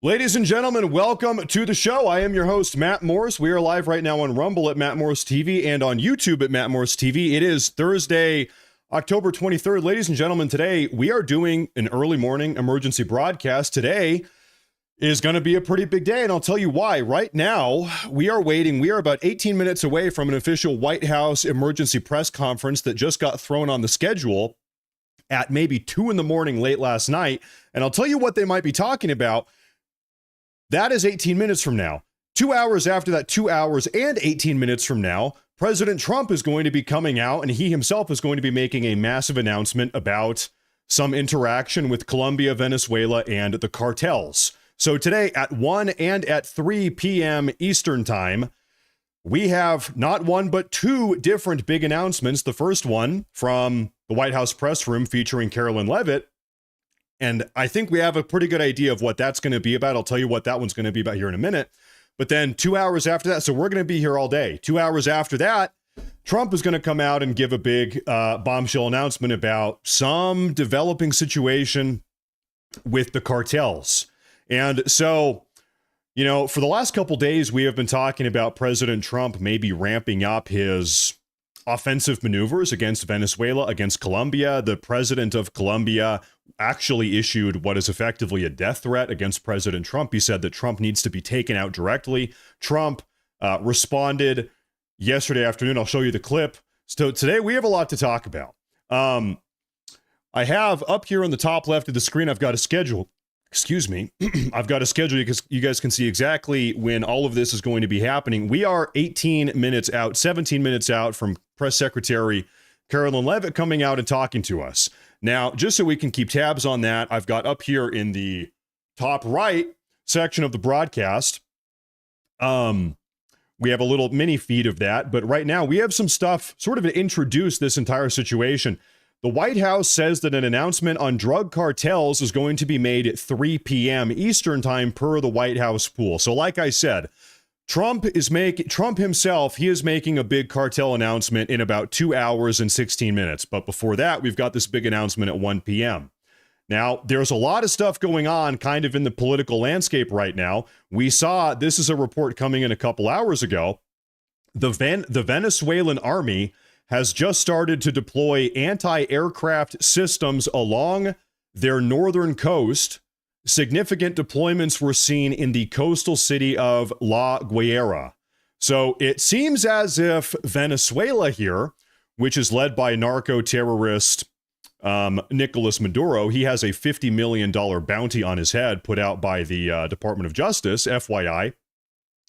Ladies and gentlemen, welcome to the show. I am your host, Matt Morris. We are live right now on Rumble at Matt Morris TV and on YouTube at Matt Morris TV. It is Thursday, October 23rd. Ladies and gentlemen, today we are doing an early morning emergency broadcast. Today is going to be a pretty big day, and I'll tell you why. Right now, we are waiting. We are about 18 minutes away from an official White House emergency press conference that just got thrown on the schedule at maybe 2 in the morning late last night. And I'll tell you what they might be talking about. That is 18 minutes from now. 2 hours after that, 2 hours and 18 minutes from now, President Trump is going to be coming out, and he himself is going to be making a massive announcement about some interaction with Colombia, Venezuela, and the cartels. So today at 1 and at 3 p.m. Eastern Time, we have not one but two different big announcements. The first one from the White House press room featuring Carolyn Leavitt. And I think we have a pretty good idea of what that's going to be about. I'll tell you what that one's going to be about here in a minute. But then 2 hours after that, so we're going to be here all day. 2 hours after that, Trump is going to come out and give a big bombshell announcement about some developing situation with the cartels. And so, you know, for the last couple days, we have been talking about President Trump maybe ramping up his offensive maneuvers against Venezuela, against Colombia. The president of Colombia actually issued what is effectively a death threat against President Trump. He said that Trump needs to be taken out directly. Trump responded yesterday afternoon. I'll show you the clip. So today we have a lot to talk about. I have up here on the top left of the screen, I've got a schedule. Excuse me. I've got a schedule because you guys can see exactly when all of this is going to be happening. We are 18 minutes out, 17 minutes out from Press Secretary Carolyn Leavitt coming out and talking to us. Now, just so we can keep tabs on that, I've got up here in the top right section of the broadcast, we have a little mini feed of that. But right now, we have some stuff sort of to introduce this entire situation. The White House says that an announcement on drug cartels is going to be made at 3 p.m. Eastern time per the White House pool. So like I said, Trump himself, he is making a big cartel announcement in about 2 hours and 16 minutes. But before that, we've got this big announcement at 1 p.m. Now, there's a lot of stuff going on kind of in the political landscape right now. We saw, this is a report coming in a couple hours ago, the Venezuelan army has just started to deploy anti-aircraft systems along their northern coast. Significant deployments were seen in the coastal city of La Guaira. So it seems as if Venezuela here, which is led by narco-terrorist Nicolas Maduro, he has a $50 million bounty on his head put out by the Department of Justice, FYI,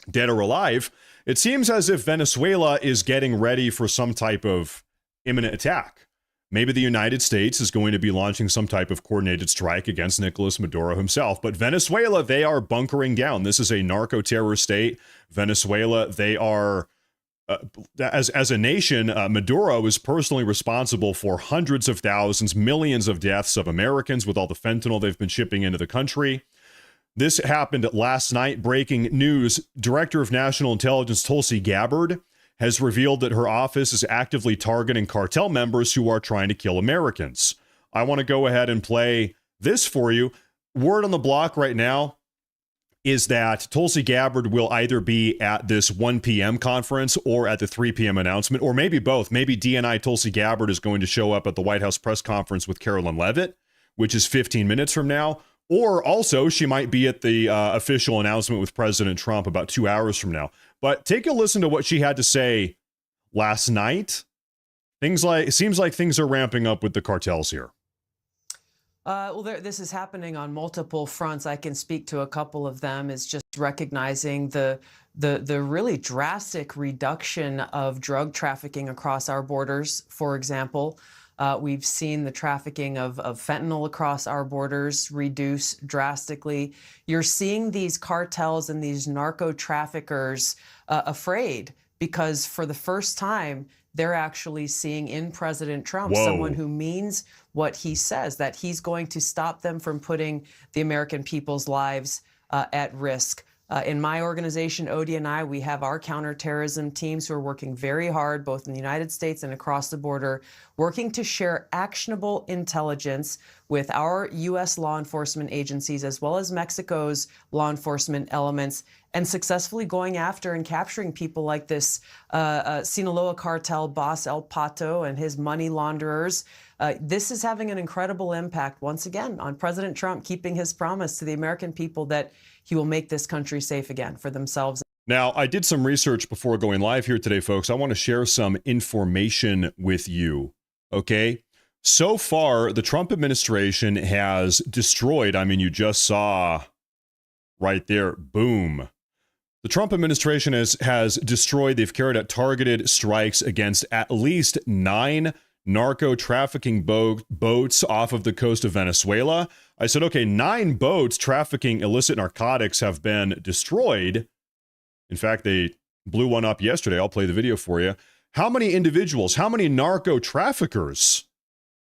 dead or alive. It seems as if Venezuela is getting ready for some type of imminent attack. Maybe the United States is going to be launching some type of coordinated strike against Nicolas Maduro himself. But Venezuela, they are bunkering down. This is a narco-terror state. Venezuela, they are, as a nation, Maduro is personally responsible for hundreds of thousands, millions of deaths of Americans with all the fentanyl they've been shipping into the country. This happened last night. Breaking news. Director of National Intelligence Tulsi Gabbard has revealed that her office is actively targeting cartel members who are trying to kill Americans. I want to go ahead and play this for you. Word on the block right now is that Tulsi Gabbard will either be at this 1 p.m. conference or at the 3 p.m. announcement, or maybe both. Maybe DNI Tulsi Gabbard is going to show up at the White House press conference with Carolyn Leavitt, which is 15 minutes from now. Or also, she might be at the official announcement with President Trump about 2 hours from now. But take a listen to what she had to say last night. It seems like things are ramping up with the cartels here. This is happening on multiple fronts. I can speak to a couple of them. Is just recognizing the really drastic reduction of drug trafficking across our borders. For example, we've seen the trafficking of fentanyl across our borders reduce drastically. You're seeing these cartels and these narco traffickers afraid because for the first time, they're actually seeing in President Trump someone who means what he says, that he's going to stop them from putting the American people's lives at risk. In my organization, ODNI, we have our counterterrorism teams who are working very hard, both in the United States and across the border, working to share actionable intelligence with our U.S. law enforcement agencies, as well as Mexico's law enforcement elements, and successfully going after and capturing people like this Sinaloa cartel boss El Pato and his money launderers. This is having an incredible impact, once again, on President Trump keeping his promise to the American people that he will make this country safe again for themselves. Now, I did some research before going live here today, folks. I want to share some information with you, okay? So far, the Trump administration has destroyed, I mean, you just saw right there, boom. The Trump administration has destroyed, they've carried out targeted strikes against at least 9 narco trafficking boats off of the coast of Venezuela. I said, okay, 9 boats trafficking illicit narcotics have been destroyed. In fact, they blew one up yesterday. I'll play the video for you. How many individuals, how many narco traffickers,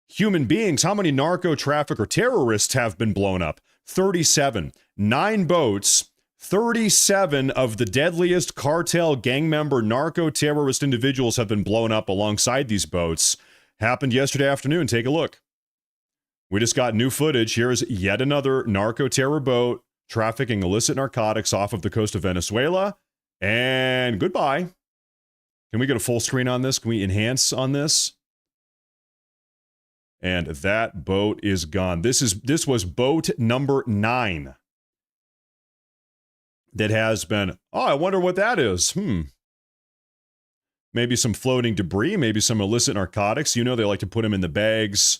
human beings, how many narco trafficker terrorists have been blown up? 37. 9 boats, 37 of the deadliest cartel gang member narco terrorist individuals have been blown up alongside these boats. Happened yesterday afternoon. Take a look. We just got new footage. Here's yet another narco terror boat trafficking illicit narcotics off of the coast of Venezuela. And goodbye. Can we get a full screen on this? Can we enhance on this? And that boat is gone. This was boat number 9 that has been, oh, I wonder what that is. Maybe some floating debris, maybe some illicit narcotics. You know, they like to put them in the bags.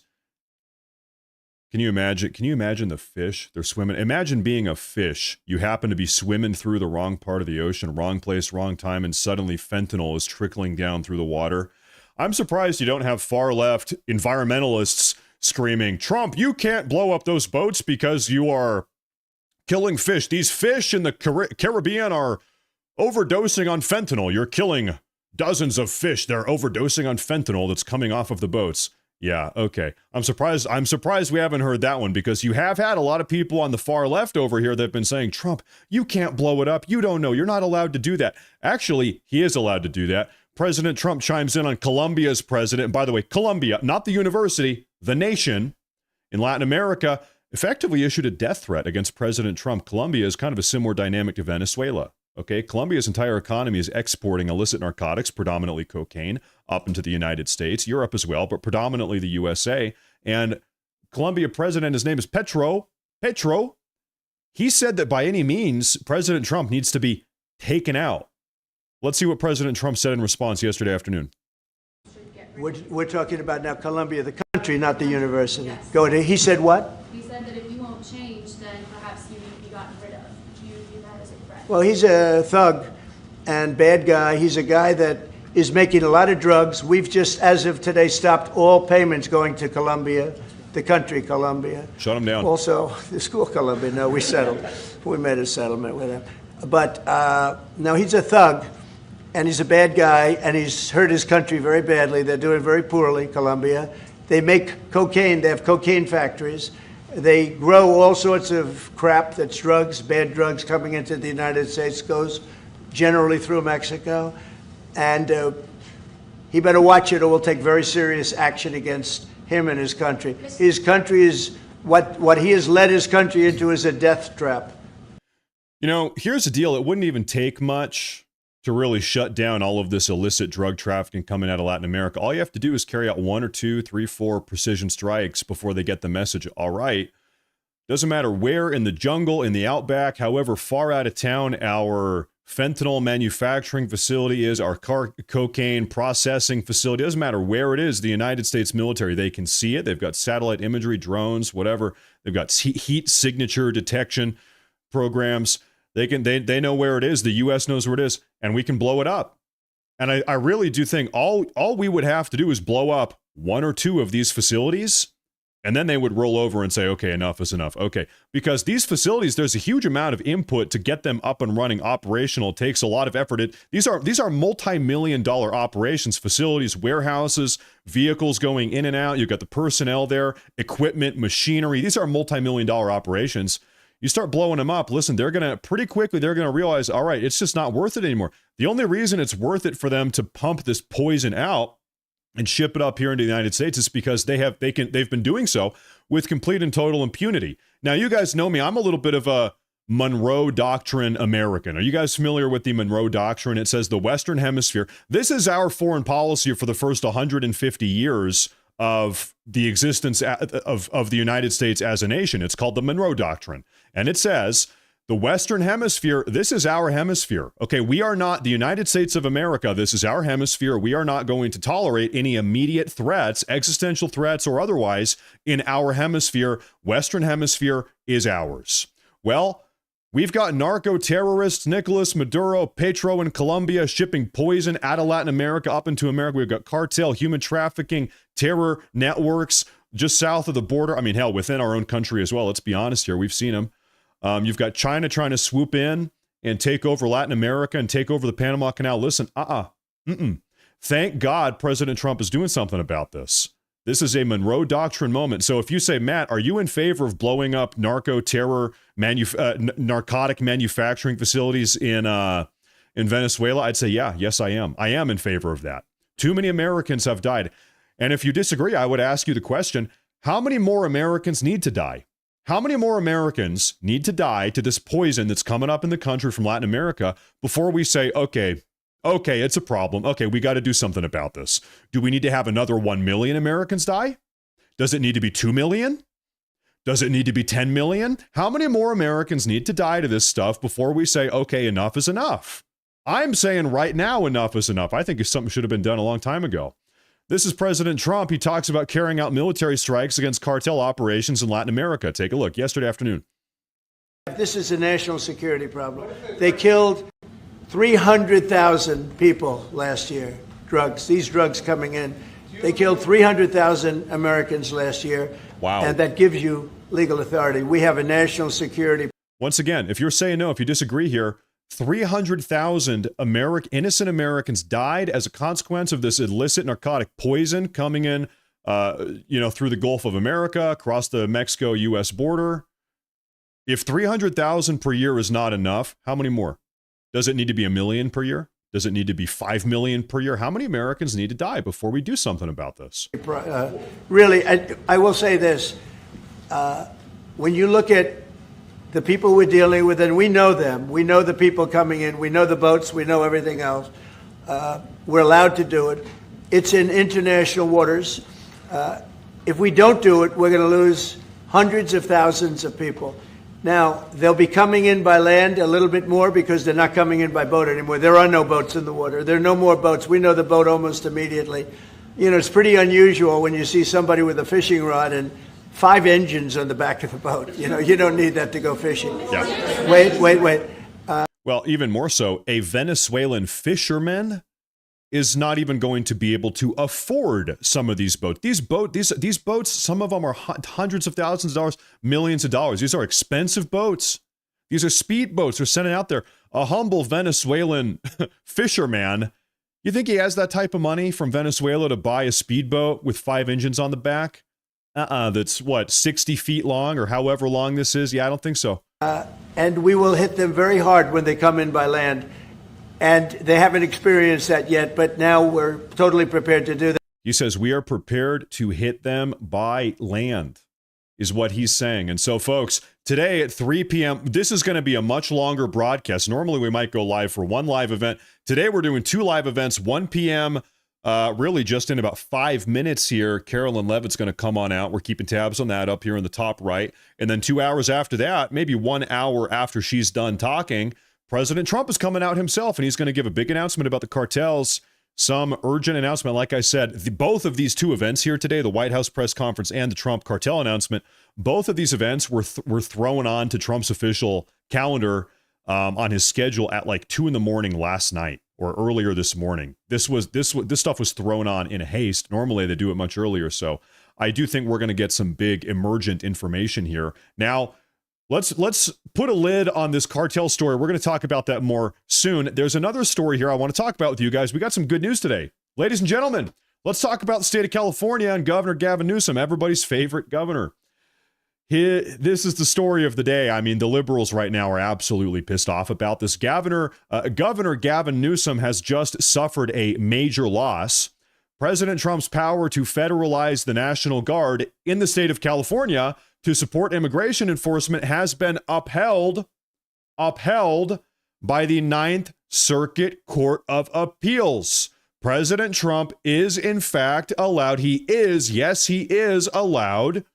Can you imagine the fish? They're swimming. Imagine being a fish. You happen to be swimming through the wrong part of the ocean, wrong place, wrong time, and suddenly fentanyl is trickling down through the water. I'm surprised you don't have far-left environmentalists screaming, Trump, you can't blow up those boats because you are killing fish. These fish in the Caribbean are overdosing on fentanyl. You're killing dozens of fish. They're overdosing on fentanyl that's coming off of the boats. Yeah, okay. I'm surprised we haven't heard that one, because you have had a lot of people on the far left over here that have been saying, Trump, you can't blow it up. You don't know. You're not allowed to do that. Actually, he is allowed to do that. President Trump chimes in on Colombia's president. And by the way, Colombia, not the university, the nation in Latin America, effectively issued a death threat against President Trump. Colombia is kind of a similar dynamic to Venezuela. Okay, Colombia's entire economy is exporting illicit narcotics, predominantly cocaine, up into the United States, Europe as well, but predominantly the USA. And Colombia president, his name is Petro. He said that by any means, President Trump needs to be taken out. Let's see what President Trump said in response yesterday afternoon. We're talking about now Colombia, the country, not the university. Yes. Go ahead. He said what? He said that if you won't change, then perhaps you need to be gotten rid of. Do you view that as a threat? Well, he's a thug and bad guy. He's a guy that is making a lot of drugs. We've just, as of today, stopped all payments going to Colombia, the country Colombia. Shut him down. Also, the school Colombia. No, we settled. We made a settlement with him. But no, he's a thug. And he's a bad guy, and he's hurt his country very badly. They're doing very poorly, Colombia. They make cocaine. They have cocaine factories. They grow all sorts of crap that's drugs, bad drugs coming into the United States, goes generally through Mexico. And he better watch it, or we'll take very serious action against him and his country. His country is, what he has led his country into is a death trap. You know, here's the deal. It wouldn't even take much to really shut down all of this illicit drug trafficking coming out of Latin America. All you have to do is carry out 1 or 2, 3, 4 precision strikes before they get the message. All right. Doesn't matter where, in the jungle, in the outback, however far out of town our fentanyl manufacturing facility is, our cocaine processing facility, doesn't matter where it is, the United States military, they can see it. They've got satellite imagery, drones, whatever. They've got heat signature detection programs. They know where it is. The U.S. knows where it is, and we can blow it up. And I really do think all we would have to do is blow up 1 or 2 of these facilities, and then they would roll over and say, okay, enough is enough. Okay, because these facilities, there's a huge amount of input to get them up and running, operational. It takes a lot of effort. These are multi-million-dollar operations, facilities, warehouses, vehicles going in and out. You've got the personnel there, equipment, machinery. These are multi-million-dollar operations. You start blowing them up, listen, they're going to pretty quickly, they're going to realize, all right, it's just not worth it anymore. The only reason it's worth it for them to pump this poison out and ship it up here into the United States is because they've been doing so with complete and total impunity. Now, you guys know me, I'm a little bit of a Monroe Doctrine American. Are you guys familiar with the Monroe Doctrine? It says the Western Hemisphere, this is our foreign policy for the first 150 years of the existence of the United States as a nation. It's called the Monroe Doctrine. And it says the Western Hemisphere, this is our hemisphere. Okay, we are not the United States of America. This is our hemisphere. We are not going to tolerate any immediate threats, existential threats or otherwise, in our hemisphere. Western Hemisphere is ours. Well, we've got narco-terrorists, Nicolas Maduro, Petro in Colombia, shipping poison out of Latin America up into America. We've got cartel, human trafficking, terror networks just south of the border. I mean, hell, within our own country as well. Let's be honest here. We've seen them. You've got China trying to swoop in and take over Latin America and take over the Panama Canal. Listen, Thank God President Trump is doing something about this. This is a Monroe Doctrine moment. So if you say, Matt, are you in favor of blowing up narcotic manufacturing facilities in Venezuela? I'd say, yes, I am. I am in favor of that. Too many Americans have died. And if you disagree, I would ask you the question, how many more Americans need to die? How many more Americans need to die to this poison that's coming up in the country from Latin America before we say, okay, it's a problem. Okay, we got to do something about this. Do we need to have another 1 million Americans die? Does it need to be 2 million? Does it need to be 10 million? How many more Americans need to die to this stuff before we say, okay, enough is enough? I'm saying right now, enough is enough. I think something should have been done a long time ago. This is President Trump. He talks about carrying out military strikes against cartel operations in Latin America. Take a look. Yesterday afternoon. This is a national security problem. They killed 300,000 people last year. These drugs coming in. They killed 300,000 Americans last year. Wow. And that gives you legal authority. We have a national security. Once again, if you're saying no, if you disagree here, 300,000 innocent Americans died as a consequence of this illicit narcotic poison coming in, through the Gulf of America, across the Mexico-U.S. border. If 300,000 per year is not enough, how many more? Does it need to be 1 million per year? Does it need to be 5 million per year? How many Americans need to die before we do something about this? Really, I will say this. When you look at the people we're dealing with, and we know them. We know the people coming in. We know the boats. We know everything else. We're allowed to do it. It's in international waters. If we don't do it, we're going to lose hundreds of thousands of people. Now, they'll be coming in by land a little bit more because they're not coming in by boat anymore. There are no boats in the water. There are no more boats. We know the boat almost immediately. You know, it's pretty unusual when you see somebody with a fishing rod and 5 engines on the back of the boat. You know, you don't need that to go fishing. Yeah. Wait. Well, even more so, a Venezuelan fisherman is not even going to be able to afford some of these boats. These boats, some of them are hundreds of thousands of dollars, millions of dollars. These are expensive boats. These are speed boats they're sending out there. A humble Venezuelan fisherman, you think he has that type of money from Venezuela to buy a speedboat with 5 engines on the back? That's what, 60 feet long or however long this is? Yeah, I don't think so. And we will hit them very hard when they come in by land. And they haven't experienced that yet, but now we're totally prepared to do that. He says we are prepared to hit them by land, is what he's saying. And so, folks, today at 3 p.m., this is going to be a much longer broadcast. Normally, we might go live for 1 live event. Today, we're doing 2 live events, 1 p.m., really just in about 5 minutes here. Carolyn Levitt's going to come on out. We're keeping tabs on that up here in the top right. And then 2 hours after that, maybe 1 hour after she's done talking, President Trump is coming out himself, and he's going to give a big announcement about the cartels, some urgent announcement. Like I said, both of these 2 events here today, the White House press conference and the Trump cartel announcement, both of these events were thrown on to Trump's official calendar on his schedule at like 2 a.m. last night or earlier this morning. This stuff was thrown on in haste. Normally they do it much earlier. So I do think we're going to get some big emergent information here. Now, let's put a lid on this cartel story. We're going to talk about that more soon. There's another story here I want to talk about with you guys. We got some good news today. Ladies and gentlemen, let's talk about the state of California and Governor Gavin Newsom, everybody's favorite governor. This is the story of the day. I mean, the liberals right now are absolutely pissed off about this. Governor Gavin Newsom has just suffered a major loss. President Trump's power to federalize the National Guard in the state of California to support immigration enforcement has been upheld by the Ninth Circuit Court of Appeals. President Trump is in fact allowed, he is allowed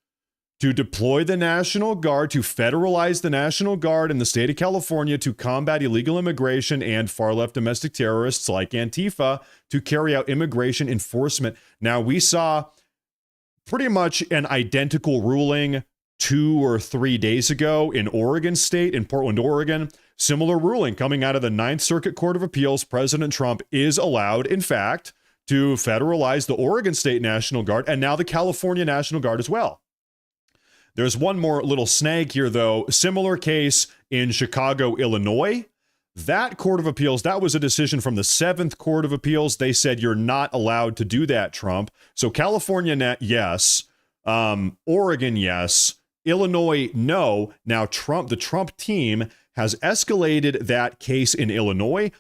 to deploy the National Guard, to federalize the National Guard in the state of California to combat illegal immigration and far-left domestic terrorists like Antifa to carry out immigration enforcement. Now, we saw pretty much an identical ruling 2 or 3 days ago in Oregon State, in Portland, Oregon. Similar ruling coming out of the Ninth Circuit Court of Appeals. President Trump is allowed, in fact, to federalize the Oregon State National Guard and now the California National Guard as well. There's one more little snag here, though. Similar case in Chicago, Illinois. That Court of Appeals, that was a decision from the 7th Court of Appeals. They said you're not allowed to do that, Trump. So California, yes. Oregon, yes. Illinois, no. Now, the Trump team has escalated that case in Illinois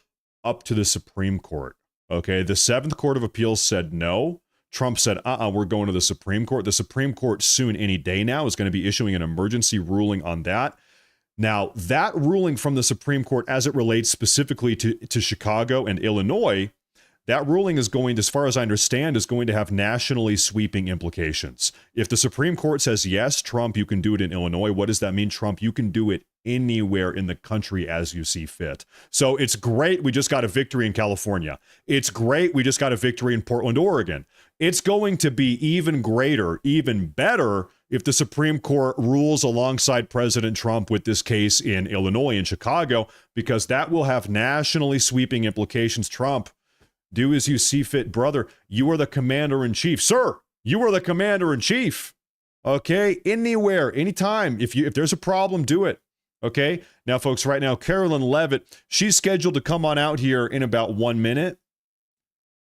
up to the Supreme Court. Okay, the 7th Court of Appeals said no. Trump said, we're going to the Supreme Court. The Supreme Court soon, any day now, is going to be issuing an emergency ruling on that. Now, that ruling from the Supreme Court, as it relates specifically to Chicago and Illinois, that ruling is going, as far as I understand, is going to have nationally sweeping implications. If the Supreme Court says, yes, Trump, you can do it in Illinois, what does that mean? Trump, you can do it anywhere in the country as you see fit. So it's great we just got a victory in California. It's great we just got a victory in Portland, Oregon. It's going to be even greater, even better if the Supreme Court rules alongside President Trump with this case in Illinois and Chicago, because that will have nationally sweeping implications. Trump, do as you see fit, brother. You are the commander-in-chief. Sir, you are the commander-in-chief. Okay? Anywhere, anytime. If there's a problem, do it. Okay? Now, folks, right now, Carolyn Levitt, she's scheduled to come on out here in about 1 minute.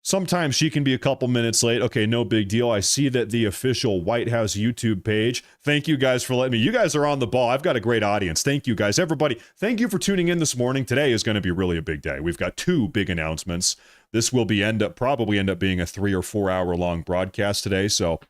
Sometimes she can be a couple minutes late. Okay, no big deal. I see that the official White House YouTube page. Thank you guys for letting me. You guys are on the ball. I've got a great audience. Thank you guys. Everybody, thank you for tuning in this morning. Today is going to be really a big day. We've got 2 big announcements. This will probably end up being a 3 or 4 hour long broadcast today. So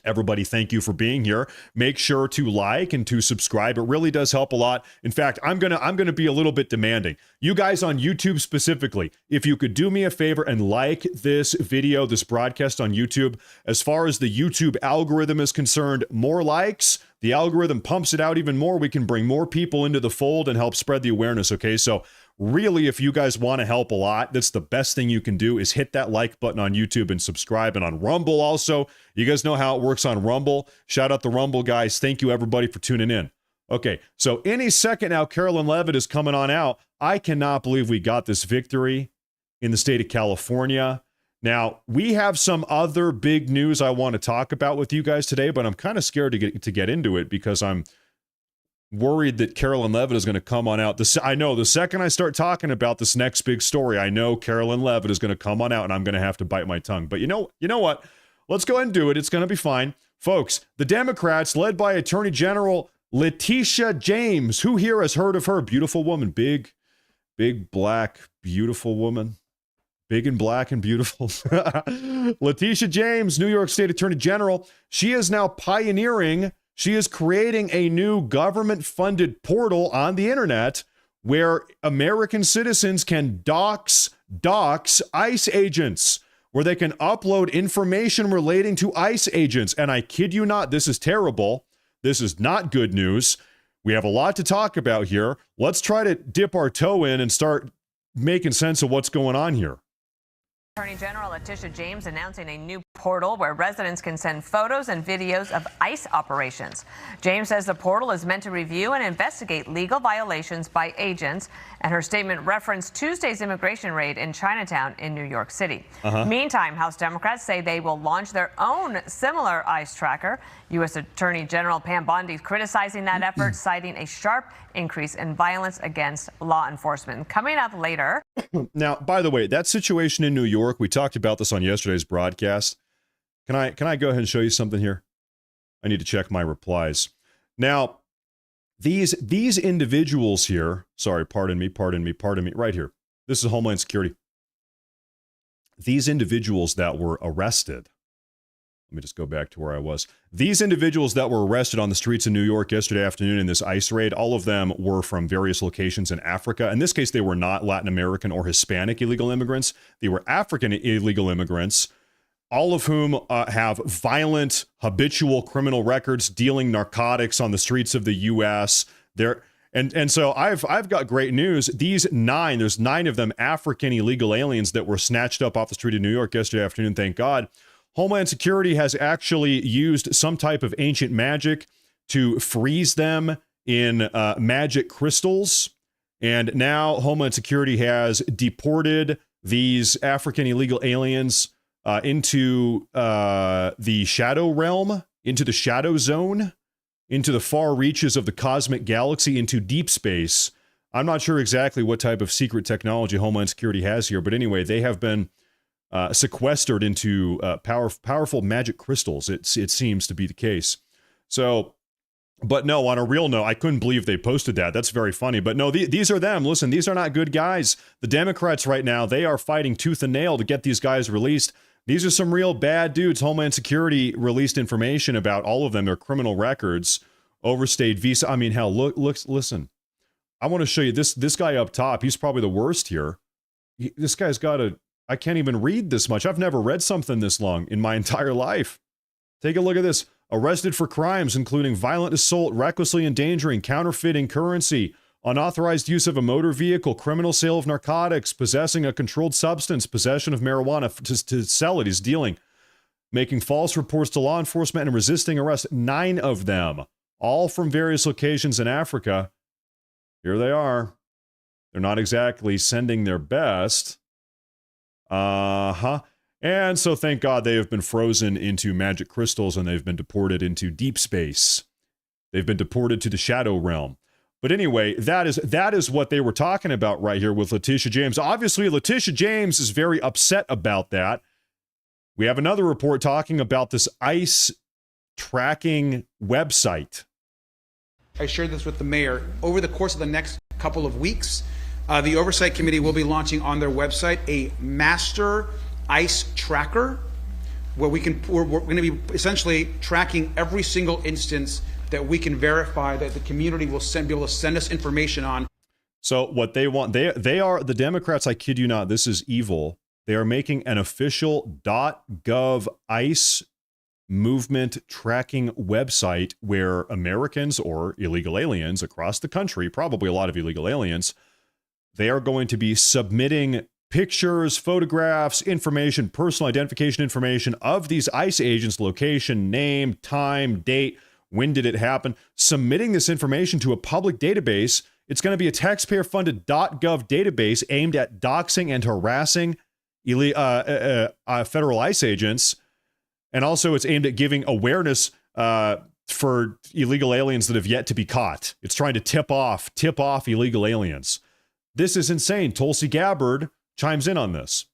everybody, thank you for being here. Make sure to like and to subscribe. It really does help a lot. In fact, I'm gonna be a little bit demanding. You guys on YouTube specifically, if you could do me a favor and like this video, this broadcast on YouTube. As far as the YouTube algorithm is concerned, more likes, the algorithm pumps it out even more. We can bring more people into the fold and help spread the awareness. Okay, so really, if you guys want to help a lot, that's the best thing you can do is hit that like button on YouTube and subscribe. And on Rumble also, you guys know how it works on Rumble. Shout out the Rumble guys. Thank you, everybody, for tuning in. Okay, so any second now, Carolyn Levitt is coming on out. I cannot believe we got this victory in the state of California. Now, we have some other big news I want to talk about with you guys today, but I'm kind of scared to get into it because I'm worried that Carolyn Levitt is going to come on out. I know the second I start talking about this next big story, I know Carolyn Levitt is going to come on out and I'm going to have to bite my tongue. But you know what? Let's go ahead and do it. It's going to be fine. Folks, the Democrats, led by Attorney General Letitia James, who here has heard of her? Beautiful woman, big, black, beautiful woman. Big and black and beautiful. Letitia James, New York State Attorney General. She is now she is creating a new government-funded portal on the internet where American citizens can dox ICE agents, where they can upload information relating to ICE agents. And I kid you not, this is terrible. This is not good news. We have a lot to talk about here. Let's try to dip our toe in and start making sense of what's going on here. Attorney General Letitia James announcing a new portal where residents can send photos and videos of ICE operations. James says the portal is meant to review and investigate legal violations by agents, and her statement referenced Tuesday's immigration raid in Chinatown in New York City. Meantime, House Democrats say they will launch their own similar ICE tracker. U.S. Attorney General Pam Bondi criticizing that effort, citing a sharp increase in violence against law enforcement. Coming up later. Now, by the way, that situation in New York, we talked about this on yesterday's broadcast. Can I go ahead and show you something here? I need to check my replies. Now, these individuals here, sorry, pardon me, right here. This is Homeland Security. These individuals that were arrested, let me just go back to where I was. These individuals that were arrested on the streets of New York yesterday afternoon in this ICE raid, all of them were from various locations in Africa. In this case, they were not Latin American or Hispanic illegal immigrants. They were African illegal immigrants, all of whom have violent, habitual criminal records dealing narcotics on the streets of the U.S. And so I've got great news. There's 9 of them African illegal aliens that were snatched up off the street of New York yesterday afternoon, thank God. Homeland Security has actually used some type of ancient magic to freeze them in magic crystals. And now Homeland Security has deported these African illegal aliens into the shadow realm, into the shadow zone, into the far reaches of the cosmic galaxy, into deep space. I'm not sure exactly what type of secret technology Homeland Security has here, but anyway, they have been sequestered into powerful magic crystals. It seems to be the case. So, but no, on a real note, I couldn't believe they posted that. That's very funny. But no, these are them. Listen, these are not good guys. The Democrats right now, they are fighting tooth and nail to get these guys released. These are some real bad dudes. Homeland Security released information about all of them, their criminal records, overstayed visa. I mean, hell, listen. I want to show you this guy up top. He's probably the worst here. This guy's got I can't even read this much. I've never read something this long in my entire life. Take a look at this. Arrested for crimes including violent assault, recklessly endangering, counterfeiting currency, unauthorized use of a motor vehicle, criminal sale of narcotics, possessing a controlled substance, possession of marijuana to sell it. He's dealing, making false reports to law enforcement and resisting arrest. 9 of them, all from various locations in Africa. Here they are. They're not exactly sending their best. And so thank God they have been frozen into magic crystals and they've been deported into deep space. They've been deported to the shadow realm. But anyway, that is what they were talking about right here with Letitia James. Obviously, Letitia James is very upset about that. We have another report talking about this ICE tracking website. I shared this with the mayor. Over the course of the next couple of weeks, the Oversight Committee will be launching on their website a master ICE tracker where we're going to be essentially tracking every single instance that we can verify that the community will be able to send us information on. So what they want, they are, the Democrats, I kid you not, this is evil. They are making an official .gov ICE movement tracking website where Americans or illegal aliens across the country, probably a lot of illegal aliens, they are going to be submitting pictures, photographs, information, personal identification information of these ICE agents, location, name, time, date, when did it happen, submitting this information to a public database. It's going to be a taxpayer-funded .gov database aimed at doxing and harassing federal ICE agents. And also it's aimed at giving awareness for illegal aliens that have yet to be caught. It's trying to tip off illegal aliens. This is insane. Tulsi Gabbard chimes in on this.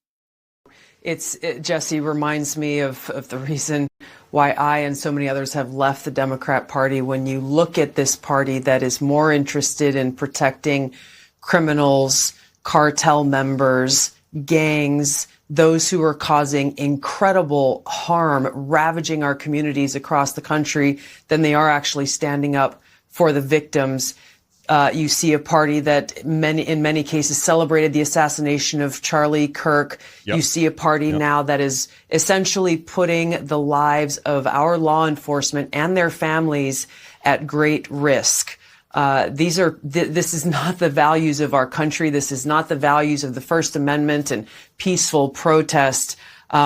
Jesse reminds me of the reason why I and so many others have left the Democrat Party. When you look at this party that is more interested in protecting criminals, cartel members, gangs, those who are causing incredible harm, ravaging our communities across the country, than they are actually standing up for the victims. You see a party that in many cases celebrated the assassination of Charlie Kirk. Yep. You see a party now that is essentially putting the lives of our law enforcement and their families at great risk. This is not the values of our country. This is not the values of the First Amendment and peaceful protest.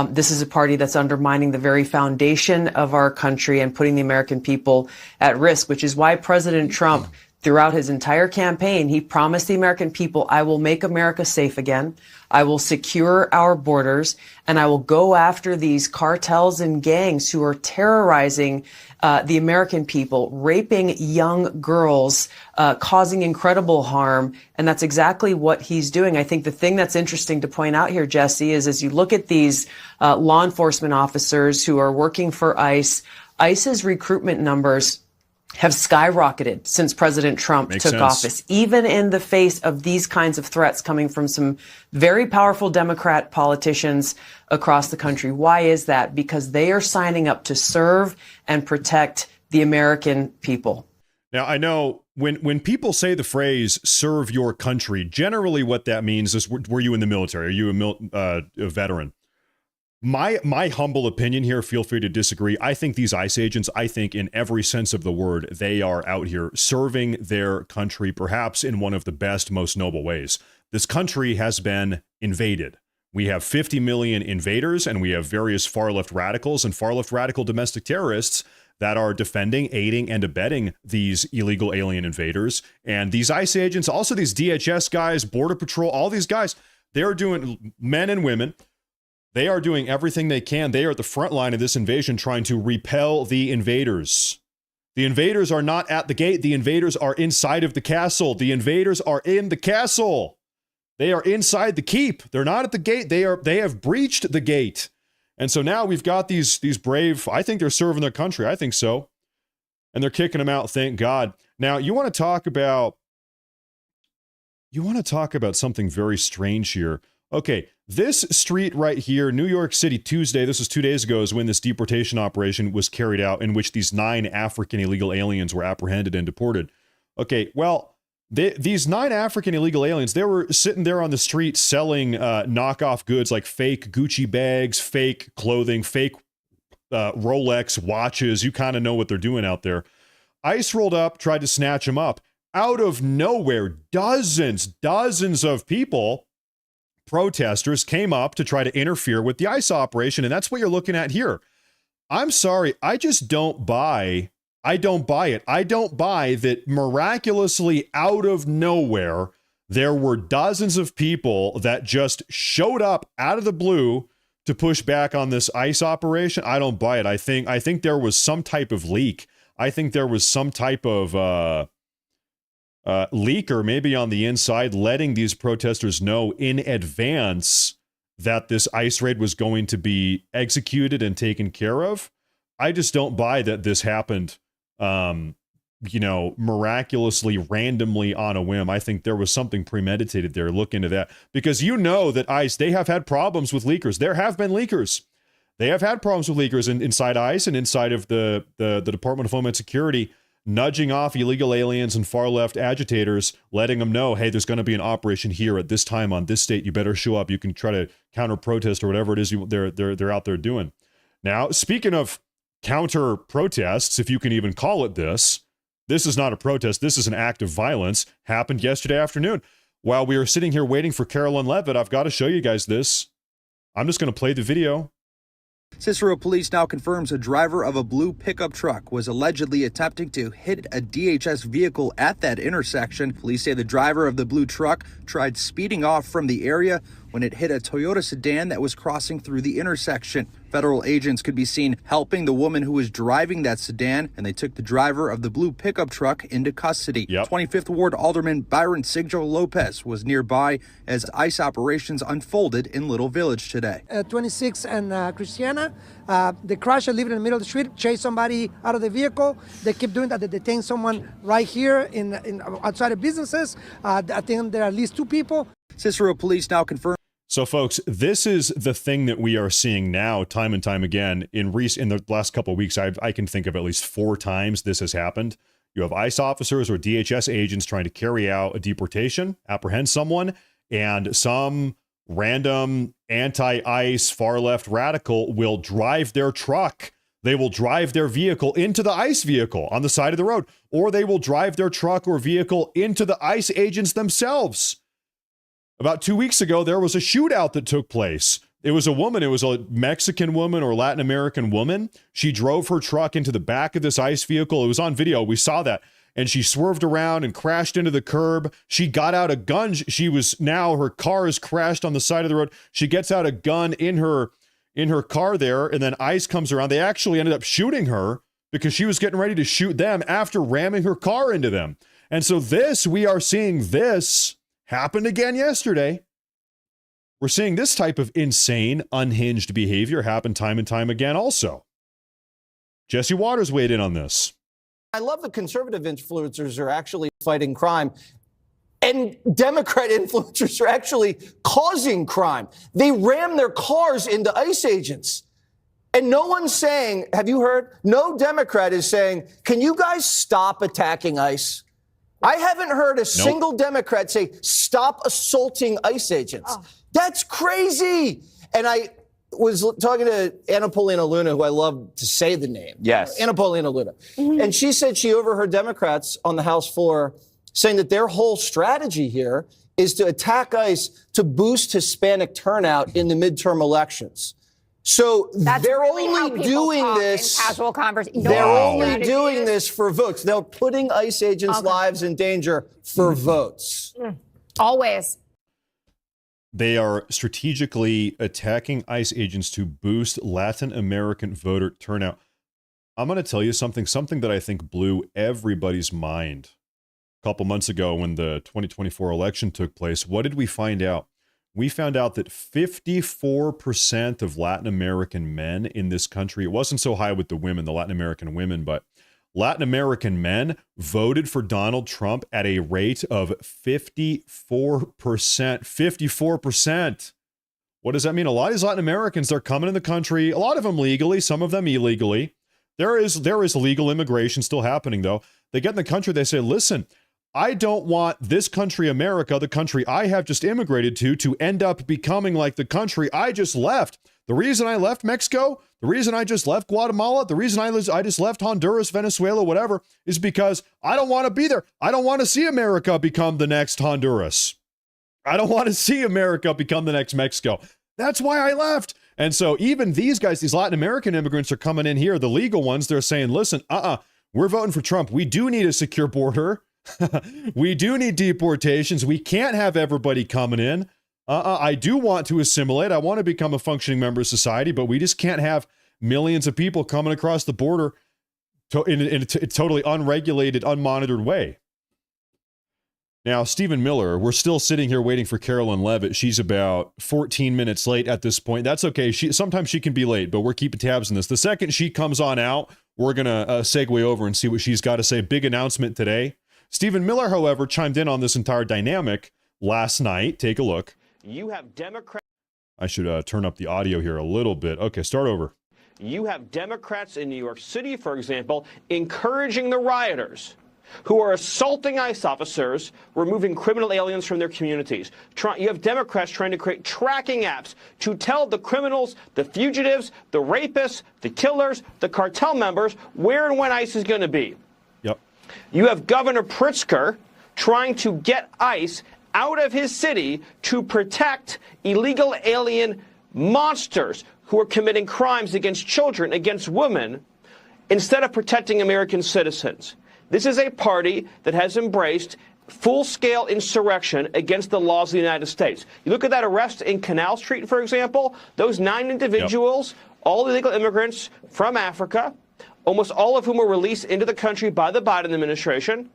This is a party that's undermining the very foundation of our country and putting the American people at risk, which is why President Trump, throughout his entire campaign, he promised the American people, I will make America safe again. I will secure our borders, and I will go after these cartels and gangs who are terrorizing the American people, raping young girls, causing incredible harm. And that's exactly what he's doing. I think the thing that's interesting to point out here, Jesse, is as you look at these law enforcement officers who are working for ICE, ICE's recruitment numbers have skyrocketed since President Trump Makes took sense. office, even in the face of these kinds of threats coming from some very powerful Democrat politicians across the country. Why is that? Because they are signing up to serve and protect the American people. Now, I know when people say the phrase "serve your country," generally what that means is, were you in the military? Are you a veteran? My humble opinion here, feel free to disagree. I think these ICE agents, I think in every sense of the word, they are out here serving their country, perhaps in one of the best, most noble ways. This country has been invaded. We have 50 million invaders, and we have various far-left radicals and far-left radical domestic terrorists that are defending, aiding, and abetting these illegal alien invaders. And these ICE agents, also these DHS guys, Border Patrol, all these guys, they're doing, men and women, they are doing everything they can. They are at the front line of this invasion trying to repel the invaders. The invaders are not at the gate. The invaders are inside of the castle. The invaders are in the castle. They are inside the keep. They're not at the gate. They have breached the gate. And so now we've got these brave, I think they're serving their country. I think so. And they're kicking them out, thank God. Now, you want to talk about something very strange here. Okay, this street right here, New York City, Tuesday, this was 2 days ago, is when this deportation operation was carried out in which these 9 African illegal aliens were apprehended and deported. Okay, well, these 9 African illegal aliens, they were sitting there on the street selling knockoff goods like fake Gucci bags, fake clothing, fake Rolex watches. You kind of know what they're doing out there. ICE rolled up, tried to snatch them up. Out of nowhere, dozens of people, protesters, came up to try to interfere with the ICE operation, and that's what you're looking at here. I'm sorry, I just don't buy. I don't buy it. I don't buy that miraculously out of nowhere, there were dozens of people that just showed up out of the blue to push back on this ICE operation. I don't buy it. I think there was some type of leak. I think there was some type of leaker maybe on the inside letting these protesters know in advance that this ICE raid was going to be executed and taken care of. I just don't buy that this happened, miraculously, randomly on a whim. I think there was something premeditated there. Look into that, because you know that ICE, they have had problems with leakers. There have been leakers. They have had problems with leakers inside ICE and inside of the Department of Homeland Security, nudging off illegal aliens and far left agitators, letting them know, hey, there's going to be an operation here at this time on this state. You better show up. You can try to counter protest or whatever it is they're out there doing. Now, speaking of counter protests, if you can even call it this is not a protest. This is an act of violence. Happened yesterday afternoon. While we are sitting here waiting for Carolyn Levitt, I've got to show you guys this. I'm just going to play the video. Cicero police now confirms a driver of a blue pickup truck was allegedly attempting to hit a DHS vehicle at that intersection. Police say the driver of the blue truck tried speeding off from the area when it hit a Toyota sedan that was crossing through the intersection. Federal agents could be seen helping the woman who was driving that sedan, and they took the driver of the blue pickup truck into custody. 25th Ward Alderman Byron Sigjo Lopez was nearby as ICE operations unfolded in Little Village today. 26 and Christiana, they crashed and lived in the middle of the street, chased somebody out of the vehicle. They keep doing that. They detain someone right here in outside of businesses. I think there are at least 2 people. Cicero police now confirm. So, folks, this is the thing that we are seeing now, time and time again. In the last couple of weeks, I can think of at least 4 times this has happened. You have ICE officers or DHS agents trying to carry out a deportation, apprehend someone, and some random anti-ICE far-left radical will drive their truck. They will drive their vehicle into the ICE vehicle on the side of the road, or they will drive their truck or vehicle into the ICE agents themselves. About 2 weeks ago, there was a shootout that took place. It was a woman. It was a Mexican woman or Latin American woman. She drove her truck into the back of this ICE vehicle. It was on video. We saw that. And she swerved around and crashed into the curb. She got out a gun. Her car is crashed on the side of the road. She gets out a gun in her car there, and then ICE comes around. They actually ended up shooting her because she was getting ready to shoot them after ramming her car into them. And so we are seeing this happened again yesterday. We're seeing this type of insane, unhinged behavior happen time and time again also. Jesse Waters weighed in on this. I love the conservative influencers are actually fighting crime. And Democrat influencers are actually causing crime. They ram their cars into ICE agents. And no one's saying, have you heard? No Democrat is saying, can you guys stop attacking ICE? I haven't heard a single Democrat say, stop assaulting ICE agents. Oh. That's crazy. And I was talking to Anna Paulina Luna, who I love to say the name. Yes. Anna Paulina Luna. Mm-hmm. And she said she overheard Democrats on the House floor saying that their whole strategy here is to attack ICE to boost Hispanic turnout in the midterm elections. So they're only doing this. Casual conversation. They're only doing this for votes. They're putting ICE agents' lives in danger for votes. Always. They are strategically attacking ICE agents to boost Latin American voter turnout. I'm going to tell you something that I think blew everybody's mind. A couple months ago when the 2024 election took place, what did we find out? We found out that 54% of Latin American men in this country, it wasn't so high with the women, the Latin American women, but Latin American men voted for Donald Trump at a rate of 54%. 54%. What does that mean? A lot of these Latin Americans, they're coming in the country, a lot of them legally, some of them illegally. There is legal immigration still happening, though. They get in the country, they say, listen, I don't want this country, America, the country I have just immigrated to end up becoming like the country I just left. The reason I left Mexico, the reason I just left Guatemala, the reason I just left Honduras, Venezuela, whatever, is because I don't want to be there. I don't want to see America become the next Honduras. I don't want to see America become the next Mexico. That's why I left. And so even these guys, these Latin American immigrants are coming in here, the legal ones, they're saying, listen, we're voting for Trump. We do need a secure border. We do need deportations. We can't have everybody coming in. I do want to assimilate. I want to become a functioning member of society, but we just can't have millions of people coming across the border in a totally unregulated, unmonitored way. Now, Stephen Miller, we're still sitting here waiting for Carolyn Levitt. She's about 14 minutes late at this point. That's okay. Sometimes she can be late, but we're keeping tabs on this. The second she comes on out, we're going to segue over and see what she's got to say. Big announcement today. Stephen Miller, however, chimed in on this entire dynamic last night. Take a look. You have Democrats. I should turn up the audio here a little bit. Okay, start over. You have Democrats in New York City, for example, encouraging the rioters who are assaulting ICE officers, removing criminal aliens from their communities. You have Democrats trying to create tracking apps to tell the criminals, the fugitives, the rapists, the killers, the cartel members where and when ICE is going to be. Yep. You have Governor Pritzker trying to get ICE out of his city to protect illegal alien monsters who are committing crimes against children, against women, instead of protecting American citizens. This is a party that has embraced full-scale insurrection against the laws of the United States. You look at that arrest in Canal Street, for example, those 9 individuals, all illegal immigrants from Africa, almost all of whom were released into the country by the Biden administration.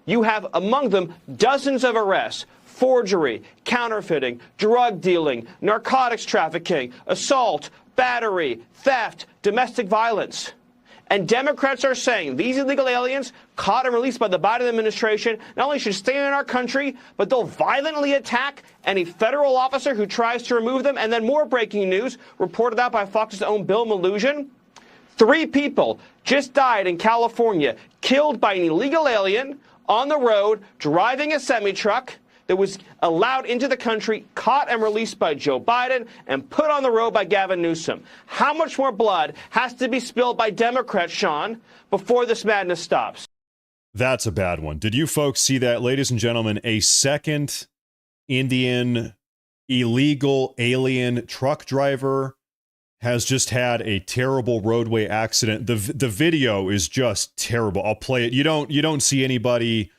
You have among them dozens of arrests, forgery, counterfeiting, drug dealing, narcotics trafficking, assault, battery, theft, domestic violence. And Democrats are saying these illegal aliens caught and released by the Biden administration not only should stay in our country, but they'll violently attack any federal officer who tries to remove them. And then more breaking news reported out by Fox's own Bill Malugin. 3 people just died in California, killed by an illegal alien on the road, driving a semi-truck that was allowed into the country, caught and released by Joe Biden, and put on the road by Gavin Newsom. How much more blood has to be spilled by Democrats, Sean, before this madness stops? That's a bad one. Did you folks see that? Ladies and gentlemen, a second Indian illegal alien truck driver has just had a terrible roadway accident. The video is just terrible. I'll play it. You don't see anybody,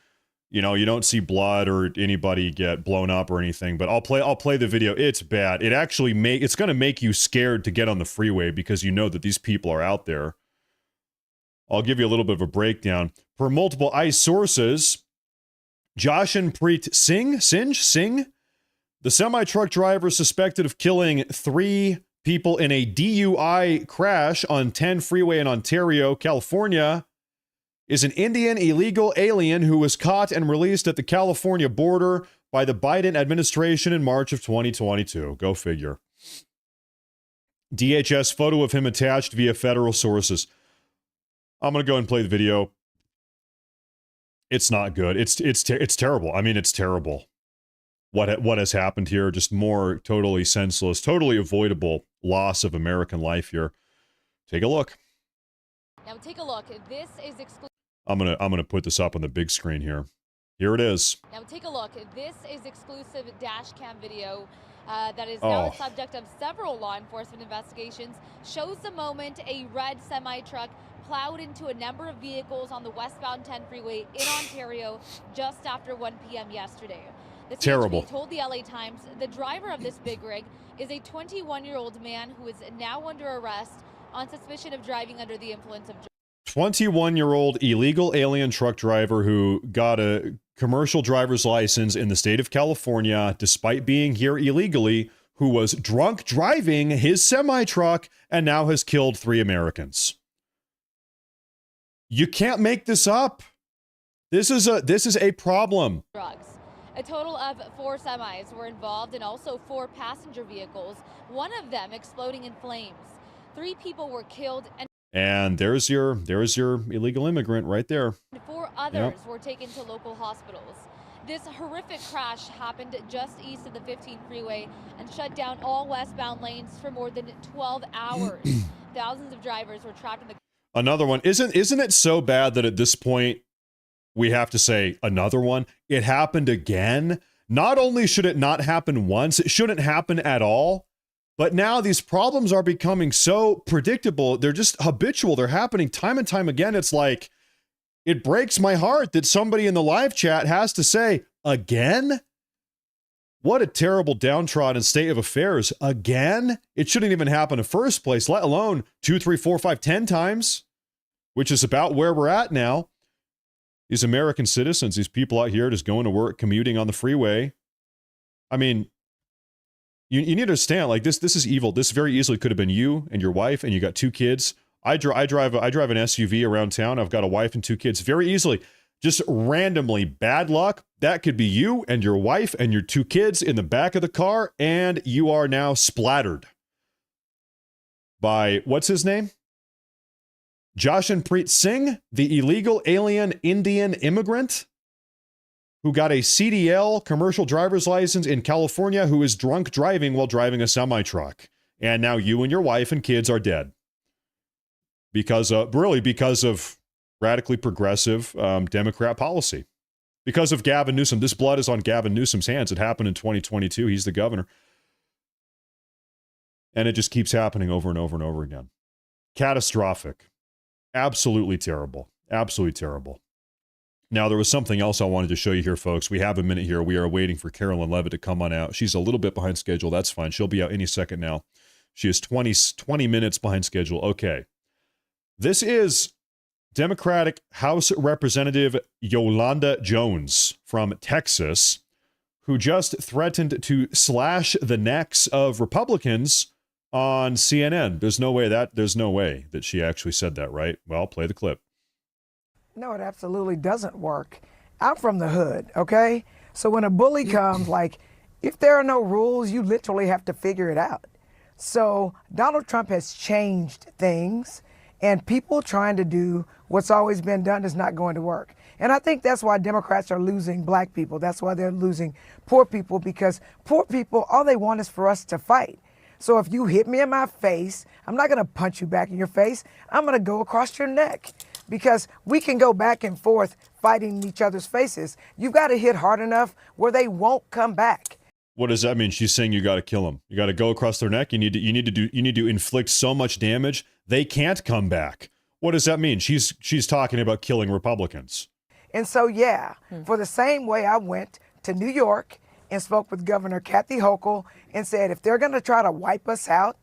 you don't see blood or anybody get blown up or anything, but I'll play the video. It's bad. It's going to make you scared to get on the freeway because you know that these people are out there. I'll give you a little bit of a breakdown. Per multiple ICE sources, Jashanpreet Singh, the semi-truck driver suspected of killing 3 people in a DUI crash on 10 freeway in Ontario, California, is an Indian illegal alien who was caught and released at the California border by the Biden administration in March of 2022. Go figure. DHS photo of him attached via federal sources. I'm going to go and play the video. It's not good. It's terrible. I mean, it's terrible. What has happened here? Just more totally senseless, totally avoidable loss of American life here. Take a look. Now take a look. This is exclusive. I'm gonna put this up on the big screen here. Here it is. Now take a look. This is exclusive dash cam video that is now the subject of several law enforcement investigations. Shows the moment a red semi-truck plowed into a number of vehicles on the westbound 10 freeway in Ontario just after 1 p.m. yesterday. The Terrible. CHP told the LA Times the driver of this big rig is a 21-year-old man who is now under arrest on suspicion of driving under the influence of drugs. 21-year-old illegal alien truck driver who got a commercial driver's license in the state of California despite being here illegally, who was drunk driving his semi-truck and now has killed 3 Americans. You can't make this up. This is a problem. Drugs. A total of 4 semis were involved and also 4 passenger vehicles, one of them exploding in flames. 3 people were killed And there's your illegal immigrant right there. 4 others were taken to local hospitals. This horrific crash happened just east of the 15 freeway and shut down all westbound lanes for more than 12 hours. Thousands of drivers were trapped in the... Another one. Isn't it so bad that at this point we have to say another one? It happened again. Not only should it not happen once, it shouldn't happen at all. But now these problems are becoming so predictable. They're just habitual. They're happening time and time again. It's like, it breaks my heart that somebody in the live chat has to say, again? What a terrible downtrodden state of affairs. Again? It shouldn't even happen in the first place, let alone 2, 3, 4, 5, 10 times, which is about where we're at now. These American citizens, these people out here just going to work, commuting on the freeway. I mean, you need to understand, like, this is evil. This very easily could have been you and your wife, and you got 2 kids. I drive an SUV around town. I've got a wife and 2 kids. Very easily, just randomly, bad luck. That could be you and your wife and your 2 kids in the back of the car, and you are now splattered by, what's his name? Jashanpreet Singh, the illegal alien Indian immigrant who got a CDL commercial driver's license in California, who is drunk driving while driving a semi-truck. And now you and your wife and kids are dead. Because of radically progressive Democrat policy. Because of Gavin Newsom. This blood is on Gavin Newsom's hands. It happened in 2022. He's the governor. And it just keeps happening over and over and over again. Catastrophic. Absolutely terrible. Absolutely terrible. Now, there was something else I wanted to show you here, folks. We have a minute here. We are waiting for Carolyn Levitt to come on out. She's a little bit behind schedule. That's fine. She'll be out any second now. She is 20 minutes behind schedule. Okay. This is Democratic House Representative Yolanda Jones from Texas, who just threatened to slash the necks of Republicans on CNN. There's no way that she actually said that, right? Well, play the clip. No, it absolutely doesn't work. I'm from the hood, okay? So when a bully comes, like, if there are no rules, you literally have to figure it out. So Donald Trump has changed things, and people trying to do what's always been done is not going to work. And I think that's why Democrats are losing black people. That's why they're losing poor people, because poor people, all they want is for us to fight. So if you hit me in my face, I'm not going to punch you back in your face. I'm going to go across your neck. Because we can go back and forth fighting each other's faces. You've got to hit hard enough where they won't come back. What does that mean? She's saying you got to kill them. You got to go across their neck. You need to inflict so much damage they can't come back. What does that mean? She's talking about killing Republicans. And so, for the same way I went to New York and spoke with Governor Kathy Hochul and said, if they're going to try to wipe us out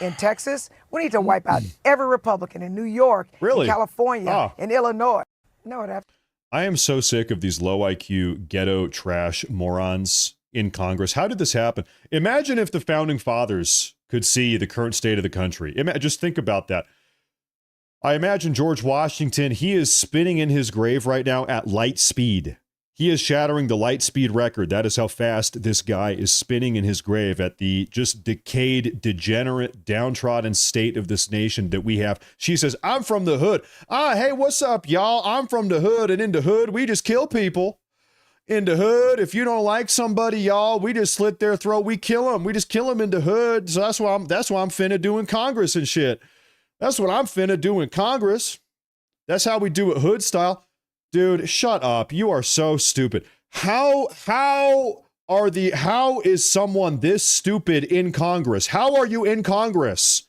in Texas, we need to wipe out every Republican in New York, in California, in Illinois. No, I am so sick of these low IQ ghetto trash morons in Congress. How did this happen? Imagine if the founding fathers could see the current state of the country. Just think about that. I imagine George Washington, he is spinning in his grave right now at light speed. He is shattering the light speed record. That is how fast this guy is spinning in his grave at the just decayed, degenerate, downtrodden state of this nation that we have. She says, I'm from the hood. Hey, what's up, y'all? I'm from the hood, and in the hood, we just kill people. In the hood, if you don't like somebody, y'all, we just slit their throat. We kill them. We just kill them in the hood. So that's why I'm finna do in Congress and shit. That's what I'm finna do in Congress. That's how we do it hood style. Dude, shut up. You are so stupid. How is someone this stupid in Congress? How are you in Congress?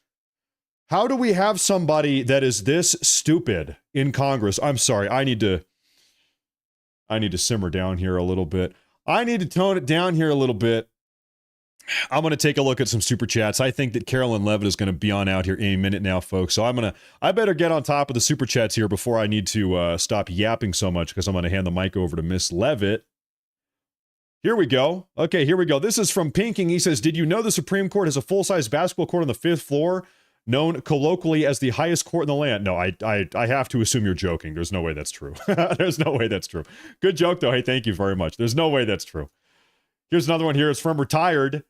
How do we have somebody that is this stupid in Congress? I'm sorry. I need to simmer down here a little bit. I need to tone it down here a little bit. I'm going to take a look at some super chats. I think that Carolyn Levitt is going to be on out here any minute now, folks. So I better get on top of the super chats here before I need to stop yapping so much, because I'm going to hand the mic over to Miss Levitt. Here we go. Okay, here we go. This is from Pinking. He says, did you know the Supreme Court has a full-size basketball court on the 5th floor, known colloquially as the highest court in the land? No, I have to assume you're joking. There's no way that's true. There's no way that's true. Good joke, though. Hey, thank you very much. There's no way that's true. Here's another one here. It's from Retired.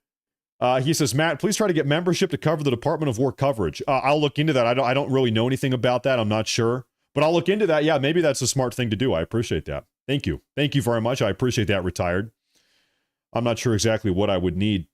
He says, Matt, please try to get membership to cover the Department of War coverage. I'll look into that. I don't really know anything about that. I'm not sure. But I'll look into that. Yeah, maybe that's a smart thing to do. I appreciate that. Thank you. Thank you very much. I appreciate that, Retired. I'm not sure exactly what I would need.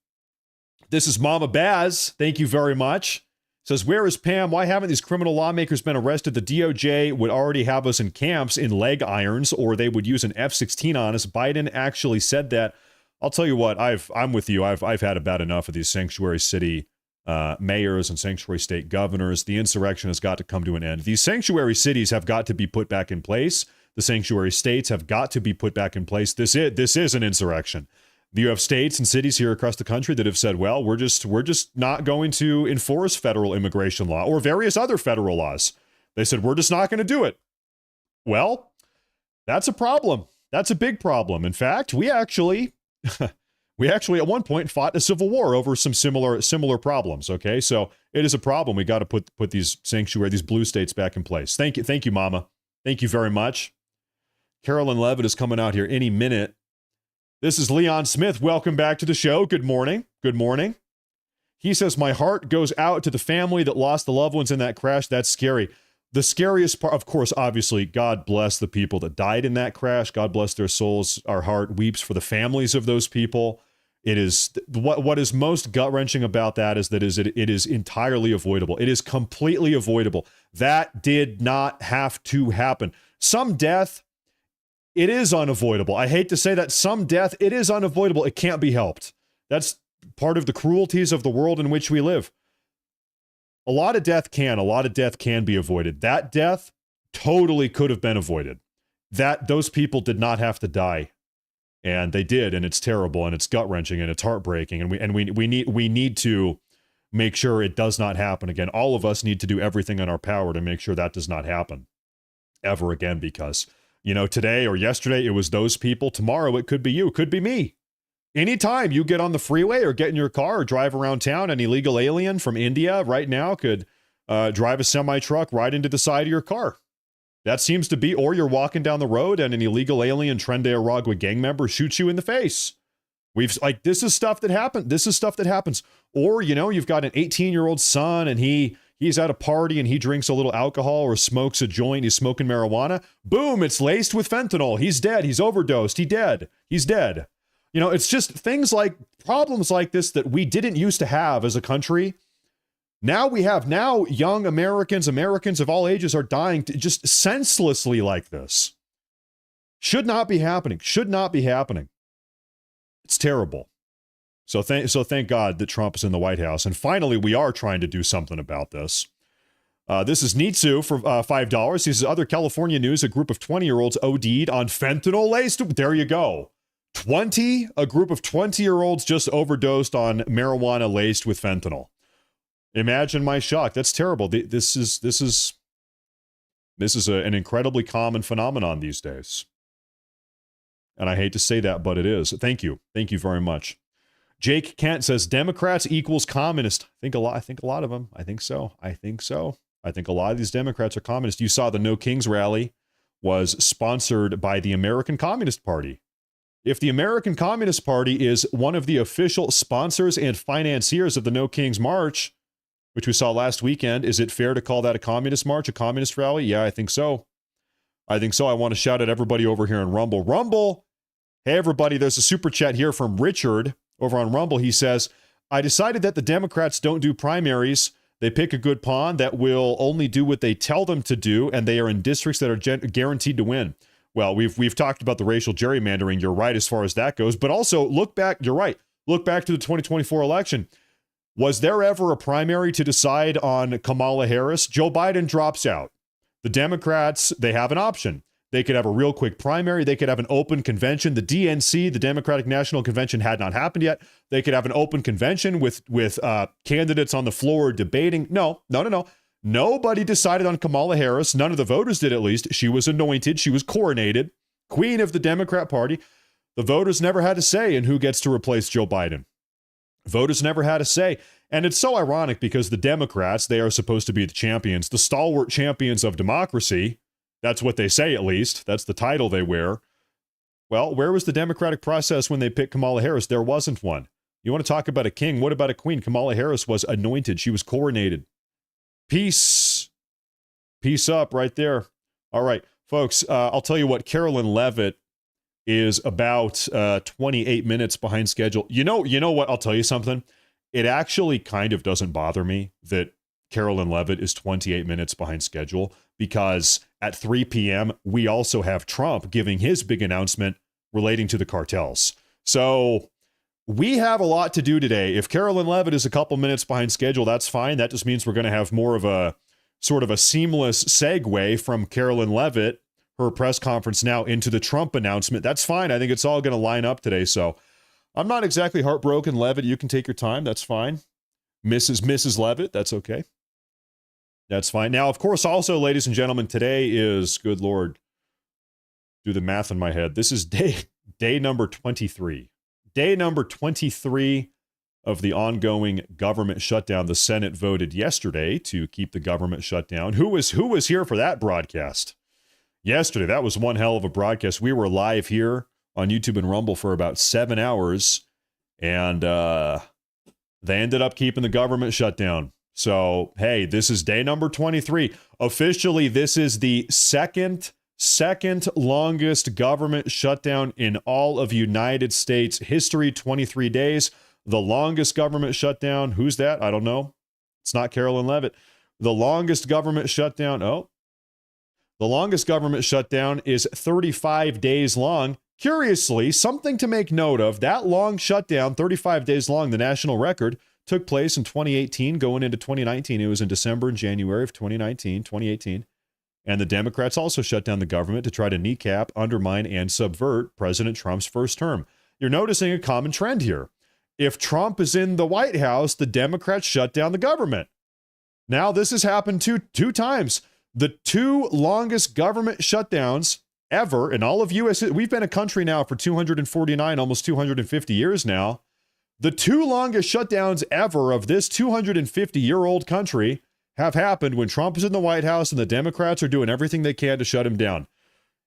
This is Mama Baz. Thank you very much. Says, where is Pam? Why haven't these criminal lawmakers been arrested? The DOJ would already have us in camps in leg irons, or they would use an F-16 on us. Biden actually said that. I'll tell you what, I'm with you. I've had about enough of these sanctuary city mayors and sanctuary state governors. The insurrection has got to come to an end. These sanctuary cities have got to be put back in place. The sanctuary states have got to be put back in place. This is an insurrection. You have states and cities here across the country that have said, well, we're just not going to enforce federal immigration law or various other federal laws. They said, we're just not going to do it. Well, that's a problem. That's a big problem. In fact, we actually at one point fought a civil war over some similar problems. Okay, so it is a problem. We got to put these blue states back in place. Thank you, Mama. Thank you very much. Carolyn Levitt is coming out here any minute. This is Leon Smith. Welcome back to the show. Good morning. Good morning. He says, my heart goes out to the family that lost the loved ones in that crash. That's scary. The scariest part, of course, obviously, God bless the people that died in that crash. God bless their souls. Our heart weeps for the families of those people. It is what is most gut-wrenching about that is that it is entirely avoidable. It is completely avoidable. That did not have to happen. Some death, it is unavoidable. I hate to say that. Some death, it is unavoidable. It can't be helped. That's part of the cruelties of the world in which we live. A lot of death can be avoided. That death totally could have been avoided. Those people did not have to die, and they did, and it's terrible, and it's gut-wrenching, and it's heartbreaking, and we need to make sure it does not happen again. All of us need to do everything in our power to make sure that does not happen ever again, because, today or yesterday it was those people. Tomorrow it could be you, it could be me. Anytime you get on the freeway or get in your car or drive around town, an illegal alien from India right now could drive a semi-truck right into the side of your car. That seems to be, or you're walking down the road and an illegal alien Trende Aragua gang member shoots you in the face. This is stuff that happened. This is stuff that happens. Or, you've got an 18-year-old son and he's at a party and he drinks a little alcohol or smokes a joint. He's smoking marijuana. Boom, it's laced with fentanyl. He's dead. He's overdosed. He's dead. It's just problems like this that we didn't used to have as a country. Now we have. Now young Americans of all ages are dying just senselessly like this. Should not be happening. It's terrible. So thank God that Trump is in the White House. And finally, we are trying to do something about this. This is Nitsu for $5. He says, other California news, a group of 20-year-olds OD'd on fentanyl-laced. There you go. A group of 20-year-olds just overdosed on marijuana laced with fentanyl. Imagine my shock. That's terrible. This is an incredibly common phenomenon these days. And I hate to say that, but it is. Thank you. Thank you very much. Jake Kent says Democrats equals communist. I think a lot of them. I think so. I think a lot of these Democrats are communists. You saw the No Kings rally was sponsored by the American Communist Party. If the American Communist Party is one of the official sponsors and financiers of the No Kings March, which we saw last weekend, is it fair to call that a communist march, a communist rally? Yeah, I think so. I think so. I want to shout at everybody over here on Rumble. Rumble! Hey, everybody, there's a super chat here from Richard over on Rumble. He says, I decided that the Democrats don't do primaries. They pick a good pawn that will only do what they tell them to do, and they are in districts that are guaranteed to win. Well, we've talked about the racial gerrymandering. You're right as far as that goes. But also, look back. You're right. Look back to the 2024 election. Was there ever a primary to decide on Kamala Harris? Joe Biden drops out. The Democrats, they have an option. They could have a real quick primary. They could have an open convention. The DNC, the Democratic National Convention, had not happened yet. They could have an open convention with candidates on the floor debating. No. Nobody decided on Kamala Harris. None of the voters did, at least. She was anointed. She was coronated queen of the Democrat Party. The voters never had a say in who gets to replace Joe Biden. Voters never had a say. And it's so ironic because the Democrats, they are supposed to be the champions, the stalwart champions of democracy. That's what they say, at least. That's the title they wear. Well, where was the democratic process when they picked Kamala Harris? There wasn't one. You want to talk about a king? What about a queen? Kamala Harris was anointed. She was coronated. Peace. Peace up right there. All right, folks, I'll tell you what, Carolyn Levitt is about 28 minutes behind schedule. You know what? I'll tell you something. It actually kind of doesn't bother me that Carolyn Levitt is 28 minutes behind schedule, because at 3 p.m., we also have Trump giving his big announcement relating to the cartels. So we have a lot to do today. If Carolyn Levitt is a couple minutes behind schedule, that's fine. That just means we're going to have more of a sort of a seamless segue from Carolyn Levitt, her press conference now, into the Trump announcement. That's fine. I think it's all going to line up today. So I'm not exactly heartbroken. Levitt, you can take your time. That's fine. Mrs. Levitt, that's okay. That's fine. Now, of course, also, ladies and gentlemen, today is, good Lord, do the math in my head. This is day number 23. Day number 23 of the ongoing government shutdown. The Senate voted yesterday to keep the government shut down. Who was here for that broadcast? Yesterday, that was one hell of a broadcast. We were live here on YouTube and Rumble for about 7 hours, and they ended up keeping the government shut down. So, hey, this is day number 23. Officially, this is the second longest government shutdown in all of United States history, 23 days. The longest government shutdown, who's that? I don't know. It's not Carolyn Levitt. The longest government shutdown, the longest government shutdown is 35 days long. Curiously, something to make note of, that long shutdown, 35 days long, the national record, took place in 2018, going into 2019. It was in December and January of 2018. And the Democrats also shut down the government to try to kneecap, undermine, and subvert President Trump's first term. You're noticing a common trend here. If Trump is in the White House, the Democrats shut down the government. Now, this has happened two times. The two longest government shutdowns ever in all of U.S. We've been a country now for 249, almost 250 years now. The two longest shutdowns ever of this 250-year-old country have happened when Trump is in the White House and the Democrats are doing everything they can to shut him down.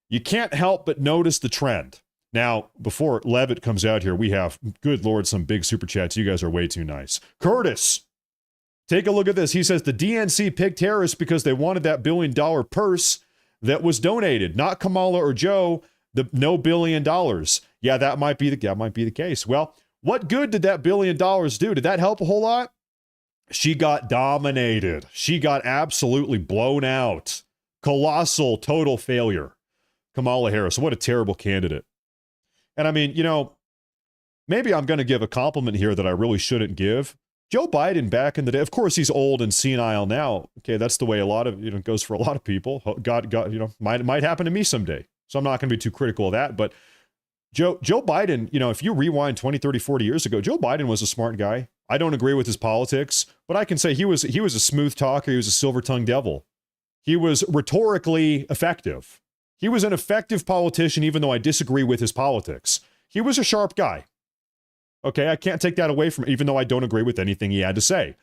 You can't help but notice the trend. Now, before Levitt comes out here, we have, good Lord, some big super chats. You guys are way too nice. Curtis, take a look at this. He says the DNC picked Harris because they wanted that $1 billion purse that was donated, not Kamala or Joe, the no $1 billion. Yeah, that might be the case. Well, what good did that $1 billion do? Did that help a whole lot? She got dominated. She got absolutely blown out. Colossal, total failure. Kamala Harris, what a terrible candidate. And I mean, maybe I'm going to give a compliment here that I really shouldn't give. Joe Biden back in the day, of course, he's old and senile now. Okay, that's the way a lot of, goes for a lot of people. God, might happen to me someday. So I'm not going to be too critical of that. But Joe Biden, if you rewind 20, 30, 40 years ago, Joe Biden was a smart guy. I don't agree with his politics, but I can say he was a smooth talker. He was a silver-tongued devil. He was rhetorically effective. He was an effective politician, even though I disagree with his politics. He was a sharp guy. Okay, I can't take that away from him, even though I don't agree with anything he had to say.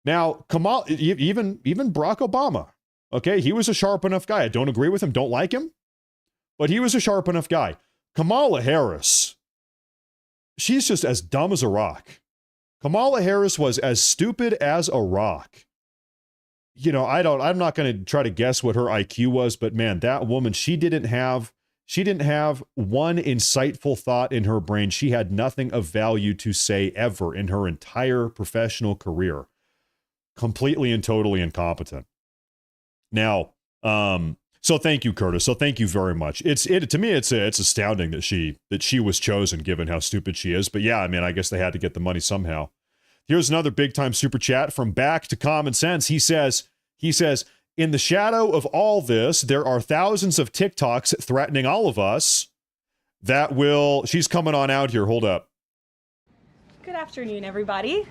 Now, even Barack Obama, okay, he was a sharp enough guy. I don't agree with him, don't like him, but he was a sharp enough guy. Kamala Harris, she's just as dumb as a rock. Kamala Harris was as stupid as a rock. You know, I'm not going to try to guess what her IQ was, but man, that woman, she didn't have one insightful thought in her brain. She had nothing of value to say ever in her entire professional career. Completely and totally incompetent. Now, so thank you, Curtis. So thank you very much. To me, it's astounding that she was chosen given how stupid she is. But yeah, I mean, I guess they had to get the money somehow. Here's another big time super chat from Back to Common Sense. He says, in the shadow of all this, there are thousands of TikToks threatening all of us that will, she's coming on out here. Hold up. Good afternoon, everybody.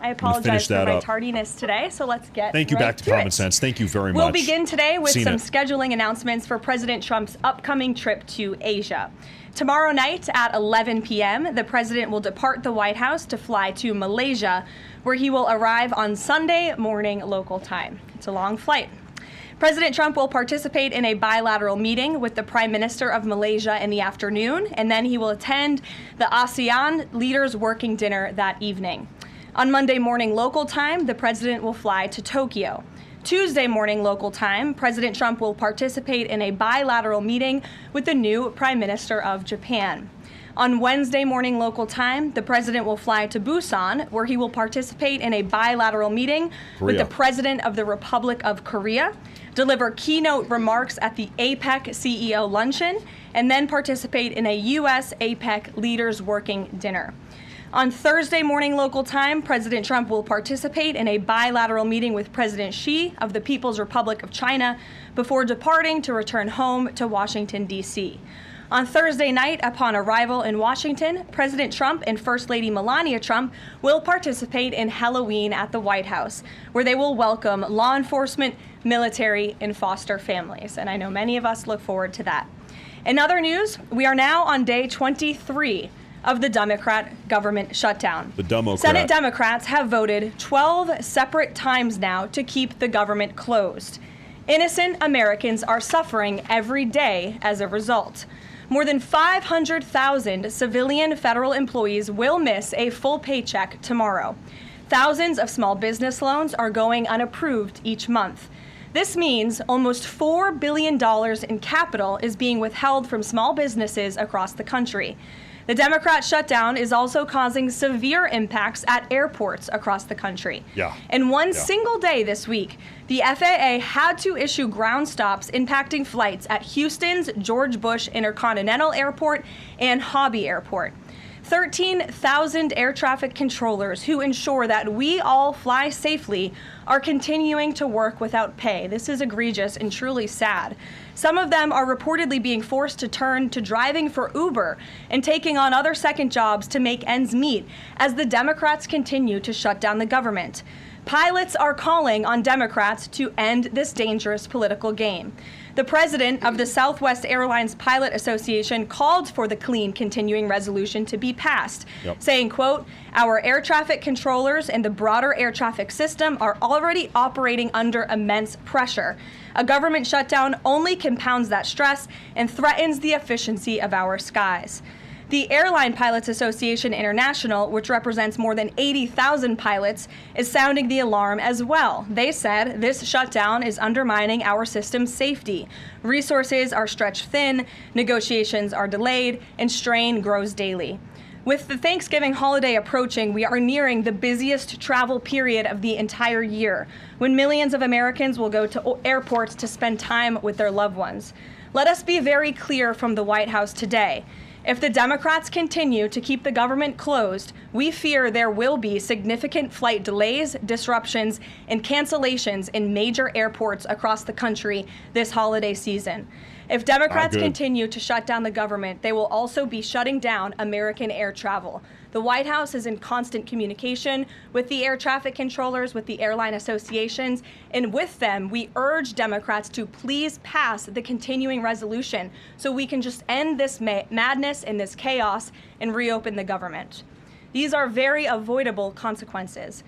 I apologize for my tardiness today, so let's get Thank you, right Back to Common Sense. Thank you very much. We'll begin today with some scheduling announcements for President Trump's upcoming trip to Asia. Tomorrow night at 11 p.m., the president will depart the White House to fly to Malaysia, where he will arrive on Sunday morning local time. It's a long flight. President Trump will participate in a bilateral meeting with the Prime Minister of Malaysia in the afternoon, and then he will attend the ASEAN Leaders Working Dinner that evening. On Monday morning local time, the president will fly to Tokyo. Tuesday morning local time, President Trump will participate in a bilateral meeting with the new Prime Minister of Japan. On Wednesday morning local time, the president will fly to Busan, where he will participate in a bilateral meeting with the President of the Republic of Korea, deliver keynote remarks at the APEC CEO luncheon, and then participate in a U.S. APEC Leaders Working Dinner. On Thursday morning local time, President Trump will participate in a bilateral meeting with President Xi of the People's Republic of China before departing to return home to Washington, D.C. On Thursday night, upon arrival in Washington, President Trump and First Lady Melania Trump will participate in Halloween at the White House, where they will welcome law enforcement, military, and foster families. And I know many of us look forward to that. In other news, we are now on day 23 of the Democrat government shutdown. The Democrat. Senate Democrats have voted 12 separate times now to keep the government closed. Innocent Americans are suffering every day as a result. More than 500,000 civilian federal employees will miss a full paycheck tomorrow. Thousands of small business loans are going unapproved each month. This means almost $4 billion in capital is being withheld from small businesses across the country. The Democrat shutdown is also causing severe impacts at airports across the country. In one single day this week, the FAA had to issue ground stops impacting flights at Houston's George Bush Intercontinental Airport and Hobby Airport. 13,000 air traffic controllers who ensure that we all fly safely are continuing to work without pay. This is egregious and truly sad. Some of them are reportedly being forced to turn to driving for Uber and taking on other second jobs to make ends meet as the Democrats continue to shut down the government. Pilots are calling on Democrats to end this dangerous political game. The president of the Southwest Airlines Pilot Association called for the clean continuing resolution to be passed, saying, quote, "Our air traffic controllers and the broader air traffic system are already operating under immense pressure. A government shutdown only compounds that stress and threatens the efficiency of our skies." The Airline Pilots Association International, which represents more than 80,000 pilots, is sounding the alarm as well. They said this shutdown is undermining our system's safety. Resources are stretched thin, negotiations are delayed, and strain grows daily. With the Thanksgiving holiday approaching, we are nearing the busiest travel period of the entire year, when millions of Americans will go to airports to spend time with their loved ones. Let us be very clear from the White House today. If the Democrats continue to keep the government closed, we fear there will be significant flight delays, disruptions, and cancellations in major airports across the country this holiday season. If Democrats continue to shut down the government, they will also be shutting down American air travel. The White House is in constant communication with the air traffic controllers, with the airline associations, and with them, we urge Democrats to please pass the continuing resolution so we can just end this madness and this chaos and reopen the government. These are very avoidable consequences.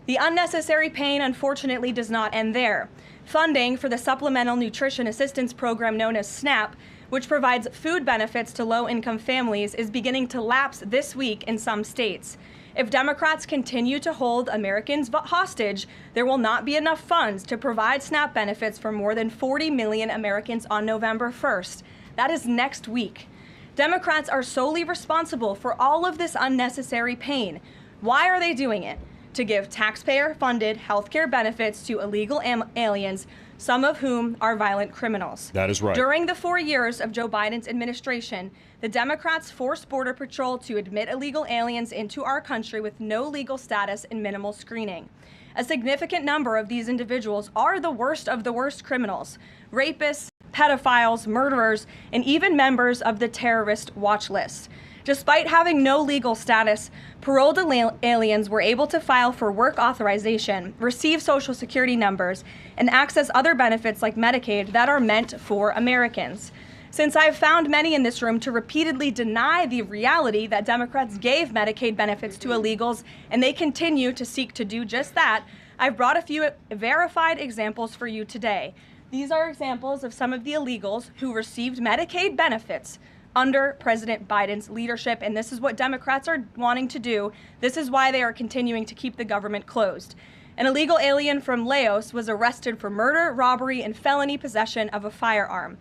The unnecessary pain, unfortunately, does not end there. Funding for the Supplemental Nutrition Assistance Program known as SNAP, which provides food benefits to low-income families, is beginning to lapse this week in some states. If Democrats continue to hold Americans hostage, there will not be enough funds to provide SNAP benefits for more than 40 million Americans on November 1st. That is next week. Democrats are solely responsible for all of this unnecessary pain. Why are they doing it? To give taxpayer-funded health care benefits to illegal aliens, some of whom are violent criminals. That is right. During the 4 years of Joe Biden's administration, the Democrats forced Border Patrol to admit illegal aliens into our country with no legal status and minimal screening. A significant number of these individuals are the worst of the worst criminals: rapists, pedophiles, murderers, and even members of the terrorist watch list. Despite having no legal status, paroled aliens were able to file for work authorization, receive Social Security numbers, and access other benefits like Medicaid that are meant for Americans. Since I've found many in this room to repeatedly deny the reality that Democrats gave Medicaid benefits to illegals, and they continue to seek to do just that, I've brought a few verified examples for you today. These are examples of some of the illegals who received Medicaid benefits under President Biden's leadership, and this is what Democrats are wanting to do. This is why they are continuing to keep the government closed. An illegal alien from Laos was arrested for murder, robbery, and felony possession of a firearm.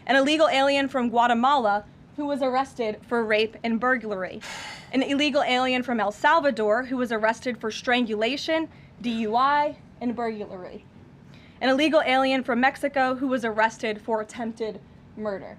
An illegal alien from Guatemala who was arrested for rape and burglary. An illegal alien from El Salvador who was arrested for strangulation, DUI, and burglary. An illegal alien from Mexico who was arrested for attempted murder.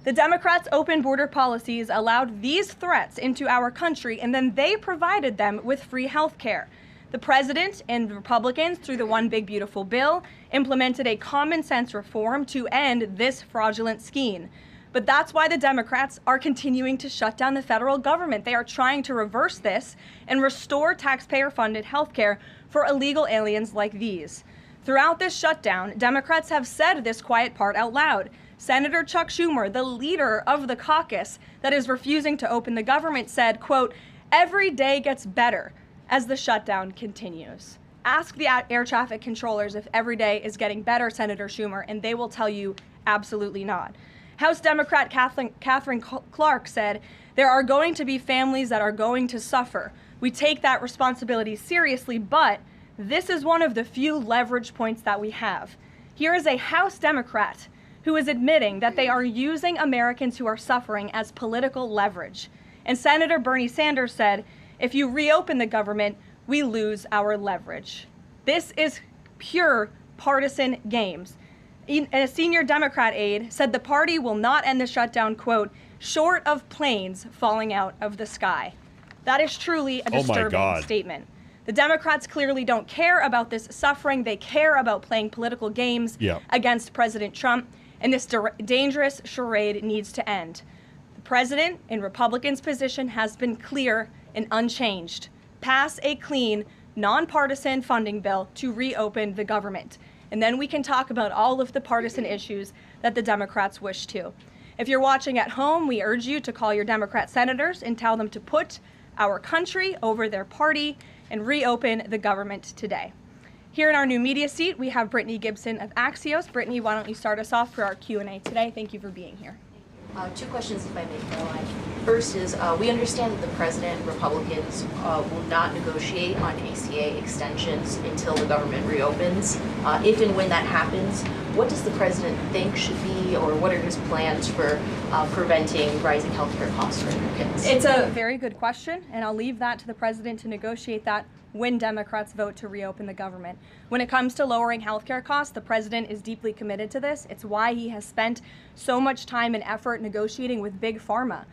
The Democrats' open border policies allowed these threats into our country, and then they provided them with free health care. The president and Republicans, through the One Big Beautiful Bill, implemented a common sense reform to end this fraudulent scheme. But that's why the Democrats are continuing to shut down the federal government. They are trying to reverse this and restore taxpayer-funded health care for illegal aliens like these. Throughout this shutdown, Democrats have said this quiet part out loud. Senator Chuck Schumer, the leader of the caucus that is refusing to open the government, said, quote, "Every day gets better as the shutdown continues." Ask the air traffic controllers if every day is getting better, Senator Schumer, and they will tell you absolutely not. House Democrat Catherine Clark said, "There are going to be families that are going to suffer. We take that responsibility seriously, but this is one of the few leverage points that we have." Here is a House Democrat who is admitting that they are using Americans who are suffering as political leverage. And Senator Bernie Sanders said, "If you reopen the government, we lose our leverage." This is pure partisan games. A senior Democrat aide said the party will not end the shutdown, quote, "short of planes falling out of the sky." That is truly a disturbing statement. The Democrats clearly don't care about this suffering. They care about playing political games against President Trump. And this dangerous charade needs to end. The president, in Republicans' position, has been clear and unchanged. Pass a clean, nonpartisan funding bill to reopen the government. And then we can talk about all of the partisan issues that the Democrats wish to. If you're watching at home, we urge you to call your Democrat senators and tell them to put our country over their party and reopen the government today. Here in our new media seat, we have Brittany Gibson of Axios. Brittany, why don't you start us off for our Q&A today? Thank you for being here. Two questions, if I may, Caroline. First is, we understand that the president and Republicans will not negotiate on ACA extensions until the government reopens. If and when that happens, what does the president think should be, or what are his plans for preventing rising healthcare costs for Americans? It's a very good question, and I'll leave that to the president to negotiate that when Democrats vote to reopen the government. When it comes to lowering healthcare costs, the president is deeply committed to this. It's why he has spent so much time and effort negotiating with Big Pharma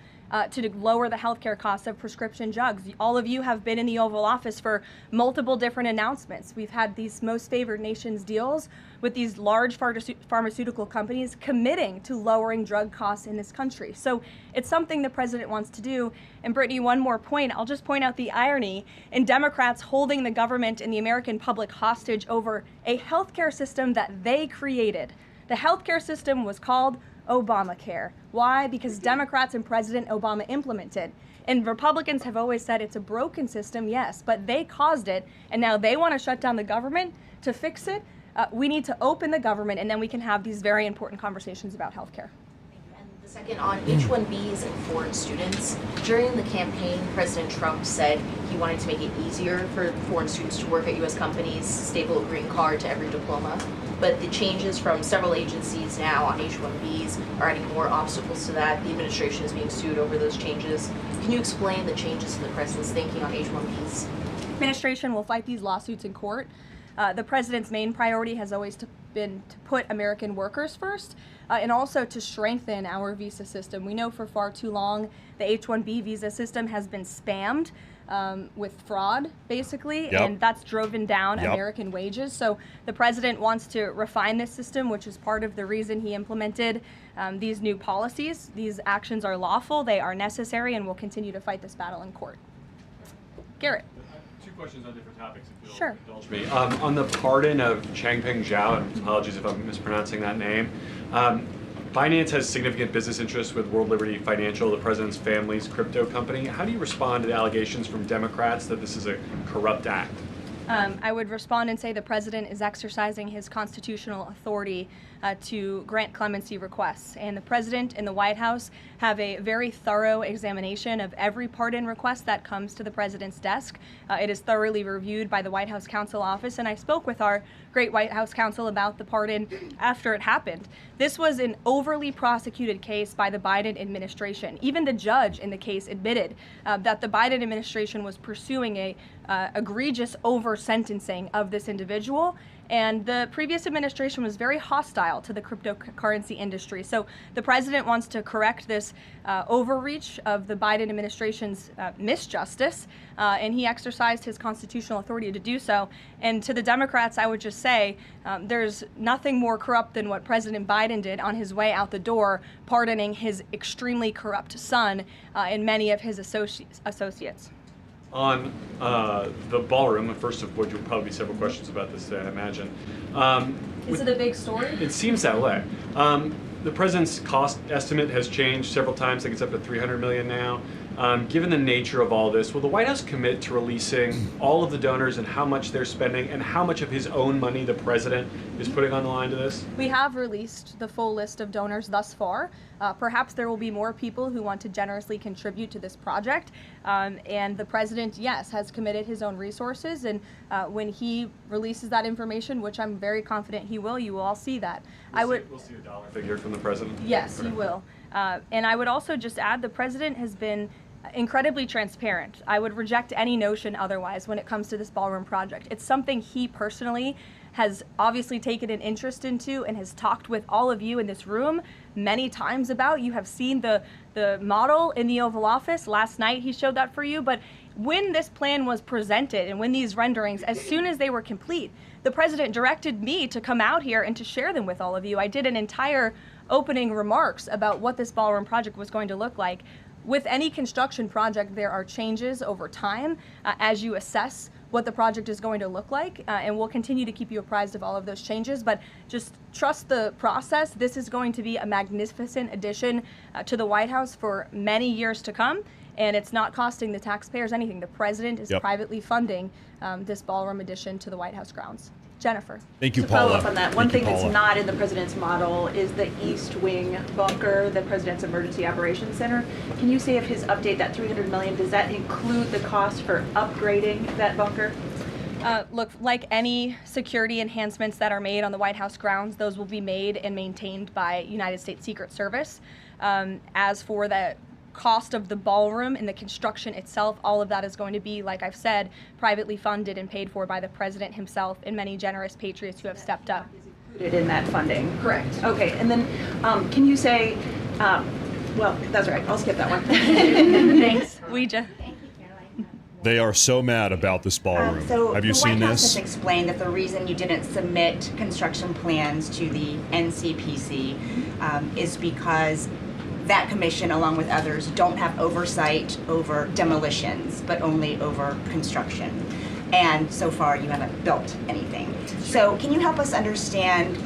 to lower the healthcare costs of prescription drugs. All of you have been in the Oval Office for multiple different announcements. We've had these most favored nations deals with these large pharmaceutical companies committing to lowering drug costs in this country. So it's something the president wants to do. And Brittany, one more point. I'll just point out the irony in Democrats holding the government and the American public hostage over a healthcare system that they created. The healthcare system was called Obamacare. Why? Because Democrats and President Obama implemented. And Republicans have always said it's a broken system, yes, but they caused it, and now they want to shut down the government to fix it. We need to open the government, and then we can have these very important conversations about healthcare. The second on H-1Bs and foreign students. During the campaign, President Trump said he wanted to make it easier for foreign students to work at U.S. companies, staple a green card to every diploma. But the changes from several agencies now on H-1Bs are adding more obstacles to that. The administration is being sued over those changes. Can you explain the changes in the president's thinking on H-1Bs? Administration will fight these lawsuits in court. The president's main priority has always been to put American workers first, and also to strengthen our visa system. We know for far too long the H-1B visa system has been spammed with fraud, basically, and that's driven down American wages. So the president wants to refine this system, which is part of the reason he implemented these new policies. These actions are lawful, they are necessary, and we'll continue to fight this battle in court. Garrett. Two questions on different topics, if you'll Sure. indulge me. On the pardon of Changpeng Zhao, and apologies if I'm mispronouncing that name, Binance has significant business interests with World Liberty Financial, the president's family's crypto company. How do you respond to the allegations from Democrats that this is a corrupt act? I would respond and say the president is exercising his constitutional authority to grant clemency requests. And the president and the White House have a very thorough examination of every pardon request that comes to the president's desk. It is thoroughly reviewed by the White House Counsel Office, and I spoke with our great White House counsel about the pardon after it happened. This was an overly prosecuted case by the Biden administration. Even the judge in the case admitted that the Biden administration was pursuing a egregious over-sentencing of this individual, and the previous administration was very hostile to the cryptocurrency industry. So the president wants to correct this overreach of the Biden administration's misjustice, and he exercised his constitutional authority to do so. And to the Democrats, I would just say there's nothing more corrupt than what President Biden did on his way out the door, pardoning his extremely corrupt son and many of his associates. On the ballroom, first of which will probably be several questions about this today, I imagine. Is it a big story? It seems that way. The president's cost estimate has changed several times. I think it's up to $300 million now. Given the nature of all this, will the White House commit to releasing all of the donors and how much they're spending and how much of his own money the president is putting on the line to this? We have released the full list of donors thus far. Perhaps there will be more people who want to generously contribute to this project. And the president, yes, has committed his own resources. And when he releases that information, which I'm very confident he will, you will all see that. We'll see a dollar figure from the president? Yes, he will. And I would also just add the president has been incredibly transparent. I would reject any notion otherwise when it comes to this ballroom project. It's something he personally has obviously taken an interest into and has talked with all of you in this room many times about. You have seen the model in the Oval Office. Last night he showed that for you. But when this plan was presented and when these renderings, as soon as they were complete, the president directed me to come out here and to share them with all of you. I did an entire opening remarks about what this ballroom project was going to look like. With any construction project, there are changes over time as you assess what the project is going to look like, and we'll continue to keep you apprised of all of those changes, but just trust the process. This is going to be a magnificent addition to the White House for many years to come, and it's not costing the taxpayers anything. The president is privately funding this ballroom addition to the White House grounds. Jennifer. Thank you, to Paula. follow up on that, one Thank thing you, that's not in the president's model is the East Wing bunker, the president's emergency operations center. Can you say if his update, that $300 million, does that include the cost for upgrading that bunker? Look, like any security enhancements that are made on the White House grounds, those will be made and maintained by United States Secret Service. As for the cost of the ballroom and the construction itself, all of that is going to be, like I've said, privately funded and paid for by the president himself and many generous patriots who have stepped up. Included in that funding? Correct. Okay, and then can you say, well, that's all right, I'll skip that one. Thanks, Ouija. They are so mad about this ballroom. Have you seen The White House this? has explained that the reason you didn't submit construction plans to the NCPC is because that commission, along with others, don't have oversight over demolitions, but only over construction. And so far, you haven't built anything. So can you help us understand,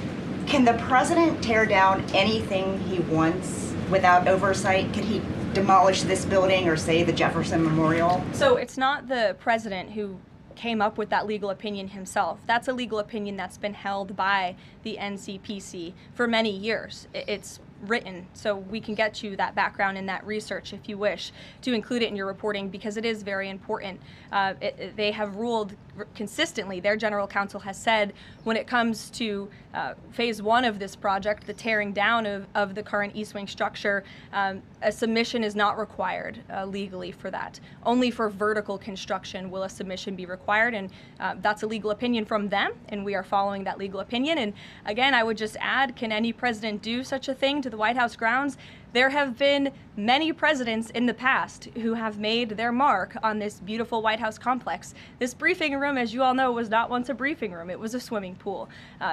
can the president tear down anything he wants without oversight? Could he demolish this building or say the Jefferson Memorial? So it's not the president who came up with that legal opinion himself. That's a legal opinion that's been held by the NCPC for many years. It's written, so we can get you that background and that research if you wish to include it in your reporting, because it is very important. They have ruled consistently, their general counsel has said, when it comes to phase one of this project, the tearing down of the current East Wing structure, a submission is not required legally for that. Only for vertical construction will a submission be required, and that's a legal opinion from them, and we are following that legal opinion. And again, I would just add, can any president do such a thing to the White House grounds? There have been many presidents in the past who have made their mark on this beautiful White House complex. This briefing room, as you all know, was not once a briefing room. It was a swimming pool.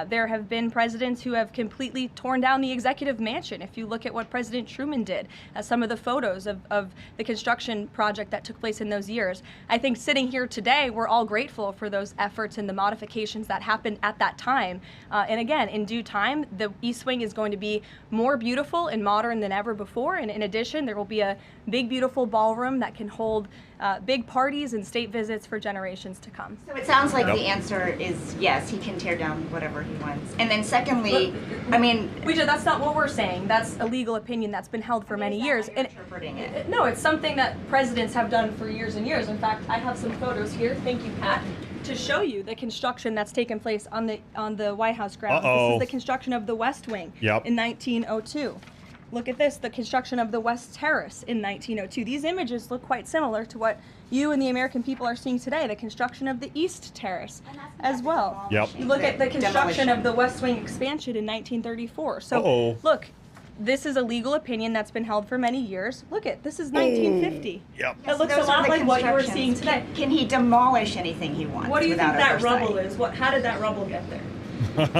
There have been presidents who have completely torn down the executive mansion. If you look at what President Truman did, some of the photos of the construction project that took place in those years. I think sitting here today, we're all grateful for those efforts and the modifications that happened at that time. And again, in due time, the East Wing is going to be more beautiful and modern than ever before, and in addition, there will be a big, beautiful ballroom that can hold big parties and state visits for generations to come. So it sounds like the answer is yes, he can tear down whatever he wants. And then secondly, that's not what we're saying. That's a legal opinion that's been held for many years. And interpreting it. No, it's something that presidents have done for years and years. In fact, I have some photos here. Thank you, Pat, to show you the construction that's taken place on the White House grounds. This is the construction of the West Wing in 1902. Look at this, the construction of the West Terrace in 1902. These images look quite similar to what you and the American people are seeing today, the construction of the East Terrace as well. Look at the construction of the West Wing expansion in 1934. So look, this is a legal opinion that's been held for many years. Look at, this is 1950. It looks a lot like what you were seeing today. Can he demolish anything he wants? What do you think that oversight? rubble is? How did that rubble get there?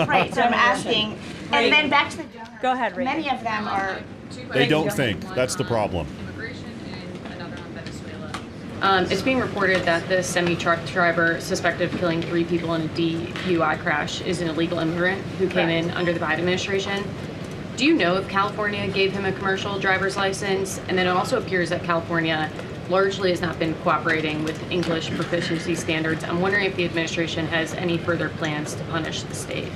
Right, so I'm asking, and then back to the donors. Go ahead, Reagan. Many of them are... They don't think. That's the problem. It's being reported that the semi-truck driver suspected of killing 3 people in a DUI crash is an illegal immigrant who came in under the Biden administration. Do you know if California gave him a commercial driver's license? And then it also appears that California largely has not been cooperating with English proficiency standards. I'm wondering if the administration has any further plans to punish the state.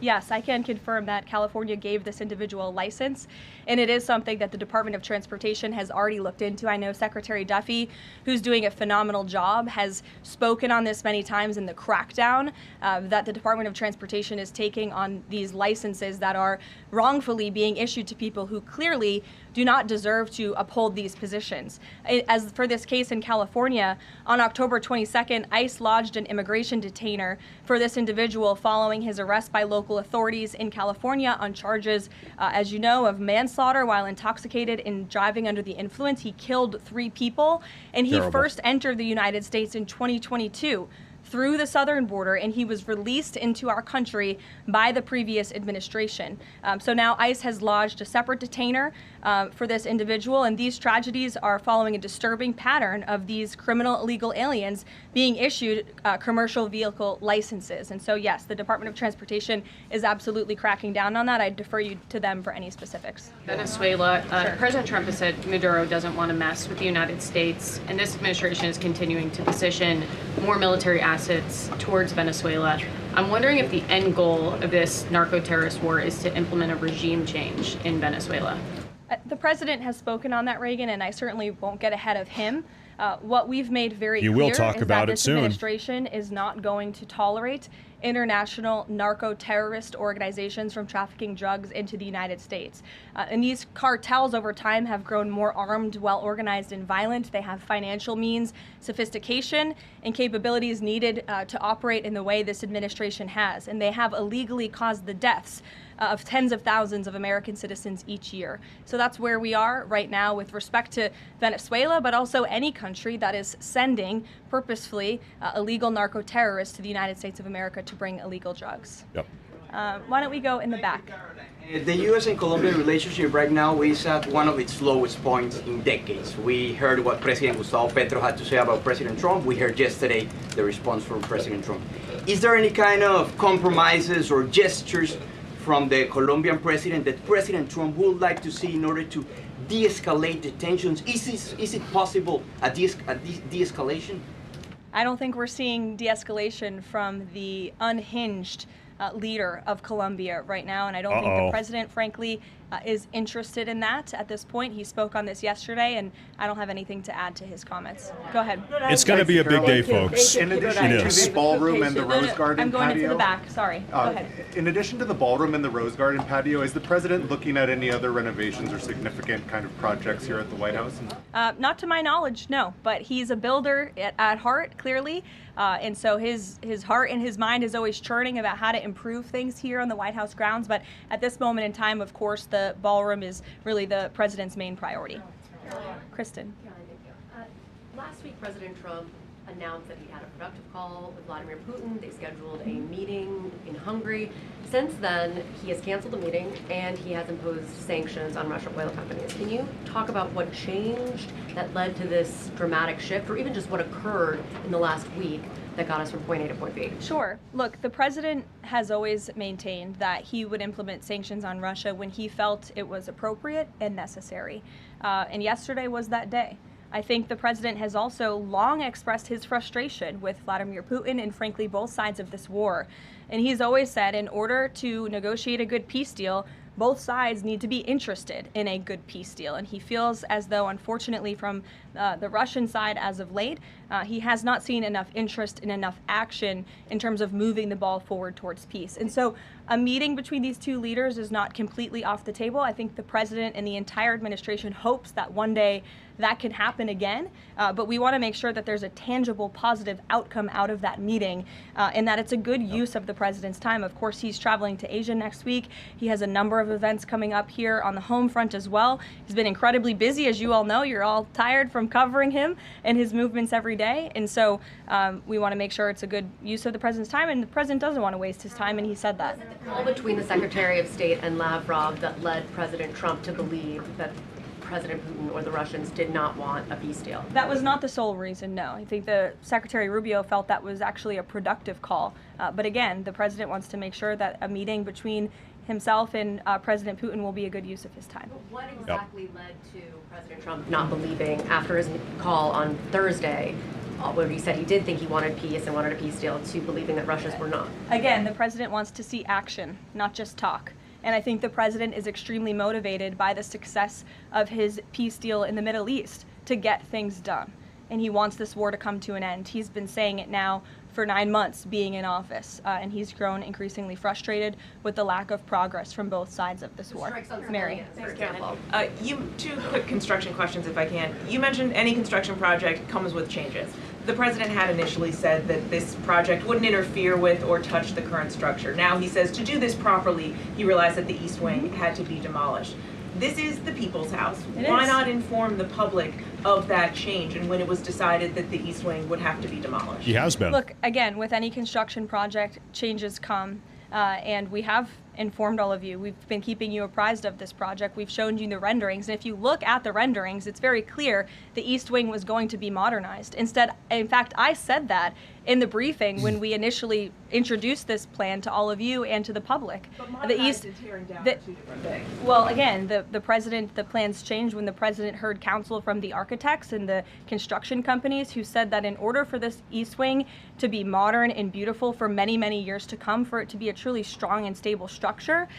Yes, I can confirm that California gave this individual a license, and it is something that the Department of Transportation has already looked into. I know Secretary Duffy, who's doing a phenomenal job, has spoken on this many times in the crackdown that the Department of Transportation is taking on these licenses that are wrongfully being issued to people who clearly do not deserve to uphold these positions. As for this case in California, on October 22nd, ICE lodged an immigration detainer for this individual following his arrest by local authorities in California on charges, as you know, of manslaughter while intoxicated and driving under the influence. He killed 3 people, and he first entered the United States in 2022 through the southern border, and he was released into our country by the previous administration. So now ICE has lodged a separate detainer for this individual, and these tragedies are following a disturbing pattern of these criminal illegal aliens being issued commercial vehicle licenses. And so yes, the Department of Transportation is absolutely cracking down on that. I defer you to them for any specifics. Venezuela, President Trump has said Maduro doesn't want to mess with the United States, and this administration is continuing to position more military assets towards Venezuela. I'm wondering if the end goal of this narco-terrorist war is to implement a regime change in Venezuela. The president has spoken on that, Reagan, and I certainly won't get ahead of him. What we've made very clear is that this administration is not going to tolerate international narco-terrorist organizations from trafficking drugs into the United States. And these cartels over time have grown more armed, well-organized, and violent. They have financial means, sophistication, and capabilities needed to operate in the way this administration has. And they have illegally caused the deaths of tens of thousands of American citizens each year. So that's where we are right now with respect to Venezuela, but also any country that is sending purposefully illegal narco-terrorists to the United States of America to bring illegal drugs. Why don't we go in the back? The U.S. and Colombia relationship right now is at one of its lowest points in decades. We heard what President Gustavo Petro had to say about President Trump. We heard yesterday the response from President Trump. Is there any kind of compromises or gestures from the Colombian president that President Trump would like to see in order to de-escalate the tensions? Is it possible a de-escalation? I don't think we're seeing de-escalation from the unhinged leader of Colombia right now, and I don't think the president, frankly, is interested in that at this point. He spoke on this yesterday, and I don't have anything to add to his comments. Go ahead. It's going to be a big day, folks. In addition to the ballroom and the Rose Garden I'm going patio, into the back. Sorry. Go ahead. in addition to the ballroom and the Rose Garden patio, is the president looking at any other renovations or significant kind of projects here at the White House? Not to my knowledge, no. But he's a builder at heart, clearly. And so his heart and his mind is always churning about how to improve things here on the White House grounds. But at this moment in time, of course, the ballroom is really the president's main priority. Kristen. Last week, President Trump announced that he had a productive call with Vladimir Putin. They scheduled a meeting in Hungary. Since then, he has canceled the meeting and he has imposed sanctions on Russian oil companies. Can you talk about what changed that led to this dramatic shift, or even just what occurred in the last week that got us from point A to point B? Sure. Look, the president has always maintained that he would implement sanctions on Russia when he felt it was appropriate and necessary. And yesterday was that day. I think the president has also long expressed his frustration with Vladimir Putin and, frankly, both sides of this war. And he's always said in order to negotiate a good peace deal, both sides need to be interested in a good peace deal. And he feels as though, unfortunately, from the Russian side as of late, he has not seen enough interest and enough action in terms of moving the ball forward towards peace. And so a meeting between these two leaders is not completely off the table. I think the president and the entire administration hopes that one day that can happen again, but we want to make sure that there's a tangible, positive outcome out of that meeting, and that it's a good use of the president's time. Of course, he's traveling to Asia next week. He has a number of events coming up here on the home front as well. He's been incredibly busy, as you all know. You're all tired from covering him and his movements every day, and so we want to make sure it's a good use of the president's time, and the president doesn't want to waste his time, and he said that. The call between the Secretary of State and Lavrov that led President Trump to believe that President Putin or the Russians did not want a peace deal. That was not the sole reason, no. I think the Secretary Rubio felt that was actually a productive call. But again, the president wants to make sure that a meeting between himself and President Putin will be a good use of his time. What exactly led to President Trump not believing, after his call on Thursday, where he said he did think he wanted peace and wanted a peace deal, to believing that Russians were not? Again, the president wants to see action, not just talk. And I think the president is extremely motivated by the success of his peace deal in the Middle East to get things done. And he wants this war to come to an end. He's been saying it now for 9 months being in office, and he's grown increasingly frustrated with the lack of progress from both sides of this war. Mary. For example. Two quick construction questions, if I can. You mentioned any construction project comes with changes. The president had initially said that this project wouldn't interfere with or touch the current structure. Now he says to do this properly, he realized that the East Wing had to be demolished. This is the people's house. Why not inform the public of that change and when it was decided that the East Wing would have to be demolished? He has been. Look, again, with any construction project, changes come, and we have informed all of you. We've been keeping you apprised of this project. We've shown you the renderings, and if you look at the renderings, it's very clear the East Wing was going to be modernized. Instead, in fact, I said that in the briefing when we initially introduced this plan to all of you and to the public. But the East and tearing down are two different things. Well, again, the plans changed when the president heard counsel from the architects and the construction companies who said that in order for this East Wing to be modern and beautiful for many, many years to come, for it to be a truly strong and stable structure,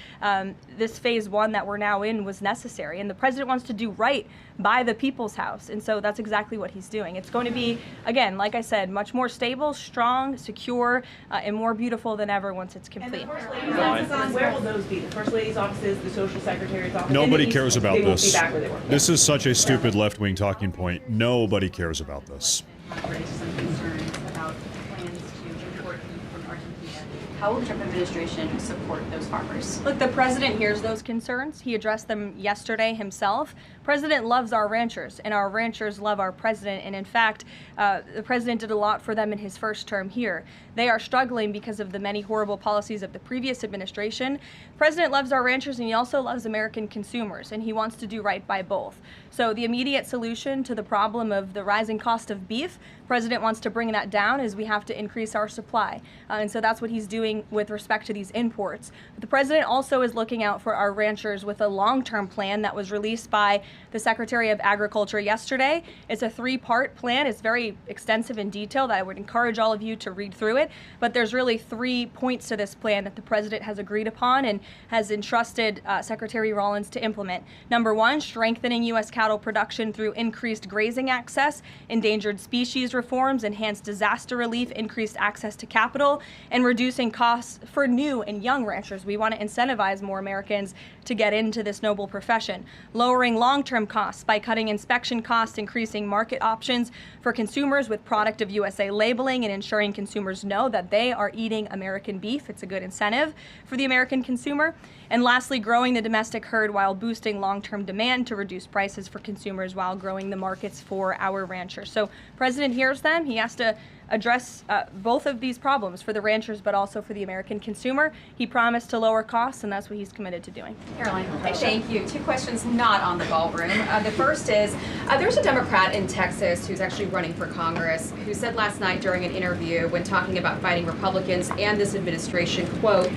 this phase one that we're now in was necessary. And the president wants to do right by the people's house. And so that's exactly what he's doing. It's going to be, again, like I said, much more stable, strong, secure, and more beautiful than ever once it's complete. And the First Lady's offices, where will those be? The First Lady's offices, the Social Secretary's office? Nobody cares about they this. Won't be back where they were. This is such a stupid left-wing talking point. Nobody cares about this. Raised some concerns about plans to import food from Argentina. How will the Trump administration support those farmers? Look, the president hears those concerns. He addressed them yesterday himself. President loves our ranchers, and our ranchers love our president. And in fact, the president did a lot for them in his first term here. They are struggling because of the many horrible policies of the previous administration. President loves our ranchers, and he also loves American consumers, and he wants to do right by both. So the immediate solution to the problem of the rising cost of beef The president wants to bring that down as we have to increase our supply. And so that's what he's doing with respect to these imports. But the president also is looking out for our ranchers with a long-term plan that was released by the Secretary of Agriculture yesterday. It's a 3-part plan. It's very extensive and detailed. I would encourage all of you to read through it. But there's really 3 points to this plan that the president has agreed upon and has entrusted Secretary Rollins to implement. Number 1, strengthening U.S. cattle production through increased grazing access, endangered species reforms, enhanced disaster relief, increased access to capital, and reducing costs for new and young ranchers. We want to incentivize more Americans to get into this noble profession. Lowering long-term costs by cutting inspection costs, increasing market options for consumers with Product of USA labeling, and ensuring consumers know that they are eating American beef. It's a good incentive for the American consumer. And lastly, growing the domestic herd while boosting long-term demand to reduce prices for consumers while growing the markets for our ranchers. So President hears them. He has to address both of these problems for the ranchers, but also for the American consumer. He promised to lower costs, and that's what he's committed to doing. Caroline, thank you. 2 questions not on the ballroom. The first is, there's a Democrat in Texas who's actually running for Congress who said last night during an interview when talking about fighting Republicans and this administration, quote,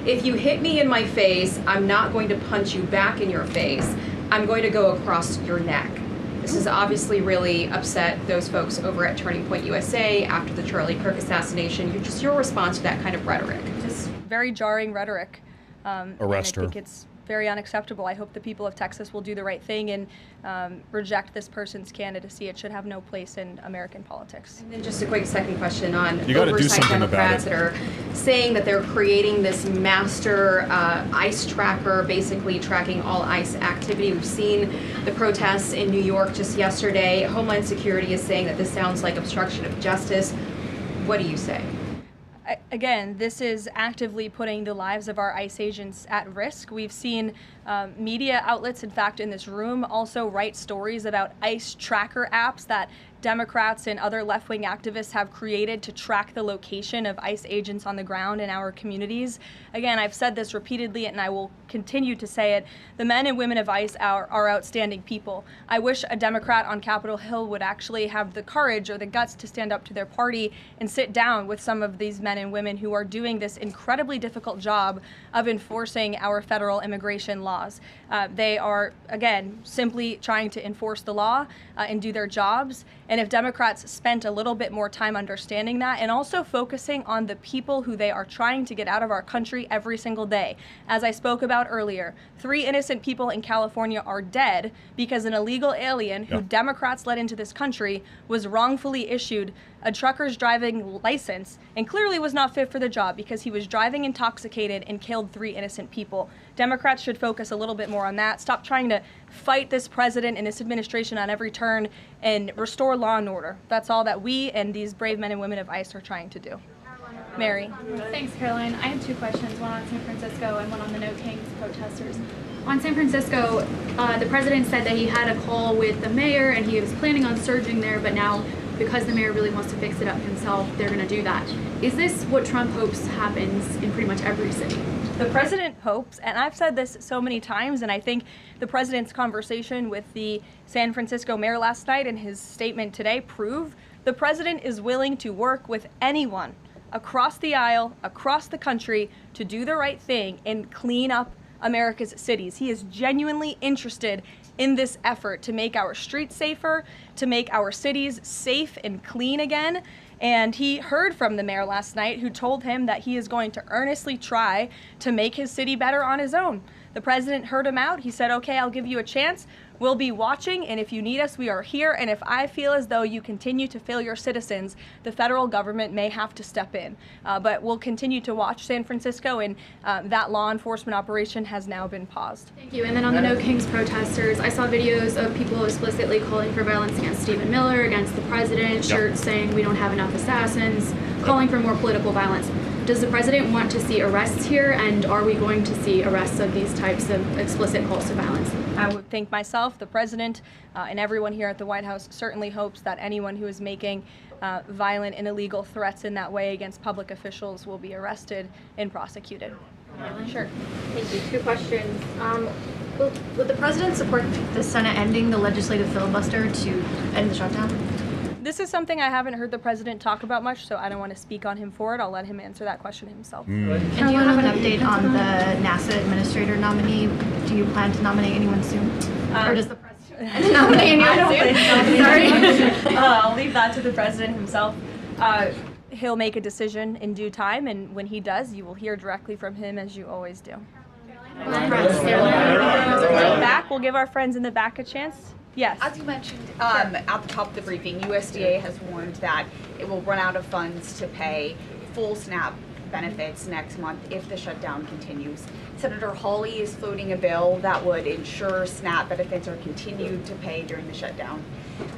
"If you hit me in my face, I'm not going to punch you back in your face. I'm going to go across your neck." This has obviously really upset those folks over at Turning Point USA after the Charlie Kirk assassination. Just your response to that kind of rhetoric? Just very jarring rhetoric. Arrest her. I think it's very unacceptable. I hope the people of Texas will do the right thing and reject this person's candidacy. It should have no place in American politics. And then just a quick second question on You gotta do oversight something about Democrats it. that are saying that they're creating this master ICE tracker, basically tracking all ICE activity. We've seen the protests in New York just yesterday. Homeland Security is saying that this sounds like obstruction of justice. What do you say? Again, this is actively putting the lives of our ICE agents at risk. We've seen media outlets, in fact, in this room, also write stories about ICE tracker apps that Democrats and other left-wing activists have created to track the location of ICE agents on the ground in our communities. Again, I've said this repeatedly and I will continue to say it. The men and women of ICE are outstanding people. I wish a Democrat on Capitol Hill would actually have the courage or the guts to stand up to their party and sit down with some of these men and women who are doing this incredibly difficult job of enforcing our federal immigration laws. They are, again, simply trying to enforce the law and do their jobs. And if Democrats spent a little bit more time understanding that and also focusing on the people who they are trying to get out of our country every single day. As I spoke about earlier, 3 innocent people in California are dead because an illegal alien who Democrats let into this country was wrongfully issued a trucker's driving license and clearly was not fit for the job because he was driving intoxicated and killed 3 innocent people. Democrats should focus a little bit more on that. Stop trying to fight this president and this administration on every turn and restore law and order. That's all that we and these brave men and women of ICE are trying to do. Mary. Thanks, Caroline. I have 2 questions, one on San Francisco and one on the No Kings protesters. On San Francisco, the president said that he had a call with the mayor and he was planning on surging there, but now because the mayor really wants to fix it up himself, they're going to do that. Is this what Trump hopes happens in pretty much every city? The president hopes, and I've said this so many times, and I think the president's conversation with the San Francisco mayor last night and his statement today prove the president is willing to work with anyone across the aisle, across the country, to do the right thing and clean up America's cities. He is genuinely interested in this effort to make our streets safer, to make our cities safe and clean again. And he heard from the mayor last night who told him that he is going to earnestly try to make his city better on his own. The president heard him out. He said, okay, I'll give you a chance. We'll be watching, and if you need us, we are here. And if I feel as though you continue to fail your citizens, the federal government may have to step in. But we'll continue to watch San Francisco, and that law enforcement operation has now been paused. Thank you. And then on the No Kings protesters, I saw videos of people explicitly calling for violence against Stephen Miller, against the president, shirts saying we don't have enough assassins, calling for more political violence. Does the president want to see arrests here, and are we going to see arrests of these types of explicit calls to violence? I would think myself, the president, and everyone here at the White House certainly hopes that anyone who is making violent and illegal threats in that way against public officials will be arrested and prosecuted. Sure. Thank you. 2 questions. Would the president support the Senate ending the legislative filibuster to end the shutdown? This is something I haven't heard the president talk about much, so I don't want to speak on him for it. I'll let him answer that question himself. And do you have an update on the NASA administrator nominee? Do you plan to nominate anyone soon? Or does the president nominate anyone soon? Sorry. I'll leave that to the president himself. He'll make a decision in due time, and when he does, you will hear directly from him, as you always do. Back, we'll give our friends in the back a chance. Yes. As you mentioned at the top of the briefing, USDA has warned that it will run out of funds to pay full SNAP benefits next month if the shutdown continues. Senator Hawley is floating a bill that would ensure SNAP benefits are continued to pay during the shutdown.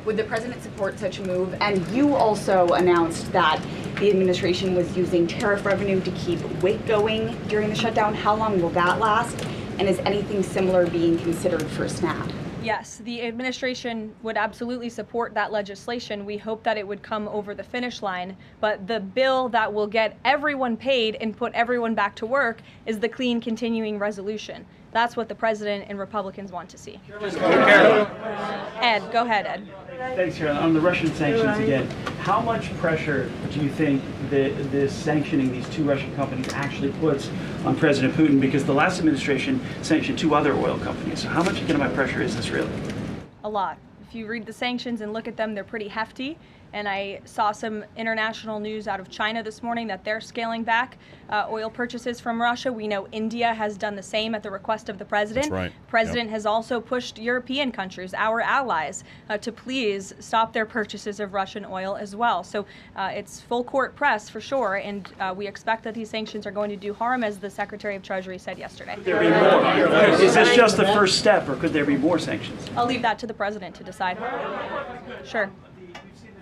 Would the president support such a move? And you also announced that the administration was using tariff revenue to keep WIC going during the shutdown. How long will that last? And is anything similar being considered for SNAP? Yes, the administration would absolutely support that legislation. We hope that it would come over the finish line, but the bill that will get everyone paid and put everyone back to work is the Clean Continuing Resolution. That's what the president and Republicans want to see. Ed, go ahead, Ed. Thanks, Carolyn. On the Russian sanctions again, how much pressure do you think this sanctioning these two Russian companies actually puts on President Putin? Because the last administration sanctioned 2 other oil companies. So how much economic pressure is this really? A lot. If you read the sanctions and look at them, they're pretty hefty. And I saw some international news out of China this morning that they're scaling back oil purchases from Russia. We know India has done the same at the request of the president. That's right. The president has also pushed European countries, our allies, to please stop their purchases of Russian oil as well. So it's full court press for sure, and we expect that these sanctions are going to do harm, as the Secretary of Treasury said yesterday. Could there be more? Is this just the first step, or could there be more sanctions? I'll leave that to the president to decide. Sure.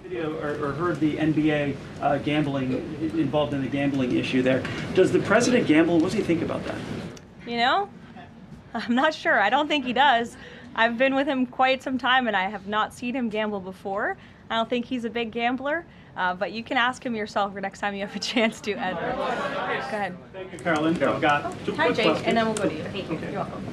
Or heard the NBA gambling, involved in the gambling issue there. Does the president gamble? What does he think about that? You know, I'm not sure. I don't think he does. I've been with him quite some time, and I have not seen him gamble before. I don't think he's a big gambler, but you can ask him yourself next time you have a chance to, Ed. Go ahead. Thank you, Carolyn. I've got 2 Hi, quick Jake, questions. and then we'll go to you. Thank you. Okay. You're welcome.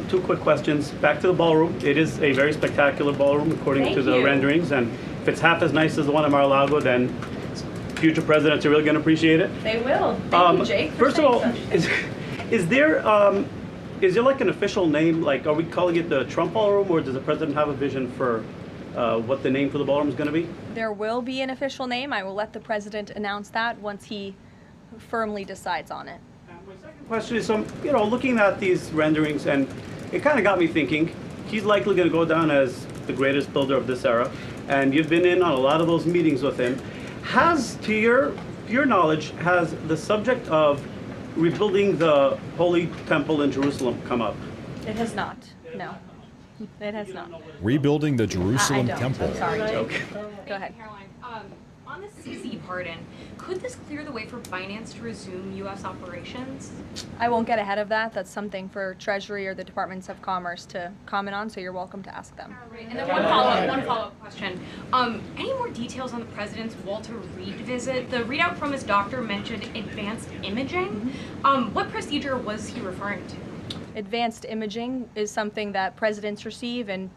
2 quick questions. Back to the ballroom. It is a very spectacular ballroom, according Thank to the you. renderings. And if it's half as nice as the one at Mar-a-Lago, then future presidents are really going to appreciate it. They will. Thank you, Jake. For First of all, saying is there like an official name? Like, are we calling it the Trump Ballroom, or does the president have a vision for what the name for the ballroom is going to be? there will be an official name. I will let the president announce that once he firmly decides on it. Question is, looking at these renderings, and it kind of got me thinking, he's likely going to go down as the greatest builder of this era, and you've been in on a lot of those meetings with him. Has, to your knowledge, has the subject of rebuilding the Holy Temple in Jerusalem come up? It has not, no. It has not. Rebuilding the Jerusalem I don't. Temple. I'm sorry. Okay. Go ahead. Caroline, on the CZ pardon, could this clear the way for Binance to resume U.S. operations? I won't get ahead of that. That's something for Treasury or the Departments of Commerce to comment on, so you're welcome to ask them. And then one follow-up question. Any more details on the president's Walter Reed visit? The readout from his doctor mentioned advanced imaging. What procedure was he referring to? Advanced imaging is something that presidents receive and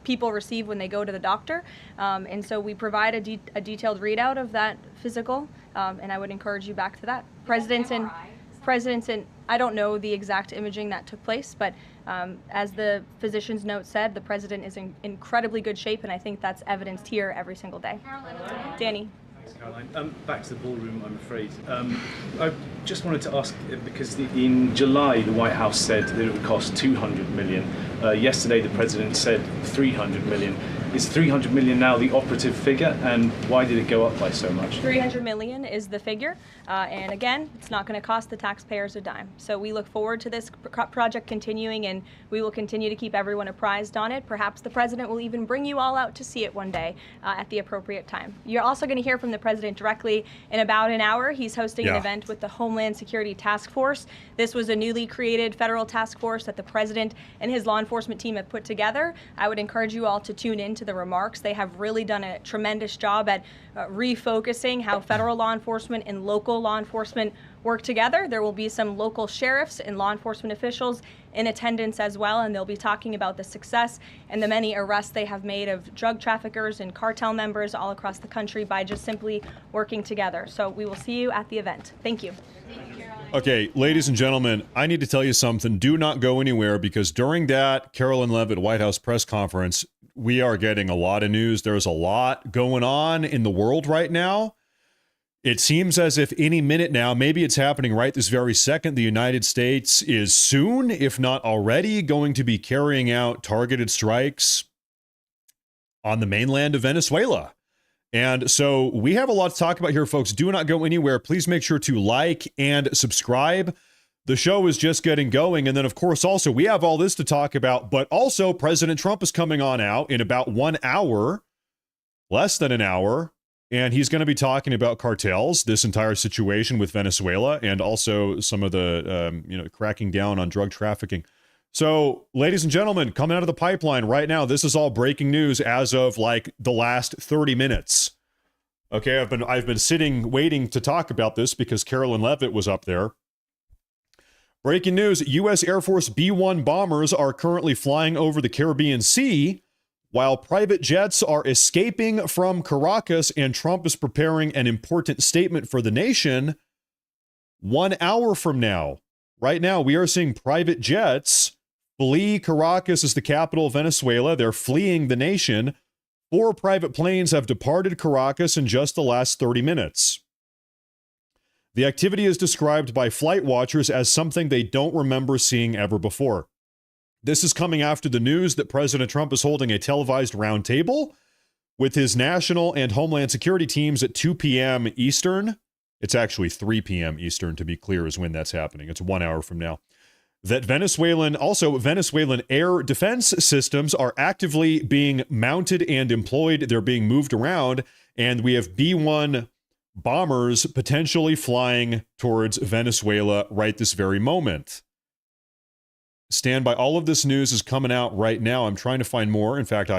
people receive when they go to the doctor, and so we provide a detailed readout of that physical, and I would encourage you back to that. Presidents and I don't know the exact imaging that took place, but as the physician's note said, the president is in incredibly good shape, and I think that's evidenced here every single day. Danny. Caroline. Back to the ballroom, I'm afraid. I just wanted to ask, because in July the White House said that it would cost $200 million. Yesterday the president said $300 million. Is $300 million now the operative figure, and why did it go up by so much? $300 million is the figure, and again, it's not going to cost the taxpayers a dime. So we look forward to this project continuing, and we will continue to keep everyone apprised on it. Perhaps the president will even bring you all out to see it one day at the appropriate time. You're also going to hear from the president directly in about an hour. He's hosting an event with the Homeland Security Task Force. This was a newly created federal task force that the president and his law enforcement team have put together. I would encourage you all to tune in to the remarks. They have really done a tremendous job at refocusing how federal law enforcement and local law enforcement work together. There will be some local sheriffs and law enforcement officials in attendance as well, and they'll be talking about the success and the many arrests they have made of drug traffickers and cartel members all across the country by just simply working together. So we will see you at the event. Thank you. Okay, ladies and gentlemen, I need to tell you something. Do not go anywhere, because during that Carolyn Levitt White House press conference, we are getting a lot of news. There's a lot going on in the world right now. It seems as if any minute now, maybe it's happening right this very second, the United States is soon, if not already, going to be carrying out targeted strikes on the mainland of Venezuela. And so we have a lot to talk about here, folks. Do not go anywhere. Please make sure to like and subscribe. The show is just getting going. And then, of course, also, we have all this to talk about, but also President Trump is coming on out in about 1 hour, less than an hour, and he's going to be talking about cartels, this entire situation with Venezuela, and also some of the, cracking down on drug trafficking. So, ladies and gentlemen, coming out of the pipeline right now, this is all breaking news as of like the last 30 minutes. Okay, I've been sitting waiting to talk about this because Carolyn Levitt was up there. Breaking news, U.S. Air Force B-1 bombers are currently flying over the Caribbean Sea while private jets are escaping from Caracas, and Trump is preparing an important statement for the nation 1 hour from now. Right now, we are seeing private jets flee Caracas as the capital of Venezuela. They're fleeing the nation. 4 private planes have departed Caracas in just the last 30 minutes. The activity is described by flight watchers as something they don't remember seeing ever before. This is coming after the news that President Trump is holding a televised roundtable with his national and homeland security teams at 2 p.m. Eastern. It's actually 3 p.m. Eastern, to be clear, is when that's happening. It's 1 hour from now. That Venezuelan air defense systems are actively being mounted and employed. They're being moved around, and we have B-1 bombers potentially flying towards Venezuela right this very moment. Stand by. All of this news is coming out right now. I'm trying to find more. In fact,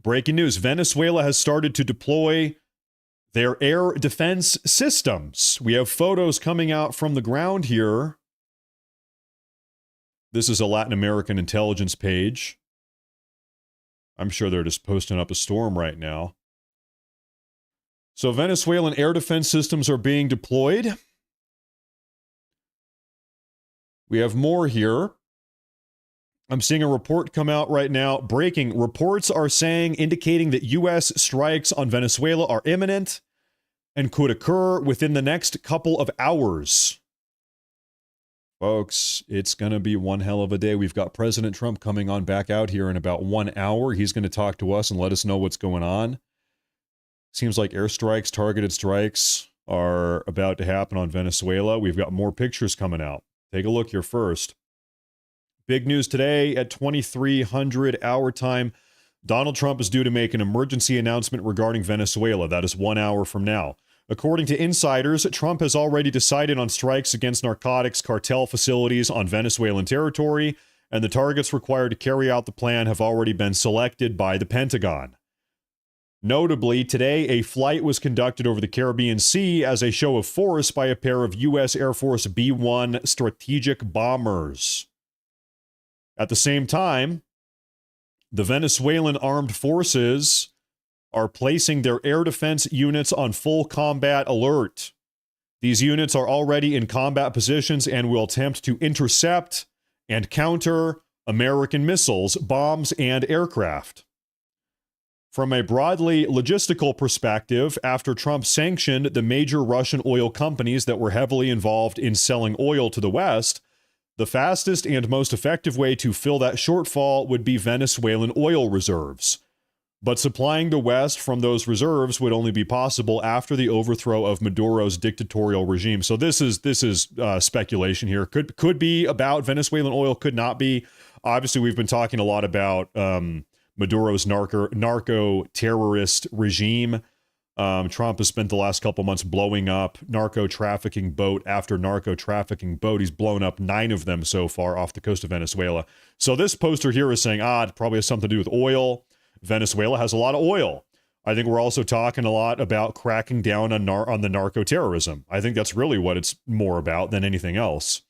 breaking news. Venezuela has started to deploy their air defense systems. We have photos coming out from the ground here. This is a Latin American intelligence page. I'm sure they're just posting up a storm right now. So Venezuelan air defense systems are being deployed. We have more here. I'm seeing a report come out right now. Breaking reports are indicating that U.S. strikes on Venezuela are imminent and could occur within the next couple of hours. Folks, it's going to be one hell of a day. We've got President Trump coming on back out here in about 1 hour. He's going to talk to us and let us know what's going on. Seems like airstrikes, targeted strikes are about to happen on Venezuela. We've got more pictures coming out. Take a look here first. Big news today at 2300 hour time. Donald Trump is due to make an emergency announcement regarding Venezuela. That is 1 hour from now. According to insiders, Trump has already decided on strikes against narcotics cartel facilities on Venezuelan territory, and the targets required to carry out the plan have already been selected by the Pentagon. Notably, today a flight was conducted over the Caribbean Sea as a show of force by a pair of U.S. Air Force B-1 strategic bombers. At the same time, the Venezuelan armed forces are placing their air defense units on full combat alert. These units are already in combat positions and will attempt to intercept and counter American missiles, bombs, and aircraft. From a broadly logistical perspective, after Trump sanctioned the major Russian oil companies that were heavily involved in selling oil to the West, the fastest and most effective way to fill that shortfall would be Venezuelan oil reserves. But supplying the West from those reserves would only be possible after the overthrow of Maduro's dictatorial regime. So this is speculation here. Could be about Venezuelan oil, could not be. Obviously, we've been talking a lot about Maduro's narco-terrorist regime. Trump has spent the last couple months blowing up narco-trafficking boat after narco-trafficking boat. He's blown up 9 of them so far off the coast of Venezuela. So this poster here is saying, it probably has something to do with oil. Venezuela has a lot of oil. I think we're also talking a lot about cracking down on the narco-terrorism. I think that's really what it's more about than anything else.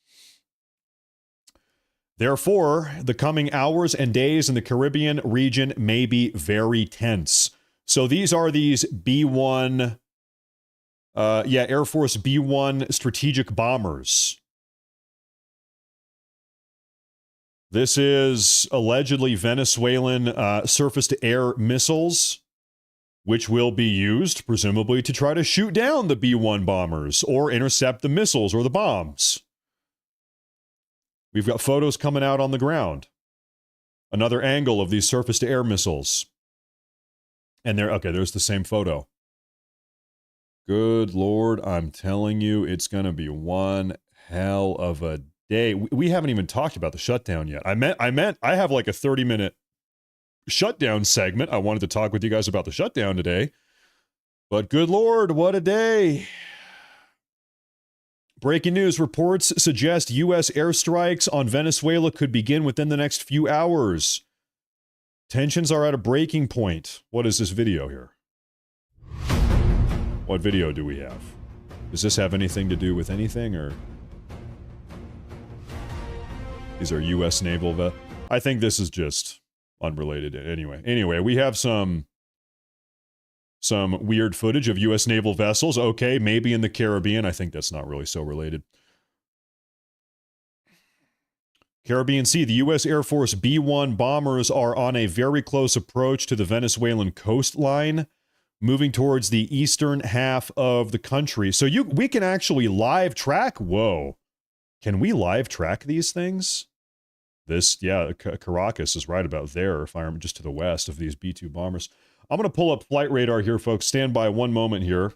Therefore, the coming hours and days in the Caribbean region may be very tense. So these are these B-1, Air Force B-1 strategic bombers. This is allegedly Venezuelan surface-to-air missiles, which will be used, presumably, to try to shoot down the B-1 bombers or intercept the missiles or the bombs. We've got photos coming out on the ground. Another angle of these surface-to-air missiles. And there's the same photo. Good Lord, I'm telling you, it's going to be one hell of a day. We haven't even talked about the shutdown yet. I have like a 30-minute shutdown segment. I wanted to talk with you guys about the shutdown today. But good Lord, what a day. Breaking news reports suggest U.S. airstrikes on Venezuela could begin within the next few hours. Tensions are at a breaking point. What is this video here? What video do we have? Does this have anything to do with anything, or? These are U.S. naval I think this is just unrelated. Anyway, we have some weird footage of U.S. naval vessels. Okay, maybe in the Caribbean. I think that's not really so related. Caribbean Sea, the U.S. Air Force B-1 bombers are on a very close approach to the Venezuelan coastline, moving towards the eastern half of the country. So we can actually live track. Whoa. Can we live track these things? Caracas is right about there, if I'm just to the west of these B-2 bombers. I'm going to pull up flight radar here, folks. Stand by one moment here.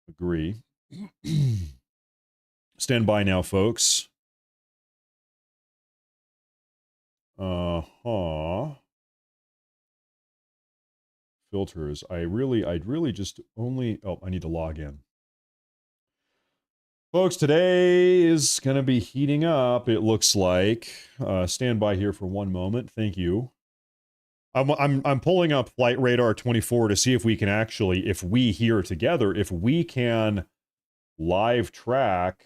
Agree. Stand by now, folks. Filters. I'd really just only... Oh, I need to log in. Folks, today is going to be heating up, it looks like. Stand by here for one moment. Thank you. I'm pulling up Flight Radar 24 to see if we can actually, if we here together, if we can live track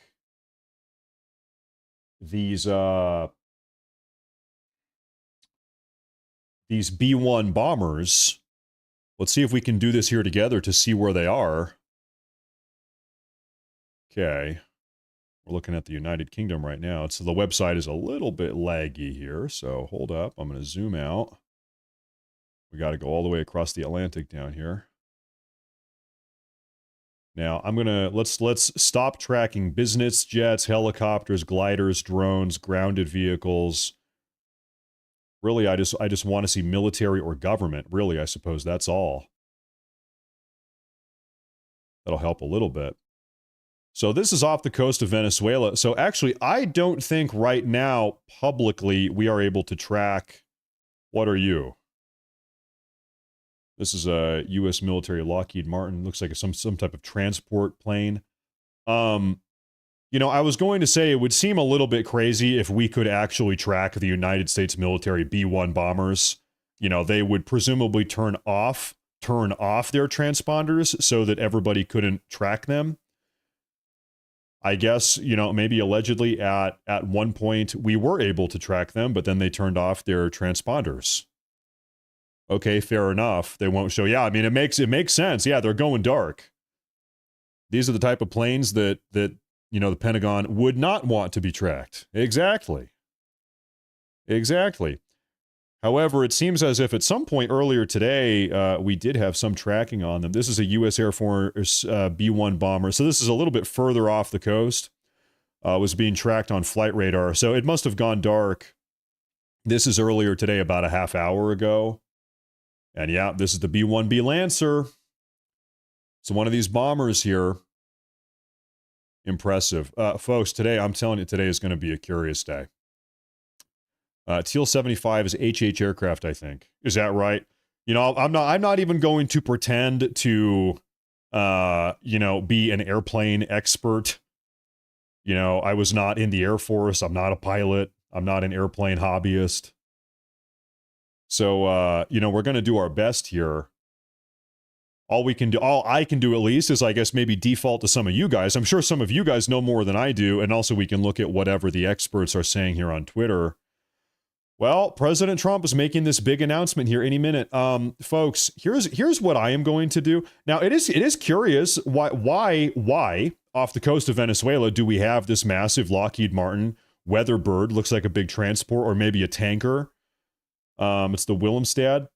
these B-1 bombers. Let's see if we can do this here together to see where they are. Okay. We're looking at the United Kingdom right now. So the website is a little bit laggy here, so hold up. I'm going to zoom out. We got to go all the way across the Atlantic down here. Now, I'm going to, let's stop tracking business jets, helicopters, gliders, drones, grounded vehicles. Really, I just want to see military or government. Really, I suppose that's all. That'll help a little bit. So this is off the coast of Venezuela. So actually, I don't think right now, publicly, we are able to track. What are you? This is a U.S. military Lockheed Martin. Looks like some type of transport plane. You know, I was going to say it would seem a little bit crazy if we could actually track the United States military B-1 bombers. You know, they would presumably turn off their transponders so that everybody couldn't track them. I guess, you know, maybe allegedly at one point we were able to track them, but then they turned off their transponders. Okay, fair enough. They won't show. Yeah, I mean, it makes sense. Yeah, they're going dark. These are the type of planes that you know, the Pentagon would not want to be tracked. Exactly. However, it seems as if at some point earlier today, we did have some tracking on them. This is a U.S. Air Force B-1 bomber. So this is a little bit further off the coast. Was being tracked on flight radar. So it must have gone dark. This is earlier today, about a half hour ago. And yeah, this is the B-1B Lancer. So one of these bombers here. Impressive. Folks, today, I'm telling you, today is going to be a curious day. Teal 75 is HH aircraft, I think. Is that right? You know, I'm not even going to pretend to, you know, be an airplane expert. You know, I was not in the Air Force. I'm not a pilot. I'm not an airplane hobbyist. So, we're going to do our best here. All I can do at least is, I guess, maybe default to some of you guys. I'm sure some of you guys know more than I do. And also we can look at whatever the experts are saying here on Twitter. Well, President Trump is making this big announcement here any minute. Folks, here's what I am going to do. Now, it is curious why off the coast of Venezuela do we have this massive Lockheed Martin Weatherbird, looks like a big transport or maybe a tanker. It's the Willemstad.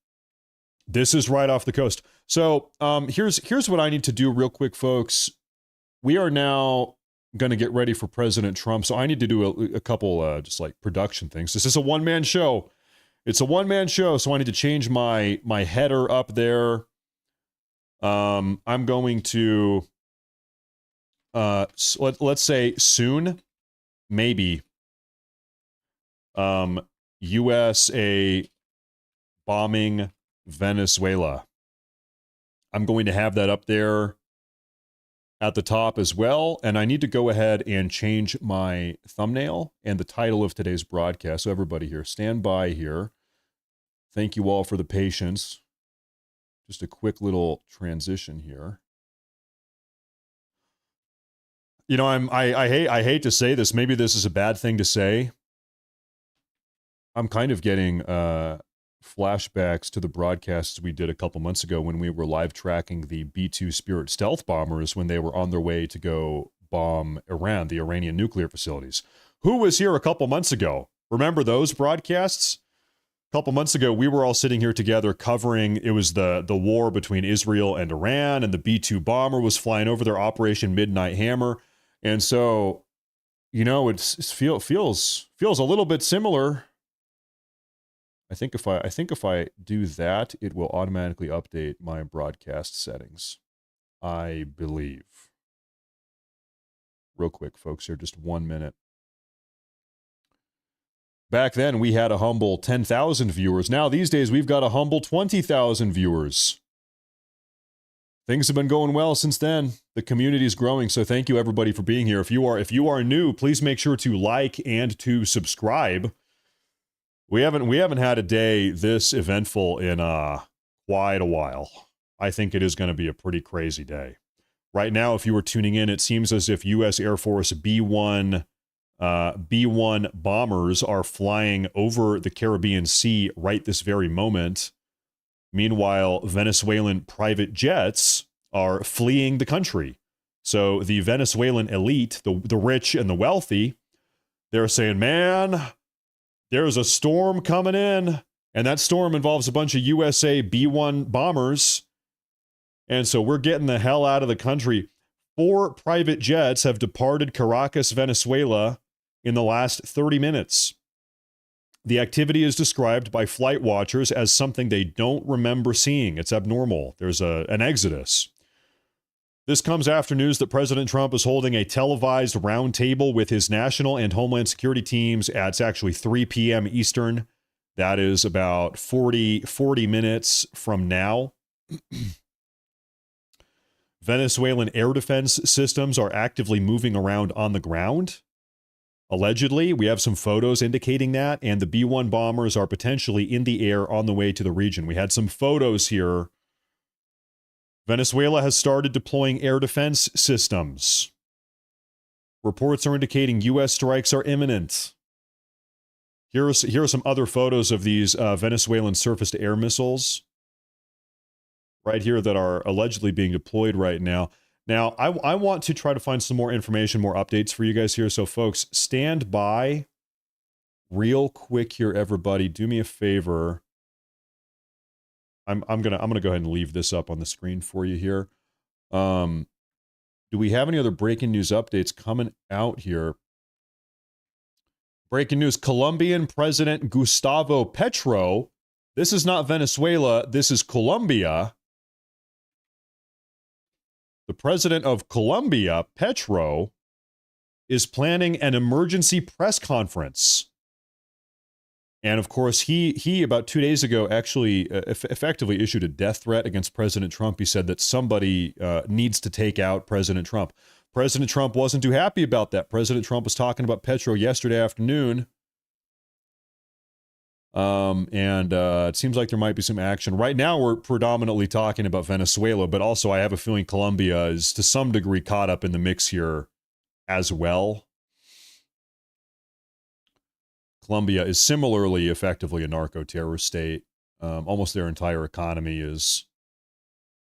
This is right off the coast. So here's what I need to do real quick, folks. We are now going to get ready for President Trump. So I need to do a couple just like production things. This is a one-man show. It's a one-man show, so I need to change my header up there. I'm going to let's say soon, maybe. USA bombing Venezuela. I'm going to have that up there at the top as well, and I need to go ahead and change my thumbnail and the title of today's broadcast. So everybody here, stand by here. Thank you all for the patience. Just a quick little transition here. You know, I hate to say this. Maybe this is a bad thing to say. I'm kind of getting flashbacks to the broadcasts we did a couple months ago when we were live tracking the B-2 Spirit stealth bombers when they were on their way to go bomb Iran, the Iranian nuclear facilities. Who was here a couple months ago? Remember those broadcasts? A couple months ago, we were all sitting here together covering, it was the war between Israel and Iran, and the B-2 bomber was flying over their Operation Midnight Hammer. And so, you know, it feels a little bit similar. I think if I do that, it will automatically update my broadcast settings. I believe. Real quick, folks, here, just 1 minute. Back then, we had a humble 10,000 viewers. Now, these days, we've got a humble 20,000 viewers. Things have been going well since then. The community is growing, so thank you, everybody, for being here. If you are new, please make sure to like and to subscribe. We haven't had a day this eventful in quite a while. I think it is going to be a pretty crazy day. Right now, if you were tuning in, it seems as if U.S. Air Force B-1 bombers are flying over the Caribbean Sea right this very moment. Meanwhile, Venezuelan private jets are fleeing the country. So the Venezuelan elite, the rich and the wealthy, they're saying, man, there's a storm coming in, and that storm involves a bunch of USA B-1 bombers. And so we're getting the hell out of the country. 4 private jets have departed Caracas, Venezuela in the last 30 minutes. The activity is described by flight watchers as something they don't remember seeing. It's abnormal. There's an exodus. This comes after news that President Trump is holding a televised roundtable with his national and homeland security teams at actually 3 p.m. Eastern. That is about 40 minutes from now. Venezuelan air defense systems are actively moving around on the ground. Allegedly, we have some photos indicating that, and the B-1 bombers are potentially in the air on the way to the region. We had some photos here. Venezuela has started deploying air defense systems. Reports are indicating U.S. strikes are imminent. Here are some other photos of these Venezuelan surface-to-air missiles right here that are allegedly being deployed right now. Now, I want to try to find some more information, more updates for you guys here. So, folks, stand by real quick here, everybody. Do me a favor. I'm gonna go ahead and leave this up on the screen for you here. Do we have any other breaking news updates coming out here? Breaking news: Colombian President Gustavo Petro. This is not Venezuela. This is Colombia. The president of Colombia, Petro, is planning an emergency press conference. And of course, he about 2 days ago actually effectively issued a death threat against President Trump. He said that somebody needs to take out President Trump. President Trump wasn't too happy about that. President Trump was talking about Petro yesterday afternoon. And it seems like there might be some action. Right now, we're predominantly talking about Venezuela, but also I have a feeling Colombia is to some degree caught up in the mix here as well. Colombia is similarly effectively a narco-terrorist state. Almost their entire economy is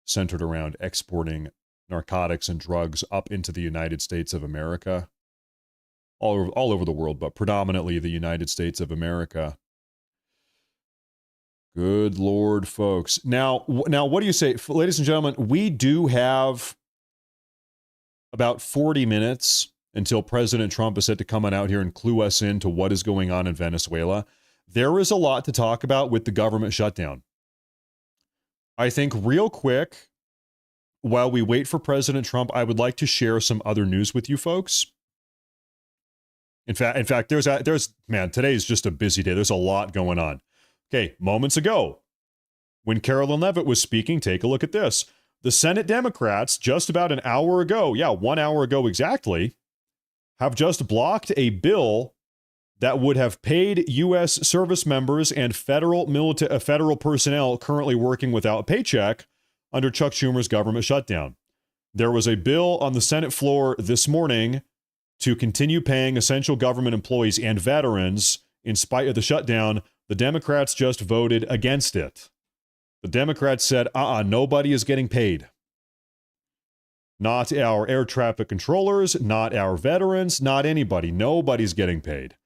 centered around exporting narcotics and drugs up into the United States of America. All over the world, but predominantly the United States of America. Good Lord, folks. Now, what do you say? Ladies and gentlemen, we do have about 40 minutes until President Trump is set to come on out here and clue us into what is going on in Venezuela. There is a lot to talk about with the government shutdown. I think real quick, while we wait for President Trump, I would like to share some other news with you folks. In fact, there's man, today's just a busy day. There's a lot going on. Okay, moments ago, when Carolyn Leavitt was speaking, take a look at this. The Senate Democrats, just about an hour ago, 1 hour ago exactly, have just blocked a bill that would have paid U.S. service members and federal personnel currently working without a paycheck under Chuck Schumer's government shutdown. There was a bill on the Senate floor this morning to continue paying essential government employees and veterans in spite of the shutdown. The Democrats just voted against it. The Democrats said, nobody is getting paid. Not our air traffic controllers, not our veterans, not anybody. Nobody's getting paid.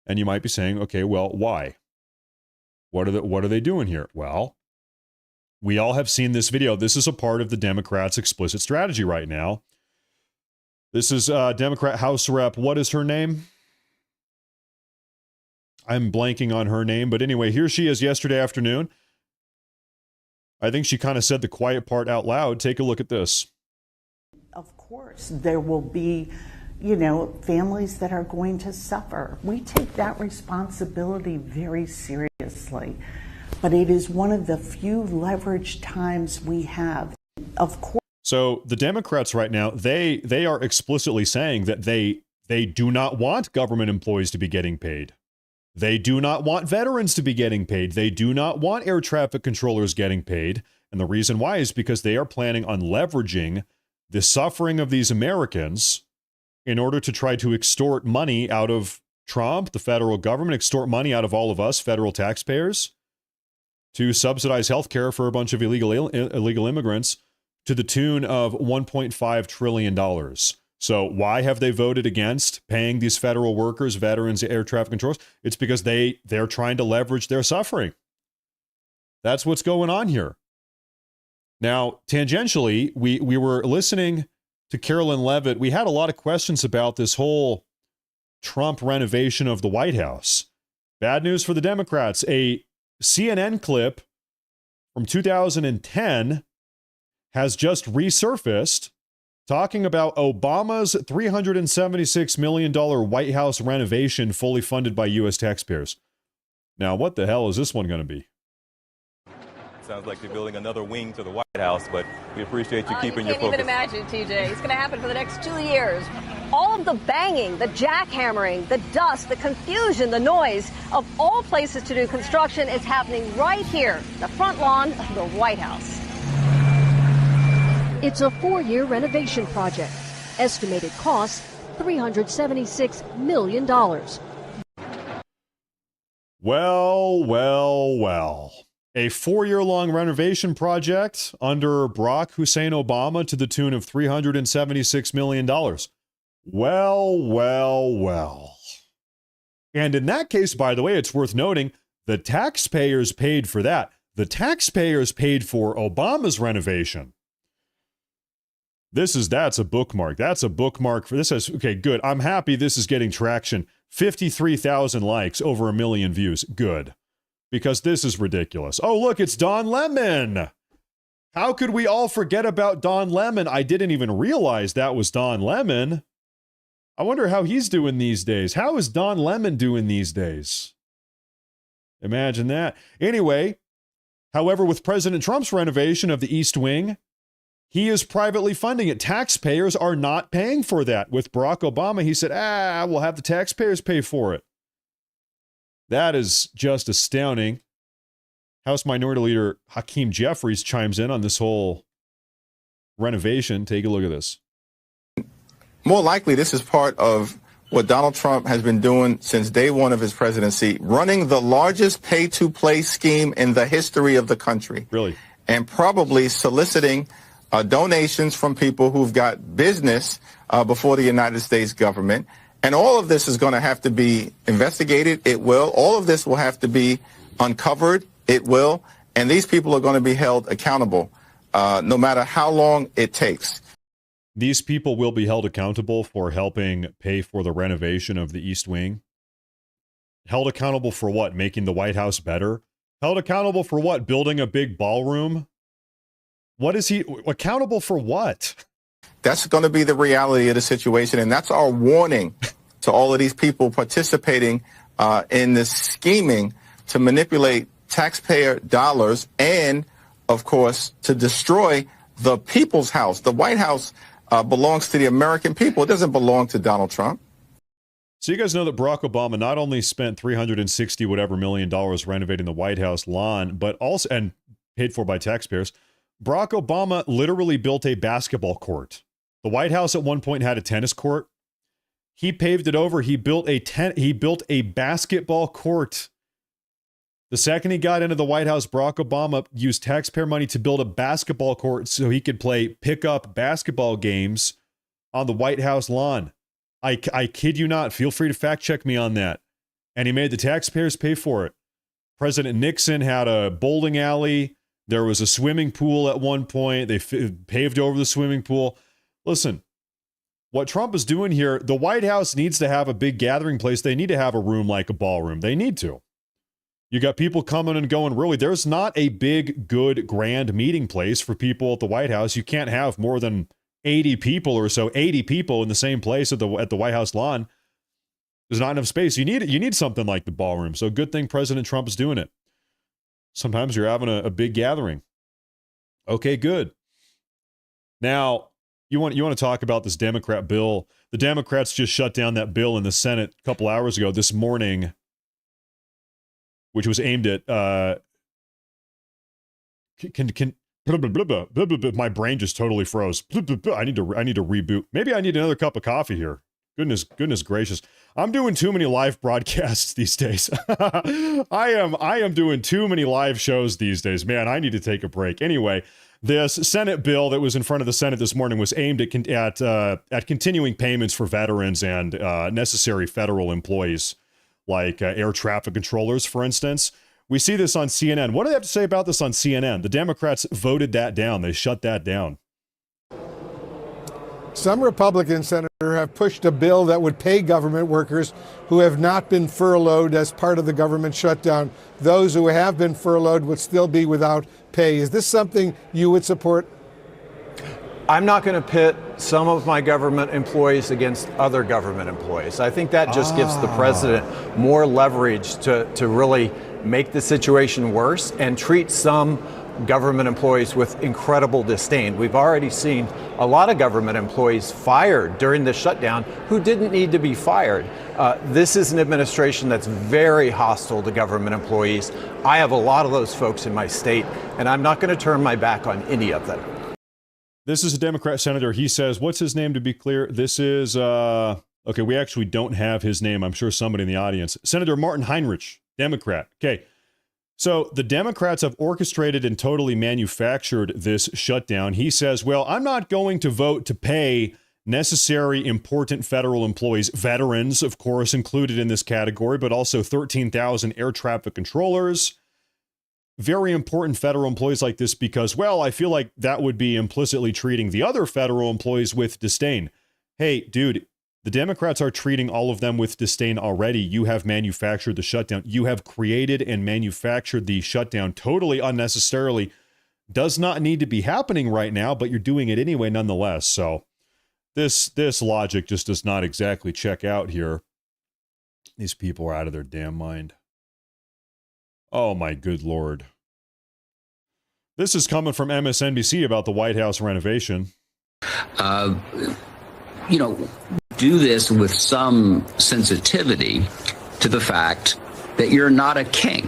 And you might be saying, okay, well, why? What are they doing here? Well, we all have seen this video. This is a part of the Democrats' explicit strategy right now. This is Democrat House Rep. What is her name? I'm blanking on her name, but anyway, here she is yesterday afternoon. I think she kind of said the quiet part out loud. Take a look at this. Of course, there will be, families that are going to suffer. We take that responsibility very seriously, but it is one of the few leveraged times we have. Of course. So the Democrats right now, they are explicitly saying that they do not want government employees to be getting paid. They do not want veterans to be getting paid. They do not want air traffic controllers getting paid. And the reason why is because they are planning on leveraging the suffering of these Americans in order to try to extort money out of Trump, the federal government, extort money out of all of us, federal taxpayers, to subsidize health care for a bunch of illegal immigrants to the tune of $1.5 trillion. So why have they voted against paying these federal workers, veterans, air traffic controllers? It's because they're trying to leverage their suffering. That's what's going on here. Now, tangentially, we were listening to Carolyn Leavitt. We had a lot of questions about this whole Trump renovation of the White House. Bad news for the Democrats. A CNN clip from 2010 has just resurfaced talking about Obama's $376 million White House renovation fully funded by U.S. taxpayers. Now, what the hell is this one going to be? Sounds like they're building another wing to the White House, but we appreciate you keeping your focus. You can't even imagine, TJ. It's going to happen for the next 2 years. All of the banging, the jackhammering, the dust, the confusion, the noise of all places to do construction is happening right here, the front lawn of the White House. It's a 4-year renovation project. Estimated cost, $376 million. Well. A 4-year-long renovation project under Barack Hussein Obama to the tune of $376 million. Well. And in that case, by the way, it's worth noting, the taxpayers paid for that. The taxpayers paid for Obama's renovation. That's a bookmark. That's a bookmark for this. Okay, good. I'm happy this is getting traction. 53,000 likes, over 1 million views. Good. Because this is ridiculous. Oh, look, it's Don Lemon. How could we all forget about Don Lemon? I didn't even realize that was Don Lemon. I wonder how he's doing these days. How is Don Lemon doing these days? Imagine that. Anyway, however, with President Trump's renovation of the East Wing, he is privately funding it. Taxpayers are not paying for that. With Barack Obama, he said, we'll have the taxpayers pay for it. That is just astounding. House Minority Leader Hakeem Jeffries chimes in on this whole renovation. Take a look at this. More likely, this is part of what Donald Trump has been doing since day one of his presidency, running the largest pay-to-play scheme in the history of the country. Really? And probably soliciting donations from people who've got business before the United States government. And all of this is going to have to be investigated. It will. All of this will have to be uncovered. It will. And these people are going to be held accountable, no matter how long it takes. These people will be held accountable for helping pay for the renovation of the East Wing. Held accountable for what? Making the White House better? Held accountable for what? Building a big ballroom? What is he accountable for? What? That's going to be the reality of the situation. And that's our warning to all of these people participating in this scheming to manipulate taxpayer dollars and, of course, to destroy the people's house. The White House belongs to the American people. It doesn't belong to Donald Trump. So you guys know that Barack Obama not only spent $360 whatever million renovating the White House lawn, but also, and paid for by taxpayers, Barack Obama literally built a basketball court. The White House at one point had a tennis court. He paved it over. He built a basketball court. The second he got into the White House, Barack Obama used taxpayer money to build a basketball court so he could play pickup basketball games on the White House lawn. I kid you not. Feel free to fact check me on that. And he made the taxpayers pay for it. President Nixon had a bowling alley. There was a swimming pool at one point. They paved over the swimming pool. Listen, what Trump is doing here, the White House needs to have a big gathering place. They need to have a room like a ballroom. They need to. You got people coming and going. Really, there's not a big, good, grand meeting place for people at the White House. You can't have more than 80 people or so, 80 people in the same place at the White House lawn. There's not enough space. You need something like the ballroom. So good thing President Trump is doing it. Sometimes you're having a big gathering. Okay, good. Now, you want to talk about this Democrat bill. The Democrats just shut down that bill in the Senate a couple hours ago, this morning, which was aimed at my brain just totally froze. I need to reboot. Maybe I need another cup of coffee here. Goodness gracious. I'm doing too many live broadcasts these days. I am doing too many live shows these days. Man, I need to take a break. Anyway, this Senate bill that was in front of the Senate this morning was aimed at continuing payments for veterans and necessary federal employees, like air traffic controllers, for instance. We see this on CNN. What do they have to say about this on CNN? The Democrats voted that down. They shut that down. Some Republicans, Senator, have pushed a bill that would pay government workers who have not been furloughed as part of the government shutdown. Those who have been furloughed would still be without pay. Is this something you would support? I'm not going to pit some of my government employees against other government employees. I think that just gives the president more leverage to really make the situation worse and treat some government employees with incredible disdain. We've already seen a lot of government employees fired during the shutdown who didn't need to be fired. This is an administration that's very hostile to government employees. I have a lot of those folks in my state, and I'm not going to turn my back on any of them. This is a Democrat senator. He says, what's his name to be clear? This is, okay, we actually don't have his name. I'm sure somebody in the audience. Senator Martin Heinrich, Democrat. Okay. So the Democrats have orchestrated and totally manufactured this shutdown. He says, well, I'm not going to vote to pay necessary, important federal employees, veterans, of course, included in this category, but also 13,000 air traffic controllers. Very important federal employees like this because, well, I feel like that would be implicitly treating the other federal employees with disdain. Hey, dude, the Democrats are treating all of them with disdain already. You have manufactured the shutdown. You have created and manufactured the shutdown totally unnecessarily. Does not need to be happening right now, but you're doing it anyway nonetheless. So this logic just does not exactly check out here. These people are out of their damn mind. Oh my good Lord. This is coming from MSNBC about the White House renovation. Do this with some sensitivity to the fact that you're not a king.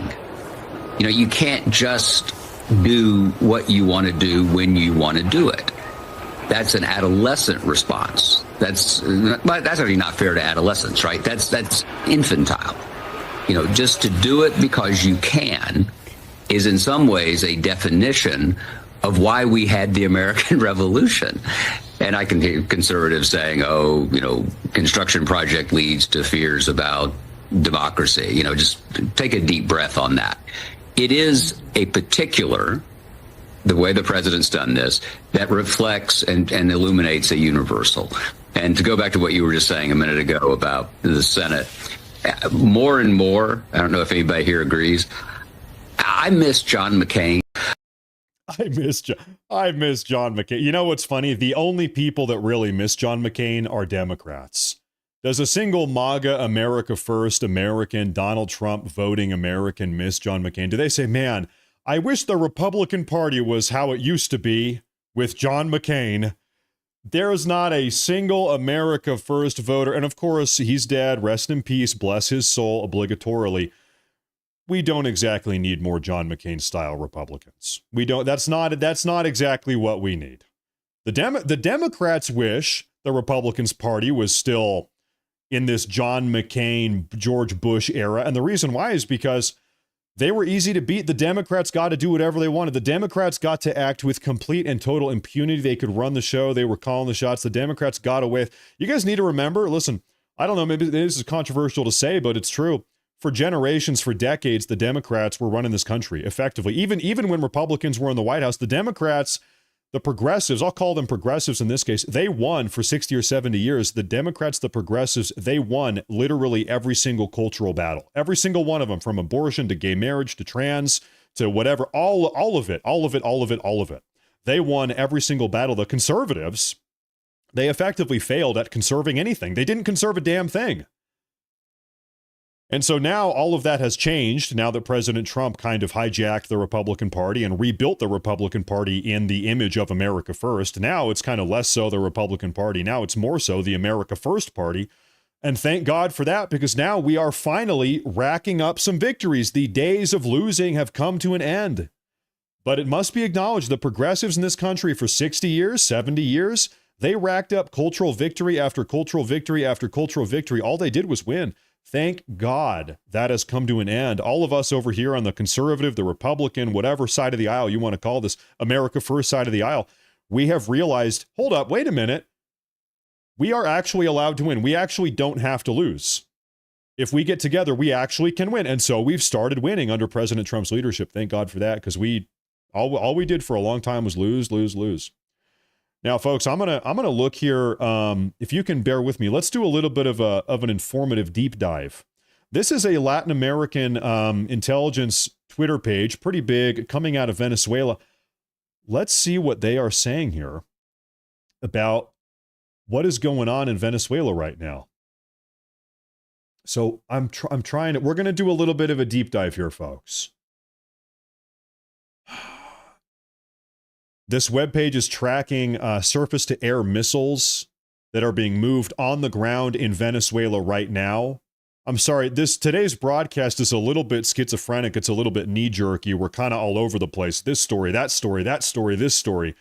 You know, you can't just do what you want to do when you want to do it. That's an adolescent response. That's actually not fair to adolescents, right? That's infantile. You know, just to do it because you can is in some ways a definition of why we had the American Revolution. And I can hear conservatives saying, oh, you know, construction project leads to fears about democracy. You know, just take a deep breath on that. It is a particular, the way the president's done this, that reflects and illuminates a universal. And to go back to what you were just saying a minute ago about the Senate, more and more, I don't know if anybody here agrees, I miss John McCain. I miss John McCain. You know what's funny? The only people that really miss John McCain are Democrats. Does a single MAGA, America First American, Donald Trump voting American miss John McCain? Do they say, man, I wish the Republican Party was how it used to be with John McCain? There's not a single America First voter. And of course, he's dead. Rest in peace. Bless his soul obligatorily. We don't exactly need more John McCain style Republicans. We don't. That's not exactly what we need. The Democrats wish the Republicans Party was still in this John McCain, George Bush era. And the reason why is because they were easy to beat. The Democrats got to do whatever they wanted. The Democrats got to act with complete and total impunity. They could run the show. They were calling the shots. The Democrats got away. You guys need to remember, listen, I don't know, maybe this is controversial to say, but it's true. For generations, for decades, the Democrats were running this country effectively. Even when Republicans were in the White House, the Democrats, the progressives, I'll call them progressives in this case, they won for 60 or 70 years. The Democrats, the progressives, they won literally every single cultural battle. Every single one of them, from abortion to gay marriage to trans to whatever, all of it. They won every single battle. The conservatives, they effectively failed at conserving anything. They didn't conserve a damn thing. And so now all of that has changed now that President Trump kind of hijacked the Republican Party and rebuilt the Republican Party in the image of America First. Now it's kind of less so the Republican Party. Now it's more so the America First Party. And thank God for that, because now we are finally racking up some victories. The days of losing have come to an end. But it must be acknowledged, the progressives in this country for 60 years, 70 years, they racked up cultural victory after cultural victory after cultural victory. All they did was win. Thank God that has come to an end. All of us over here on the conservative, the Republican, whatever side of the aisle you want to call this, America First side of the aisle, we have realized, hold up, wait a minute. We are actually allowed to win. We actually don't have to lose. If we get together, we actually can win. And so we've started winning under President Trump's leadership. Thank God for that, because all we did for a long time was lose, lose, lose. Now, folks, I'm gonna look here. If you can bear with me, let's do a little bit of an informative deep dive. This is a Latin American intelligence Twitter page, pretty big, coming out of Venezuela. Let's see what they are saying here about what is going on in Venezuela right now. So I'm trying to. We're gonna do a little bit of a deep dive here, folks. This webpage is tracking surface-to-air missiles that are being moved on the ground in Venezuela right now. I'm sorry, today's broadcast is a little bit schizophrenic. It's a little bit knee-jerky. We're kind of all over the place. This story, that story, that story, this story.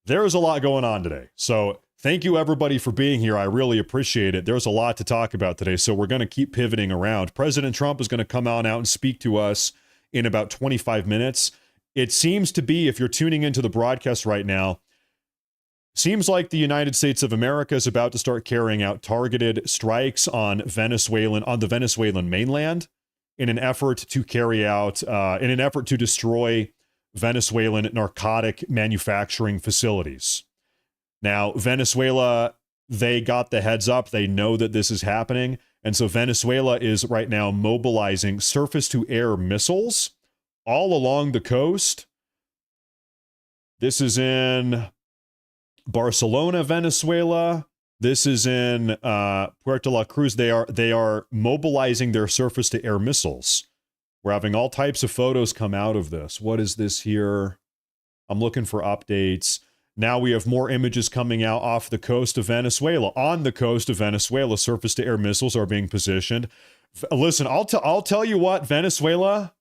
There's a lot going on today. So thank you, everybody, for being here. I really appreciate it. There's a lot to talk about today, so we're going to keep pivoting around. President Trump is going to come out and speak to us in about 25 minutes. It seems to be, if you're tuning into the broadcast right now, seems like the United States of America is about to start carrying out targeted strikes on the Venezuelan mainland in an effort to destroy Venezuelan narcotic manufacturing facilities. Now, Venezuela, they got the heads up. They know that this is happening. And so Venezuela is right now mobilizing surface-to-air missiles all along the coast. This is in Barcelona, Venezuela. This is in Puerto La Cruz. They are mobilizing their surface-to-air missiles. We're having all types of photos come out of this. What is this here? I'm looking for updates. Now we have more images coming out off the coast of Venezuela. On the coast of Venezuela, surface-to-air missiles are being positioned. Listen, I'll tell you what, Venezuela,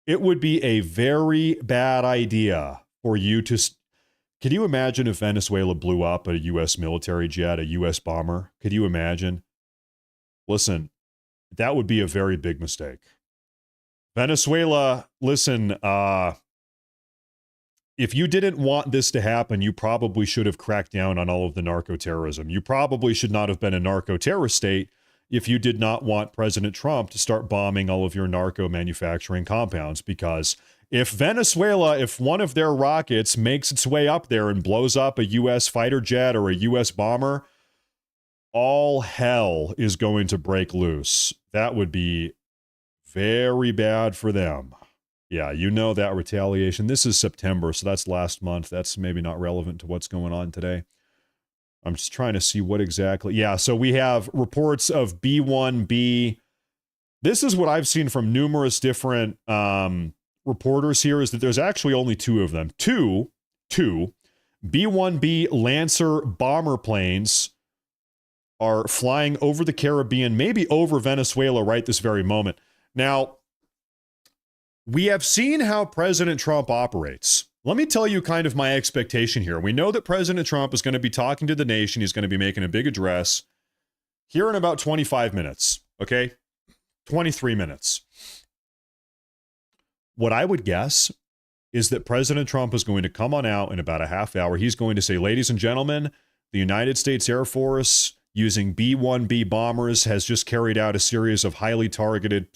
it would be a very bad idea for you to. Can you imagine if Venezuela blew up a U.S. military jet, a U.S. bomber? Could you imagine? Listen, that would be a very big mistake. Venezuela, listen, if you didn't want this to happen, you probably should have cracked down on all of the narco-terrorism. You probably should not have been a narco-terrorist state if you did not want President Trump to start bombing all of your narco manufacturing compounds, because if Venezuela, if one of their rockets makes its way up there and blows up a U.S. fighter jet or a U.S. bomber, all hell is going to break loose. That would be very bad for them. Yeah, you know that retaliation. This is September, so that's last month. That's maybe not relevant to what's going on today. I'm just trying to see what exactly. Yeah, so we have reports of B-1B. This is what I've seen from numerous different reporters here, is that there's actually only two of them. Two B-1B Lancer bomber planes are flying over the Caribbean, maybe over Venezuela right this very moment. Now, we have seen how President Trump operates. Let me tell you kind of my expectation here. We know that President Trump is going to be talking to the nation. He's going to be making a big address here in about 25 minutes, okay? 23 minutes. What I would guess is that President Trump is going to come on out in about a half hour. He's going to say, ladies and gentlemen, the United States Air Force, using B-1B bombers, has just carried out a series of highly targeted,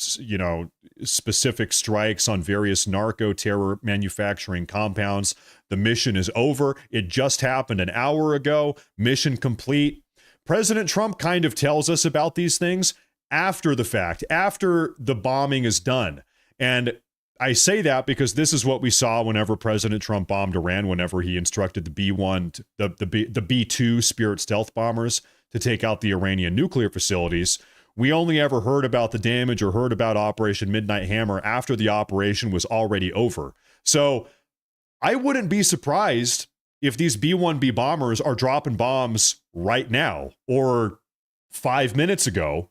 specific strikes on various narco-terror manufacturing compounds. The mission is over. It just happened an hour ago. Mission complete. President Trump kind of tells us about these things after the fact, after the bombing is done. And I say that because this is what we saw whenever President Trump bombed Iran, whenever he instructed the B-1, the B-2 Spirit stealth bombers to take out the Iranian nuclear facilities. We only ever heard about the damage or heard about Operation Midnight Hammer after the operation was already over. So I wouldn't be surprised if these B-1B bombers are dropping bombs right now or 5 minutes ago.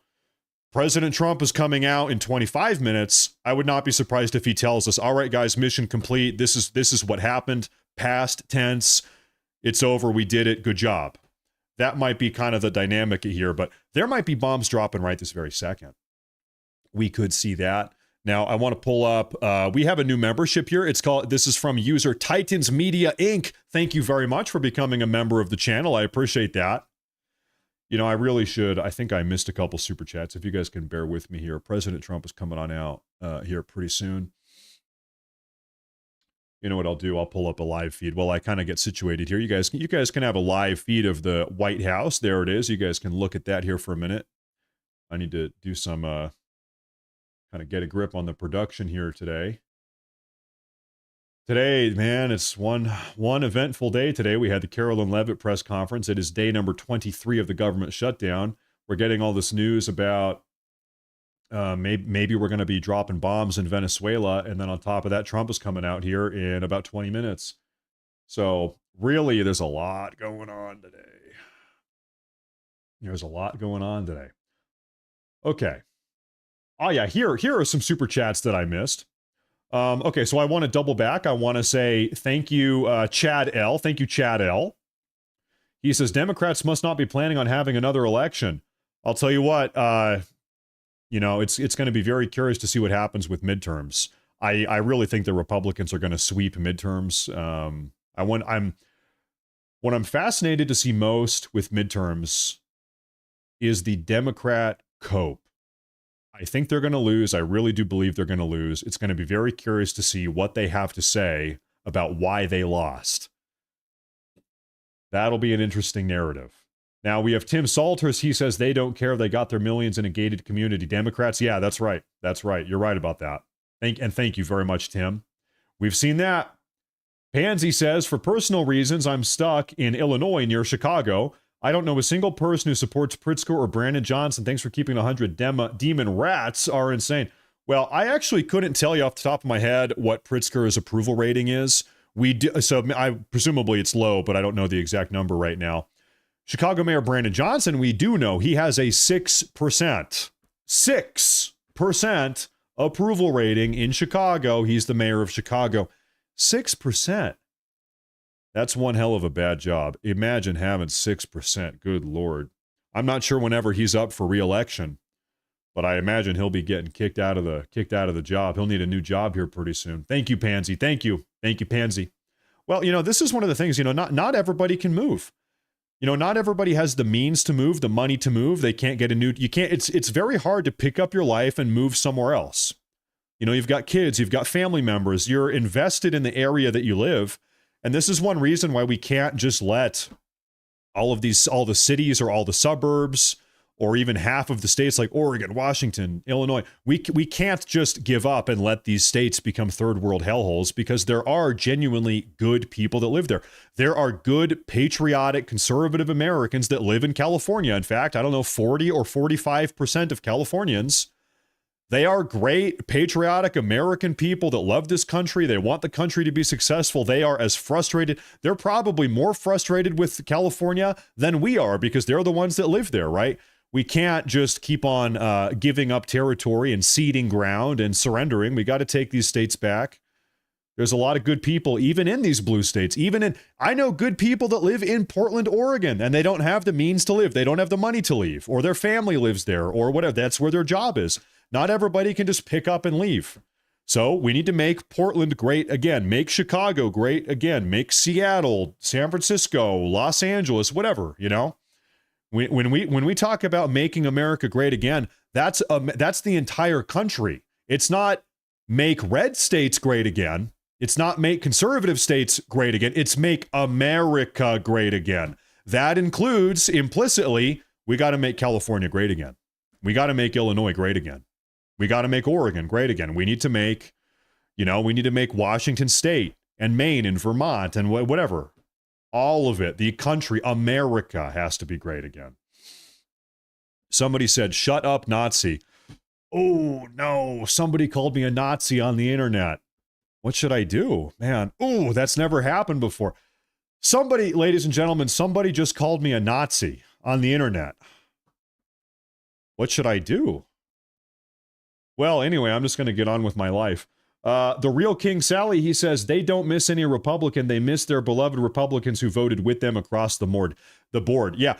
President Trump is coming out in 25 minutes. I would not be surprised if he tells us, all right, guys, mission complete. This is what happened. Past tense. It's over. We did it. Good job. That might be kind of the dynamic here, but there might be bombs dropping right this very second. We could see that. Now, I want to pull up, we have a new membership here. This is from user Titans Media Inc. Thank you very much for becoming a member of the channel. I appreciate that. You know, I really should. I think I missed a couple super chats. If you guys can bear with me here. President Trump is coming on out here pretty soon. You know what I'll do? I'll pull up a live feed while I kind of get situated here. You guys can have a live feed of the White House. There it is. You guys can look at that here for a minute. I need to do some kind of get a grip on the production here today. Today, man, it's one eventful day today. We had the Carolyn Leavitt press conference. It is day number 23 of the government shutdown. We're getting all this news about maybe we're going to be dropping bombs in Venezuela. And then on top of that, Trump is coming out here in about 20 minutes. So really, there's a lot going on today. There's a lot going on today. Okay. Oh, yeah, here are some super chats that I missed. Okay, so I want to double back. I want to say thank you, Chad L. Thank you, Chad L. He says, Democrats must not be planning on having another election. I'll tell you what, it's going to be very curious to see what happens with midterms. I really think the Republicans are going to sweep midterms. What I'm fascinated to see most with midterms is the Democrat cope. I think they're going to lose. I really do believe they're going to lose. It's going to be very curious to see what they have to say about why they lost. That'll be an interesting narrative. Now, we have Tim Salters. He says they don't care. They got their millions in a gated community. Democrats, yeah, that's right. That's right. You're right about that. Thank you very much, Tim. We've seen that. Pansy says, for personal reasons, I'm stuck in Illinois near Chicago. I don't know a single person who supports Pritzker or Brandon Johnson. Thanks for keeping 100 demon rats are insane. Well, I actually couldn't tell you off the top of my head what Pritzker's approval rating is. Presumably it's low, but I don't know the exact number right now. Chicago Mayor Brandon Johnson, we do know he has a 6%. 6% approval rating in Chicago. He's the mayor of Chicago. 6%. That's one hell of a bad job. Imagine having 6%. Good Lord. I'm not sure whenever he's up for re-election, but I imagine he'll be getting kicked out of the job. He'll need a new job here pretty soon. Thank you, Pansy. Thank you, Pansy. Well, this is one of the things, not everybody can move. Not everybody has the means to move, the money to move. They can't get it's very hard to pick up your life and move somewhere else. You've got kids, you've got family members, you're invested in the area that you live. And this is one reason why we can't just let all the cities or all the suburbs or even half of the states like Oregon, Washington, Illinois, we can't just give up and let these states become third world hellholes, because there are genuinely good people that live there. There are good, patriotic, conservative Americans that live in California. In fact, 40 or 45% of Californians, they are great, patriotic American people that love this country. They want the country to be successful. They are as frustrated. They're probably more frustrated with California than we are, because they're the ones that live there, right? We can't just keep on giving up territory and ceding ground and surrendering. We got to take these states back. There's a lot of good people, even in these blue states. I know good people that live in Portland, Oregon, and they don't have the means to live. They don't have the money to leave, or their family lives there, or whatever. That's where their job is. Not everybody can just pick up and leave. So we need to make Portland great again, make Chicago great again, make Seattle, San Francisco, Los Angeles, whatever, When we talk about making America great again, that's the entire country. It's not make red states great again. It's not make conservative states great again. It's make America great again. That includes implicitly, we got to make California great again. We got to make Illinois great again. We got to make Oregon great again. We need to make, Washington State and Maine and Vermont and whatever. All of it, the country, America, has to be great again. Somebody said, shut up, Nazi. Oh, no, somebody called me a Nazi on the internet. What should I do? Man, that's never happened before. Somebody, ladies and gentlemen, somebody just called me a Nazi on the internet. What should I do? Well, anyway, I'm just going to get on with my life. The real King Sally, he says, they don't miss any Republican. They miss their beloved Republicans who voted with them across the board. Yeah,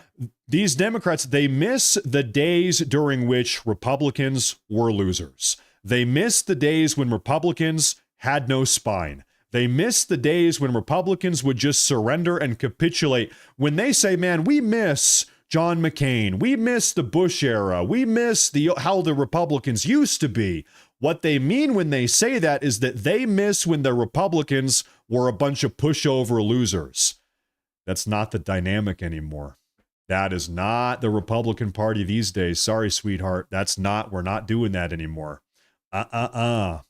these Democrats, they miss the days during which Republicans were losers. They miss the days when Republicans had no spine. They miss the days when Republicans would just surrender and capitulate. When they say, man, we miss John McCain, we miss the Bush era, we miss how the Republicans used to be. What they mean when they say that is that they miss when the Republicans were a bunch of pushover losers. That's not the dynamic anymore. That is not the Republican Party these days. Sorry, sweetheart. We're not doing that anymore. And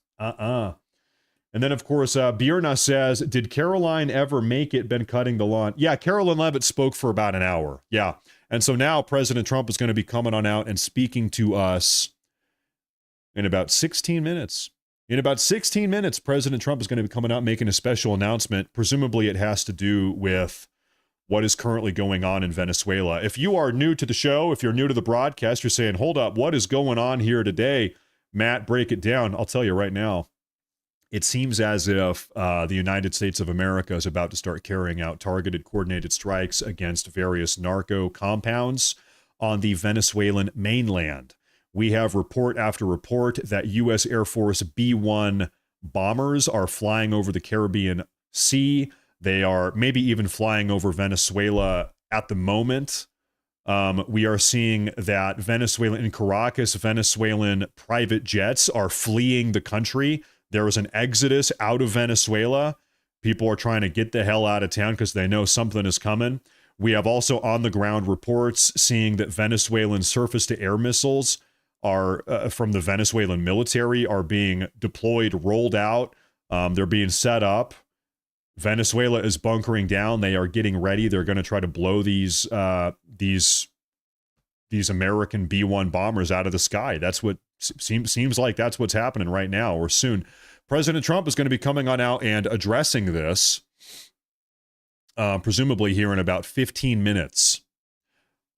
then, of course, Bierna says, did Caroline ever make it been cutting the lawn? Yeah, Carolyn Levitt spoke for about an hour. Yeah. And so now President Trump is going to be coming on out and speaking to us in about 16 minutes. In about 16 minutes, President Trump is going to be coming out making a special announcement. Presumably it has to do with what is currently going on in Venezuela. If you are new to the show, if you're new to the broadcast, you're saying, hold up, what is going on here today? Matt, break it down. I'll tell you right now. It seems as if the United States of America is about to start carrying out targeted, coordinated strikes against various narco compounds on the Venezuelan mainland. We have report after report that U.S. Air Force B-1 bombers are flying over the Caribbean Sea. They are maybe even flying over Venezuela at the moment. We are seeing that in Caracas, Venezuelan private jets are fleeing the country. There is an exodus out of Venezuela. People are trying to get the hell out of town because they know something is coming. We have also on-the-ground reports seeing that Venezuelan surface-to-air missiles are from the Venezuelan military are being deployed, rolled out. They're being set up. Venezuela is bunkering down. They are getting ready. They're going to try to blow these American B-1 bombers out of the sky. That's what seems like that's what's happening right now or soon. President Trump is going to be coming on out and addressing this, presumably here in about 15 minutes.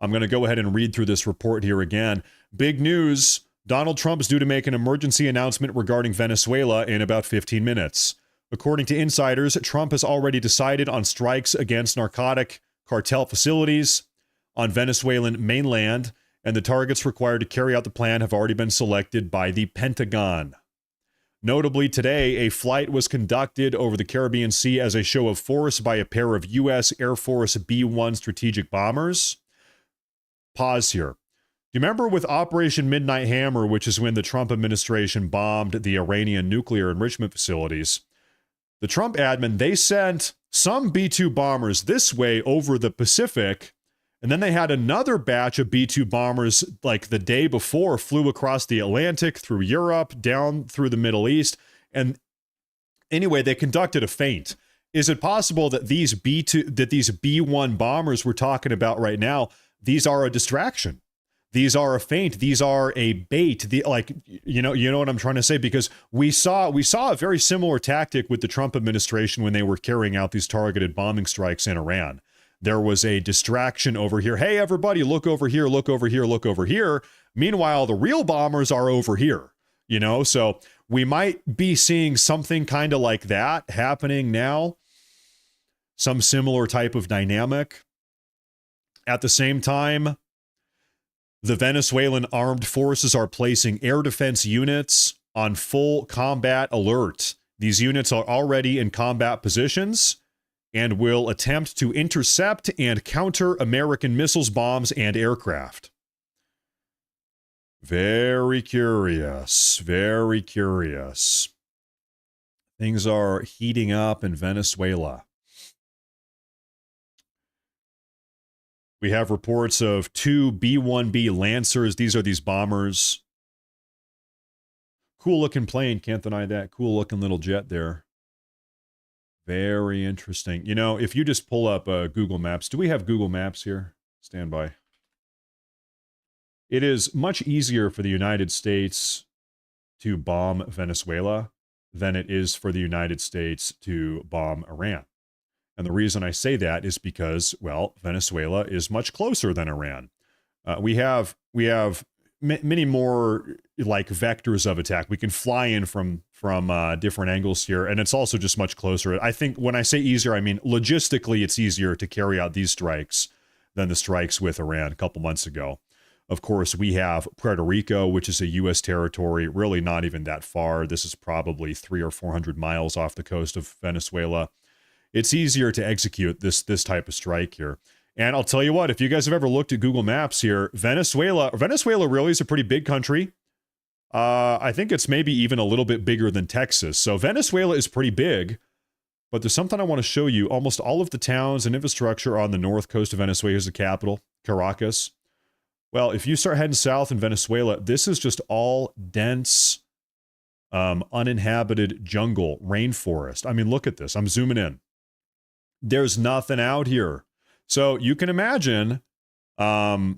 I'm going to go ahead and read through this report here again. Big news. Donald Trump is due to make an emergency announcement regarding Venezuela in about 15 minutes. According to insiders, Trump has already decided on strikes against narcotic cartel facilities on Venezuelan mainland, and the targets required to carry out the plan have already been selected by the Pentagon. Notably, today, a flight was conducted over the Caribbean Sea as a show of force by a pair of U.S. Air Force B-1 strategic bombers. Pause here. Do you remember with Operation Midnight Hammer, which is when the Trump administration bombed the Iranian nuclear enrichment facilities? The Trump admin, they sent some B-2 bombers this way over the Pacific, and then they had another batch of B-2 bombers like the day before flew across the Atlantic, through Europe, down through the Middle East. And anyway, they conducted a feint. Is it possible that these B-1 bombers we're talking about right now, these are a distraction? These are a feint. These are a bait. You know what I'm trying to say? Because we saw a very similar tactic with the Trump administration when they were carrying out these targeted bombing strikes in Iran. There was a distraction over here. Hey, everybody, look over here, look over here, look over here. Meanwhile, the real bombers are over here, you know? So we might be seeing something kind of like that happening now. Some similar type of dynamic. At the same time, the Venezuelan armed forces are placing air defense units on full combat alert. These units are already in combat positions and will attempt to intercept and counter American missiles, bombs, and aircraft. Very curious. Very curious. Things are heating up in Venezuela. We have reports of 2 B-1B Lancers. These are these bombers. Cool looking plane, can't deny that. Cool looking little jet there. Very interesting. You know, if you just pull up Google Maps, do we have Google Maps here? Stand by. It is much easier for the United States to bomb Venezuela than it is for the United States to bomb Iran. And the reason I say that is because, well, Venezuela is much closer than Iran. We have many more like vectors of attack. We can fly in from different angles here, and it's also just much closer. I think when I say easier, I mean logistically it's easier to carry out these strikes than the strikes with Iran a couple months ago. Of course, we have Puerto Rico, which is a U.S. territory, really not even that far. This is probably 300 or 400 miles off the coast of Venezuela. It's easier to execute this type of strike here. And I'll tell you what, if you guys have ever looked at Google Maps here, Venezuela really is a pretty big country. I think it's maybe even a little bit bigger than Texas. So Venezuela is pretty big, but there's something I want to show you. Almost all of the towns and infrastructure on the north coast of Venezuela is the capital, Caracas. Well, if you start heading south in Venezuela, this is just all dense, uninhabited jungle, rainforest. I mean, look at this. I'm zooming in. There's nothing out here. So you can imagine, if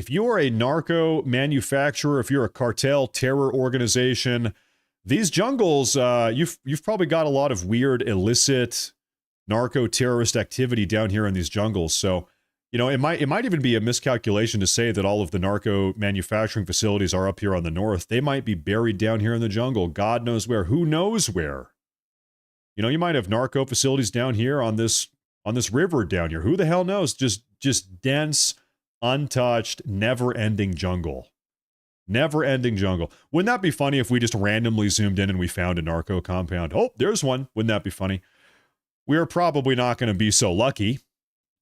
you're a narco manufacturer, if you're a cartel terror organization, these jungles, you've probably got a lot of weird, illicit narco terrorist activity down here in these jungles. So, you know, it might even be a miscalculation to say that all of the narco manufacturing facilities are up here on the north. They might be buried down here in the jungle. God knows where. Who knows where? You know, you might have narco facilities down here on this river down here. Who the hell knows? Just dense, untouched, never-ending jungle. Never-ending jungle. Wouldn't that be funny if we just randomly zoomed in and we found a narco compound? Oh, there's one. Wouldn't that be funny? We're probably not going to be so lucky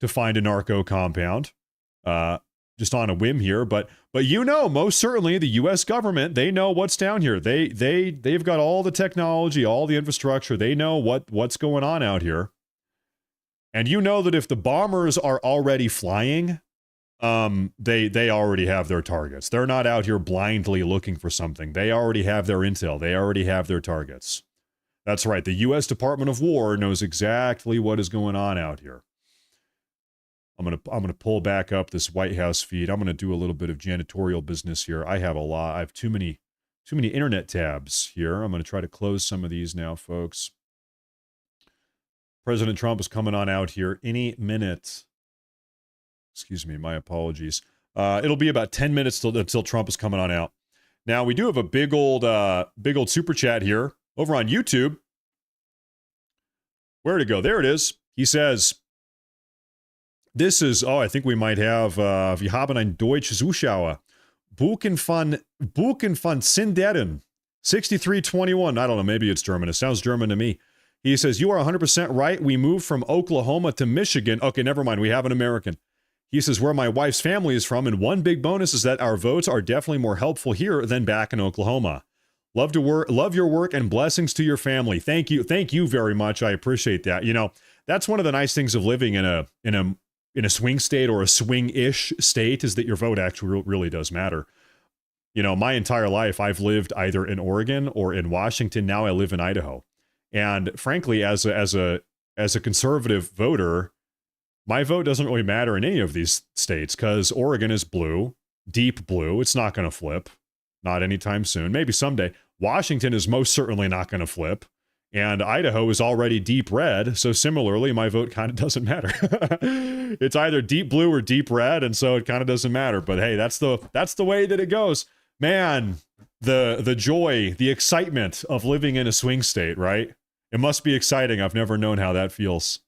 to find a narco compound just on a whim here, but you know, most certainly the U.S. government, they know what's down here. They've got all the technology, all the infrastructure. They know what's going on out here. And you know that if the bombers are already flying, they already have their targets. They're not out here blindly looking for something. They already have their intel. They already have their targets. That's right. The U.S. Department of War knows exactly what is going on out here. I'm gonna pull back up this White House feed. I'm gonna do a little bit of janitorial business here. I have too many internet tabs here. I'm gonna try to close some of these now, folks. President Trump is coming on out here any minute. Excuse me, my apologies. It'll be about 10 minutes until Trump is coming on out. Now, we do have a big old super chat here over on YouTube. Where'd it go? There it is. He says, this is, I think we might have, wir haben ein deutsche Zuschauer. Buchen von Sinderen, 6321. I don't know, maybe it's German. It sounds German to me. He says, you are 100% right. We moved from Oklahoma to Michigan. Okay, never mind. We have an American. He says, where my wife's family is from, and one big bonus is that our votes are definitely more helpful here than back in Oklahoma. Love your work, and blessings to your family. Thank you very much. I appreciate that. You know, that's one of the nice things of living in a swing state or a swing-ish state, is that your vote actually really does matter. You know, my entire life I've lived either in Oregon or in Washington. Now I live in Idaho, and frankly, as a conservative voter, my vote doesn't really matter in any of these states because Oregon is blue, deep blue. It's not going to flip, not anytime soon. Maybe someday. Washington is most certainly not going to flip. And Idaho is already deep red. So similarly, my vote kind of doesn't matter. It's either deep blue or deep red. And so it kind of doesn't matter. But hey, that's the way that it goes. Man, the joy, the excitement of living in a swing state, right? It must be exciting. I've never known how that feels.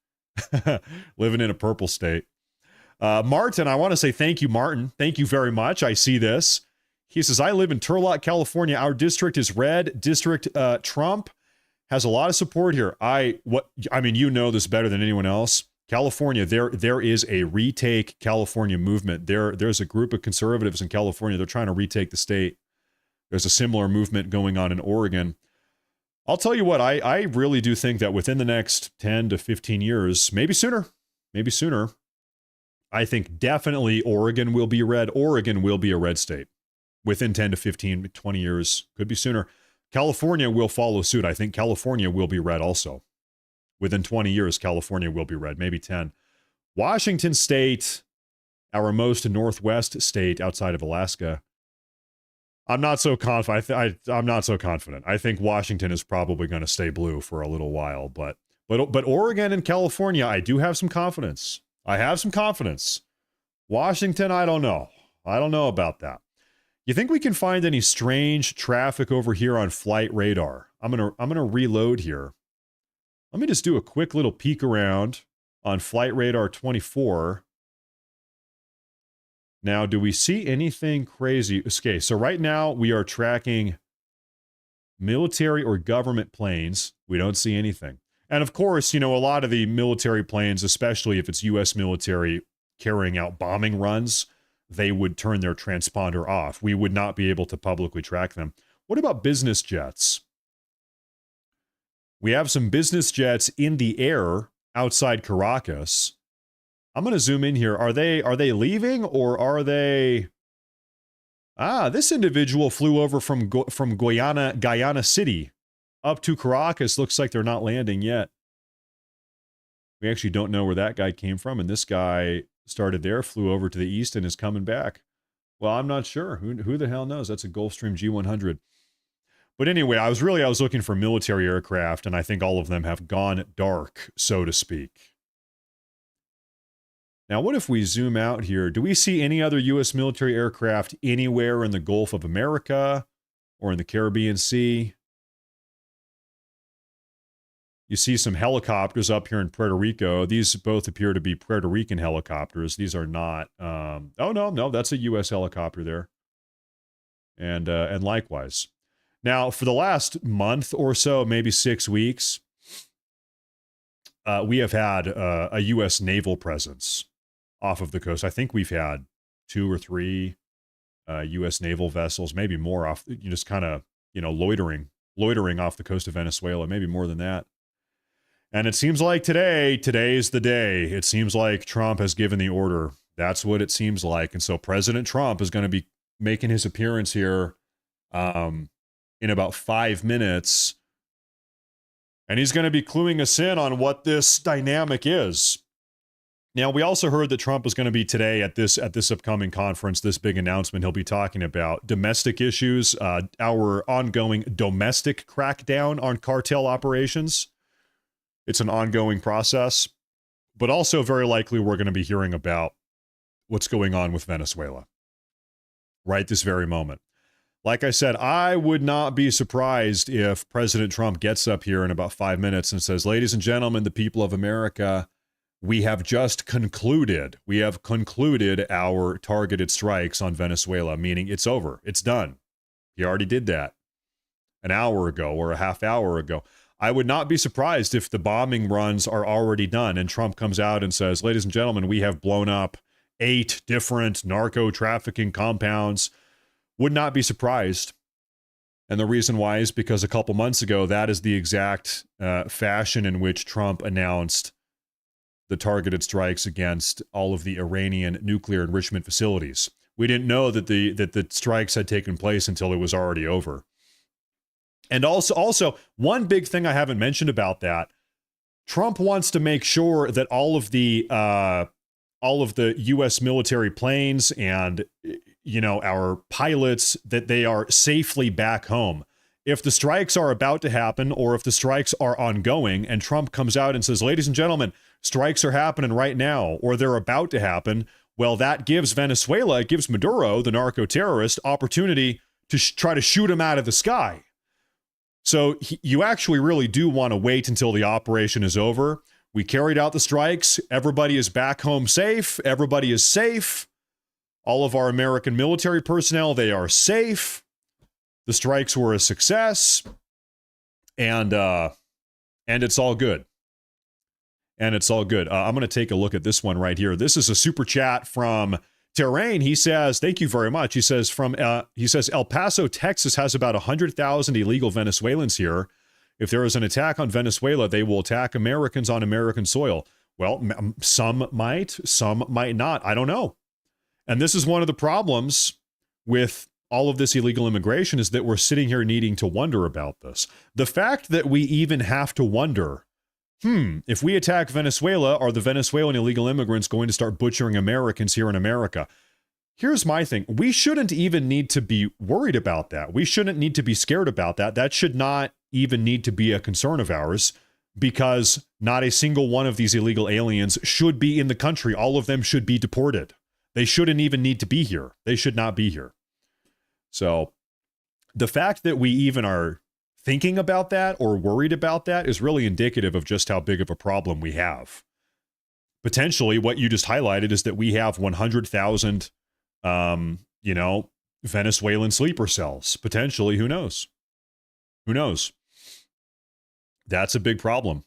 Living in a purple state. Martin, I want to say thank you, Martin. Thank you very much. I see this. He says, I live in Turlock, California. Our district is red. District Trump has a lot of support here. You know this better than anyone else. California, there is a retake California movement. There's a group of conservatives in California. They're trying to retake the state. There's a similar movement going on in Oregon. I'll tell you what, I really do think that within the next 10 to 15 years, maybe sooner, I think definitely Oregon will be red. Oregon will be a red state within 10 to 15, 20 years. Could be sooner. California will follow suit. I think California will be red also. Within 20 years, California will be red, maybe 10. Washington State, our most northwest state outside of Alaska, I'm not so confident. I'm not so confident. I think Washington is probably going to stay blue for a little while, but Oregon and California, I do have some confidence. I have some confidence. Washington, I don't know. I don't know about that. You think we can find any strange traffic over here on flight radar? I'm gonna reload here. Let me just do a quick little peek around on flight radar 24. Now, do we see anything crazy? Okay, so right now we are tracking military or government planes. We don't see anything. And of course, you know, a lot of the military planes, especially if it's U.S. military carrying out bombing runs, they would turn their transponder off. We would not be able to publicly track them. What about business jets? We have some business jets in the air outside Caracas. I'm going to zoom in here. Are they leaving or are they... this individual flew over from Guyana City up to Caracas. Looks like they're not landing yet. We actually don't know where that guy came from. And this guy started there, flew over to the east, and is coming back. Well, I'm not sure. Who the hell knows? That's a Gulfstream G100. But anyway, I was looking for military aircraft, and I think all of them have gone dark, so to speak. Now, what if we zoom out here? Do we see any other U.S. military aircraft anywhere in the Gulf of America or in the Caribbean Sea? You see some helicopters up here in Puerto Rico. These both appear to be Puerto Rican helicopters. These are not... no, that's a U.S. helicopter there. And likewise. Now, for the last month or so, maybe 6 weeks, we have had a U.S. naval presence off of the coast. I think we've had 2 or 3 U.S. naval vessels, maybe more off, just kind of, loitering off the coast of Venezuela, maybe more than that. And it seems like today's the day. It seems like Trump has given the order. That's what it seems like. And so President Trump is going to be making his appearance here in about 5 minutes. And he's going to be cluing us in on what this dynamic is. Now, we also heard that Trump is going to be today at this upcoming conference, this big announcement. He'll be talking about domestic issues, our ongoing domestic crackdown on cartel operations. It's an ongoing process, but also very likely we're going to be hearing about what's going on with Venezuela. right this very moment. Like I said, I would not be surprised if President Trump gets up here in about 5 minutes and says, ladies and gentlemen, the people of America, we have just concluded. We have concluded our targeted strikes on Venezuela, meaning it's over. It's done. He already did that an hour ago or a half hour ago. I would not be surprised if the bombing runs are already done and Trump comes out and says, ladies and gentlemen, we have blown up 8 different narco trafficking compounds. Would not be surprised. And the reason why is because a couple months ago, that is the exact fashion in which Trump announced the targeted strikes against all of the Iranian nuclear enrichment facilities. We didn't know that the strikes had taken place until it was already over. And also one big thing I haven't mentioned about that, Trump wants to make sure that all of the U.S. military planes and our pilots, that they are safely back home. If the strikes are about to happen or if the strikes are ongoing and Trump comes out and says, ladies and gentlemen, strikes are happening right now or they're about to happen, well, that gives Venezuela, it gives Maduro, the narco-terrorist, opportunity to try to shoot him out of the sky. So you actually really do want to wait until the operation is over. We carried out the strikes. Everybody is back home safe. Everybody is safe. All of our American military personnel, they are safe. The strikes were a success. And it's all good. And it's all good. I'm going to take a look at this one right here. This is a super chat from Terrain. He says, thank you very much. He says, El Paso, Texas has about 100,000 illegal Venezuelans here. If there is an attack on Venezuela, they will attack Americans on American soil. Well, some might not. I don't know. And this is one of the problems with all of this illegal immigration is that we're sitting here needing to wonder about this. The fact that we even have to wonder, if we attack Venezuela, are the Venezuelan illegal immigrants going to start butchering Americans here in America? Here's my thing. We shouldn't even need to be worried about that. We shouldn't need to be scared about that. That should not even need to be a concern of ours, because not a single one of these illegal aliens should be in the country. All of them should be deported. They shouldn't even need to be here. They should not be here. So the fact that we even are thinking about that or worried about that is really indicative of just how big of a problem we have. Potentially, what you just highlighted is that we have 100,000, Venezuelan sleeper cells. Potentially, who knows? Who knows? That's a big problem.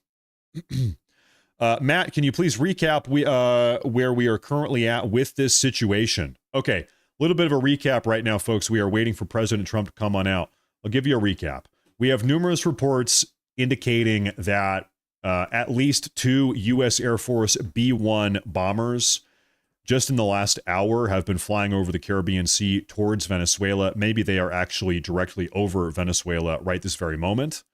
Matt, can you please recap where we are currently at with this situation? Okay, a little bit of a recap right now, folks. We are waiting for President Trump to come on out. I'll give you a recap. We have numerous reports indicating that at least 2 U.S. Air Force B-1 bombers just in the last hour have been flying over the Caribbean Sea towards Venezuela. Maybe they are actually directly over Venezuela right this very moment.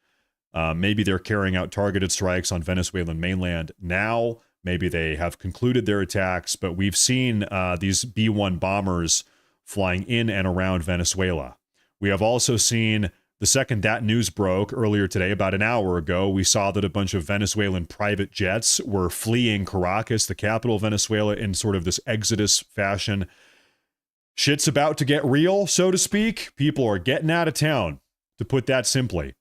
Maybe they're carrying out targeted strikes on Venezuelan mainland now. Maybe they have concluded their attacks, but we've seen these B-1 bombers flying in and around Venezuela. We have also seen, the second that news broke earlier today, about an hour ago, we saw that a bunch of Venezuelan private jets were fleeing Caracas, the capital of Venezuela, in sort of this exodus fashion. Shit's about to get real, so to speak. People are getting out of town, to put that simply.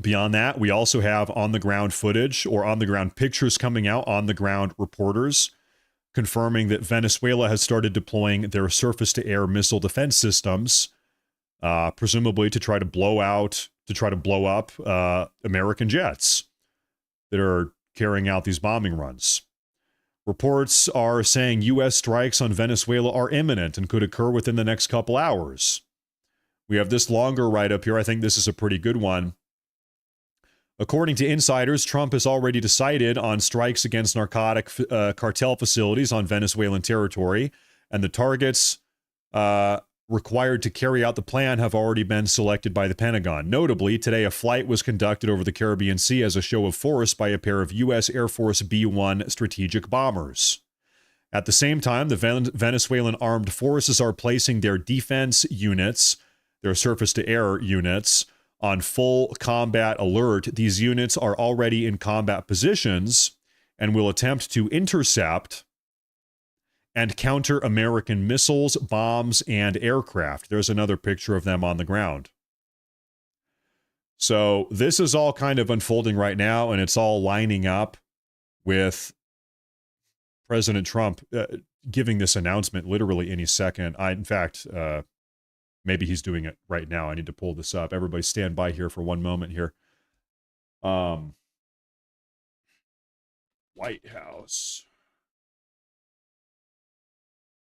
Beyond that, we also have on-the-ground footage or on-the-ground pictures coming out, on-the-ground reporters confirming that Venezuela has started deploying their surface-to-air missile defense systems, presumably to try to blow up American jets that are carrying out these bombing runs. Reports are saying U.S. strikes on Venezuela are imminent and could occur within the next couple hours. We have this longer write-up here. I think this is a pretty good one. According to insiders, Trump has already decided on strikes against narcotic cartel facilities on Venezuelan territory, and the targets required to carry out the plan have already been selected by the Pentagon. Notably, today a flight was conducted over the Caribbean Sea as a show of force by a pair of U.S. Air Force B-1 strategic bombers. At the same time, the Venezuelan armed forces are placing their defense units, their surface-to-air units, on full combat alert. These units are already in combat positions and will attempt to intercept and counter American missiles, bombs, and aircraft. There's another picture of them on the ground. So this is all kind of unfolding right now, and it's all lining up with President Trump giving this announcement literally any second. In fact, maybe he's doing it right now. I need to pull this up. Everybody stand by here for one moment here. White House.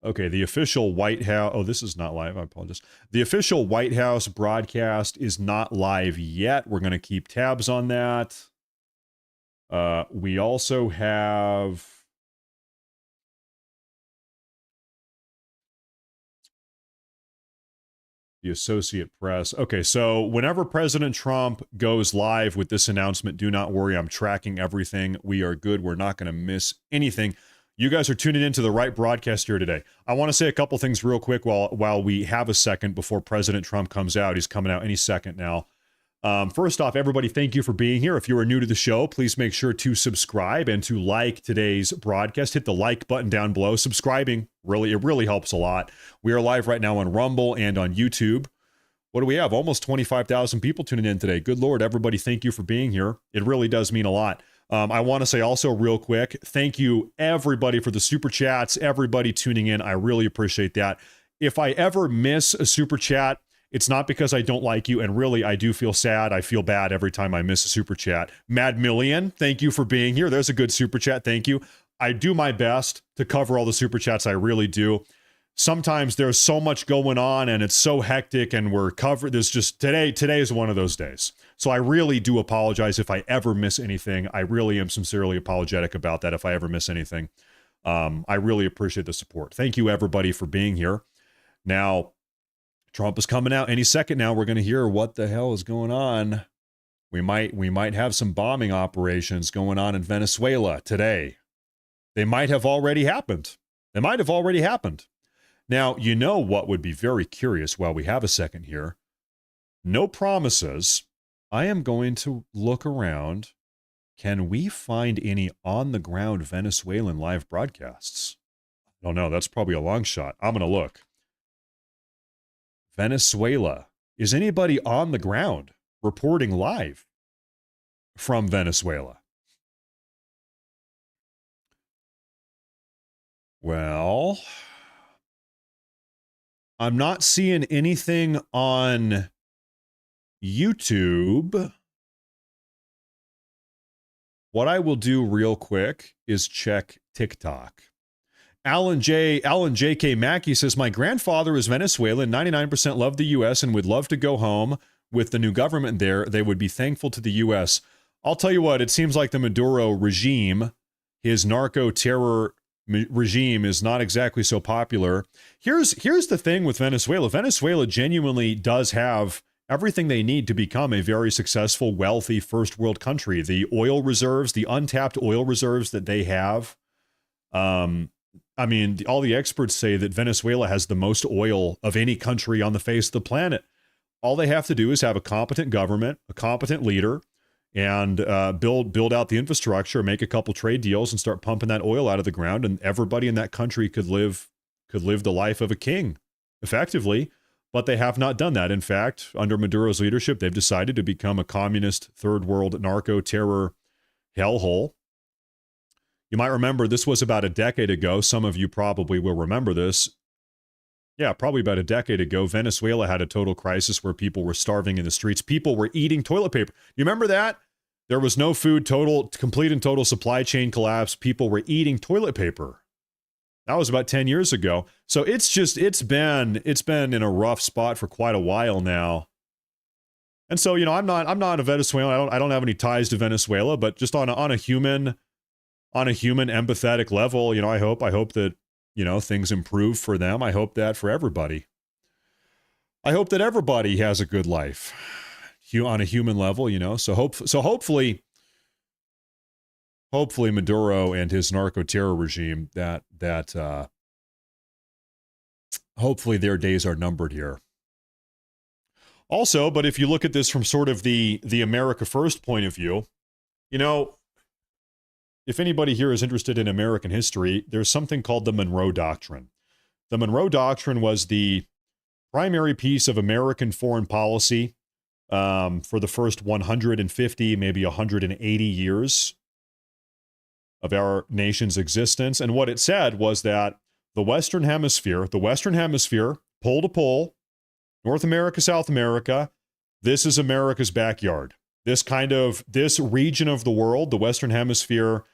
Okay, the official White House. Oh, this is not live. I apologize. The official White House broadcast is not live yet. We're going to keep tabs on that. We also have the Associate Press. Okay, so whenever President Trump goes live with this announcement, do not worry. I'm tracking everything. We are good. We're not going to miss anything. You guys are tuning into the right broadcast here today. I want to say a couple things real quick while we have a second before President Trump comes out. He's coming out any second now. First off, everybody, thank you for being here. If you are new to the show, please make sure to subscribe and to like today's broadcast. Hit the like button down below. Subscribing, it really helps a lot. We are live right now on Rumble and on YouTube. What do we have? Almost 25,000 people tuning in today. Good Lord, everybody, thank you for being here. It really does mean a lot. I want to say also real quick, thank you everybody for the super chats, everybody tuning in. I really appreciate that. If I ever miss a super chat, it's not because I don't like you, and really, I do feel sad. I feel bad every time I miss a super chat. Mad Million, thank you for being here. There's a good super chat. Thank you. I do my best to cover all the super chats. I really do. Sometimes there's so much going on and it's so hectic and we're covered. There's just today is one of those days. So I really do apologize if I ever miss anything. I really am sincerely apologetic about that if I ever miss anything. I really appreciate the support. Thank you everybody for being here. Now, Trump is coming out any second now. We're going to hear what the hell is going on. We might have some bombing operations going on in Venezuela today. They might have already happened. Now, you know what would be very curious while we have a second here? No promises. I am going to look around. Can we find any on-the-ground Venezuelan live broadcasts? Oh, no, that's probably a long shot. I'm going to look. Venezuela. Is anybody on the ground reporting live from Venezuela? Well, I'm not seeing anything on YouTube. What I will do real quick is check TikTok. Alan J.K. Mackey says, my grandfather is Venezuelan, 99% love the U.S. and would love to go home with the new government there. They would be thankful to the U.S. I'll tell you what, it seems like the Maduro regime, his narco-terror regime is not exactly so popular. Here's the thing with Venezuela. Venezuela genuinely does have everything they need to become a very successful, wealthy first world country. The oil reserves, the untapped oil reserves that they have. I mean, all the experts say that Venezuela has the most oil of any country on the face of the planet. All they have to do is have a competent government, a competent leader, and build out the infrastructure, make a couple trade deals, and start pumping that oil out of the ground, and everybody in that country could live the life of a king, effectively. But they have not done that. In fact, under Maduro's leadership, they've decided to become a communist third world narco-terror hellhole. You might remember this was about a decade ago. Some of you probably will remember this. Yeah, probably about a decade ago, Venezuela had a total crisis where people were starving in the streets. People were eating toilet paper. You remember that? There was no food, complete and total supply chain collapse. People were eating toilet paper. That was about 10 years ago. So it's been in a rough spot for quite a while now. And so, I'm not a Venezuelan. I don't have any ties to Venezuela, but just on a human empathetic level, I hope that, things improve for them. I hope that for everybody. I hope that everybody has a good life on a human level, so hopefully Maduro and his narco-terror regime that hopefully their days are numbered here. Also, but if you look at this from sort of the America First point of view, if anybody here is interested in American history, there's something called the Monroe Doctrine. The Monroe Doctrine was the primary piece of American foreign policy for the first 150, maybe 180 years of our nation's existence. And what it said was that the Western Hemisphere, pole to pole, North America, South America, this is America's backyard. This region of the world, the Western Hemisphere,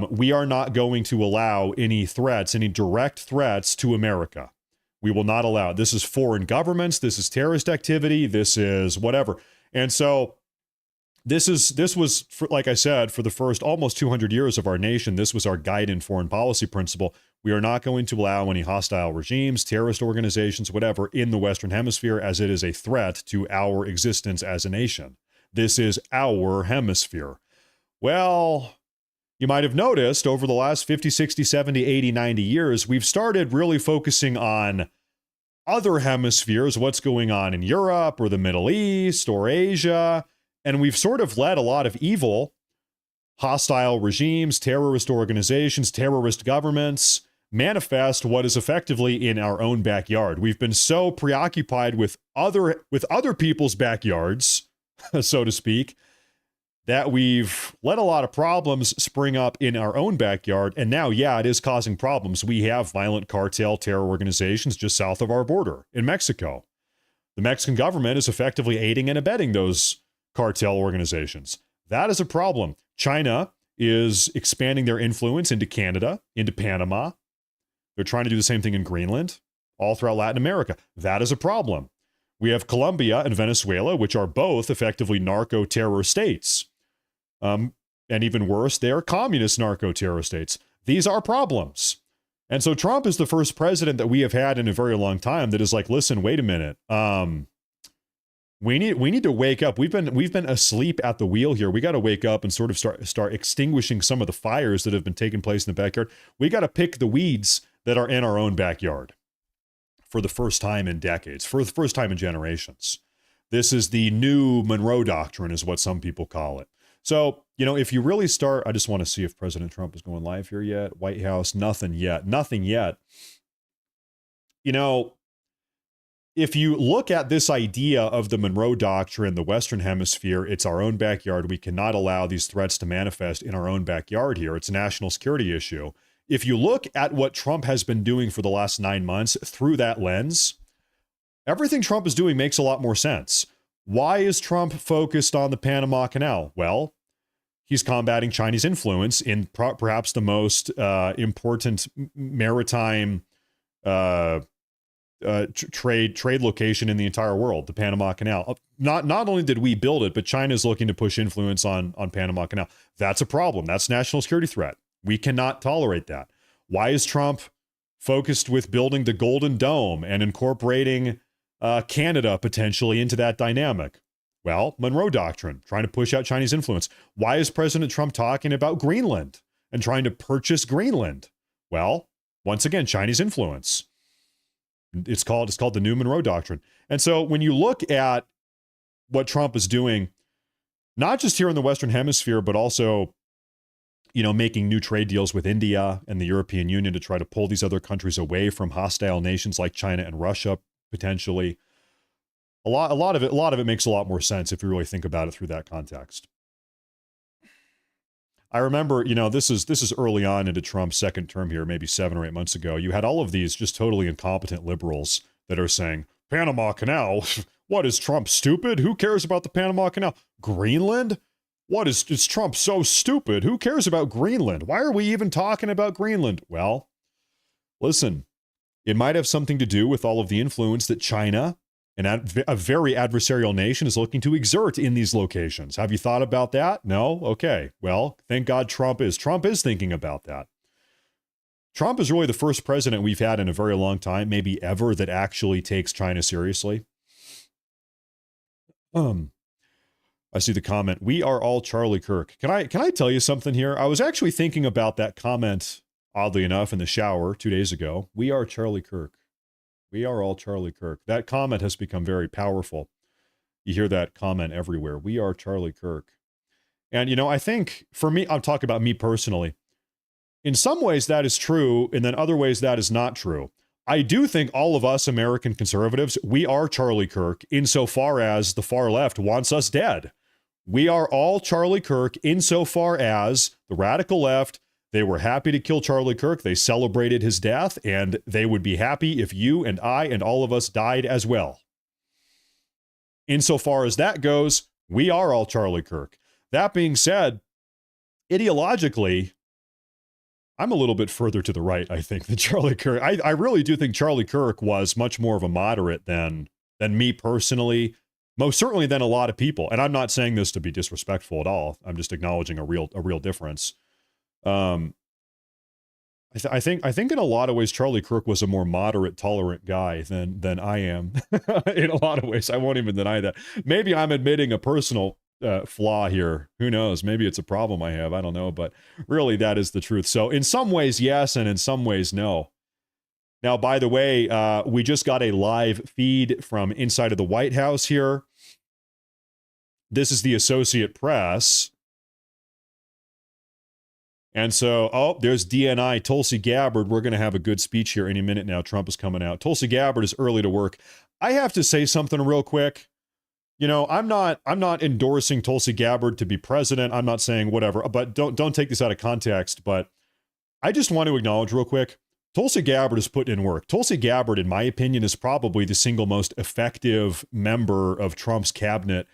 we are not going to allow any direct threats to America. We will not allow it. This is foreign governments. This is terrorist activity. This is whatever. And so this was, like I said, for the first almost 200 years of our nation, this was our guiding foreign policy principle. We are not going to allow any hostile regimes, terrorist organizations, whatever, in the Western Hemisphere, as it is a threat to our existence as a nation. This is our hemisphere. Well, you might have noticed over the last 50, 60, 70, 80, 90 years, we've started really focusing on other hemispheres, what's going on in Europe or the Middle East or Asia, and we've sort of let a lot of evil, hostile regimes, terrorist organizations, terrorist governments manifest what is effectively in our own backyard. We've been so preoccupied with other people's backyards, so to speak, that we've let a lot of problems spring up in our own backyard. And now, yeah, it is causing problems. We have violent cartel terror organizations just south of our border in Mexico. The Mexican government is effectively aiding and abetting those cartel organizations. That is a problem. China is expanding their influence into Canada, into Panama. They're trying to do the same thing in Greenland, all throughout Latin America. That is a problem. We have Colombia and Venezuela, which are both effectively narco-terror states. And even worse, they are communist narco-terror states. These are problems. And so Trump is the first president that we have had in a very long time that is like, listen, wait a minute. We need to wake up. We've been asleep at the wheel here. We got to wake up and sort of start extinguishing some of the fires that have been taking place in the backyard. We got to pick the weeds that are in our own backyard for the first time in decades, for the first time in generations. This is the new Monroe Doctrine, is what some people call it. So, if you really start, I just want to see if President Trump is going live here yet. White House, nothing yet. If you look at this idea of the Monroe Doctrine, the Western Hemisphere, it's our own backyard. We cannot allow these threats to manifest in our own backyard here. It's a national security issue. If you look at what Trump has been doing for the last 9 months through that lens, everything Trump is doing makes a lot more sense. Why is Trump focused on the Panama Canal? Well, he's combating Chinese influence in perhaps the most important maritime trade location in the entire world, the Panama Canal. Not only did we build it, but China is looking to push influence on Panama Canal. That's a problem. That's a national security threat. We cannot tolerate that. Why is Trump focused with building the Golden Dome and incorporating Canada potentially into that dynamic? Well, Monroe Doctrine, trying to push out Chinese influence. Why is President Trump talking about Greenland and trying to purchase Greenland? Well, once again, Chinese influence. It's called the new Monroe Doctrine. And so when you look at what Trump is doing, not just here in the Western Hemisphere, but also, making new trade deals with India and the European Union to try to pull these other countries away from hostile nations like China and Russia, potentially. A lot of it makes a lot more sense if you really think about it through that context. I remember, this is early on into Trump's second term here, maybe 7 or 8 months ago. You had all of these just totally incompetent liberals that are saying, Panama Canal, what, is Trump stupid? Who cares about the Panama Canal? Greenland? What, is Trump so stupid? Who cares about Greenland? Why are we even talking about Greenland? Well, listen, it might have something to do with all of the influence that China, a very adversarial nation, is looking to exert in these locations. Have you thought about that? No? Okay. Well, thank God Trump is thinking about that. Trump is really the first president we've had in a very long time, maybe ever, that actually takes China seriously. I see the comment, we are all Charlie Kirk. Can I tell you something here? I was actually thinking about that comment, oddly enough, in the shower 2 days ago. We are Charlie Kirk. We are all Charlie Kirk. That comment has become very powerful. You hear that comment everywhere. We are Charlie Kirk. And, I think for me, I'm talking about me personally. In some ways that is true, and then other ways that is not true. I do think all of us American conservatives, we are Charlie Kirk insofar as the far left wants us dead. We are all Charlie Kirk insofar as the radical left, they were happy to kill Charlie Kirk. They celebrated his death, and they would be happy if you and I and all of us died as well. Insofar as that goes, we are all Charlie Kirk. That being said, ideologically, I'm a little bit further to the right, I think, than Charlie Kirk. I really do think Charlie Kirk was much more of a moderate than me personally, most certainly than a lot of people. And I'm not saying this to be disrespectful at all. I'm just acknowledging a real difference. I think in a lot of ways, Charlie Kirk was a more moderate, tolerant guy than I am. In a lot of ways, I won't even deny that. Maybe I'm admitting a personal flaw here. Who knows? Maybe it's a problem I have. I don't know. But really, that is the truth. So in some ways, yes, and in some ways, no. Now, by the way, we just got a live feed from inside of the White House here. This is the Associated Press. And so, there's DNI, Tulsi Gabbard. We're going to have a good speech here any minute now. Trump is coming out. Tulsi Gabbard is early to work. I have to say something real quick. I'm not endorsing Tulsi Gabbard to be president. I'm not saying whatever, but don't take this out of context. But I just want to acknowledge real quick, Tulsi Gabbard is putting in work. Tulsi Gabbard, in my opinion, is probably the single most effective member of Trump's cabinet.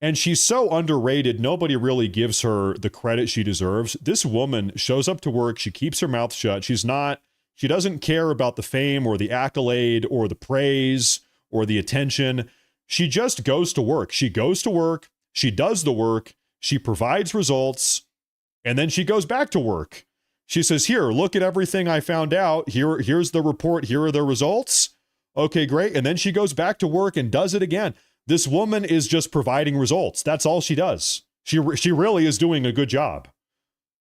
And she's so underrated, nobody really gives her the credit she deserves. This woman shows up to work, she keeps her mouth shut. She doesn't care about the fame or the accolade or the praise or the attention. She just goes to work. She goes to work, she does the work, she provides results, and then she goes back to work. She says, here, look at everything I found out. Here's the report, here are the results. Okay, great. And then she goes back to work and does it again. This woman is just providing results. That's all she does. She really is doing a good job.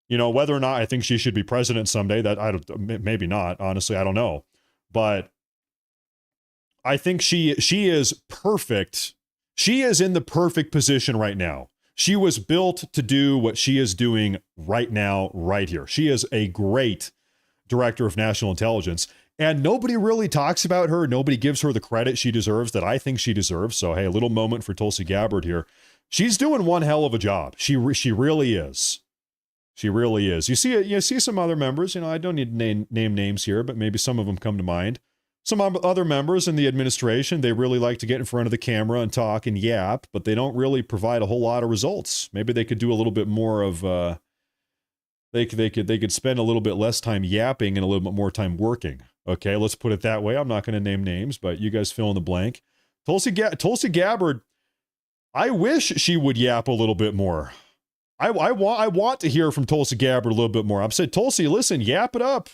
Whether or not I think she should be president someday, maybe not. Honestly, I don't know. But I think she is perfect. She is in the perfect position right now. She was built to do what she is doing right now, right here. She is a great director of national intelligence. And nobody really talks about her. Nobody gives her the credit she deserves that I think she deserves. So, hey, a little moment for Tulsi Gabbard here. She's doing one hell of a job. She really is. She really is. You see some other members. I don't need to name names here, but maybe some of them come to mind. Some other members in the administration, they really like to get in front of the camera and talk and yap, but they don't really provide a whole lot of results. Maybe they could do a little bit more of. They could spend a little bit less time yapping and a little bit more time working. Okay, let's put it that way. I'm not going to name names, but you guys fill in the blank. Tulsi Gabbard, I wish she would yap a little bit more. I want to hear from Tulsi Gabbard a little bit more. I'm saying, Tulsi, listen, yap it up.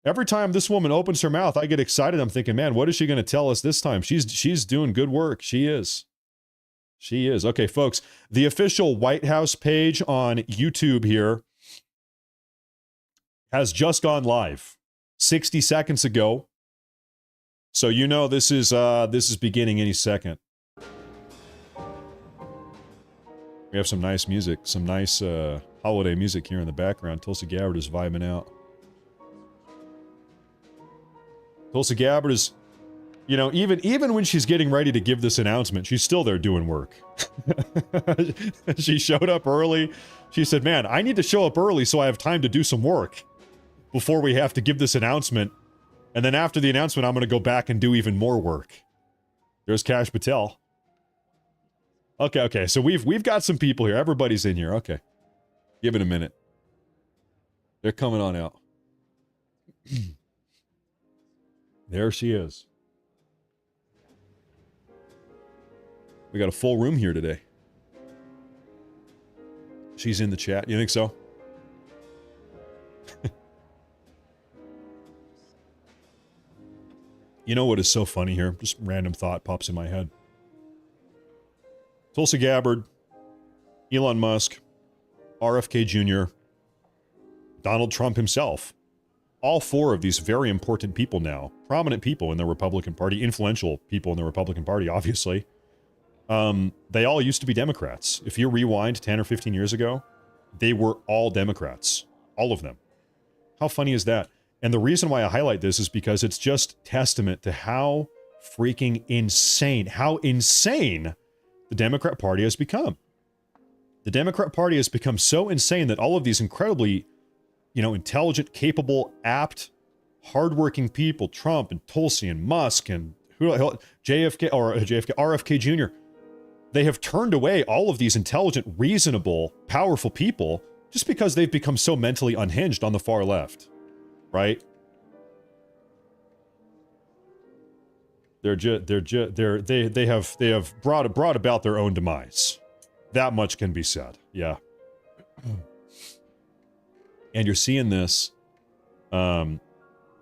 Every time this woman opens her mouth, I get excited. I'm thinking, man, what is she going to tell us this time? She's doing good work. She is. She is. Okay, folks, the official White House page on YouTube here has just gone live 60 seconds ago. So this is beginning any second. We have some nice music, some nice holiday music here in the background. Tulsi Gabbard is vibing out. Tulsi Gabbard is, even when she's getting ready to give this announcement, she's still there doing work. She showed up early. She said, man, I need to show up early so I have time to do some work before we have to give this announcement. And then after the announcement, I'm going to go back and do even more work. There's Kash Patel. Okay. So we've got some people here. Everybody's in here. Okay. Give it a minute. They're coming on out. There she is. We got a full room here today. She's in the chat. You think so? You know what is so funny here? Just random thought pops in my head. Tulsi Gabbard, Elon Musk, RFK Jr., Donald Trump himself. All four of these very important people now, prominent people in the Republican Party, influential people in the Republican Party, obviously, they all used to be Democrats. If you rewind 10 or 15 years ago, they were all Democrats. All of them. How funny is that? And the reason why I highlight this is because it's just testament to how freaking insane, the Democrat Party has become. The Democrat Party has become so insane that all of these incredibly, intelligent, capable, apt, hardworking people, Trump and Tulsi and Musk and RFK Jr., they have turned away all of these intelligent, reasonable, powerful people just because they've become so mentally unhinged on the far left, right? They have brought about their own demise. That much can be said. Yeah. And you're seeing this.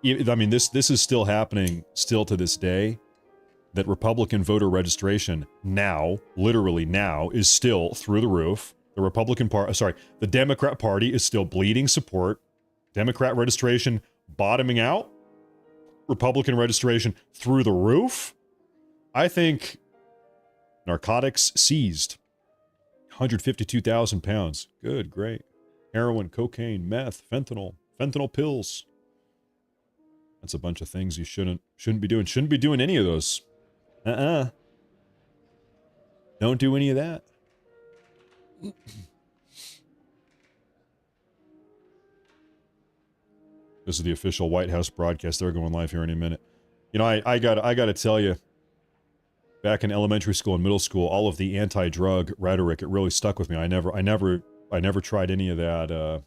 This is still happening still to this day, that Republican voter registration now, literally now, is still through the roof. The Democrat Party is still bleeding support. Democrat registration bottoming out. Republican registration through the roof. I think narcotics seized. 152,000 pounds. Good, great. Heroin, cocaine, meth, fentanyl pills. That's a bunch of things you shouldn't be doing. Shouldn't be doing any of those. Don't do any of that. This is the official White House broadcast. They're going live here any minute. I gotta tell you, back in elementary school and middle school, all of the anti-drug rhetoric, it really stuck with me. I never tried any of that.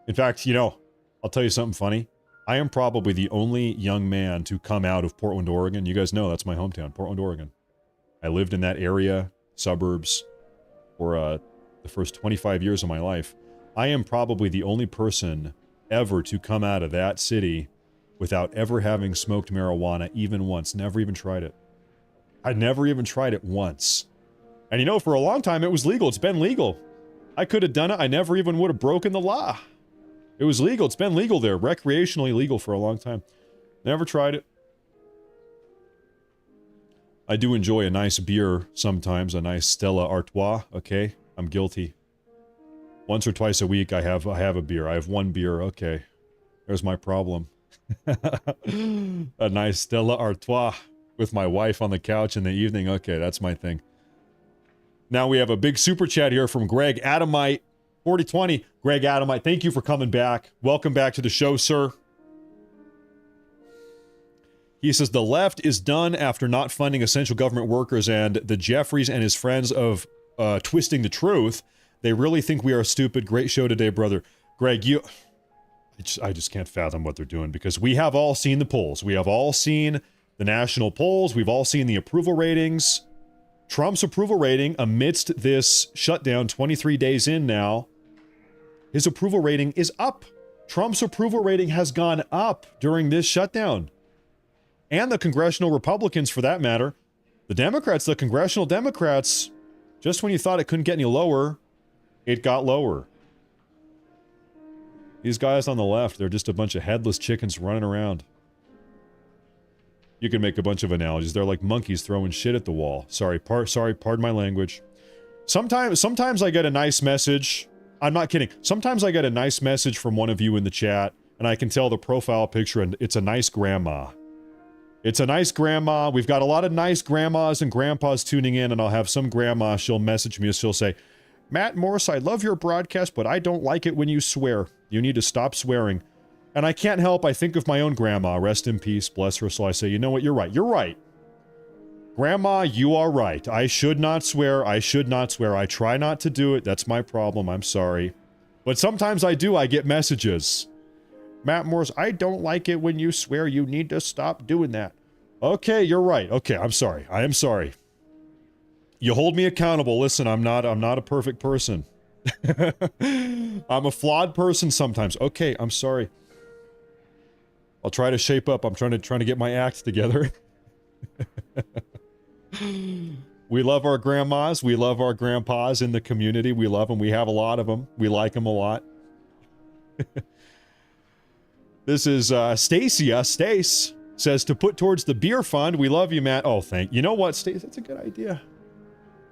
In fact, I'll tell you something funny. I am probably the only young man to come out of Portland, Oregon. You guys know that's my hometown, Portland, Oregon. I lived in that area, suburbs, for the first 25 years of my life. I am probably the only person ever to come out of that city without ever having smoked marijuana even once. Never even tried it. I never even tried it once. And for a long time it was legal. It's been legal. I could have done it. I never even would have broken the law. It was legal. It's been legal there. Recreationally legal for a long time. Never tried it. I do enjoy a nice beer sometimes. A nice Stella Artois. Okay? I'm guilty. Once or twice a week I have a beer. I have one beer. Okay. There's my problem. A nice Stella Artois with my wife on the couch in the evening. Okay, that's my thing. Now we have a big super chat here from Greg Adamite. 4020. Greg Adamite, thank you for coming back. Welcome back to the show, sir. He says, the left is done after not funding essential government workers, and the Jeffries and his friends of twisting the truth. They really think we are stupid. Great show today, brother. Greg, I just can't fathom what they're doing, because we have all seen the polls. We have all seen the national polls. We've all seen the approval ratings. Trump's approval rating amidst this shutdown, 23 days in now, his approval rating is up. Trump's approval rating has gone up during this shutdown. And the congressional Republicans, for that matter. The Democrats, the congressional Democrats, just when you thought it couldn't get any lower, it got lower. These guys on the left, they're just a bunch of headless chickens running around. You can make a bunch of analogies. They're like monkeys throwing shit at the wall. Sorry, pardon my language. Sometimes I get a nice message. I'm not kidding. Sometimes I get a nice message from one of you in the chat, and I can tell the profile picture, and it's a nice grandma. It's a nice grandma. We've got a lot of nice grandmas and grandpas tuning in, and I'll have some grandma, she'll message me, and she'll say, Matt Morris, I love your broadcast, but I don't like it when you swear. You need to stop swearing. And I can't help, I think of my own grandma. Rest in peace, bless her. So I say, you know what, you're right. You're right. Grandma, you are right. I should not swear. I should not swear. I try not to do it. That's my problem. I'm sorry. But sometimes I do. I get messages. Matt Morris, I don't like it when you swear. You need to stop doing that. Okay, you're right. Okay, I'm sorry. I am sorry. You hold me accountable. Listen, I'm not a perfect person. I'm a flawed person sometimes. Okay, I'm sorry. I'll try to shape up. I'm trying to get my act together. We love our grandmas. We love our grandpas in the community. We love them. We have a lot of them. We like them a lot. This is Stacia. Stace says to put towards the beer fund. We love you, Matt. Oh, you know what, Stace? That's a good idea.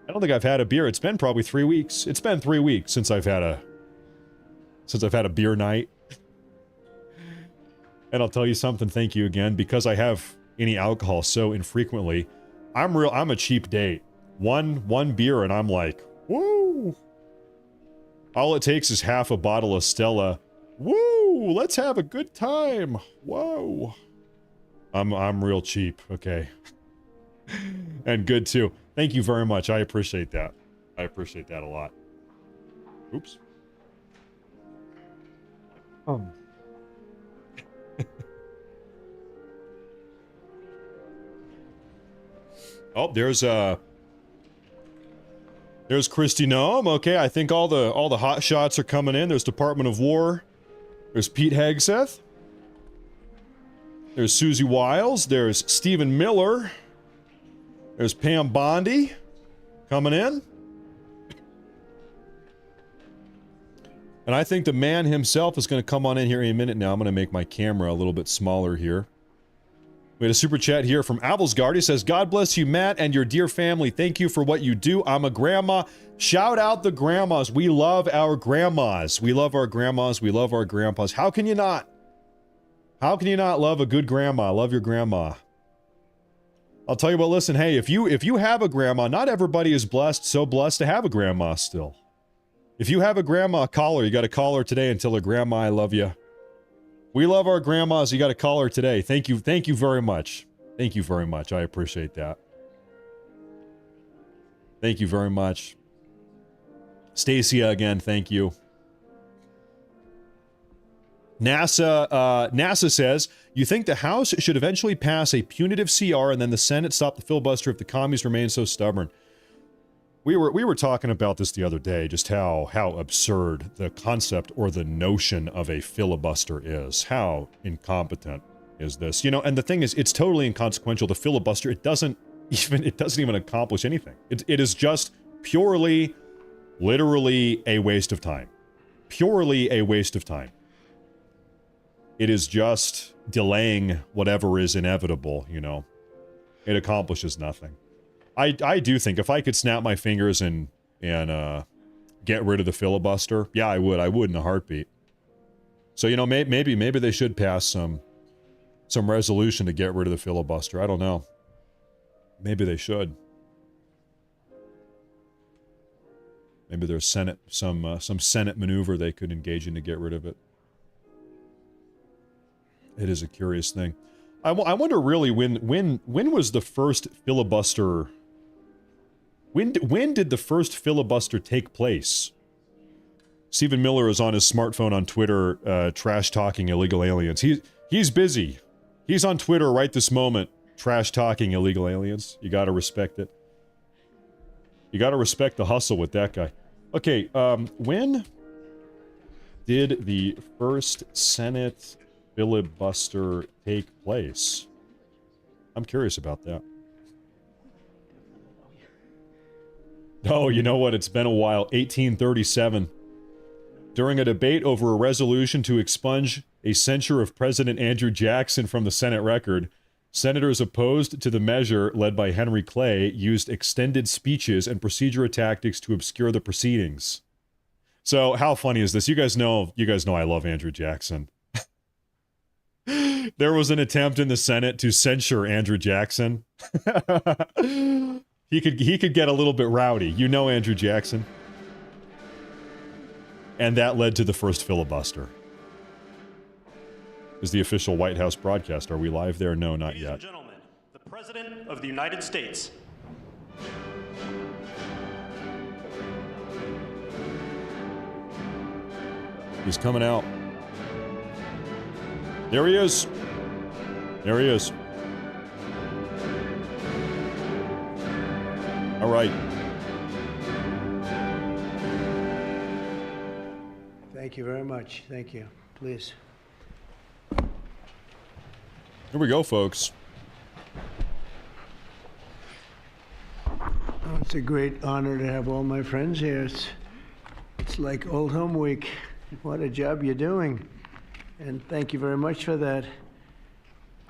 I don't think I've had a beer. It's been probably 3 weeks. It's been 3 weeks since I've had a beer night. And I'll tell you something, thank you again, because I have any alcohol so infrequently. I'm a cheap date. One beer and I'm like, woo! All it takes is half a bottle of Stella. Woo! Let's have a good time. Whoa. I'm real cheap, okay. And good too. Thank you very much. I appreciate that. I appreciate that a lot. Oops. Oh, there's Kristi Noem. Okay, I think all the hot shots are coming in. There's Department of War. There's Pete Hegseth. There's Susie Wiles. There's Stephen Miller. There's Pam Bondi coming in. And I think the man himself is going to come on in here in a minute now. I'm going to make my camera a little bit smaller here. We had a super chat here from Avelsgard. He says, God bless you, Matt, and your dear family. Thank you for what you do. I'm a grandma. Shout out the grandmas. We love our grandmas. We love our grandmas. We love our grandpas. How can you not? How can you not love a good grandma? Love your grandma. I'll tell you what, listen, hey, if you have a grandma, not everybody is so blessed to have a grandma still. If you have a grandma, call her. You got to call her today and tell her, Grandma, I love you. We love our grandmas. You got to call her today. Thank you. Thank you very much. Thank you very much. I appreciate that. Thank you very much. Stacia, again, thank you. NASA says, you think the House should eventually pass a punitive CR and then the Senate stop the filibuster if the commies remain so stubborn. We were talking about this the other day, just how absurd the concept or the notion of a filibuster is. How incompetent is this? You know, and the thing is, it's totally inconsequential. The filibuster, it doesn't even accomplish anything. It is just purely, literally a waste of time. Purely a waste of time. It is just delaying whatever is inevitable, you know. It accomplishes nothing. I do think if I could snap my fingers and get rid of the filibuster, yeah, I would. I would in a heartbeat. So, you know, maybe they should pass some resolution to get rid of the filibuster. I don't know. Maybe they should. Maybe there's some Senate maneuver they could engage in to get rid of it. It is a curious thing. I wonder really when was the first filibuster? When did the first filibuster take place? Stephen Miller is on his smartphone on Twitter, trash talking illegal aliens. He's busy. He's on Twitter right this moment, trash talking illegal aliens. You gotta respect it. You gotta respect the hustle with that guy. Okay, when did the first Senate filibuster take place? I'm curious about that. Oh, you know what? It's been a while. 1837. During a debate over a resolution to expunge a censure of President Andrew Jackson from the Senate record, senators opposed to the measure, led by Henry Clay, used extended speeches and procedural tactics to obscure the proceedings. So, how funny is this? You guys know I love Andrew Jackson. There was an attempt in the Senate to censure Andrew Jackson. He could get a little bit rowdy. You know Andrew Jackson. And that led to the first filibuster. Is the official White House broadcast. Are we live there? No, not yet. Ladies and gentlemen, the President of the United States. He's coming out. There he is. There he is. All right. Thank you very much. Thank you. Please. Here we go, folks. Oh, it's a great honor to have all my friends here. It's like old home week. What a job you're doing. And thank you very much for that.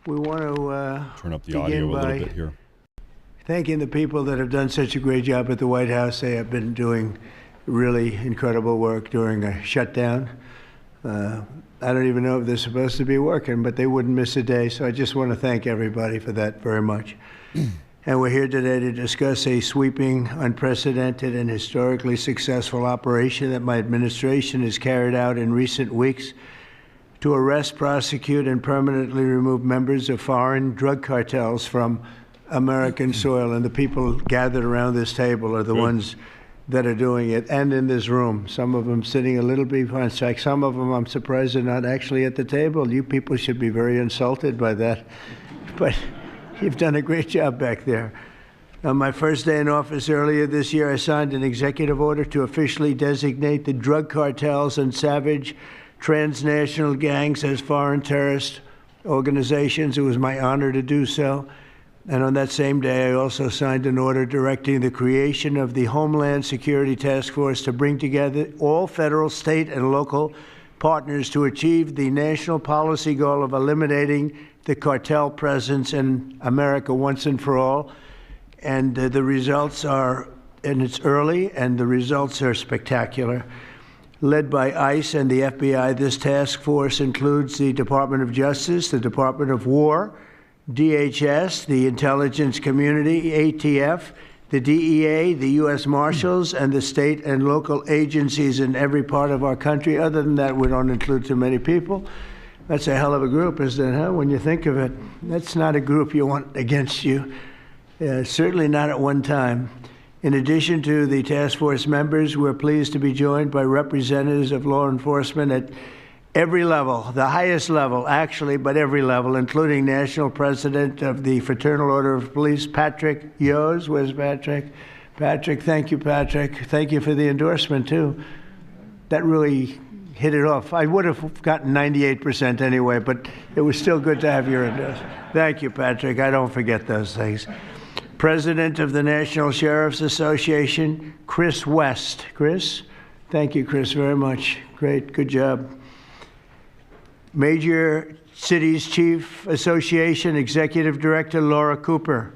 We want to turn up the audio a little bit here. thanking the people that have done such a great job at the White House. They have been doing really incredible work during a shutdown. I don't even know if they're supposed to be working, but they wouldn't miss a day. So I just want to thank everybody for that very much. And we're here today to discuss a sweeping, unprecedented, and historically successful operation that my administration has carried out in recent weeks to arrest, prosecute, and permanently remove members of foreign drug cartels from American soil. And the people gathered around this table are the ones that are doing it, and in this room. Some of them sitting a little behind. In fact, some of them I'm surprised are not actually at the table. You people should be very insulted by that. But you've done a great job back there. On my first day in office earlier this year, I signed an executive order to officially designate the drug cartels and savage transnational gangs as foreign terrorist organizations. It was my honor to do so. And on that same day, I also signed an order directing the creation of the Homeland Security Task Force to bring together all federal, state, and local partners to achieve the national policy goal of eliminating the cartel presence in America once and for all. And the results are, and it's early, and the results are spectacular. Led by ICE and the FBI, this task force includes the Department of Justice, the Department of War, DHS, the intelligence community, ATF, the DEA, the U.S. Marshals, and the state and local agencies in every part of our country. Other than that, we don't include too many people. That's a hell of a group, isn't it, huh? When you think of it, that's not a group you want against you. Certainly not at one time. In addition to the task force members, we're pleased to be joined by representatives of law enforcement at every level, the highest level, actually, but every level, including National President of the Fraternal Order of Police, Patrick Yos. Where's Patrick? Patrick, thank you, Patrick. Thank you for the endorsement, too. That really hit it off. I would have gotten 98% anyway, but it was still good to have your endorsement. Thank you, Patrick. I don't forget those things. President of the National Sheriff's Association, Chris West. Chris? Thank you, Chris, very much. Great, good job. Major Cities Chief Association Executive Director Laura Cooper.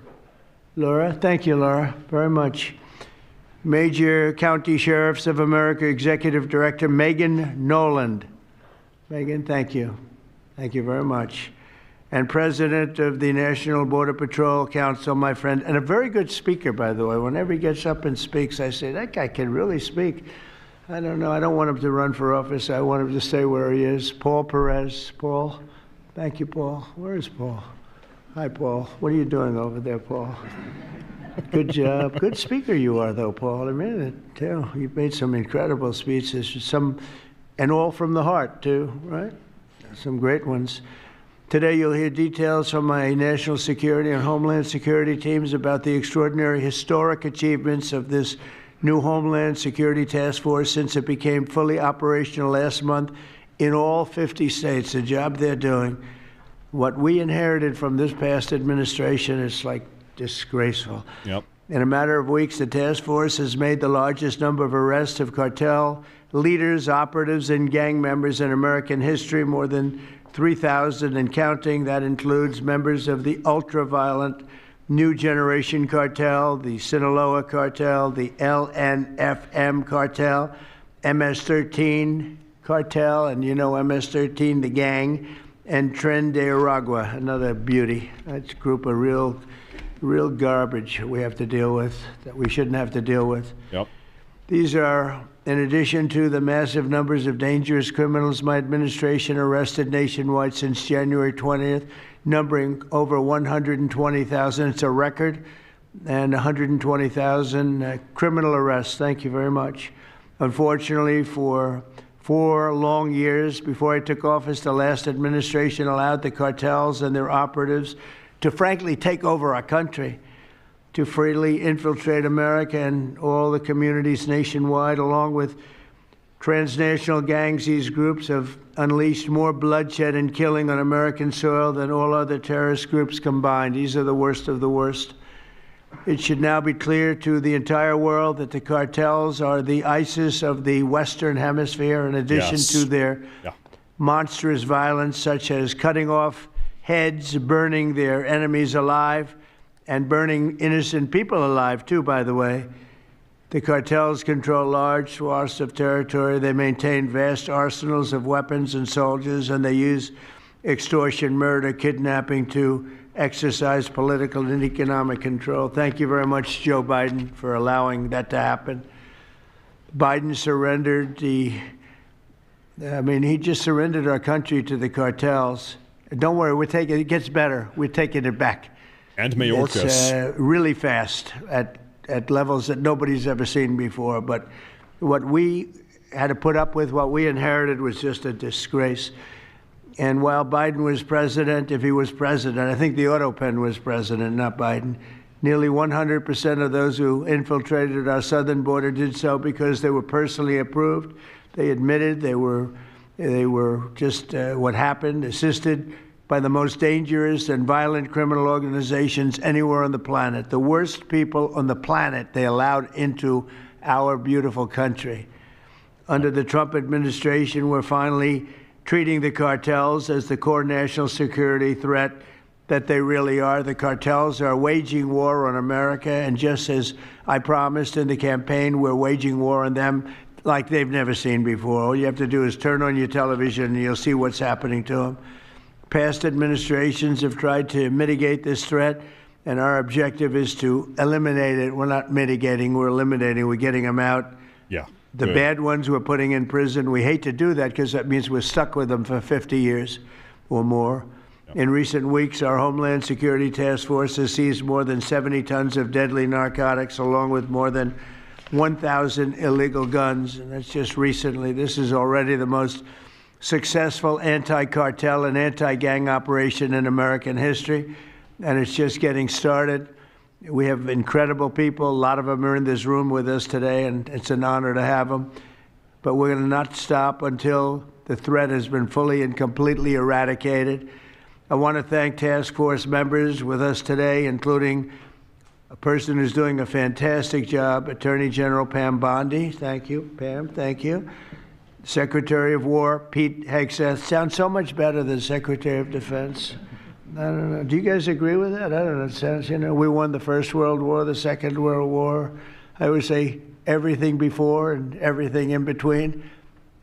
Laura, thank you, Laura, very much. Major County Sheriffs of America Executive Director Megan Noland. Megan, thank you. Thank you very much. And President of the National Border Patrol Council, my friend, and a very good speaker, by the way. Whenever he gets up and speaks, I say, that guy can really speak. I don't know. I don't want him to run for office. I want him to stay where he is. Paul Perez. Paul. Thank you, Paul. Where is Paul? Hi, Paul. What are you doing over there, Paul? Good job. Good speaker you are, though, Paul. I mean it, too. You've made some incredible speeches, and all from the heart, too, right? Some great ones. Today, you'll hear details from my national security and homeland security teams about the extraordinary historic achievements of this new Homeland Security Task Force since it became fully operational last month in all 50 states. The job they're doing. What we inherited from this past administration is like disgraceful. Yep. In a matter of weeks, the task force has made the largest number of arrests of cartel leaders, operatives, and gang members in American history, more than 3,000 and counting. That includes members of the ultra-violent New Generation Cartel, the Sinaloa Cartel, the LNFM Cartel, MS-13 Cartel, and you know MS-13, the gang, and Tren de Aragua, another beauty. That's a group of real garbage we have to deal with, that we shouldn't have to deal with. Yep. These are, in addition to the massive numbers of dangerous criminals my administration arrested nationwide since January 20th, numbering over 120,000. It's a record, and 120,000 criminal arrests. Thank you very much. Unfortunately, for 4 long years before I took office, the last administration allowed the cartels and their operatives to frankly take over our country, to freely infiltrate America and all the communities nationwide. Along with transnational gangs, these groups have unleashed more bloodshed and killing on American soil than all other terrorist groups combined. These are the worst of the worst. It should now be clear to the entire world that the cartels are the ISIS of the Western Hemisphere, in addition to their monstrous violence, such as cutting off heads, burning their enemies alive, and burning innocent people alive, too, by the way. The cartels control large swaths of territory. They maintain vast arsenals of weapons and soldiers, and they use extortion, murder, kidnapping to exercise political and economic control. Thank you very much, Joe Biden, for allowing that to happen. Biden surrendered he just surrendered our country to the cartels. Don't worry, it gets better. We're taking it back. And Mayorkas. It's really fast at levels that nobody's ever seen before. But what we had to put up with, what we inherited, was just a disgrace. And while Biden was president, if he was president, I think the Autopen was president, not Biden, nearly 100% of those who infiltrated our southern border did so because they were personally approved. They admitted they were just what happened, assisted by the most dangerous and violent criminal organizations anywhere on the planet. The worst people on the planet they allowed into our beautiful country. Under the Trump administration, we're finally treating the cartels as the core national security threat that they really are. The cartels are waging war on America, and just as I promised in the campaign, we're waging war on them like they've never seen before. All you have to do is turn on your television and you'll see what's happening to them. Past administrations have tried to mitigate this threat, and our objective is to eliminate it. We're not mitigating, we're eliminating. We're getting them out. Yeah. The bad ones we're putting in prison. We hate to do that because that means we're stuck with them for 50 years or more. In recent weeks, our Homeland Security Task Force has seized more than 70 tons of deadly narcotics, along with more than 1,000 illegal guns. And that's just recently. This is already the most successful anti-cartel and anti-gang operation in American history, and it's just getting started. We have incredible people. A lot of them are in this room with us today, and it's an honor to have them. But we're going to not stop until the threat has been fully and completely eradicated. I want to thank task force members with us today, including a person who's doing a fantastic job, Attorney General Pam Bondi. Thank you, Pam. Thank you. Secretary of War Pete Hegseth. Sounds so much better than Secretary of Defense. I don't know. Do you guys agree with that? I don't know. It sounds, we won the First World War, the Second World War. I would say everything before and everything in between.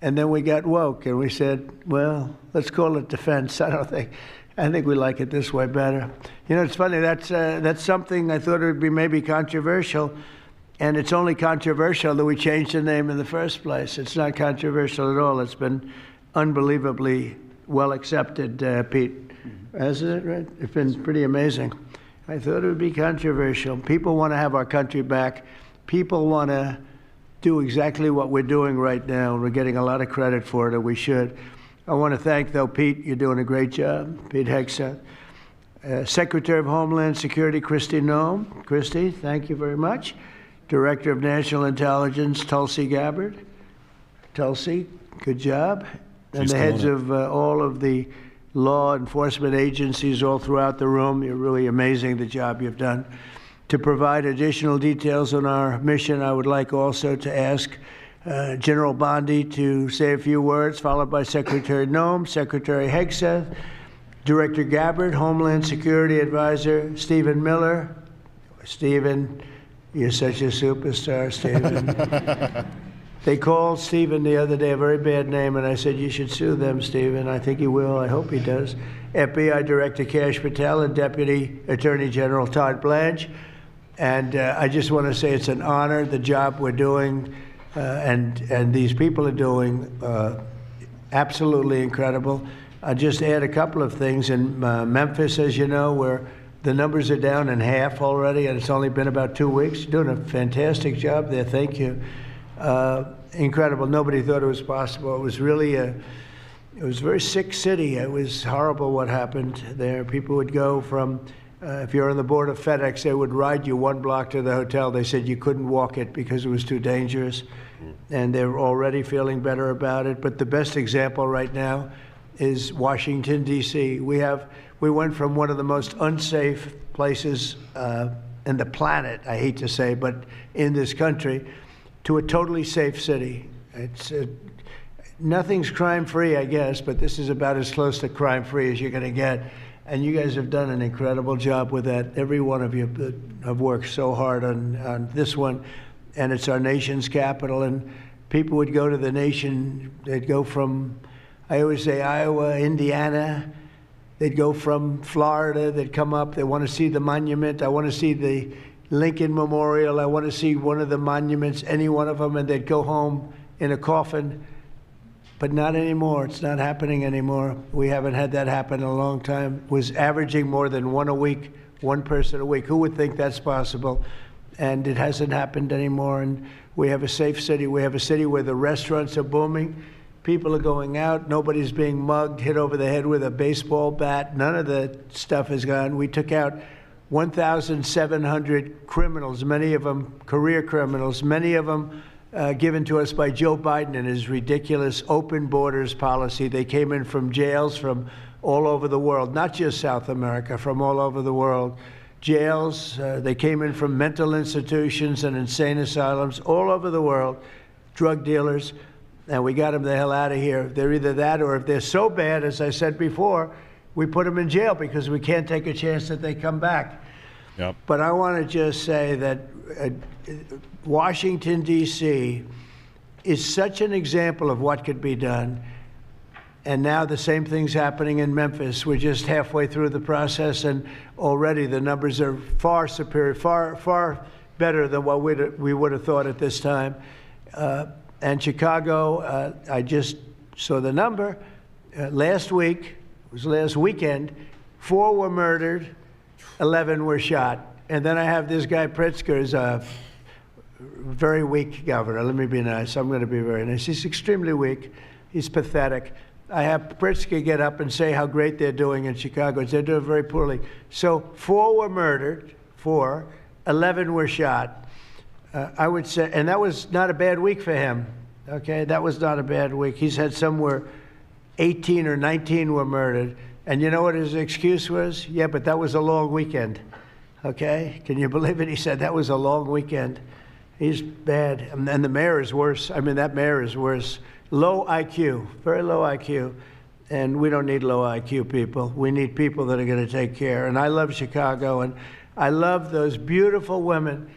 And then we got woke and we said, well, let's call it defense. I think we like it this way better. It's funny. That's something I thought it would be maybe controversial. And it's only controversial that we changed the name in the first place. It's not controversial at all. It's been unbelievably well accepted, Pete. Hasn't it, right? It's been pretty amazing. I thought it would be controversial. People want to have our country back. People want to do exactly what we're doing right now. We're getting a lot of credit for it, and we should. I want to thank, though, Pete. You're doing a great job. Pete Hegseth. Secretary of Homeland Security, Kristi Noem. Kristi, thank you very much. Director of National Intelligence, Tulsi Gabbard. Tulsi, good job. And the heads of all of the law enforcement agencies all throughout the room. You're really amazing, the job you've done. To provide additional details on our mission, I would like also to ask General Bondi to say a few words, followed by Secretary Noem, Secretary Hegseth, Director Gabbard, Homeland Security Advisor Stephen Miller. Stephen, you're such a superstar, Stephen. They called Stephen the other day a very bad name, and I said, you should sue them, Stephen. I think he will. I hope he does. FBI Director Kash Patel and Deputy Attorney General Todd Blanche. And I just want to say it's an honor, the job we're doing, and these people are doing absolutely incredible. I'll just add a couple of things. In Memphis, as you know, where the numbers are down in half already, and it's only been about 2 weeks. You're doing a fantastic job there. Thank you. Incredible. Nobody thought it was possible. It was really it was a very sick city. It was horrible what happened there. People would go from, if you're on the board of FedEx, they would ride you 1 block to the hotel. They said you couldn't walk it because it was too dangerous. And they're already feeling better about it. But the best example right now is Washington, D.C. We went from one of the most unsafe places in the planet, I hate to say, but in this country, to a totally safe city. It's nothing's crime-free, I guess, but this is about as close to crime-free as you're going to get. And you guys have done an incredible job with that. Every one of you have worked so hard on this one. And it's our nation's capital. And people would go to the nation, they'd go from, I always say, Iowa, Indiana. They'd go from Florida, they'd come up, they want to see the monument. I want to see the Lincoln Memorial. I want to see one of the monuments, any one of them, and they'd go home in a coffin. But not anymore. It's not happening anymore. We haven't had that happen in a long time. It was averaging more than one a week, one person a week. Who would think that's possible? And it hasn't happened anymore. And we have a safe city. We have a city where the restaurants are booming. People are going out. Nobody's being mugged, hit over the head with a baseball bat. None of the stuff is gone. We took out 1,700 criminals, many of them career criminals, many of them given to us by Joe Biden and his ridiculous open borders policy. They came in from jails from all over the world, not just South America, from all over the world. Jails, they came in from mental institutions and insane asylums all over the world, drug dealers, and we got them the hell out of here. They're either that, or if they're so bad, as I said before, we put them in jail because we can't take a chance that they come back. Yep. But I want to just say that Washington, D.C. is such an example of what could be done. And now the same thing's happening in Memphis. We're just halfway through the process, and already the numbers are far superior, far better than what we would have thought at this time. And Chicago, I just saw the number. Last week, it was last weekend, 4 were murdered, 11 were shot. And then I have this guy Pritzker, is a very weak governor. Let me be nice. I'm going to be very nice. He's extremely weak. He's pathetic. I have Pritzker get up and say how great they're doing in Chicago. They're doing very poorly. So 4 were murdered, 11 were shot. I would say, and that was not a bad week for him. Okay, that was not a bad week. He's had somewhere 18 or 19 were murdered. And you know what his excuse was? Yeah, but that was a long weekend. Okay, can you believe it? He said that was a long weekend. He's bad. And the mayor is worse. I mean, that mayor is worse. Low IQ, very low IQ. And we don't need low IQ people. We need people that are going to take care. And I love Chicago, and I love those beautiful women,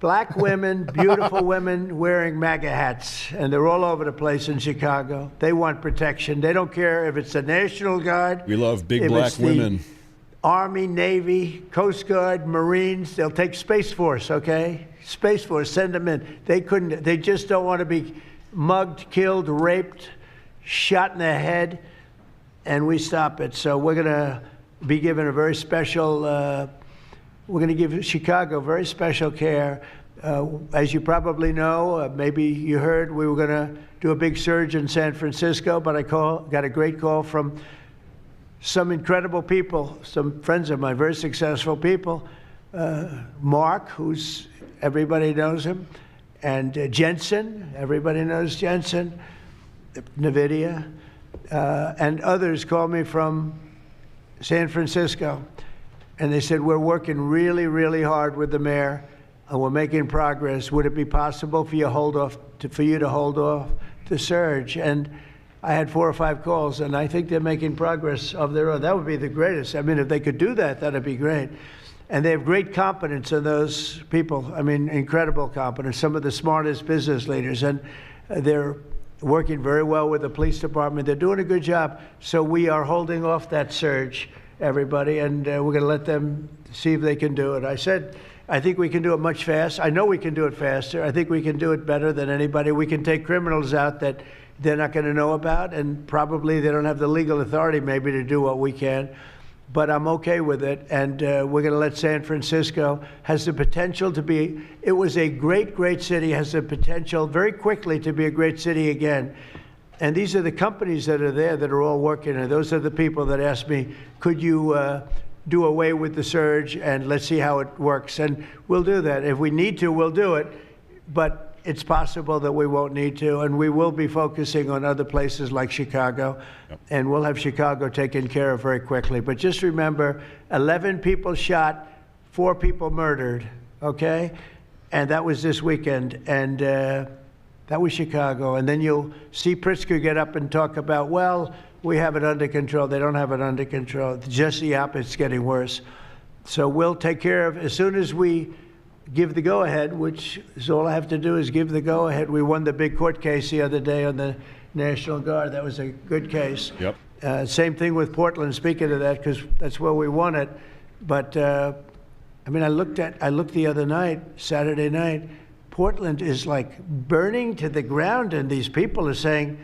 black women, beautiful women wearing MAGA hats. And they're all over the place in Chicago. They want protection. They don't care if it's the National Guard. We love big black women. Army, Navy, Coast Guard, Marines. They'll take Space Force, okay? Space Force, send them in. They just don't want to be mugged, killed, raped, shot in the head, and we stop it. So we're going to be given a very special, we're going to give Chicago very special care. As you probably know, maybe you heard, we were going to do a big surge in San Francisco, but I got a great call from some incredible people, some friends of mine, very successful people. Mark, everybody knows him, and Jensen, everybody knows Jensen, NVIDIA, and others called me from San Francisco, and they said, we're working really, really hard with the mayor, and we're making progress. Would it be possible for you to hold off the surge? And I had 4 or 5 calls, and I think they're making progress of their own. That would be the greatest. I mean, if they could do that, that'd be great. And they have great competence in those people. I mean, incredible competence, some of the smartest business leaders. And they're working very well with the police department. They're doing a good job. So we are holding off that surge, everybody, and we're going to let them see if they can do it. I said, I think we can do it much faster. I know we can do it faster. I think we can do it better than anybody. We can take criminals out that they're not going to know about, and probably they don't have the legal authority maybe to do what we can. But I'm okay with it, and we're going to let San Francisco, has the potential to be, it was a great, great city, has the potential very quickly to be a great city again. And these are the companies that are there that are all working, and those are the people that asked me, could you do away with the surge, and let's see how it works. And we'll do that. If we need to, we'll do it. But it's possible that we won't need to, and we will be focusing on other places like Chicago, and we'll have Chicago taken care of very quickly. But just remember, 11 people shot, 4 people murdered, okay? And that was this weekend, and that was Chicago. And then you'll see Pritzker get up and talk about, well, we have it under control. They don't have it under control. Just the opposite's getting worse. So we'll take care of, as soon as we give the go-ahead, which is all I have to do is give the go-ahead. We won the big court case the other day on the National Guard. That was a good case. Yep. Same thing with Portland, speaking of that, because that's where we won it. But, I mean, I looked the other night, Saturday night, Portland is like burning to the ground, and these people are saying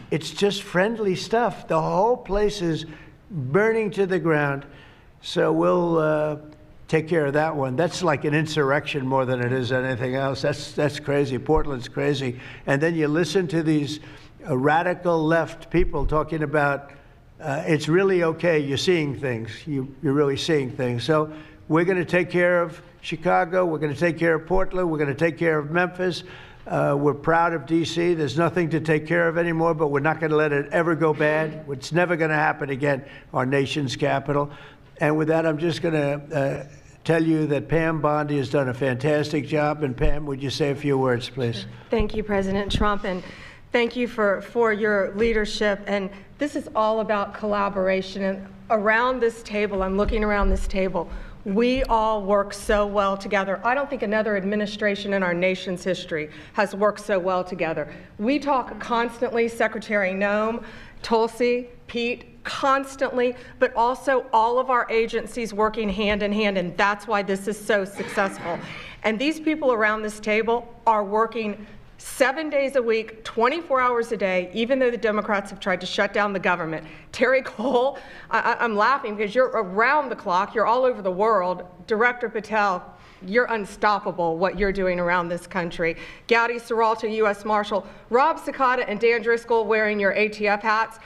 it's just friendly stuff. The whole place is burning to the ground. So we'll take care of that one. That's like an insurrection more than it is anything else. That's crazy. Portland's crazy. And then you listen to these radical left people talking about it's really okay. You're seeing things. You're really seeing things. So we're going to take care of Chicago. We're going to take care of Portland. We're going to take care of Memphis. We're proud of D.C. There's nothing to take care of anymore, but we're not going to let it ever go bad. It's never going to happen again, our nation's capital. And with that, I'm just going to tell you that Pam Bondi has done a fantastic job. And Pam, would you say a few words, please? Thank you, President Trump, and thank you for your leadership. And this is all about collaboration. And around this table, I'm looking around this table, we all work so well together. I don't think another administration in our nation's history has worked so well together. We talk constantly, Secretary Noem, Tulsi, Pete, constantly, but also all of our agencies working hand in hand, and that's why this is so successful. And these people around this table are working 7 days a week, 24 hours a day, even though the Democrats have tried to shut down the government. Terry Cole, I'm laughing because you're around the clock, you're all over the world. Director Patel, you're unstoppable what you're doing around this country. Gowdy Serralto, U.S. Marshal, Rob Sakata and Dan Driscoll wearing your ATF hats.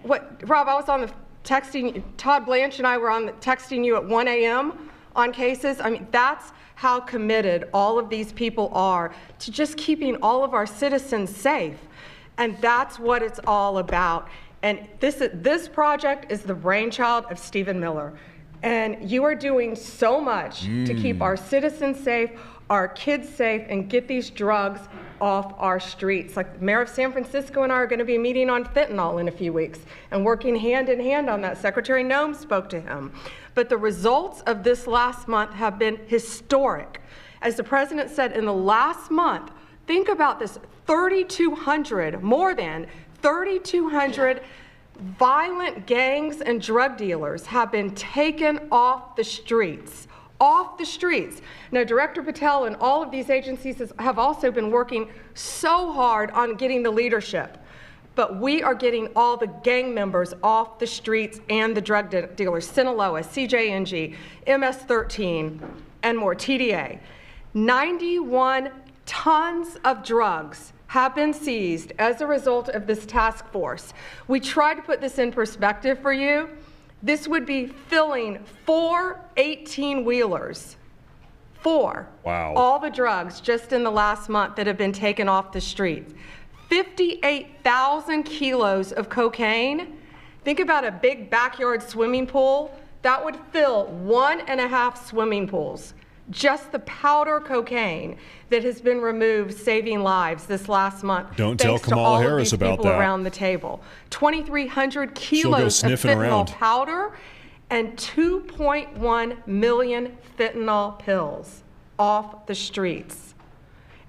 Rob, I was on the texting, Todd Blanche and I were on the texting you at 1 a.m. on cases. I mean, that's how committed all of these people are to just keeping all of our citizens safe. And that's what it's all about. And this project is the brainchild of Stephen Miller. And you are doing so much to keep our citizens safe, our kids safe, and get these drugs off our streets. Like the mayor of San Francisco and I are going to be meeting on fentanyl in a few weeks and working hand in hand on that. Secretary Noem spoke to him. But the results of this last month have been historic. As the president said, in the last month, think about this, 3,200, more than 3,200 violent gangs and drug dealers have been taken off the streets. Off the streets. Now, Director Patel and all of these agencies have also been working so hard on getting the leadership. But we are getting all the gang members off the streets and the drug dealers, Sinaloa, CJNG, MS-13, and more, TDA. 91 tons of drugs have been seized as a result of this task force. We tried to put this in perspective for you. This would be filling 4 18-wheelers. 4. Wow. All the drugs just in the last month that have been taken off the streets. 58,000 kilos of cocaine. Think about a big backyard swimming pool. That would fill 1.5 swimming pools. Just the powder cocaine that has been removed, saving lives this last month. Don't tell Kamala Harris about that. Around the table, 2,300 kilos of fentanyl powder and 2.1 million fentanyl pills off the streets.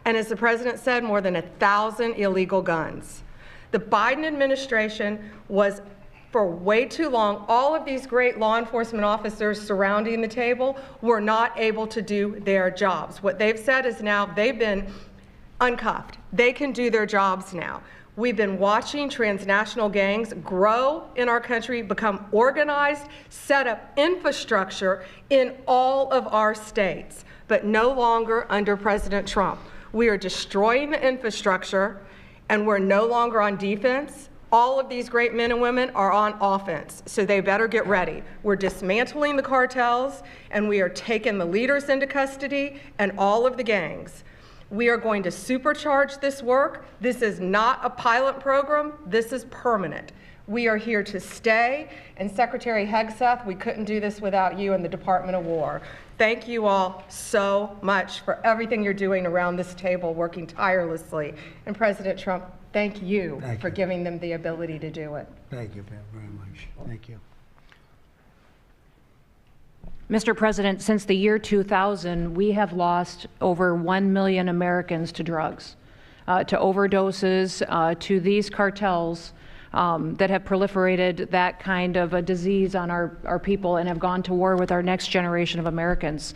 And as the president said, more than 1,000 illegal guns. The Biden administration was, for way too long, all of these great law enforcement officers surrounding the table were not able to do their jobs. What they've said is now they've been uncuffed. They can do their jobs now. We've been watching transnational gangs grow in our country, become organized, set up infrastructure in all of our states, but no longer under President Trump. We are destroying the infrastructure, and we're no longer on defense. All of these great men and women are on offense, so they better get ready. We're dismantling the cartels, and we are taking the leaders into custody and all of the gangs. We are going to supercharge this work. This is not a pilot program. This is permanent. We are here to stay. And Secretary Hegseth, we couldn't do this without you and the Department of War. Thank you all so much for everything you're doing around this table, working tirelessly. And President Trump, thank you for giving them the ability to do it. Thank you, Pam, very much. Thank you. Mr. President, since the year 2000, we have lost over 1 million Americans to drugs, to overdoses, to these cartels that have proliferated that kind of a disease on our people and have gone to war with our next generation of Americans.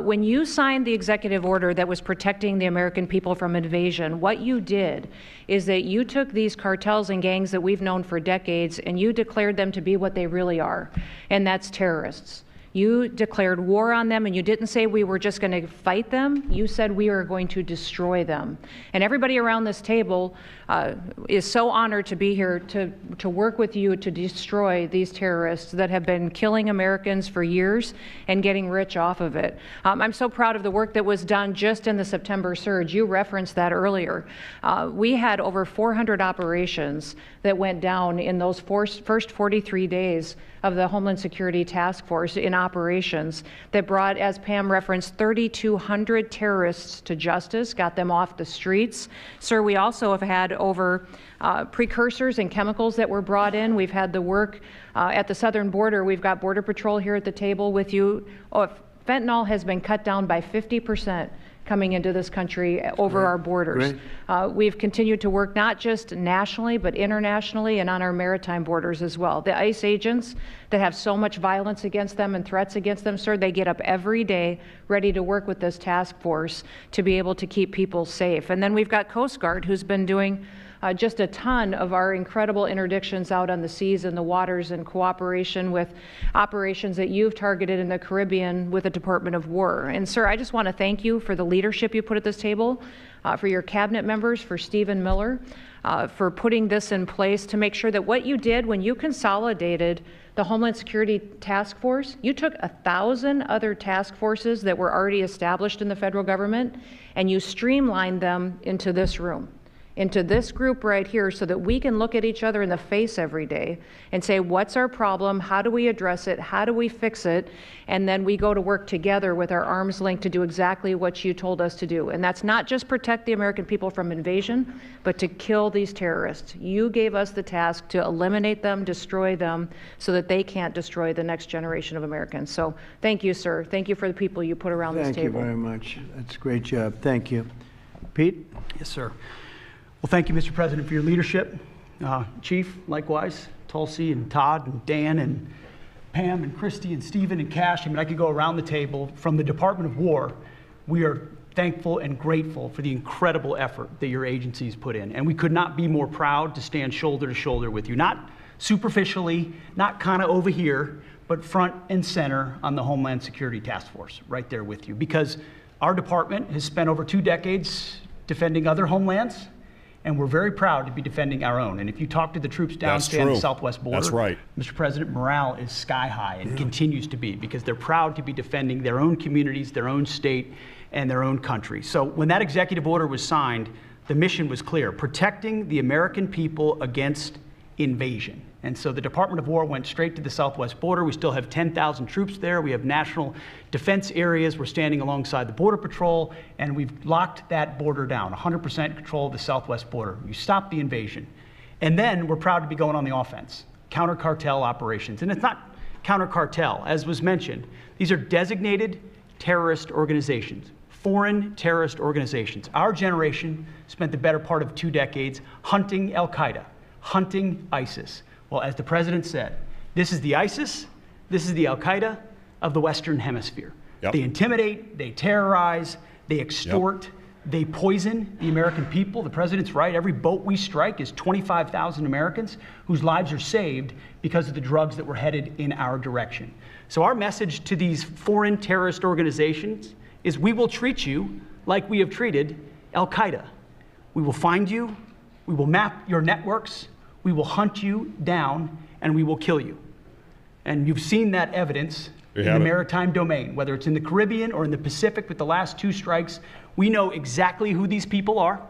When you signed the executive order that was protecting the American people from invasion, what you did is that you took these cartels and gangs that we've known for decades and you declared them to be what they really are, and that's terrorists. You declared war on them, and you didn't say we were just going to fight them. You said we are going to destroy them. And everybody around this table is so honored to be here to work with you to destroy these terrorists that have been killing Americans for years and getting rich off of it. I'm so proud of the work that was done just in the September surge. You referenced that earlier. We had over 400 operations that went down in those first 43 days of the Homeland Security Task Force in operations that brought, as Pam referenced, 3,200 terrorists to justice, got them off the streets. Sir, we also have had over precursors and chemicals that were brought in. We've had the work at the southern border. We've got Border Patrol here at the table with you. Fentanyl has been cut down by 50% coming into this country over our borders. We've continued to work not just nationally, but internationally and on our maritime borders as well. The ICE agents that have so much violence against them and threats against them, sir, they get up every day ready to work with this task force to be able to keep people safe. And then we've got Coast Guard, who's been doing just a ton of our incredible interdictions out on the seas and the waters in cooperation with operations that you've targeted in the Caribbean with the Department of War. And sir, I just want to thank you for the leadership you put at this table, for your cabinet members, for Stephen Miller, for putting this in place to make sure that what you did when you consolidated the Homeland Security Task Force, you took 1,000 other task forces that were already established in the federal government and you streamlined them into this room, into this group right here, so that we can look at each other in the face every day and say, what's our problem? How do we address it? How do we fix it? And then we go to work together with our arms linked to do exactly what you told us to do. And that's not just protect the American people from invasion, but to kill these terrorists. You gave us the task to eliminate them, destroy them, so that they can't destroy the next generation of Americans. So thank you, sir. Thank you for the people you put around this table. Thank you very much. That's a great job. Thank you. Pete? Yes, sir. Well, thank you, Mr. President, for your leadership. Chief, likewise, Tulsi and Todd and Dan and Pam and Christy and Stephen and Cash. I mean, I could go around the table. From the Department of War, we are thankful and grateful for the incredible effort that your agencies put in. And we could not be more proud to stand shoulder to shoulder with you, not superficially, not kind of over here, but front and center on the Homeland Security Task Force, right there with you. Because our department has spent over 2 decades defending other homelands, and we're very proud to be defending our own. And if you talk to the troops downstairs on the southwest border, that's right, Mr. President, morale is sky high and continues to be, because they're proud to be defending their own communities, their own state, and their own country. So when that executive order was signed, the mission was clear: protecting the American people against invasion. And so the Department of War went straight to the southwest border. We still have 10,000 troops there. We have national defense areas. We're standing alongside the Border Patrol, and we've locked that border down, 100% control of the southwest border. You stop the invasion. And then we're proud to be going on the offense, counter-cartel operations. And it's not counter-cartel, as was mentioned. These are designated terrorist organizations, foreign terrorist organizations. Our generation spent the better part of 2 decades hunting Al-Qaeda, hunting ISIS. Well, as the president said, this is the ISIS, this is the Al-Qaeda of the Western Hemisphere. Yep. They intimidate, they terrorize, they extort, they poison the American people. The president's right. Every boat we strike is 25,000 Americans whose lives are saved because of the drugs that were headed in our direction. So our message to these foreign terrorist organizations is, we will treat you like we have treated Al-Qaeda. We will find you, we will map your networks, we will hunt you down, and we will kill you. And you've seen that evidence in the maritime domain, whether it's in the Caribbean or in the Pacific with the last 2 strikes. We know exactly who these people are.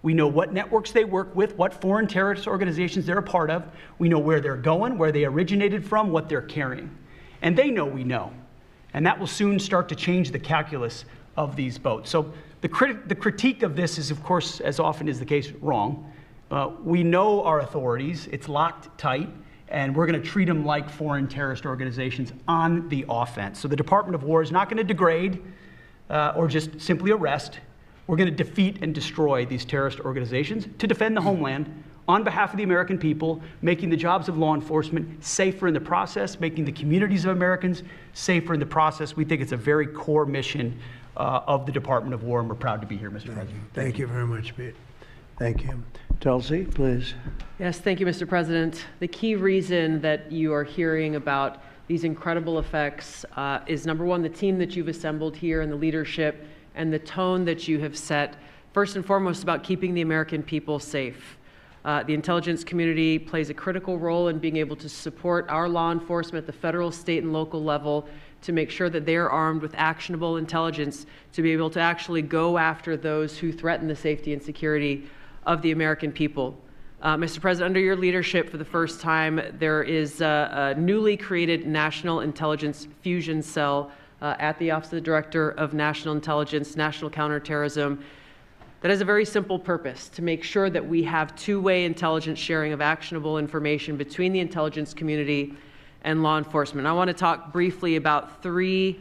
We know what networks they work with, what foreign terrorist organizations they're a part of. We know where they're going, where they originated from, what they're carrying. And they know we know. And that will soon start to change the calculus of these boats. So the critique of this is, of course, as often is the case, wrong. We know our authorities. It's locked tight. And we're going to treat them like foreign terrorist organizations on the offense. So the Department of War is not going to degrade or just simply arrest. We're going to defeat and destroy these terrorist organizations to defend the homeland on behalf of the American people, making the jobs of law enforcement safer in the process, making the communities of Americans safer in the process. We think it's a very core mission of the Department of War, and we're proud to be here, Mr. President. Thank you very much, Pete. Thank you. Tulsi, please. Yes, thank you, Mr. President. The key reason that you are hearing about these incredible effects is, number one, the team that you've assembled here and the leadership and the tone that you have set, first and foremost, about keeping the American people safe. The intelligence community plays a critical role in being able to support our law enforcement at the federal, state, and local level to make sure that they are armed with actionable intelligence to be able to actually go after those who threaten the safety and security of the American people. Mr. President, under your leadership, for the first time, there is a newly created National Intelligence Fusion Cell at the Office of the Director of National Intelligence, National Counterterrorism, that has a very simple purpose: to make sure that we have two-way intelligence sharing of actionable information between the intelligence community and law enforcement. I want to talk briefly about three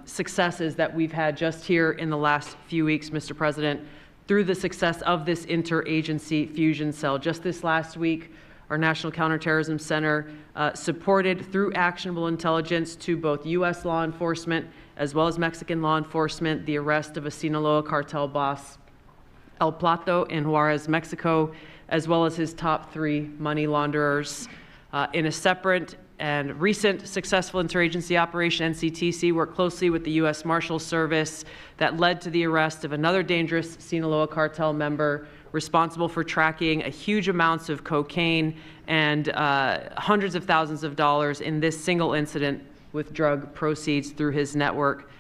successes that we've had just here in the last few weeks, Mr. President, through the success of this interagency fusion cell. Just this last week, our National Counterterrorism Center supported, through actionable intelligence to both U.S. law enforcement as well as Mexican law enforcement, the arrest of a Sinaloa cartel boss, El Plato, in Juarez, Mexico, as well as his top 3 money launderers. In a separate and recent successful interagency operation, NCTC worked closely with the U.S. Marshal Service that led to the arrest of another dangerous Sinaloa cartel member responsible for tracking a huge amounts of cocaine and hundreds of thousands of dollars in this single incident with drug proceeds through his network.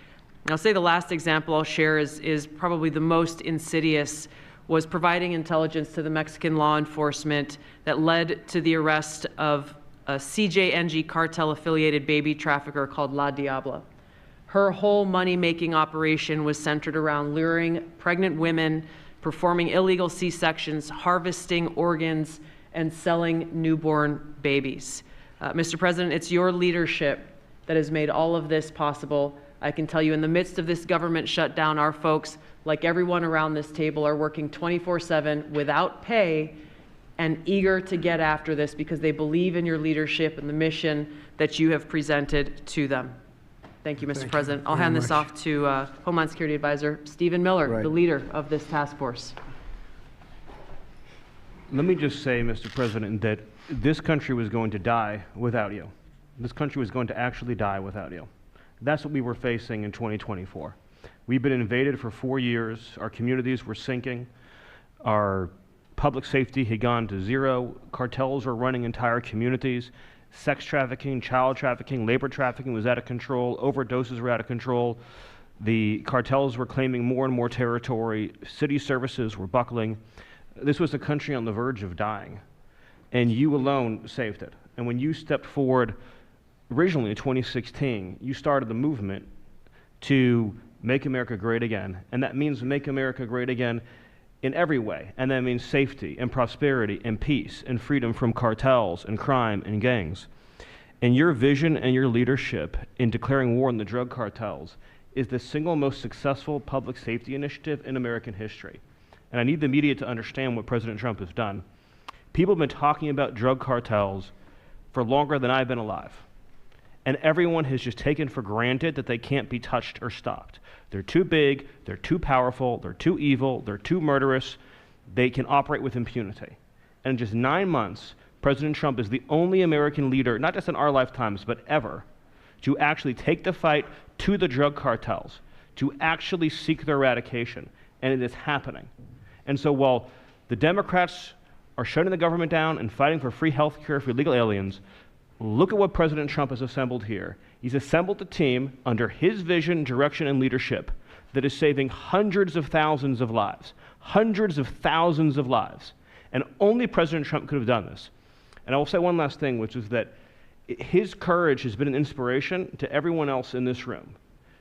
And I'll say the last example I'll share is probably the most insidious, was providing intelligence to the Mexican law enforcement that led to the arrest of a CJNG cartel-affiliated baby trafficker called La Diabla. Her whole money-making operation was centered around luring pregnant women, performing illegal C-sections, harvesting organs, and selling newborn babies. Mr. President, it's your leadership that has made all of this possible. I can tell you, in the midst of this government shutdown, our folks, like everyone around this table, are working 24/7 without pay and eager to get after this because they believe in your leadership and the mission that you have presented to them. Thank you, Mr. President. I'll hand this off to Homeland Security Advisor Stephen Miller, the leader of this task force. Let me just say, Mr. President, that this country was going to die without you. This country was going to actually die without you. That's what we were facing in 2024. We've been invaded for 4 years. Our communities were sinking. Our public safety had gone to zero. Cartels were running entire communities. Sex trafficking, child trafficking, labor trafficking was out of control. Overdoses were out of control. The cartels were claiming more and more territory. City services were buckling. This was a country on the verge of dying, and you alone saved it. And when you stepped forward originally in 2016, you started the movement to make America great again, and that means make America great again in every way, and that means safety and prosperity and peace and freedom from cartels and crime and gangs. And your vision and your leadership in declaring war on the drug cartels is the single most successful public safety initiative in American history. And I need the media to understand what President Trump has done. People have been talking about drug cartels for longer than I've been alive. And everyone has just taken for granted that they can't be touched or stopped. They're too big, they're too powerful, they're too evil, they're too murderous. They can operate with impunity. And in just 9 months, President Trump is the only American leader, not just in our lifetimes, but ever, to actually take the fight to the drug cartels, to actually seek their eradication. And it is happening. And so while the Democrats are shutting the government down and fighting for free health care for illegal aliens, look at what President Trump has assembled here. He's assembled a team under his vision, direction, and leadership that is saving hundreds of thousands of lives, hundreds of thousands of lives. And only President Trump could have done this. And I will say one last thing, which is that his courage has been an inspiration to everyone else in this room.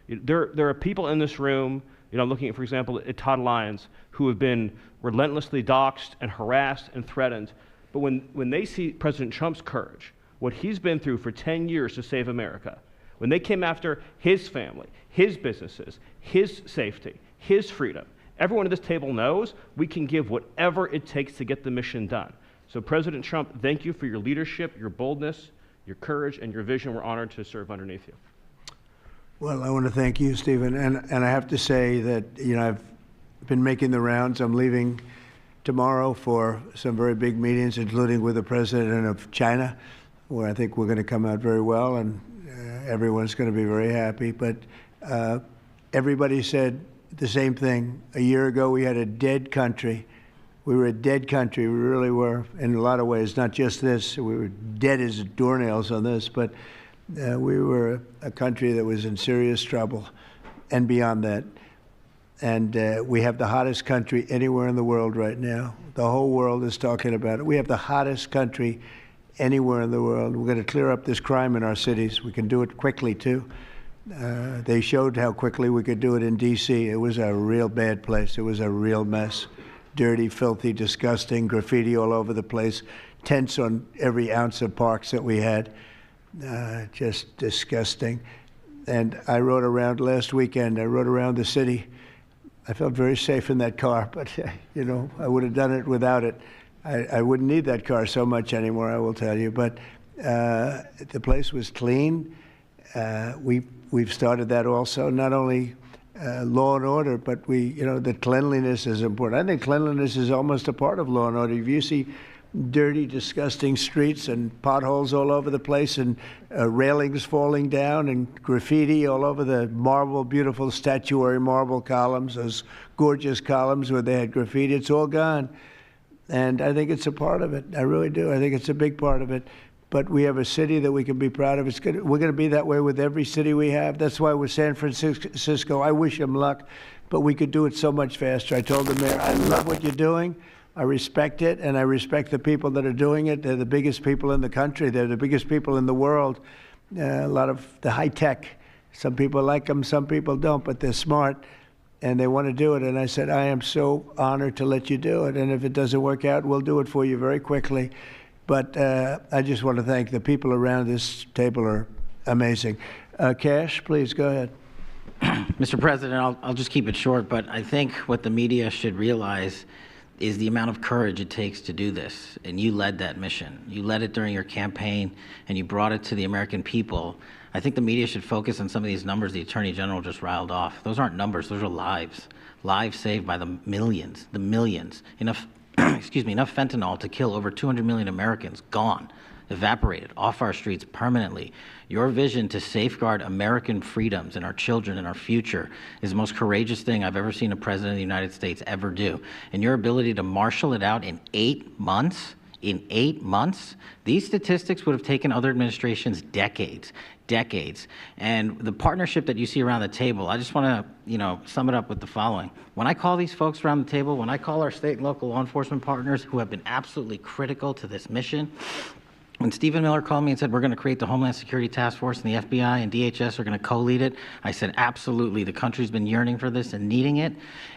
There are people in this room, I'm looking at, for example, at Todd Lyons, who have been relentlessly doxxed and harassed and threatened. But when they see President Trump's courage, what he's been through for 10 years to save America, when they came after his family, his businesses, his safety, his freedom, everyone at this table knows we can give whatever it takes to get the mission done. So President Trump, thank you for your leadership, your boldness, your courage, and your vision. We're honored to serve underneath you. Well, I want to thank you, Stephen. And I have to say that, I've been making the rounds. I'm leaving tomorrow for some very big meetings, including with the president of China, where I think we're going to come out very well, and everyone's going to be very happy. But everybody said the same thing. A year ago, we had a dead country. We were a dead country. We really were, in a lot of ways, not just this. We were dead as doornails on this, but we were a country that was in serious trouble and beyond that. And we have the hottest country anywhere in the world right now. The whole world is talking about it. We have the hottest country anywhere in the world. We're going to clear up this crime in our cities. We can do it quickly, too. They showed how quickly we could do it in D.C. It was a real bad place. It was a real mess. Dirty, filthy, disgusting, graffiti all over the place, tents on every ounce of parks that we had. Just disgusting. And I rode around last weekend. I rode around the city. I felt very safe in that car, but, I would have done it without it. I wouldn't need that car so much anymore, I will tell you. But the place was clean. We've started that also, not only law and order, but the cleanliness is important. I think cleanliness is almost a part of law and order. If you see dirty, disgusting streets and potholes all over the place and railings falling down and graffiti all over the marble, beautiful statuary marble columns, those gorgeous columns where they had graffiti, it's all gone. And I think it's a part of it. I really do. I think it's a big part of it. But we have a city that we can be proud of. We're going to be that way with every city we have. That's why with San Francisco, I wish them luck, but we could do it so much faster. I told the mayor, I love what you're doing. I respect it, and I respect the people that are doing it. They're the biggest people in the country. They're the biggest people in the world. A lot of the high tech. Some people like them, some people don't, but they're smart, and they want to do it. And I said, I am so honored to let you do it, and if it doesn't work out, we'll do it for you very quickly. But I just want to thank the people around this table are amazing. Cash, please go ahead. Mr. President, I'll just keep it short, but I think what the media should realize is the amount of courage it takes to do this. And you led that mission. You led it during your campaign, and you brought it to the American people. I think the media should focus on some of these numbers the Attorney General just riled off. Those aren't numbers, those are lives. Lives saved by the millions. Enough enough fentanyl to kill over 200 million Americans, gone, evaporated, off our streets permanently. Your vision to safeguard American freedoms and our children and our future is the most courageous thing I've ever seen a president of the United States ever do. And your ability to marshal it out in 8 months, these statistics would have taken other administrations decades. And the partnership that you see around the table, I just want to, sum it up with the following. When I call these folks around the table, when I call our state and local law enforcement partners who have been absolutely critical to this mission, when Stephen Miller called me and said, we're going to create the Homeland Security Task Force and the FBI and DHS are going to co-lead it, I said, absolutely. The country's been yearning for this and needing it.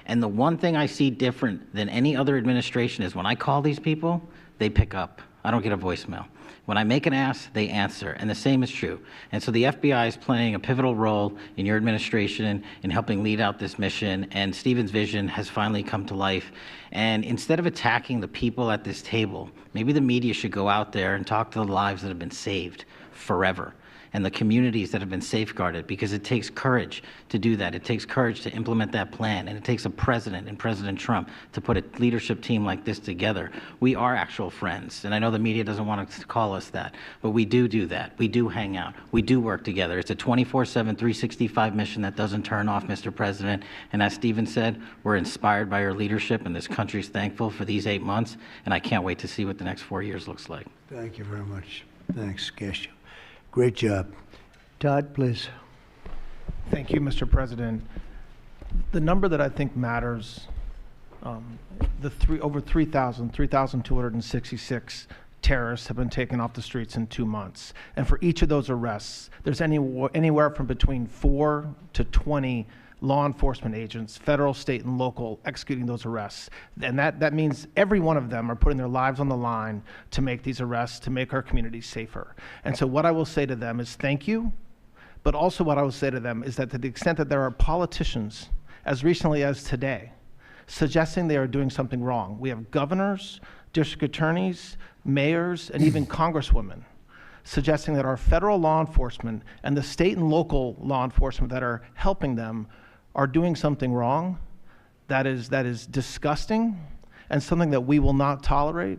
And the one thing I see different than any other administration is when I call these people, they pick up. I don't get a voicemail. When I make an ask, they answer, and the same is true. And so the FBI is playing a pivotal role in your administration in helping lead out this mission, and Stephen's vision has finally come to life. And instead of attacking the people at this table, maybe the media should go out there and talk to the lives that have been saved forever and the communities that have been safeguarded, because it takes courage to do that. It takes courage to implement that plan, and it takes a president and President Trump to put a leadership team like this together. We are actual friends, and I know the media doesn't want to call us that, but we do that. We do hang out. We do work together. It's a 24/7, 365 mission that doesn't turn off, Mr. President. And as Stephen said, we're inspired by your leadership, and this country's thankful for these 8 months, and I can't wait to see what the next 4 years looks like. Thank you very much. Thanks, Cash. Great job. Todd, please. Thank you, Mr. President. The number that I think matters over 3,266 terrorists have been taken off the streets in 2 months. And for each of those arrests, there's anywhere from between 4 to 20 law enforcement agents, federal, state, and local, executing those arrests. And that means every one of them are putting their lives on the line to make these arrests, to make our communities safer. And so what I will say to them is thank you, but also what I will say to them is that to the extent that there are politicians, as recently as today, suggesting they are doing something wrong. We have governors, district attorneys, mayors, and even congresswomen suggesting that our federal law enforcement and the state and local law enforcement that are helping them are doing something wrong. That is disgusting and something that we will not tolerate.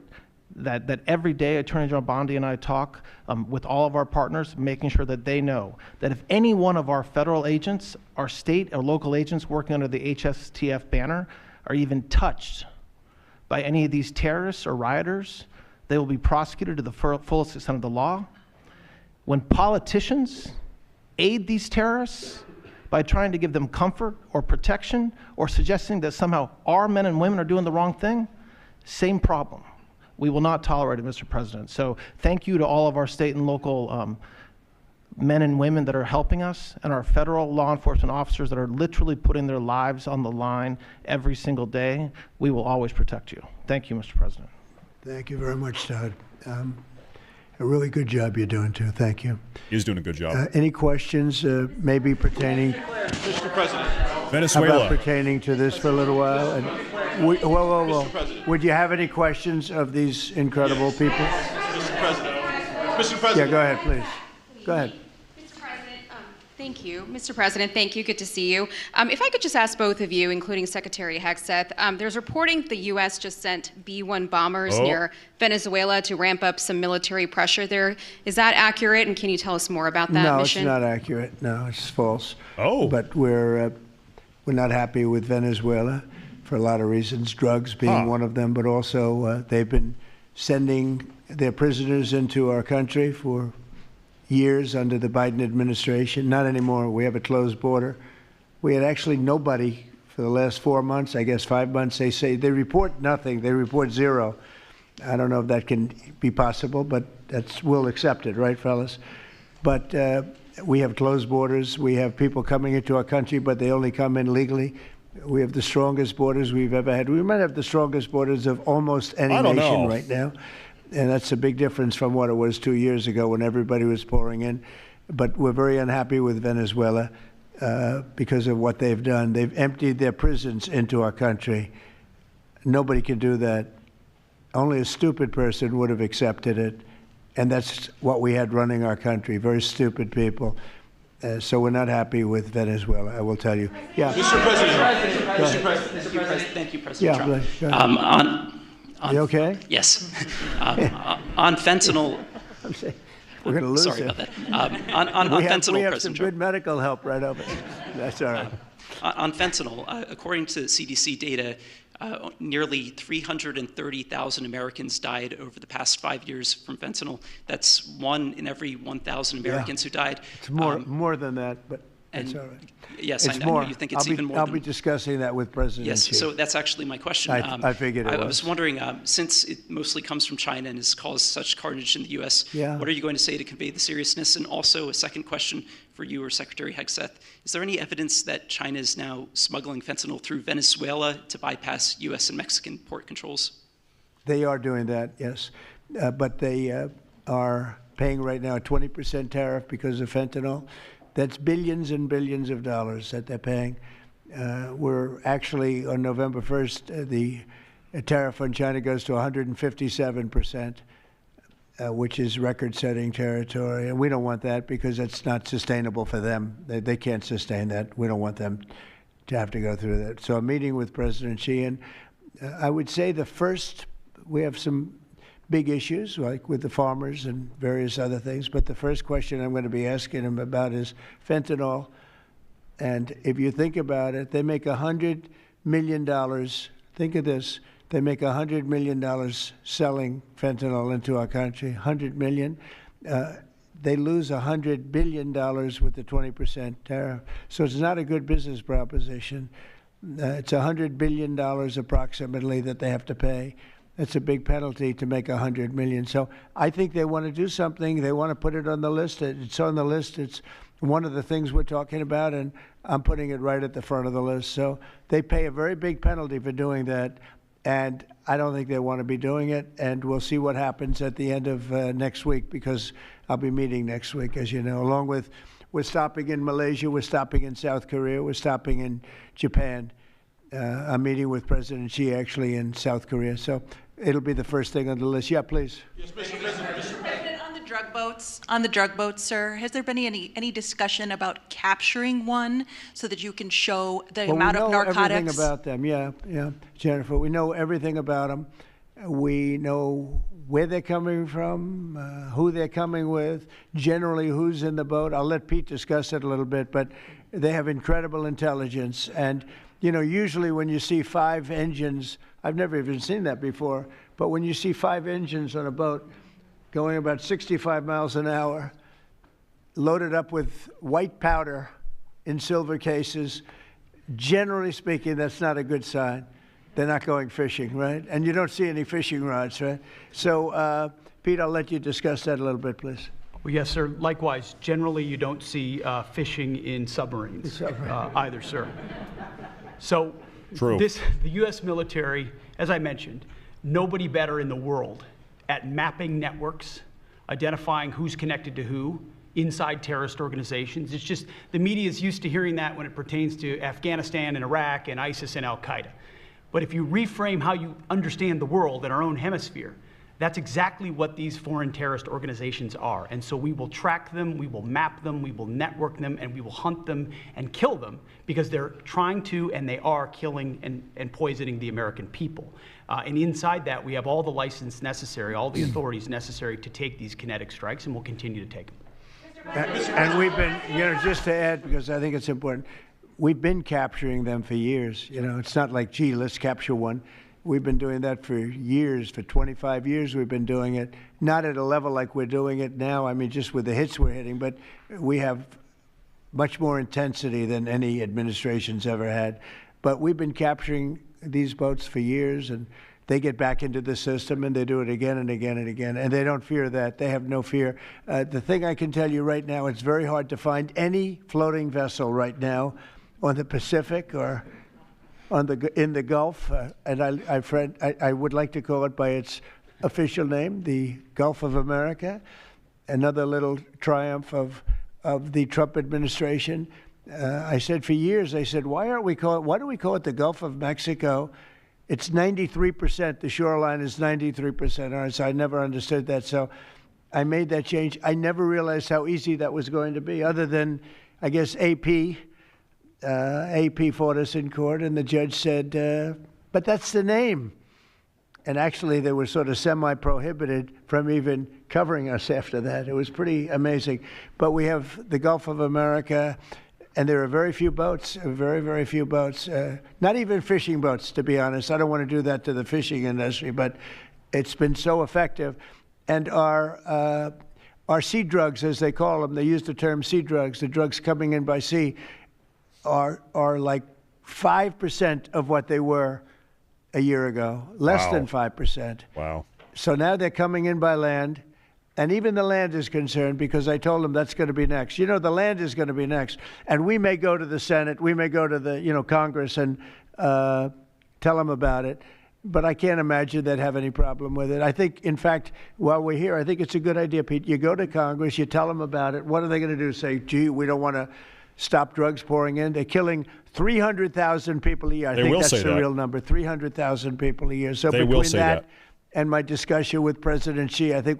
That every day Attorney General Bondi and I talk with all of our partners, making sure that they know that if any one of our federal agents, our state or local agents working under the HSTF banner are even touched by any of these terrorists or rioters, they will be prosecuted to the fullest extent of the law. When politicians aid these terrorists by trying to give them comfort or protection or suggesting that somehow our men and women are doing the wrong thing, same problem. We will not tolerate it, Mr. President. So thank you to all of our state and local men and women that are helping us, and our federal law enforcement officers that are literally putting their lives on the line every single day. We will always protect you. Thank you, Mr. President. Thank you very much, Todd. A really good job you're doing, too. Thank you. He's doing a good job. Any questions maybe pertaining? Mr. President. Venezuela. How about pertaining to this for a little while? And whoa. Would you have any questions of these incredible people? Mr. President. Yeah, go ahead, please. Go ahead. Thank you. Mr. President, thank you. Good to see you. If I could just ask both of you, including Secretary Hegseth, there's reporting the U.S. just sent B-1 bombers near Venezuela to ramp up some military pressure there. Is that accurate, and can you tell us more about that mission? No, it's not accurate. No, it's false. Oh. But we're not happy with Venezuela for a lot of reasons, drugs being one of them, but also they've been sending their prisoners into our country for years under the Biden administration. Not anymore. We have a closed border. We had actually nobody for the last 4 months, I guess 5 months. They say they report nothing. They report zero. I don't know if that can be possible, but we'll accept it, right, fellas? But we have closed borders. We have people coming into our country, but they only come in legally. We have the strongest borders we've ever had. We might have the strongest borders of almost any nation right now. And that's a big difference from what it was 2 years ago when everybody was pouring in. But we're very unhappy with Venezuela because of what they've done. They've emptied their prisons into our country. Nobody can do that. Only a stupid person would have accepted it. And that's what we had running our country, very stupid people. So we're not happy with Venezuela, I will tell you. Yeah. Mr. President. Mr. President. Thank you, President Trump. Go ahead. You okay? Yes. On fentanyl. We're going to lose Sorry it. about that. On fentanyl, we have President some Trump. good medical help right over. That's all right. On fentanyl, according to CDC data, nearly 330,000 Americans died over the past 5 years from fentanyl. That's 1 in every 1,000 Americans who died. It's more than that, but that's all right. Yes, it's I more. know you think it's even more. I'll be discussing that with President Yes, Xi. so that's actually my question. I figured it I was. was wondering, since it mostly comes from China and has caused such carnage in the U.S., what are you going to say to convey the seriousness? And also a second question for you or Secretary Hegseth. Is there any evidence that China is now smuggling fentanyl through Venezuela to bypass U.S. and Mexican port controls? They are doing that, yes. But they are paying right now a 20% tariff because of fentanyl. That's billions and billions of dollars that they're paying. We're actually, on November 1st, the tariff on China goes to 157%, which is record-setting territory. And we don't want that because it's not sustainable for them. They can't sustain that. We don't want them to have to go through that. So I'm meeting with President Xi, and I would say we have some big issues, like with the farmers and various other things. But the first question I'm going to be asking him about is fentanyl. And if you think about it, they make $100 million. Think of this. They make $100 million selling fentanyl into our country, $100 million. They lose $100 billion with the 20% tariff. So it's not a good business proposition. It's $100 billion approximately that they have to pay. That's a big penalty to make $100 million. So I think they want to do something. They want to put it on the list. It's on the list. It's one of the things we're talking about, and I'm putting it right at the front of the list. So they pay a very big penalty for doing that, and I don't think they want to be doing it. And we'll see what happens at the end of next week, because I'll be meeting next week, as you know, along with we're stopping in Malaysia, we're stopping in South Korea, we're stopping in Japan. I'm meeting with President Xi actually in South Korea. So it'll be the first thing on the list. Yeah, please. Yes, Mr. President, on the drug boats, sir, has there been any discussion about capturing one so that you can show the amount of narcotics? We know everything about them. Yeah, Jennifer. We know everything about them. We know where they're coming from, who they're coming with, generally who's in the boat. I'll let Pete discuss it a little bit, but they have incredible intelligence. And, you know, usually when you see 5 engines, I've never even seen that before, but when you see 5 engines on a boat going about 65 miles an hour, loaded up with white powder in silver cases, generally speaking, that's not a good sign. They're not going fishing, right? And you don't see any fishing rods, right? So, Pete, I'll let you discuss that a little bit, please. Well, yes, sir. Likewise, generally you don't see fishing in submarines either, sir. So the U.S. military, as I mentioned, nobody better in the world at mapping networks, identifying who's connected to who, inside terrorist organizations. It's just the media is used to hearing that when it pertains to Afghanistan and Iraq and ISIS and Al-Qaeda. But if you reframe how you understand the world in our own hemisphere, that's exactly what these foreign terrorist organizations are. And so we will track them, we will map them, we will network them, and we will hunt them and kill them because they're trying to and they are killing and poisoning the American people. And inside that, we have all the license necessary, all the authorities necessary to take these kinetic strikes, and we'll continue to take them. And we've been, you know, just to add, because I think it's important, we've been capturing them for years. You know, it's not like, gee, let's capture one. We've been doing that for years. For 25 years, we've been doing it. Not at a level like we're doing it now. I mean, just with the hits we're hitting, but we have much more intensity than any administration's ever had. But we've been capturing these boats for years, and they get back into the system, and they do it again and again and again, and they don't fear that. They have no fear. The thing I can tell you right now, it's very hard to find any floating vessel right now on the Pacific or in the Gulf, and I would like to call it by its official name, the Gulf of America, another little triumph of the Trump administration. I said for years, I said, why do we call it the Gulf of Mexico? It's 93%, the shoreline is 93% ours. So I never understood that, so I made that change. I never realized how easy that was going to be, other than, I guess, AP fought us in court, and the judge said, but that's the name. And actually, they were sort of semi-prohibited from even covering us after that. It was pretty amazing. But we have the Gulf of America, and there are very few boats, very, very few boats, not even fishing boats, to be honest. I don't want to do that to the fishing industry, but it's been so effective. And our sea drugs, as they call them, they use the term sea drugs, the drugs coming in by sea, are like 5% of what they were a year ago, less than 5%. Wow. So now they're coming in by land, and even the land is concerned, because I told them that's going to be next. You know, the land is going to be next, and we may go to the Senate, we may go to the Congress and tell them about it, but I can't imagine they'd have any problem with it. I think, in fact, while we're here, I think it's a good idea, Pete. You go to Congress, you tell them about it. What are they going to do? Say, gee, we don't want to stop drugs pouring in. They're killing 300,000 people a year. I think that's the real number, 300,000 people a year. So between that and my discussion with President Xi, I think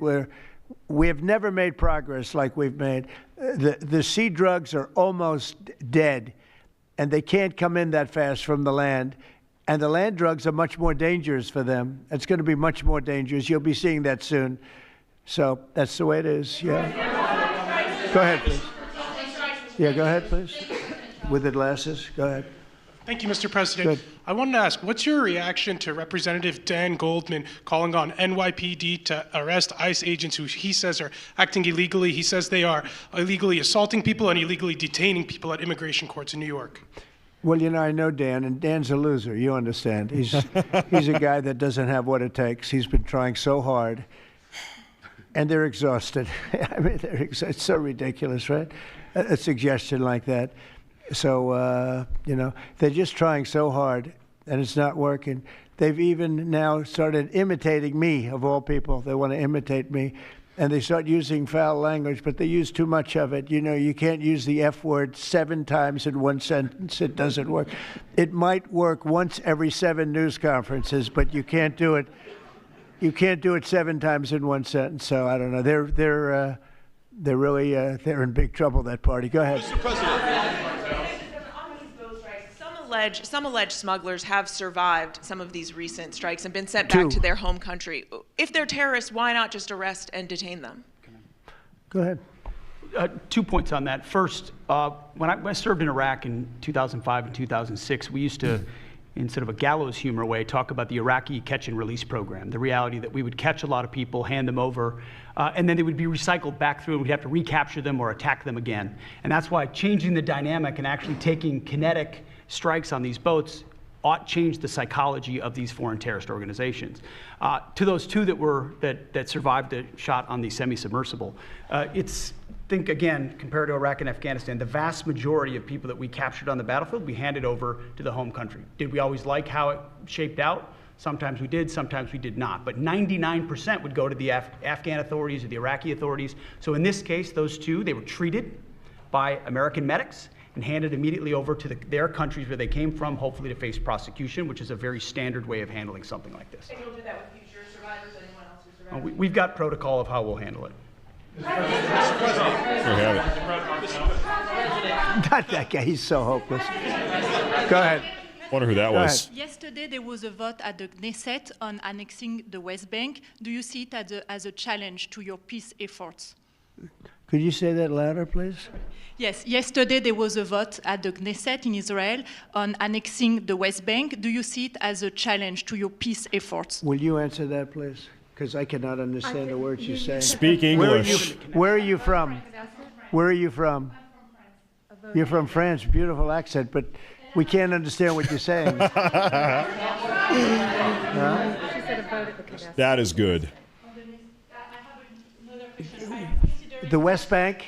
we have never made progress like we've made. The sea drugs are almost dead, and they can't come in that fast from the land. And the land drugs are much more dangerous for them. It's going to be much more dangerous. You'll be seeing that soon. So that's the way it is. Yeah. Go ahead, please. Yeah, go ahead, please. With the glasses, go ahead. Thank you, Mr. President. Good. I wanted to ask, what's your reaction to Representative Dan Goldman calling on NYPD to arrest ICE agents who he says are acting illegally? He says they are illegally assaulting people and illegally detaining people at immigration courts in New York. Well, you know, I know Dan, and Dan's a loser. You understand. He's a guy that doesn't have what it takes. He's been trying so hard, and they're exhausted. I mean, it's so ridiculous, right? A suggestion like that. So, you know, they're just trying so hard, and it's not working. They've even now started imitating me, of all people. They want to imitate me. And they start using foul language, but they use too much of it. You know, you can't use the F word 7 times in one sentence. It doesn't work. It might work once every 7 news conferences, but you can't do it. You can't do it 7 times in one sentence. So I don't know. They're really they're in big trouble. That party. Go ahead. Mr. President. Some alleged smugglers have survived some of these recent strikes and been sent back to their home country. If they're terrorists, why not just arrest and detain them? Go ahead. 2 points on that. First, when I served in Iraq in 2005 and 2006, we used to, in sort of a gallows humor way, talk about the Iraqi catch and release program, the reality that we would catch a lot of people, hand them over, and then they would be recycled back through and we'd have to recapture them or attack them again. And that's why changing the dynamic and actually taking kinetic strikes on these boats ought change the psychology of these foreign terrorist organizations. To those 2 that survived the shot on the semi-submersible, think again, compared to Iraq and Afghanistan, the vast majority of people that we captured on the battlefield, we handed over to the home country. Did we always like how it shaped out? Sometimes we did, sometimes we did not. But 99% would go to the Afghan authorities or the Iraqi authorities. So in this case, those 2, they were treated by American medics and handed immediately over to their countries where they came from, hopefully to face prosecution, which is a very standard way of handling something like this. And you'll do that with future survivors, anyone else who survived? We've got protocol of how we'll handle it. Not that guy. He's so hopeless. Go ahead. Wonder who that was. Yesterday there was a vote at the Knesset on annexing the West Bank. Do you see it as a challenge to your peace efforts? Could you say that louder, please? Yes, yesterday there was a vote at the Knesset in Israel on annexing the West Bank. Do you see it as a challenge to your peace efforts? Will you answer that, please? Because I cannot understand the words you're saying. Speak English. Where are you from? Where are you from? You're from France. Beautiful accent, but we can't understand what you're saying. That is good. The West Bank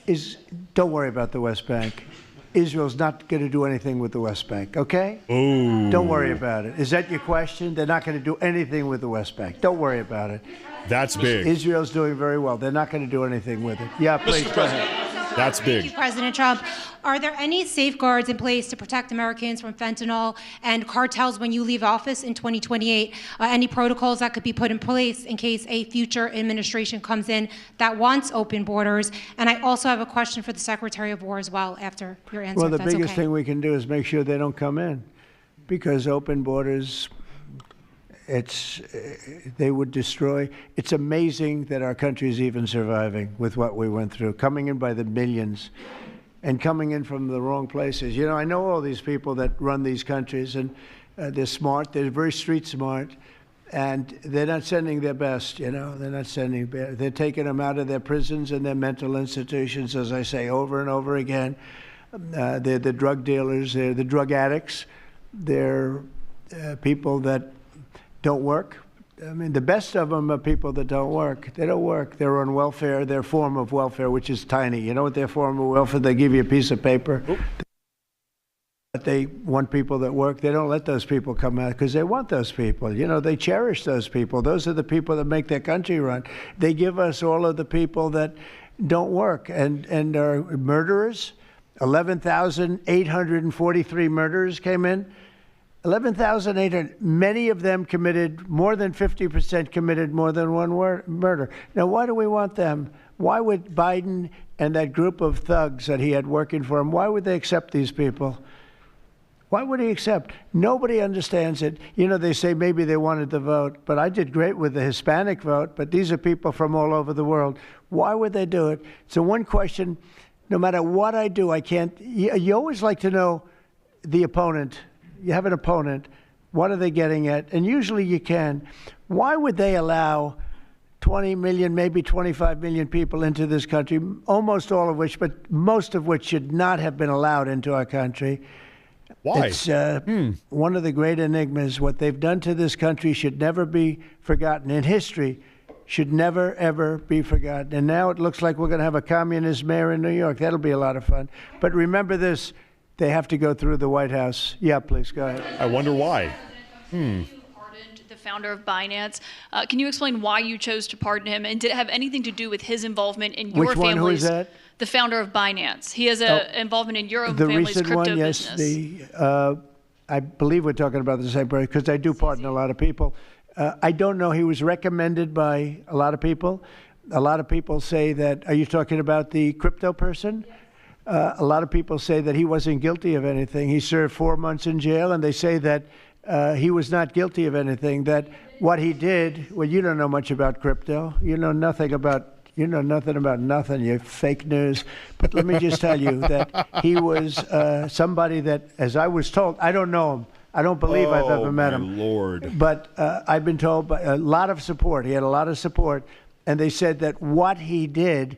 is, don't worry about the West Bank. Israel's not going to do anything with the West Bank, okay? Ooh. Don't worry about it. Is that your question? They're not going to do anything with the West Bank. Don't worry about it. That's big. Israel's doing very well. They're not going to do anything with it. Yeah, please, go ahead. That's big. Thank you, President Trump. Are there any safeguards in place to protect Americans from fentanyl and cartels when you leave office in 2028? Any protocols that could be put in place in case a future administration comes in that wants open borders? And I also have a question for the Secretary of War as well after your answer. Well, the if that's biggest okay. thing we can do is make sure they don't come in, because open borders, they would destroy. It's amazing that our country is even surviving with what we went through, coming in by the millions and coming in from the wrong places. You know, I know all these people that run these countries, and they're smart. They're very street smart, and they're not sending their best, you know. They're not sending, they're taking them out of their prisons and their mental institutions, as I say over and over again. They're the drug dealers. They're the drug addicts. They're people that don't work. I mean, the best of them are people that don't work. They don't work. They're on welfare, their form of welfare, which is tiny. You know what their form of welfare? They give you a piece of paper. But they want people that work. They don't let those people come out because they want those people. You know, they cherish those people. Those are the people that make their country run. They give us all of the people that don't work and are murderers. 11,843 murderers came in. 11,800, many of them committed, more than 50% committed more than one murder. Now, why do we want them? Why would Biden and that group of thugs that he had working for him, why would they accept these people? Why would he accept? Nobody understands it. You know, they say maybe they wanted the vote, but I did great with the Hispanic vote, but these are people from all over the world. Why would they do it? So one question, no matter what I do, I can't, you always like to know the opponent. You have an opponent, what are they getting at? And usually you can. Why would they allow 20 million, maybe 25 million people into this country, almost all of which, but most of which should not have been allowed into our country? Why? It's one of the great enigmas. What they've done to this country should never be forgotten. In history, should never, ever be forgotten. And now it looks like we're going to have a communist mayor in New York. That'll be a lot of fun. But remember this, they have to go through the White House. Yeah, please, go ahead. I wonder why. The founder of Binance. Can you explain why you chose to pardon him? And did it have anything to do with his involvement in your Which one? Who is that? The founder of Binance. He has an involvement in your own family's crypto one, business. yes. I believe we're talking about the same person because I do pardon a lot of people. I don't know. He was recommended by a lot of people. A lot of people say that, are you talking about the crypto person? A lot of people say that he wasn't guilty of anything. He served 4 months in jail, and they say that he was not guilty of anything, that what he did, well, you don't know much about crypto. You know nothing about nothing, you fake news. But let me just tell you that he was somebody that, as I was told, I don't know him. I don't believe I've ever met him. Lord. But I've been told by a lot of support. He had a lot of support. And they said that what he did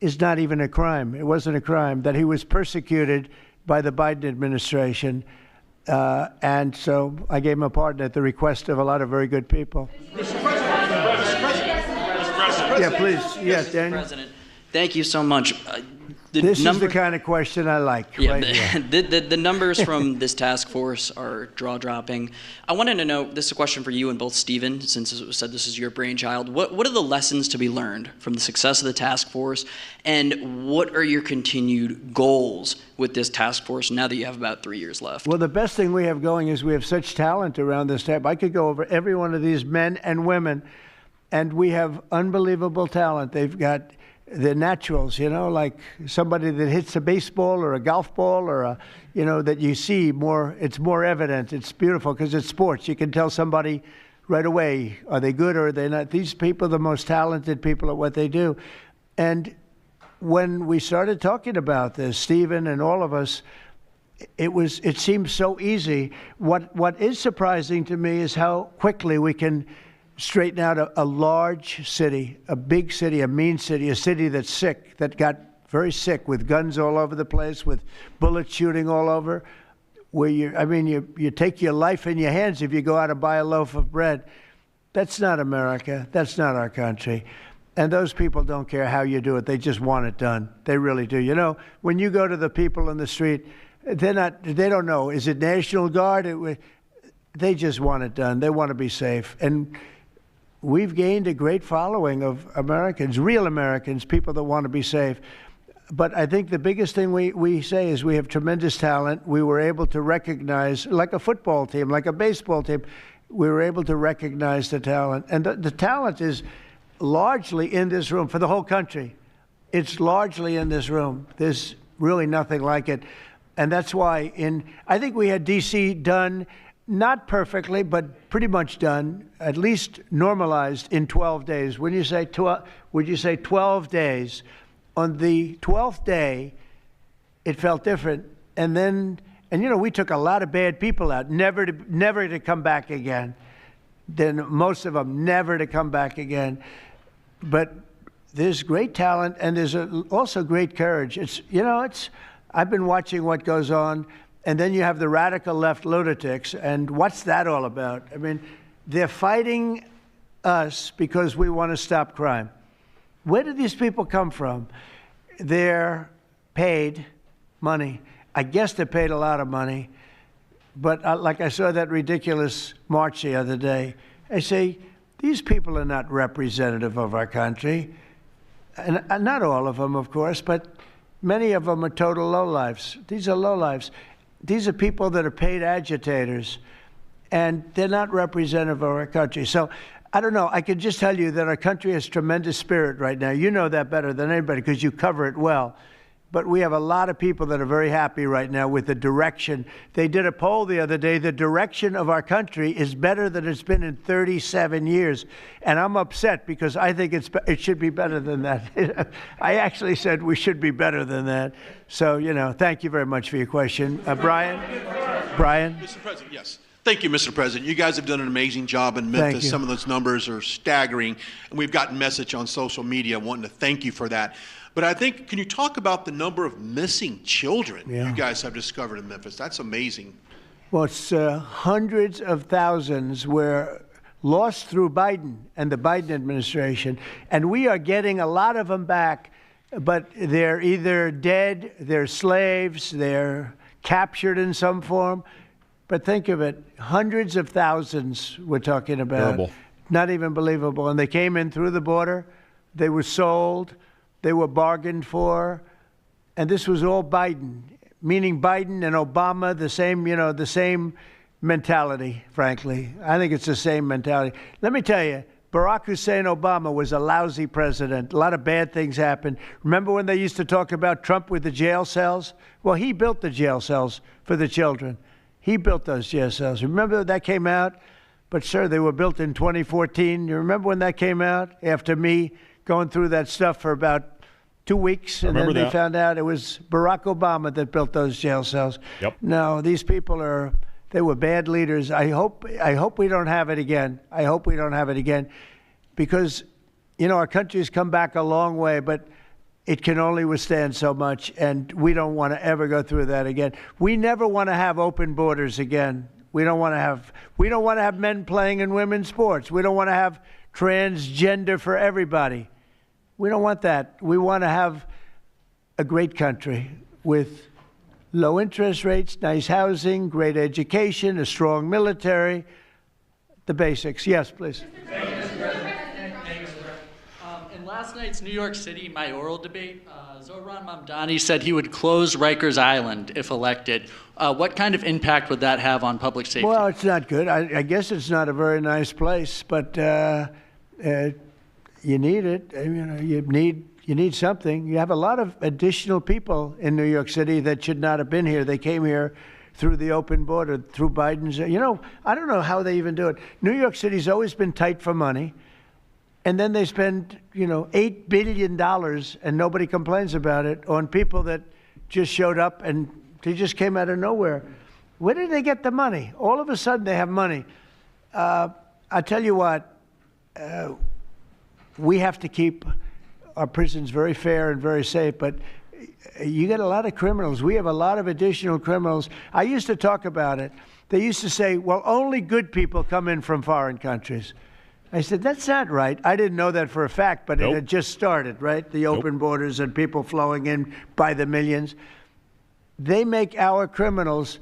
is not even a crime. It wasn't a crime, that he was persecuted by the Biden administration. And so I gave him a pardon at the request of a lot of very good people. Yeah, please. Yes, Daniel. President, thank you so much. This is the kind of question I like. Yeah, right here. the numbers from this task force are jaw-dropping. I wanted to know, this is a question for you and both Stephen, since it was said this is your brainchild. What are the lessons to be learned from the success of the task force, and what are your continued goals with this task force now that you have about 3 years left? Well, the best thing we have going is we have such talent around this table. I could go over every one of these men and women, and we have unbelievable talent. They've got the naturals, like somebody that hits a baseball or a golf ball or that you see more, it's more evident. It's beautiful because it's sports. You can tell somebody right away, are they good or are they not? These people are the most talented people at what they do. And when we started talking about this, Stephen and all of us, it seems so easy. What is surprising to me is how quickly we can straighten out a large city, a big city, a mean city, a city that's sick, that got very sick with guns all over the place, with bullets shooting all over, where you take your life in your hands if you go out and buy a loaf of bread. That's not America. That's not our country. And those people don't care how you do it. They just want it done. They really do. When you go to the people in the street, they don't know. Is it National Guard? They just want it done. They want to be safe. And we've gained a great following of Americans, real Americans, people that want to be safe. But I think the biggest thing we say is we have tremendous talent. We were able to recognize, like a football team, like a baseball team, we were able to recognize the talent. And the talent is largely in this room for the whole country. It's largely in this room. There's really nothing like it. And that's why I think we had D.C. done, not perfectly, but pretty much done, at least normalized in 12 days. Would you say 12 days? On the 12th day, it felt different. And we took a lot of bad people out, never to come back again. Then most of them never to come back again. But there's great talent, and there's also great courage. I've been watching what goes on. And then you have the radical left lunatics, and what's that all about? I mean, they're fighting us because we want to stop crime. Where do these people come from? They're paid money. I guess they're paid a lot of money. But like I saw that ridiculous march the other day, I say, these people are not representative of our country. And not all of them, of course, but many of them are total lowlifes. These are lowlifes. These are people that are paid agitators, and they're not representative of our country. So I don't know. I can just tell you that our country has tremendous spirit right now. You know that better than anybody because you cover it well. But we have a lot of people that are very happy right now with the direction. They did a poll the other day. The direction of our country is better than it's been in 37 years. And I'm upset because I think it should be better than that. I actually said we should be better than that. So, thank you very much for your question. Brian? Mr. President, yes. Thank you, Mr. President. You guys have done an amazing job in Memphis. Some of those numbers are staggering, and we've gotten message on social media wanting to thank you for that. But I think, can you talk about the number of missing children Yeah. you guys have discovered in Memphis? That's amazing. Well, it's hundreds of thousands were lost through Biden and the Biden administration, and we are getting a lot of them back, but they're either dead, they're slaves, they're captured in some form. But think of it, hundreds of thousands we're talking about. Terrible. Not even believable. And they came in through the border, they were sold, they were bargained for, and this was all Biden, meaning Biden and Obama, the same mentality, frankly. I think it's the same mentality. Let me tell you, Barack Hussein Obama was a lousy president. A lot of bad things happened. Remember when they used to talk about Trump with the jail cells? Well, he built the jail cells for the children. He built those jail cells. Remember that came out? But, sir, they were built in 2014. You remember when that came out? After me going through that stuff for about 2 weeks, and then they found out it was Barack Obama that built those jail cells. Yep. No, these people they were bad leaders. I hope we don't have it again. I hope we don't have it again, because, our country's come back a long way, but it can only withstand so much, and we don't want to ever go through that again. We never want to have open borders again. We don't want to have men playing in women's sports. We don't want to have transgender for everybody. We don't want that. We want to have a great country with low interest rates, nice housing, great education, a strong military, the basics. Yes, please. Thank you, Mr. President. In last night's New York City mayoral debate, Zohran Mamdani said he would close Rikers Island if elected. What kind of impact would that have on public safety? Well, it's not good. I guess it's not a very nice place, but you need it. You need something. You have a lot of additional people in New York City that should not have been here. They came here through the open border, through Biden's. I don't know how they even do it. New York City's always been tight for money, and then they spend, $8 billion, and nobody complains about it, on people that just showed up and they just came out of nowhere. Where did they get the money? All of a sudden, they have money. I tell you what. We have to keep our prisons very fair and very safe, but you get a lot of criminals. We have a lot of additional criminals. I used to talk about it. They used to say, well, only good people come in from foreign countries. I said, that's not right. I didn't know that for a fact, but It had just started, right? The open borders and people flowing in by the millions. They make our criminals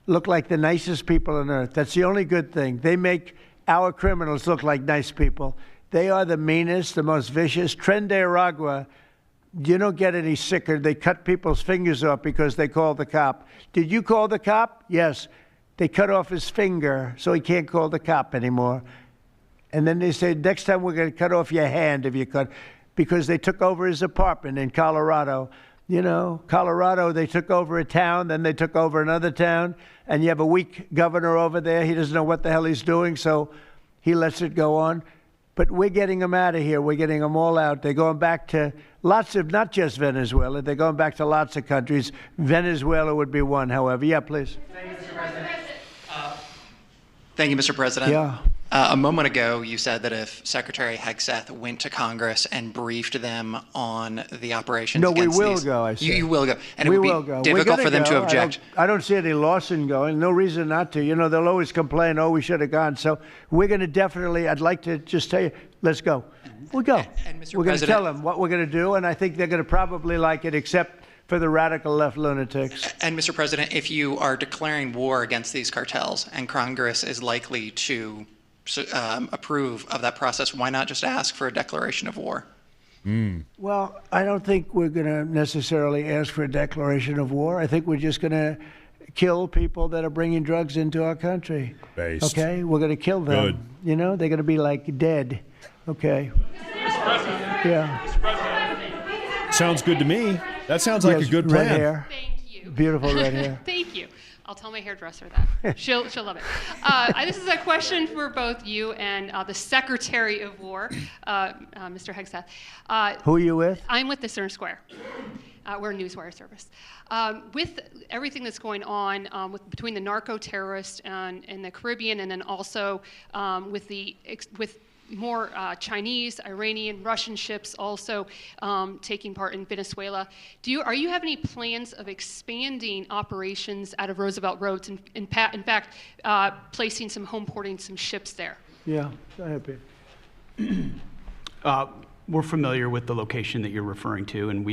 look like the nicest people on earth. That's the only good thing. They make our criminals look like nice people. They are the meanest, the most vicious. Tren de Aragua, you don't get any sicker. They cut people's fingers off because they called the cop. Did you call the cop? Yes. They cut off his finger so he can't call the cop anymore. And then they say, next time we're going to cut off your hand if you cut, because they took over his apartment in Colorado. Colorado, they took over a town, then they took over another town, and you have a weak governor over there. He doesn't know what the hell he's doing, so he lets it go on. But we're getting them out of here. We're getting them all out. They're going back to lots of, not just Venezuela, they're going back to lots of countries. Venezuela would be one, however. Yeah, please. Thank you, Mr. President. Thank you, Mr. President. Yeah. A moment ago, you said that if Secretary Hegseth went to Congress and briefed them on the operations No, we against will these, go, I said. You will go. And We it will would be go. difficult We're for them gonna to go. object. I don't see Eddie Lawson going. No reason not to. They'll always complain, we should have gone. So we're going to definitely, I'd like to just tell you, let's go. We'll go. And Mr. We're going to President- tell them what we're going to do, and I think they're going to probably like it, except for the radical left lunatics. And Mr. President, if you are declaring war against these cartels and Congress is likely to approve of that process, why not just ask for a declaration of war? Well, I don't think we're going to necessarily ask for a declaration of war. I think we're just going to kill people that are bringing drugs into our country. Based. Okay? We're going to kill them. Good. They're going to be like dead. Okay? Yeah. Sounds good to me. That sounds like Yes, a good red plan. hair. Thank you. Beautiful red hair. Thank you. I'll tell my hairdresser that. She'll love it. This is a question for both you and the Secretary of War, Mr. Hegseth. Who are you with? I'm with the Center Square. We're a newswire service. With everything that's going on between the narco terrorists in the Caribbean, and then also with more Chinese, Iranian, Russian ships also taking part in Venezuela. Are you have any plans of expanding operations out of Roosevelt Roads and in fact placing some home porting some ships there? Yeah, go ahead, Pete. We're familiar with the location that you're referring to, and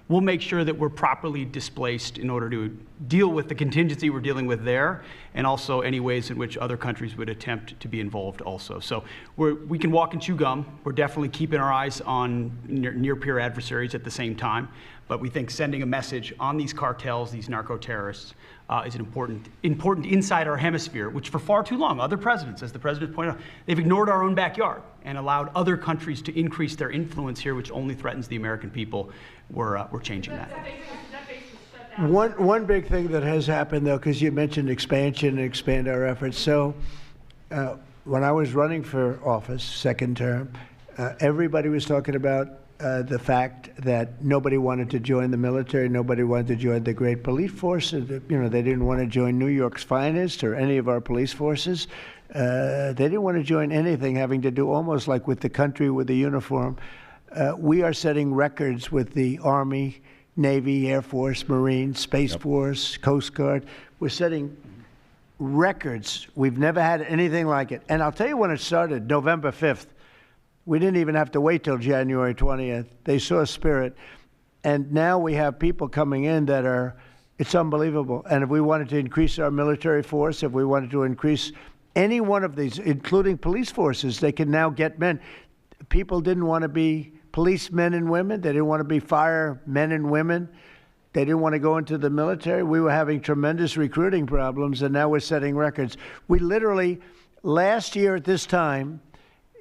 we'll make sure that we're properly displaced in order to deal with the contingency we're dealing with there, and also any ways in which other countries would attempt to be involved also. So we can walk and chew gum. We're definitely keeping our eyes on near-peer adversaries at the same time, but we think sending a message on these cartels, these narco-terrorists, is an important inside our hemisphere, which for far too long, other presidents, as the president pointed out, they've ignored our own backyard and allowed other countries to increase their influence here, which only threatens the American people. We're changing that. One big thing that has happened, though, because you mentioned expansion and expand our efforts. So when I was running for office, second term, everybody was talking about the fact that nobody wanted to join the military, nobody wanted to join the great police force. They didn't want to join New York's finest or any of our police forces. They didn't want to join anything having to do almost like with the country, with the uniform. We are setting records with the Army, Navy, Air Force, Marines, Space Force, Coast Guard. We're setting records. We've never had anything like it. And I'll tell you when it started, November 5th. We didn't even have to wait till January 20th. They saw spirit. And now we have people coming in that are, it's unbelievable. And if we wanted to increase our military force, if we wanted to increase any one of these, including police forces, they can now get men. People didn't want to be policemen and women. They didn't want to be firemen and women. They didn't want to go into the military. We were having tremendous recruiting problems, and now we're setting records. We literally, last year at this time,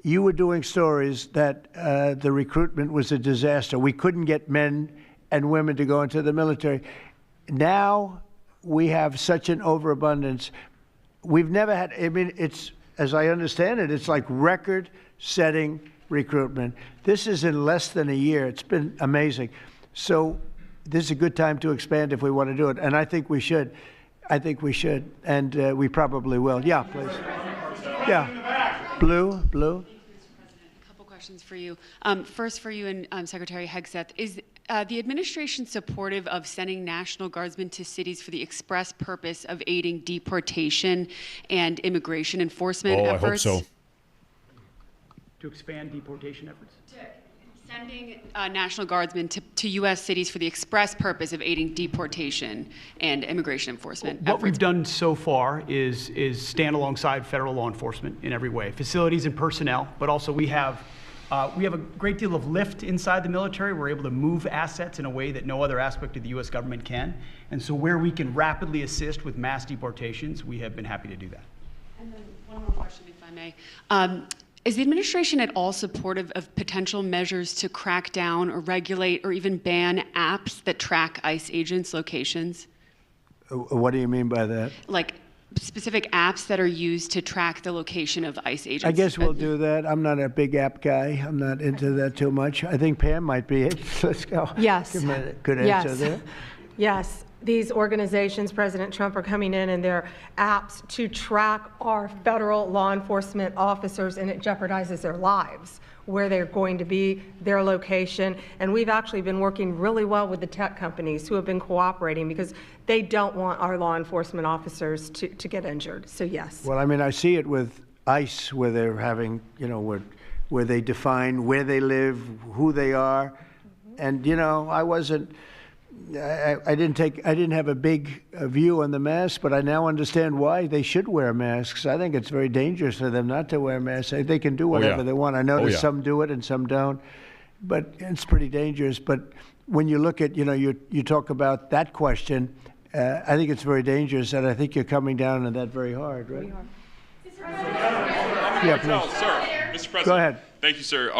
you were doing stories that the recruitment was a disaster. We couldn't get men and women to go into the military. Now we have such an overabundance. We've never had, it's, as I understand it, it's like record-setting recruitment. This is in less than a year. It's been amazing. So this is a good time to expand if we want to do it. And I think we should. And we probably will. Yeah, please. Yeah. Blue. A couple questions for you. First for you and Secretary Hegseth. Is the administration supportive of sending National Guardsmen to cities for the express purpose of aiding deportation and immigration enforcement efforts? I hope so. To expand deportation efforts? Sending National Guardsmen to U.S. cities for the express purpose of aiding deportation and immigration enforcement efforts. What we've done so far is stand alongside federal law enforcement in every way, facilities and personnel, but also we have a great deal of lift inside the military. We're able to move assets in a way that no other aspect of the U.S. government can. And so where we can rapidly assist with mass deportations, we have been happy to do that. And then one more question, if I may. Is the administration at all supportive of potential measures to crack down or regulate or even ban apps that track ICE agents' locations? What do you mean by that? Like specific apps that are used to track the location of ICE agents? I guess we'll do that. I'm not a big app guy. I'm not into that too much. I think Pam might be it. Let's go. Yes. Give me a good answer there. Yes. These organizations, President Trump, are coming in and their apps to track our federal law enforcement officers, and it jeopardizes their lives, where they're going to be, their location. And we've actually been working really well with the tech companies who have been cooperating because they don't want our law enforcement officers to get injured. So yes. Well, I mean, I see it with ICE, where they're having, where they define where they live, who they are. And, I didn't have a big view on the mask, but I now understand why they should wear masks. I think it's very dangerous for them not to wear masks. They can do whatever they want. I notice some do it and some don't, but it's pretty dangerous. But when you look at, you talk about that question, I think it's very dangerous, and I think you're coming down on that very hard, right? We are. Yeah, please. Sir, Mr. President. Go ahead. Thank you, sir.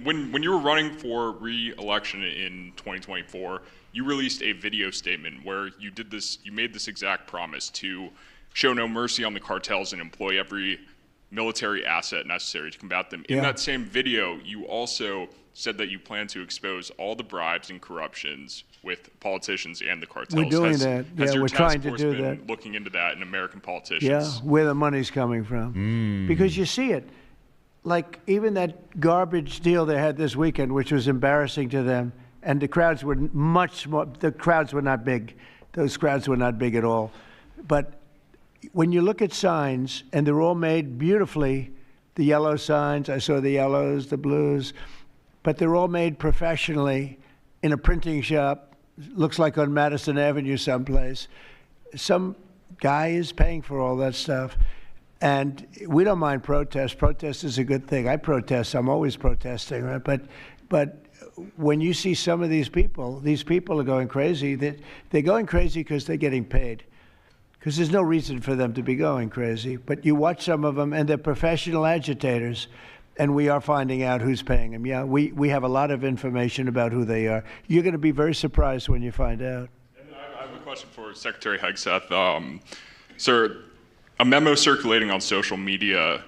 When you were running for re-election in 2024, you released a video statement where you made this exact promise to show no mercy on the cartels and employ every military asset necessary to combat them. In that same video, you also said that you plan to expose all the bribes and corruptions with politicians and the cartels. We're doing that. Has your we're task trying to force do been that. looking into that in American politicians? Yeah, where the money's coming from. Because you see it. like even that garbage deal they had this weekend, which was embarrassing to them, and the crowds were much more, the crowds were not big. Those crowds were not big at all. But when you look at signs, and they're all made beautifully, the yellow signs, I saw the yellows, the blues, but they're all made professionally in a printing shop, looks like on Madison Avenue someplace. Some guy is paying for all that stuff. And we don't mind protest. Protest is a good thing. I protest. I'm always protesting, right? But when you see some of these people are going crazy. They're going crazy because they're getting paid. Because there's no reason for them to be going crazy. But you watch some of them, and they're professional agitators, and we are finding out who's paying them. Yeah, we have a lot of information about who they are. You're going to be very surprised when you find out. And I have a question for Secretary Hegseth. Sir, a memo circulating on social media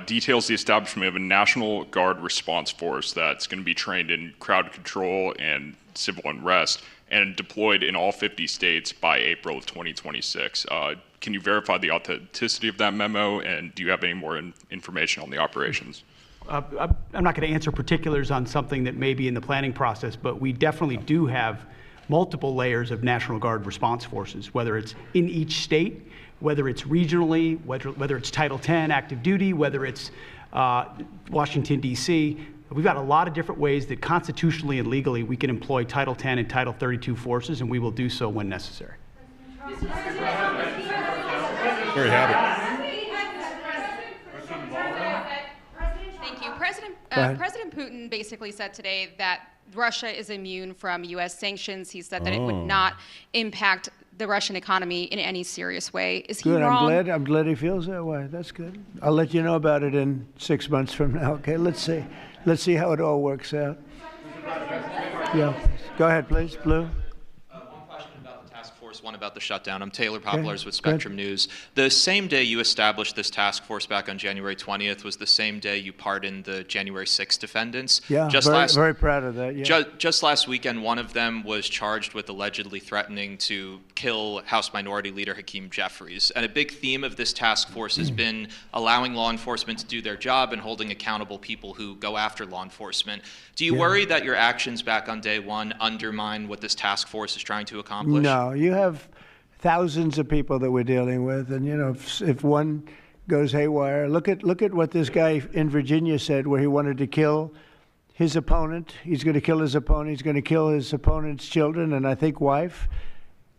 details the establishment of a National Guard response force that's going to be trained in crowd control and civil unrest and deployed in all 50 states by April of 2026. Can you verify the authenticity of that memo, and do you have any more information on the operations? I'm not going to answer particulars on something that may be in the planning process, but we definitely do have multiple layers of National Guard response forces, whether it's in each state, whether it's regionally, whether it's Title 10 active duty, whether it's Washington, D.C. We've got a lot of different ways that constitutionally and legally we can employ Title 10 and Title 32 forces, and we will do so when necessary. Very happy. Thank you. President Putin basically said today that Russia is immune from U.S. sanctions. He said that it would not impact the Russian economy in any serious way. Is he good. wrong? I'm glad he feels that way. That's good. I'll let you know about it in 6 months from now. Okay, let's see how it all works out. Yeah, go ahead, please, Blue. One question about the task force, one about the shutdown. I'm Taylor Poplars with Spectrum News. The same day you established this task force back on January 20th was the same day you pardoned the January 6th defendants. Yeah, very proud of that. Yeah. Just last weekend, one of them was charged with allegedly threatening to kill House Minority Leader Hakeem Jeffries. And a big theme of this task force has been allowing law enforcement to do their job and holding accountable people who go after law enforcement. Do you worry that your actions back on day one undermine what this task force is trying to accomplish? No, you have thousands of people that we're dealing with, and you know, if one goes haywire, look at what this guy in Virginia said, where he wanted to kill his opponent. He's going to kill his opponent. He's going to kill his opponent's children and I think wife.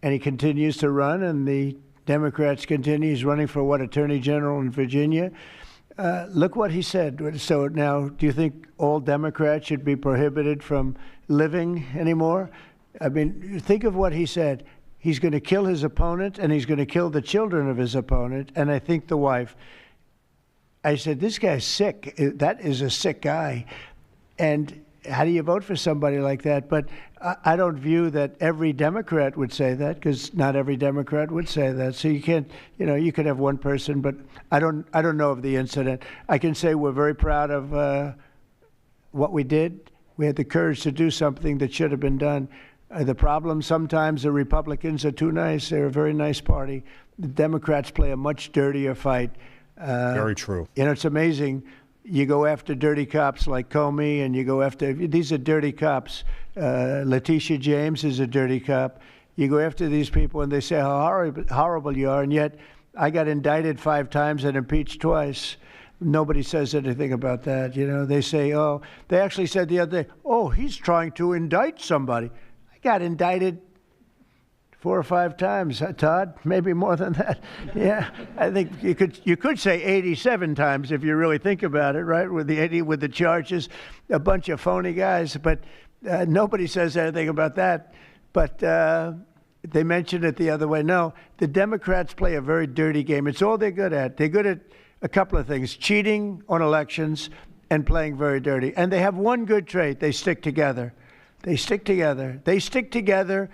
And he continues to run, and the Democrats continue. He's running for Attorney General in Virginia. Look what he said. So now, do you think all Democrats should be prohibited from living anymore? I mean, think of what he said. He's going to kill his opponent, and he's going to kill the children of his opponent, and I think the wife. I said, this guy's sick. That is a sick guy. And how do you vote for somebody like that? But I don't view that every Democrat would say that, because not every Democrat would say that. So you can't, you could have one person, but I don't know of the incident. I can say we're very proud of what we did. We had the courage to do something that should have been done. The problem, sometimes the Republicans are too nice. They're a very nice party. The Democrats play a much dirtier fight. Very true. It's amazing. You go after dirty cops like Comey, and you go after, these are dirty cops. Letitia James is a dirty cop. You go after these people, and they say how horrible you are, and yet I got indicted 5 times and impeached twice. Nobody says anything about that. They say, they actually said the other day, he's trying to indict somebody. I got indicted 4 or 5 times, Todd, maybe more than that. Yeah, I think you could say 87 times if you really think about it, right? With the charges, a bunch of phony guys, but nobody says anything about that. But they mentioned it the other way. No, the Democrats play a very dirty game. It's all they're good at. They're good at a couple of things: cheating on elections and playing very dirty. And they have one good trait: they stick together. They stick together. They stick together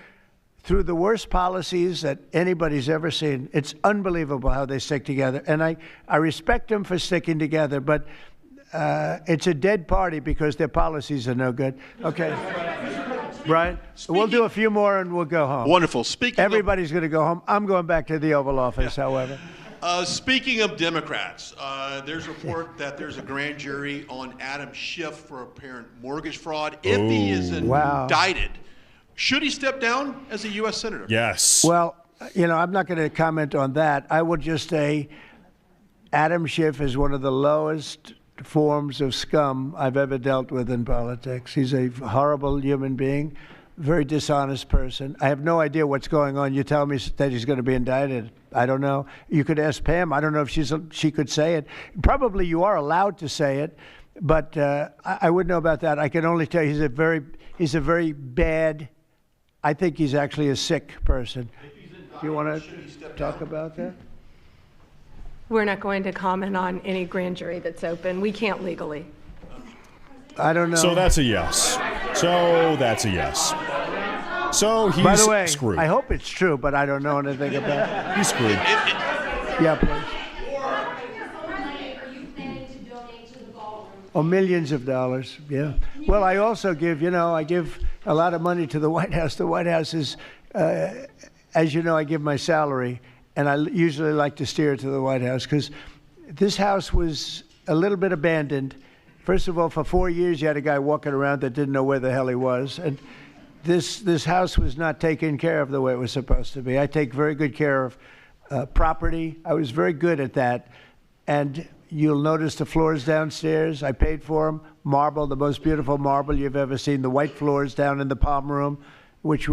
through the worst policies that anybody's ever seen. It's unbelievable how they stick together. And I respect them for sticking together, but it's a dead party because their policies are no good. Okay. Brian, we'll do a few more and we'll go home. Wonderful. Everybody's going to go home. I'm going back to the Oval Office, however. Speaking of Democrats, there's a report that there's a grand jury on Adam Schiff for apparent mortgage fraud. If he is indicted, should he step down as a U.S. Senator? Yes. Well, I'm not going to comment on that. I will just say Adam Schiff is one of the lowest forms of scum I've ever dealt with in politics. He's a horrible human being, very dishonest person. I have no idea what's going on. You tell me that he's going to be indicted. I don't know. You could ask Pam. I don't know if she could say it. Probably you are allowed to say it, but I wouldn't know about that. I can only tell you he's a very bad. I think he's actually a sick person. Do you want to talk about that? We're not going to comment on any grand jury that's open. We can't legally. I don't know. So that's a yes. So he's By the way, screwed. I hope it's true, but I don't know anything about it. He's screwed. Yeah, please. Oh, millions of dollars, yeah. Well, I also give, I give a lot of money to the White House. The White House is, as you know, I give my salary, and I usually like to steer to the White House because this house was a little bit abandoned. First of all, for 4 years, you had a guy walking around that didn't know where the hell he was. And this house was not taken care of the way it was supposed to be. I take very good care of property. I was very good at that. And you'll notice the floors downstairs, I paid for them. Marble, the most beautiful marble you've ever seen. The white floors down in the palm room, which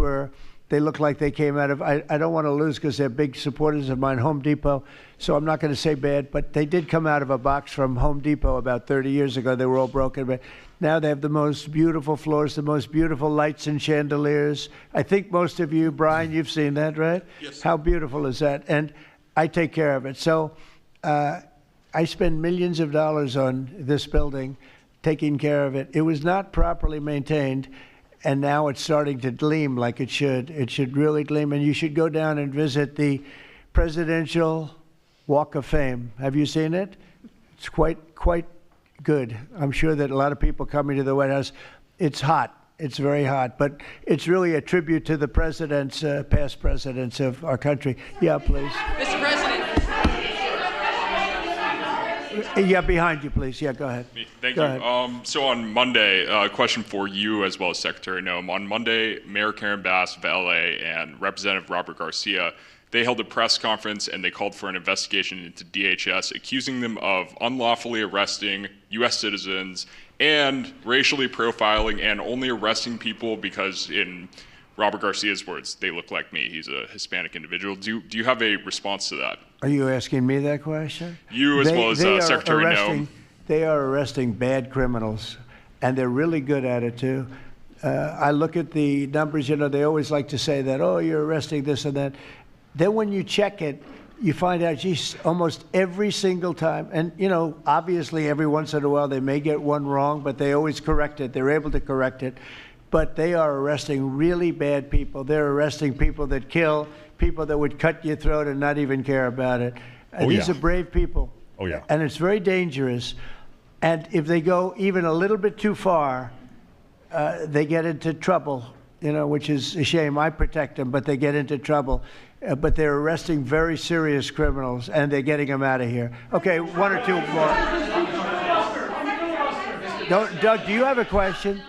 they look like they came out of, I don't want to lose because they're big supporters of mine, Home Depot, so I'm not going to say bad, but they did come out of a box from Home Depot about 30 years ago. They were all broken, but now they have the most beautiful floors, the most beautiful lights and chandeliers. I think most of you, Brian, you've seen that, right? Yes. How beautiful is that? And I take care of it. So I spend millions of dollars on this building, taking care of it. It was not properly maintained. And now it's starting to gleam like it should. It should really gleam. And you should go down and visit the Presidential Walk of Fame. Have you seen it? It's quite good. I'm sure that a lot of people coming to the White House, it's hot. It's very hot. But it's really a tribute to the presidents, past presidents of our country. Yeah, please. Mr. President. Yeah, behind you, please. Yeah, go ahead. Thank Go you. ahead. So on Monday, a question for you as well as Secretary Noem. On Monday, Mayor Karen Bass of LA and Representative Robert Garcia, they held a press conference and they called for an investigation into DHS, accusing them of unlawfully arresting U.S. citizens and racially profiling and only arresting people because, in Robert Garcia's words, they look like me. He's a Hispanic individual. Do you have a response to that? Are you asking me that question? You as well as Secretary Noem. They are arresting bad criminals, and they're really good at it, too. I look at the numbers, they always like to say that, oh, you're arresting this and that. Then when you check it, you find out, geez, almost every single time, and, obviously every once in a while they may get one wrong, but they always correct it. They're able to correct it. But they are arresting really bad people. They're arresting people that kill, people that would cut your throat and not even care about it. These are brave people. Oh, yeah. And it's very dangerous. And if they go even a little bit too far, they get into trouble, which is a shame. I protect them, but they get into trouble. But they're arresting very serious criminals, and they're getting them out of here. Okay, one or two more. Doug, do you have a question?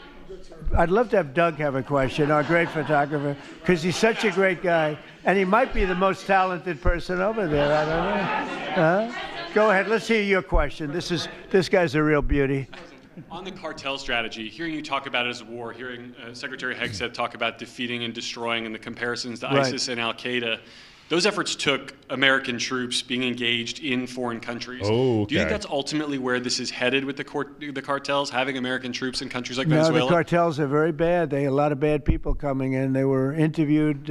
I'd love to have Doug have a question, our great photographer, because he's such a great guy, and he might be the most talented person over there. I don't know. Go ahead. Let's hear your question. This guy's a real beauty. On the cartel strategy, hearing you talk about it as a war, hearing Secretary Hegseth talk about defeating and destroying and the comparisons to ISIS and Al-Qaeda, those efforts took American troops being engaged in foreign countries. Oh, okay. Do you think that's ultimately where this is headed with the cartels, having American troops in countries like Venezuela? No, the cartels are very bad. They had a lot of bad people coming in. They were interviewed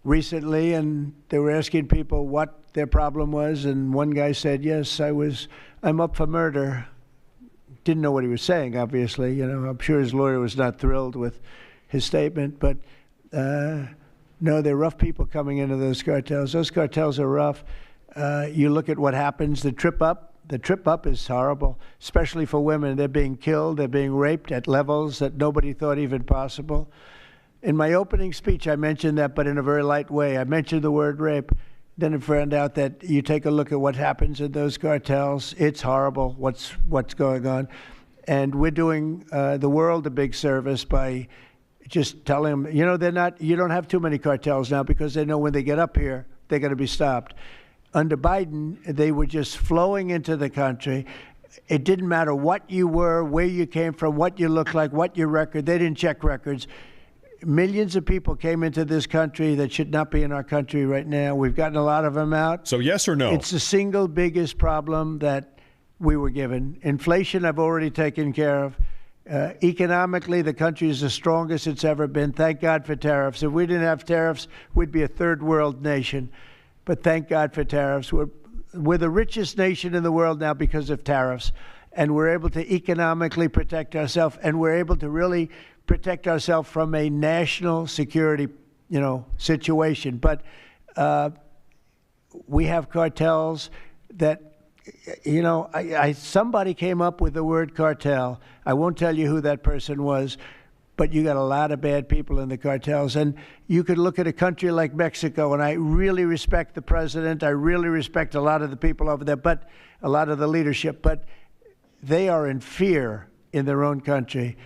recently, and they were asking people what their problem was, and one guy said, yes, I'm up for murder. Didn't know what he was saying, obviously. I'm sure his lawyer was not thrilled with his statement, but no, they're rough people coming into those cartels. Those cartels are rough. You look at what happens, the trip up is horrible, especially for women. They're being killed, they're being raped at levels that nobody thought even possible. In my opening speech, I mentioned that, but in a very light way. I mentioned the word rape. Then I found out that you take a look at what happens in those cartels. It's horrible what's going on. And we're doing the world a big service by just telling them, you don't have too many cartels now because they know when they get up here, they're going to be stopped. Under Biden, they were just flowing into the country. It didn't matter what you were, where you came from, what you looked like, what your record. They didn't check records. Millions of people came into this country that should not be in our country right now. We've gotten a lot of them out. So yes or no? It's the single biggest problem that we were given. Inflation, I've already taken care of. Economically, the country is the strongest it's ever been. Thank God for tariffs. If we didn't have tariffs, we'd be a third world nation. But thank God for tariffs. We're the richest nation in the world now because of tariffs. And we're able to economically protect ourselves, and we're able to really protect ourselves from a national security, situation. But we have cartels that, somebody came up with the word cartel. I won't tell you who that person was, but you got a lot of bad people in the cartels. And you could look at a country like Mexico, and I really respect the president. I really respect a lot of the people over there, but a lot of the leadership. But they are in fear in their own country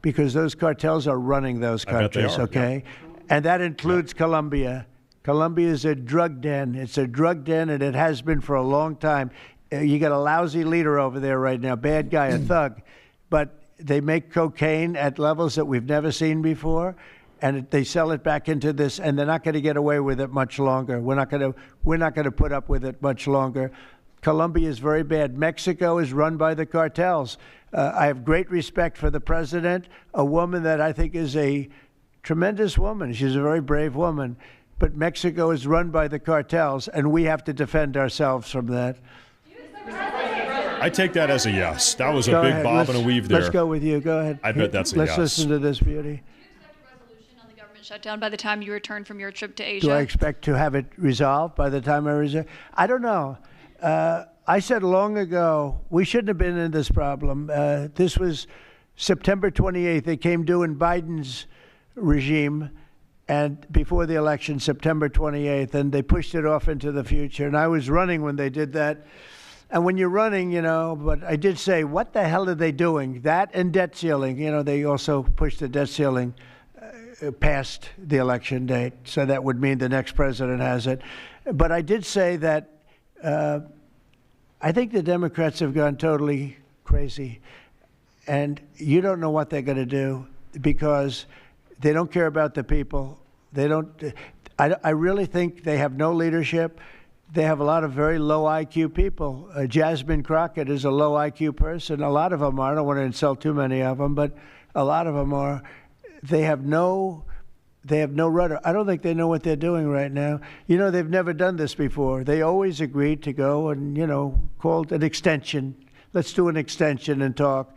because those cartels are running those countries, okay? Yeah. And that includes Colombia. Colombia is a drug den. It's a drug den, and it has been for a long time. You got a lousy leader over there right now, bad guy, a thug. But they make cocaine at levels that we've never seen before, and they sell it back into this, and they're not going to get away with it much longer. We're not going to put up with it much longer. Colombia is very bad. Mexico is run by the cartels. I have great respect for the president, a woman that I think is a tremendous woman. She's a very brave woman. But Mexico is run by the cartels, and we have to defend ourselves from that. I take that as a yes. That was a big bob and a weave there. Let's go with you. Go ahead. I bet that's a yes. Let's listen to this beauty. Shutdown by the time you return from your trip to Asia? Do I expect to have it resolved by the time I return? I don't know. I said long ago we shouldn't have been in this problem. This was September 28th. It came due in Biden's regime, and before the election, September 28th, and they pushed it off into the future. And I was running when they did that. And when you're running, but I did say, what the hell are they doing? That and debt ceiling. They also pushed the debt ceiling past the election date, so that would mean the next president has it. But I did say that I think the Democrats have gone totally crazy, and you don't know what they're going to do because they don't care about the people. They don't. I really think they have no leadership. They have a lot of very low IQ people. Jasmine Crockett is a low IQ person. A lot of them are. I don't want to insult too many of them, but a lot of them are. They have no rudder. I don't think they know what they're doing right now. They've never done this before. They always agreed to go and, called an extension. Let's do an extension and talk.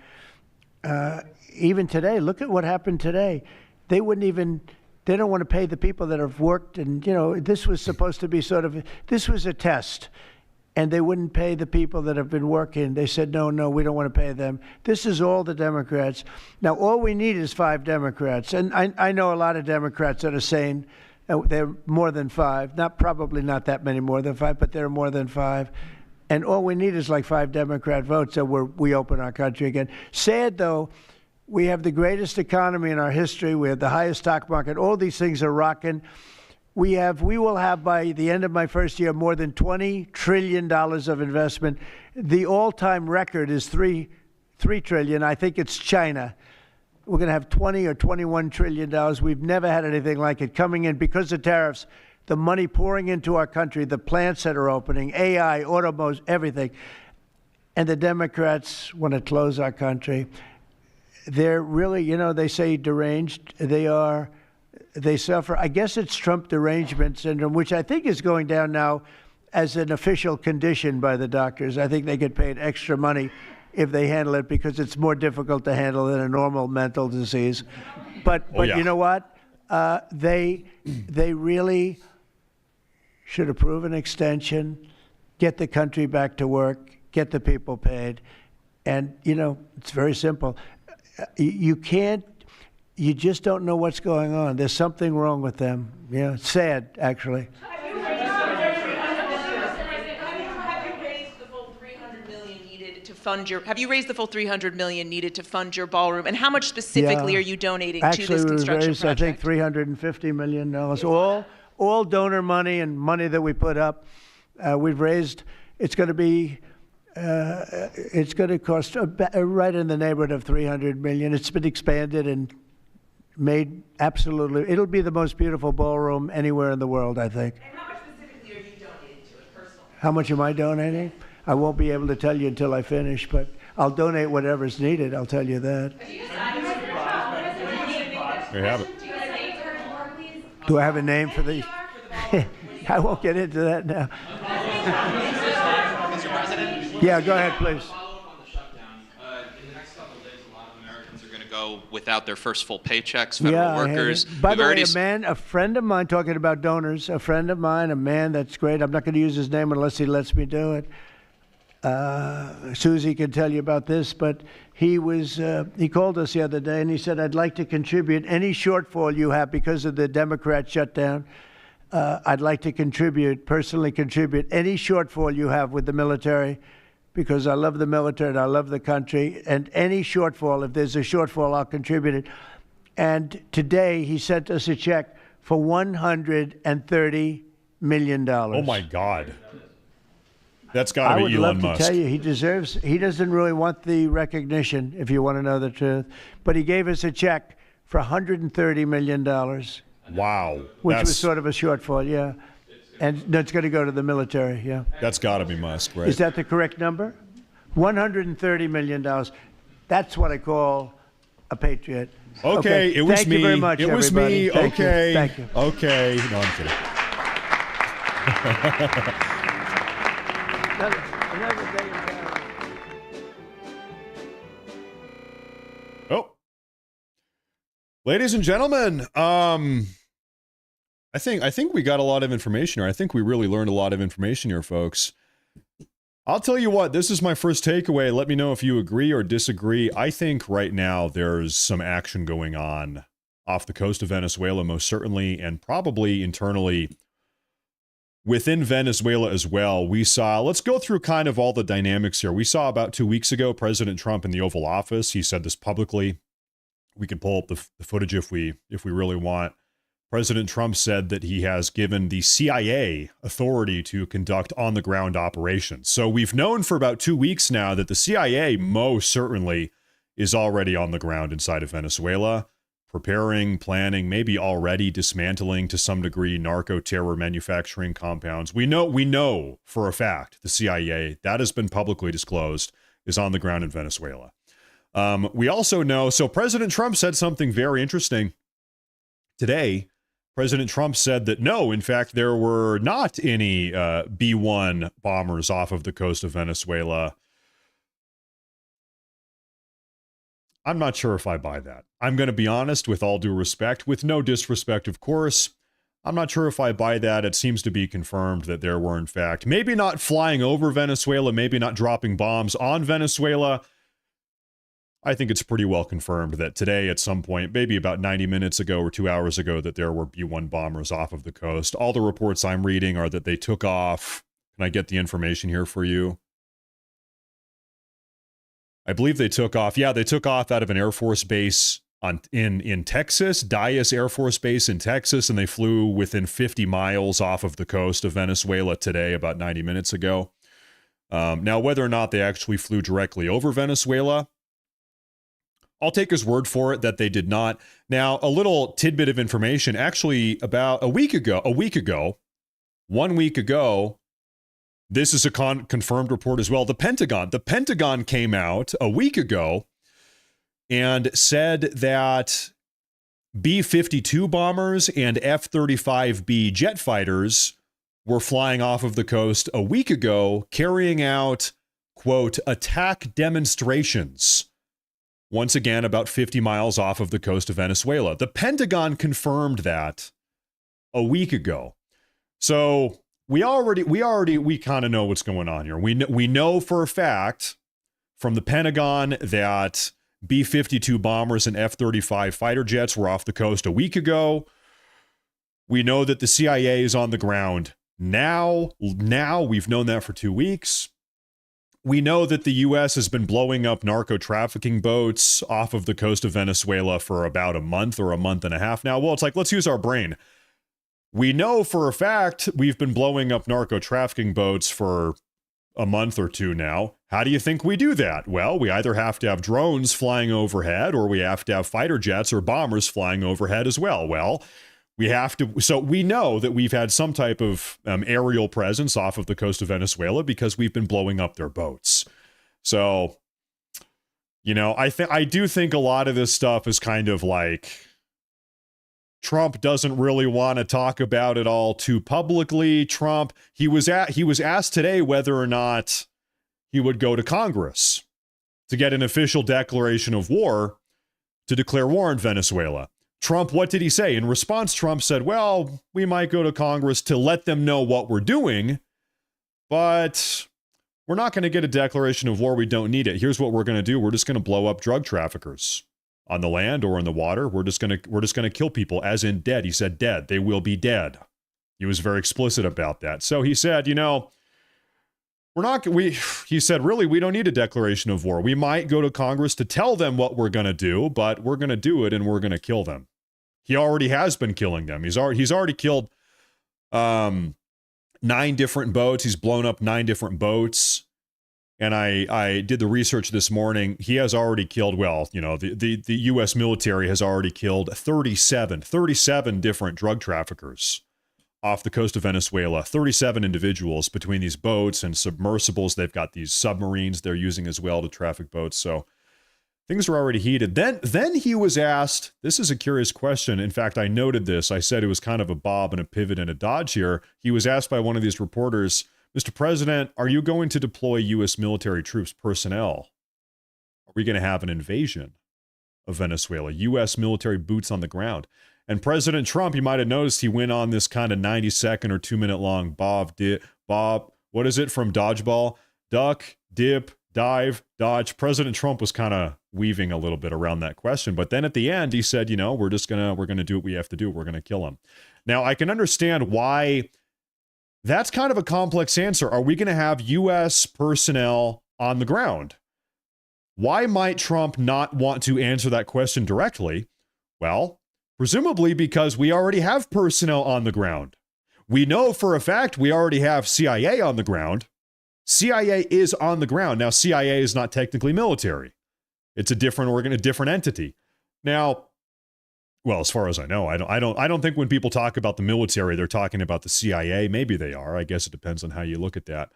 Even today, look at what happened today. They don't want to pay the people that have worked. And, this was supposed to be this was a test. And they wouldn't pay the people that have been working. They said, no, we don't want to pay them. This is all the Democrats. Now, all we need is 5 Democrats. And I know a lot of Democrats that are saying they're more than 5. Probably not that many more than 5, but they're more than 5. And all we need is like 5 Democrat votes so we open our country again. Sad, though, we have the greatest economy in our history. We have the highest stock market. All these things are rocking. We will have by the end of my first year more than $20 trillion of investment. The all-time record is $3 trillion. I think it's China. We're going to have $20 or $21 trillion. We've never had anything like it coming in because of tariffs. The money pouring into our country, the plants that are opening, AI, automobiles, everything. And the Democrats want to close our country. They're really, they say deranged. They suffer. I guess it's Trump derangement syndrome, which I think is going down now as an official condition by the doctors. I think they get paid extra money if they handle it because it's more difficult to handle than a normal mental disease. But you know what? They really should approve an extension, get the country back to work, get the people paid. And, it's very simple. You just don't know what's going on. There's something wrong with them. It's sad, actually. fund have you raised the full $300 million needed to fund your ballroom? And how much specifically are you donating to this construction raised, project? I think $350 million. All donor money and money that we put up. We've raised, it's going to cost right in the neighborhood of $300 million. It's been expanded and made absolutely, it'll be the most beautiful ballroom anywhere in the world, I think. And how much specifically are you donating to it personally? How much am I donating? I won't be able to tell you until I finish, but I'll donate whatever's needed, I'll tell you that. There you have it. Do I have a name for the? I won't get into that now. Mr. President? Yeah, go ahead, please. Follow up on the shutdown. In the next couple of days, a lot of Americans are going to go without their first full paychecks, federal workers. By the way, a friend of mine, talking about donors, a friend of mine, a man that's great, I'm not going to use his name unless he lets me do it. Susie can tell you about this, but he called us the other day and he said, I'd like to contribute any shortfall you have because of the Democrat shutdown. I'd like to personally contribute any shortfall you have with the military, because I love the military and I love the country, and any shortfall, if there's a shortfall, I'll contribute it. And today he sent us a check for $130 million. Oh my God. That's got to be Elon Musk. I would love to tell you, he doesn't really want the recognition, if you want to know the truth, but he gave us a check for $130 million. Wow. Which was sort of a shortfall, yeah. And that's going to go to the military, yeah. That's got to be Musk, right? Is that the correct number? $130 million. That's what I call a patriot. Okay, it was Thank me. you very much, It was everybody. me. Thank you. Okay. Thank you. Okay. No, I'm kidding. Oh. Ladies and gentlemen, I think we got a lot of information here. I think we really learned a lot of information here, folks. I'll tell you what, this is my first takeaway. Let me know if you agree or disagree. I think right now there's some action going on off the coast of Venezuela, most certainly, and probably internally within Venezuela as well. We saw, let's go through kind of all the dynamics here. We saw about 2 weeks ago, President Trump in the Oval Office. He said this publicly. We can pull up the footage if we really want. President Trump said that he has given the CIA authority to conduct on-the-ground operations. So we've known for about 2 weeks now that the CIA most certainly is already on the ground inside of Venezuela, preparing, planning, maybe already dismantling to some degree narco-terror manufacturing compounds. We know for a fact the CIA, that has been publicly disclosed, is on the ground in Venezuela. We also know, so President Trump said something very interesting today. President Trump said that no, in fact, there were not any B-1 bombers off of the coast of Venezuela. I'm not sure if I buy that. I'm going to be honest, with all due respect, with no disrespect, of course. I'm not sure if I buy that. It seems to be confirmed that there were, in fact, maybe not flying over Venezuela, maybe not dropping bombs on Venezuela. I think it's pretty well confirmed that today, at some point, maybe about 90 minutes ago or 2 hours ago, that there were B-1 bombers off of the coast. All the reports I'm reading are that they took off. Can I get the information here for you? I believe they took off. Yeah, they took off out of an Air Force base in Texas, Dyess Air Force Base in Texas, and they flew within 50 miles off of the coast of Venezuela today, about 90 minutes ago. Now, whether or not they actually flew directly over Venezuela, I'll take his word for it that they did not. Now, a little tidbit of information, actually about 1 week ago, this is a confirmed report as well. The Pentagon came out a week ago and said that B-52 bombers and F-35B jet fighters were flying off of the coast a week ago, carrying out, quote, attack demonstrations. Once again, about 50 miles off of the coast of Venezuela. The Pentagon confirmed that a week ago. So we kind of know what's going on here. We know for a fact from the Pentagon that B-52 bombers and F-35 fighter jets were off the coast a week ago. We know that the CIA is on the ground now. We've known that for 2 weeks. We know that the U.S. has been blowing up narco trafficking boats off of the coast of Venezuela for about a month or a month and a half now. Well, it's like, let's use our brain. We know for a fact we've been blowing up narco trafficking boats for a month or two now. How do you think we do that? Well, we either have to have drones flying overhead or we have to have fighter jets or bombers flying overhead as well. Well, we have to. So we know that we've had some type of aerial presence off of the coast of Venezuela because we've been blowing up their boats. So, you know, I do think a lot of this stuff is kind of like Trump doesn't really want to talk about it all too publicly. Trump, he was asked today whether or not he would go to Congress to get an official declaration of war, to declare war on Venezuela. Trump, what did he say? In response, Trump said, well, we might go to Congress to let them know what we're doing, but we're not going to get a declaration of war. We don't need it. Here's what we're going to do. We're just going to blow up drug traffickers on the land or in the water. We're just going to kill people, as in dead. He said dead. They will be dead. He was very explicit about that. So he said, you know, he said, really, we don't need a declaration of war. We might go to Congress to tell them what we're going to do, but we're going to do it and we're going to kill them. He already has been killing them. He's already killed 9 different boats. He's blown up 9 different boats. And I did the research this morning. He has already killed, well, you know, the U.S. military has already killed 37 different drug traffickers off the coast of Venezuela. 37 individuals between these boats and submersibles. They've got these submarines they're using as well to traffic boats. So things are already heated. Then he was asked, this is a curious question. In fact, I noted this. I said it was kind of a bob and a pivot and a dodge here. He was asked by one of these reporters, Mr. President, are you going to deploy U.S. military troops personnel? Are we going to have an invasion of Venezuela? U.S. military boots on the ground. And President Trump, you might have noticed, he went on this kind of 90-second or 2-minute long Bob, what is it from Dodgeball? Duck, dip, dive, dodge. President Trump was kind of weaving a little bit around that question. But then at the end, he said, you know, we're going to do what we have to do. We're going to kill him. Now, I can understand why that's kind of a complex answer. Are we going to have U.S. personnel on the ground? Why might Trump not want to answer that question directly? Well, presumably because we already have personnel on the ground. We know for a fact we already have CIA on the ground. CIA is on the ground. Now, CIA is not technically military. It's a different organ, a different entity. Now, well, as far as I know, I don't think when people talk about the military, they're talking about the CIA. Maybe they are. I guess it depends on how you look at that.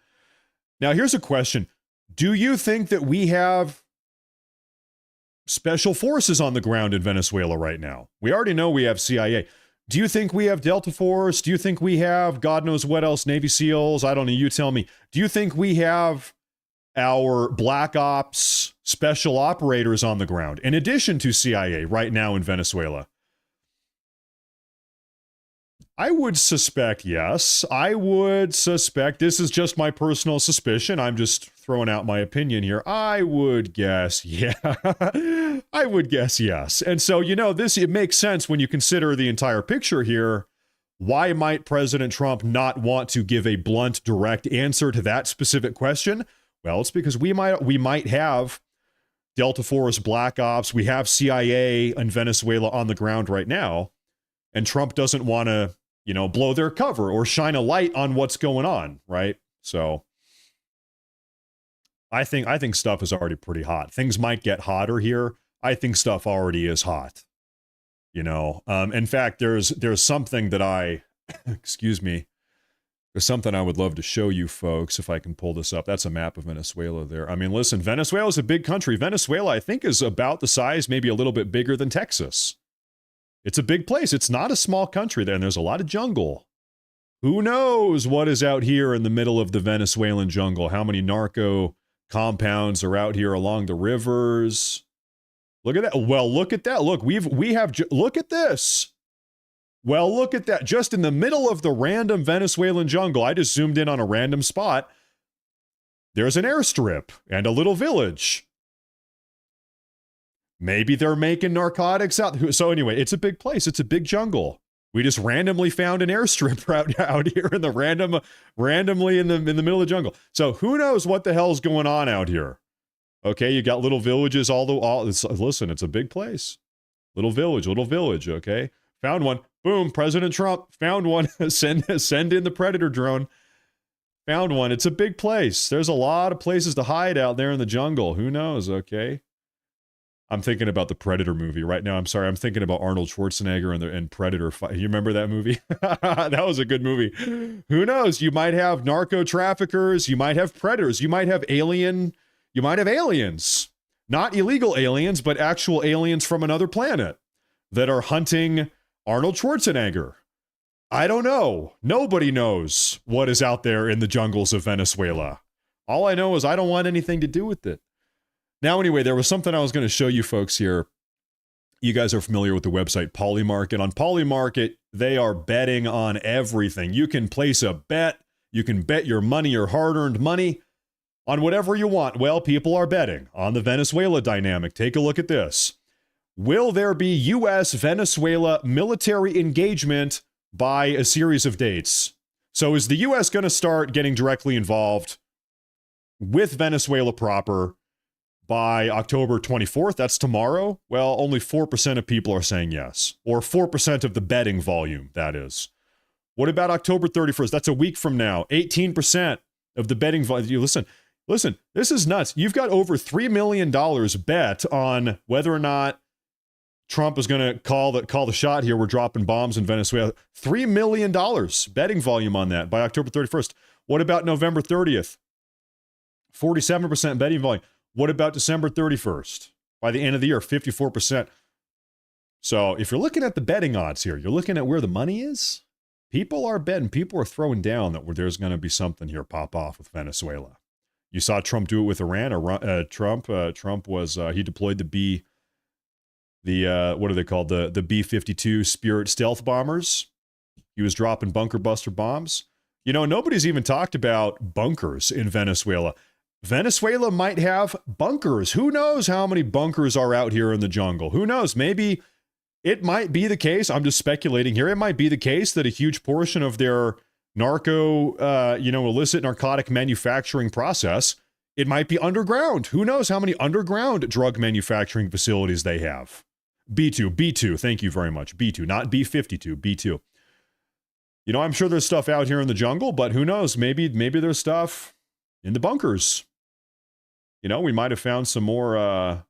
Now, here's a question. Do you think that we have special forces on the ground in Venezuela right now? We already know we have CIA. Do you think we have Delta Force? Do you think we have God knows what else, Navy SEALs? I don't know. You tell me. Do you think we have our Black Ops special operators on the ground in addition to CIA right now in Venezuela? I would suspect yes. I would suspect, this is just my personal suspicion. I'm just throwing out my opinion here. I would guess, yeah. I would guess yes. And so, you know, it makes sense when you consider the entire picture here. Why might President Trump not want to give a blunt, direct answer to that specific question? Well, it's because we might have Delta Force, Black Ops. We have CIA in Venezuela on the ground right now. And Trump doesn't want to, you know, blow their cover or shine a light on what's going on, right? So I think stuff is already pretty hot. Things might get hotter here. I think stuff already is hot. You know, in fact, there's something that excuse me, there's something I would love to show you folks if I can pull this up. That's a map of Venezuela there. I mean, listen, Venezuela is a big country. Venezuela, I think, is about the size, maybe a little bit bigger than Texas. It's a big place. It's not a small country there, and there's a lot of jungle. Who knows what is out here in the middle of the Venezuelan jungle? How many narco compounds are out here along the rivers? Look at that. Well, look at that. Look, look at this. Well, look at that. Just in the middle of the random Venezuelan jungle, I just zoomed in on a random spot. There's an airstrip and a little village. Maybe they're making narcotics out. So anyway, it's a big place. It's a big jungle. We just randomly found an airstrip out here in the randomly in the middle of the jungle. So who knows what the hell's going on out here? Okay, you got little villages listen, it's a big place. Little village, okay? Found one. Boom, President Trump found one. Send in the Predator drone. Found one. It's a big place. There's a lot of places to hide out there in the jungle. Who knows, okay? I'm thinking about the Predator movie right now. I'm sorry. I'm thinking about Arnold Schwarzenegger and Predator. You remember that movie? That was a good movie. Who knows? You might have narco traffickers. You might have predators. You might have aliens. Not illegal aliens, but actual aliens from another planet that are hunting Arnold Schwarzenegger. I don't know. Nobody knows what is out there in the jungles of Venezuela. All I know is I don't want anything to do with it. Now, anyway, there was something I was going to show you folks here. You guys are familiar with the website Polymarket. On Polymarket, they are betting on everything. You can place a bet. You can bet your money, your hard-earned money, on whatever you want. Well, people are betting on the Venezuela dynamic. Take a look at this. Will there be U.S.-Venezuela military engagement by a series of dates? So is the U.S. going to start getting directly involved with Venezuela proper by October 24th? That's tomorrow. Well, only 4% of people are saying yes, or 4% of the betting volume, that is. What about October 31st? That's a week from now. 18% of the betting volume. Listen, this is nuts. You've got over $3 million bet on whether or not Trump is going to call the shot here. We're dropping bombs in Venezuela. $3 million betting volume on that by October 31st. What about November 30th? 47% betting volume. What about December 31st? By the end of the year, 54%. So if you're looking at the betting odds here, you're looking at where the money is. People are betting. People are throwing down that there's going to be something here pop off with Venezuela. You saw Trump do it with Iran. Trump was he deployed what are they called? The B-52 Spirit stealth bombers. He was dropping bunker buster bombs. You know, nobody's even talked about bunkers in Venezuela. Venezuela might have bunkers. Who knows how many bunkers are out here in the jungle? Who knows? Maybe it might be the case. I'm just speculating here. It might be the case that a huge portion of their illicit narcotic manufacturing process, it might be underground. Who knows how many underground drug manufacturing facilities they have? B2, thank you very much. B2, not B-52, B2. You know, I'm sure there's stuff out here in the jungle, but who knows? Maybe there's stuff in the bunkers. You know, we might have found some more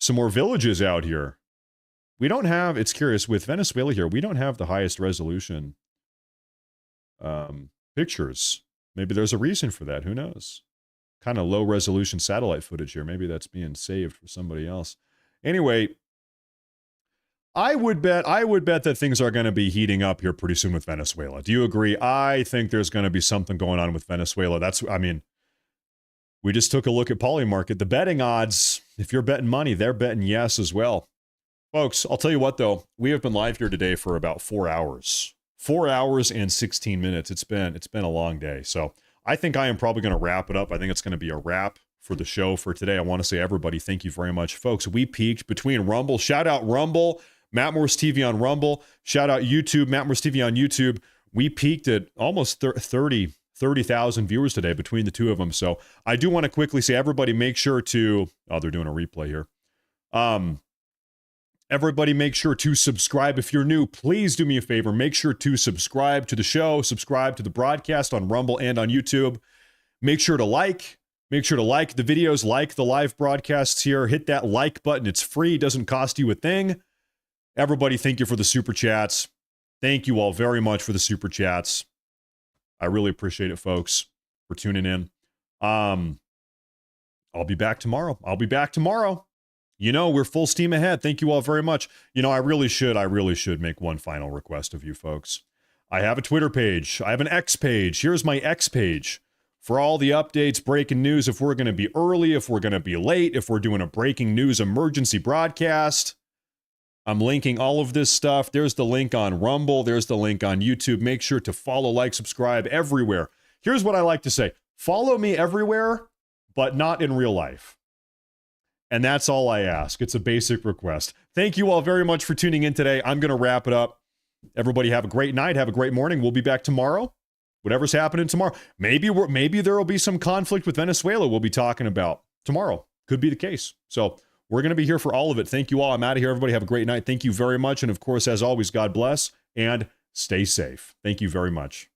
villages out here. We don't have, it's curious, with Venezuela here, we don't have the highest resolution pictures. Maybe there's a reason for that. Who knows? Kind of low resolution satellite footage here. Maybe that's being saved for somebody else. Anyway, I would bet that things are going to be heating up here pretty soon with Venezuela. Do you agree? I think there's going to be something going on with Venezuela. We just took a look at Polymarket. The betting odds, if you're betting money, they're betting yes as well. Folks, I'll tell you what though, we have been live here today for about 4 hours. 4 hours and 16 minutes. It's been a long day. So I think I am probably going to wrap it up. I think it's going to be a wrap for the show for today. I want to say, everybody, thank you very much. Folks, we peaked between Rumble. Shout out Rumble, Matt Morris TV on Rumble. Shout out YouTube, Matt Morris TV on YouTube. We peaked at almost 30,000 viewers today between the two of them. So I do want to quickly say, everybody make sure to, they're doing a replay here. Everybody make sure to subscribe. If you're new, please do me a favor. Make sure to subscribe to the show, subscribe to the broadcast on Rumble and on YouTube. Make sure to like the videos, like the live broadcasts here. Hit that like button. It's free. Doesn't cost you a thing. Everybody, thank you for the super chats. Thank you all very much for the super chats. I really appreciate it, folks, for tuning in. I'll be back tomorrow. You know, we're full steam ahead. Thank you all very much. You know, I really should make one final request of you folks. I have a Twitter page. I have an X page. Here's my X page for all the updates, breaking news, if we're going to be early, if we're going to be late, if we're doing a breaking news emergency broadcast. I'm linking all of this stuff. There's the link on Rumble. There's the link on YouTube. Make sure to follow, like, subscribe everywhere. Here's what I like to say. Follow me everywhere, but not in real life. And that's all I ask. It's a basic request. Thank you all very much for tuning in today. I'm going to wrap it up. Everybody have a great night. Have a great morning. We'll be back tomorrow. Whatever's happening tomorrow. Maybe there will be some conflict with Venezuela we'll be talking about tomorrow. Could be the case. So we're going to be here for all of it. Thank you all. I'm out of here. Everybody have a great night. Thank you very much. And of course, as always, God bless and stay safe. Thank you very much.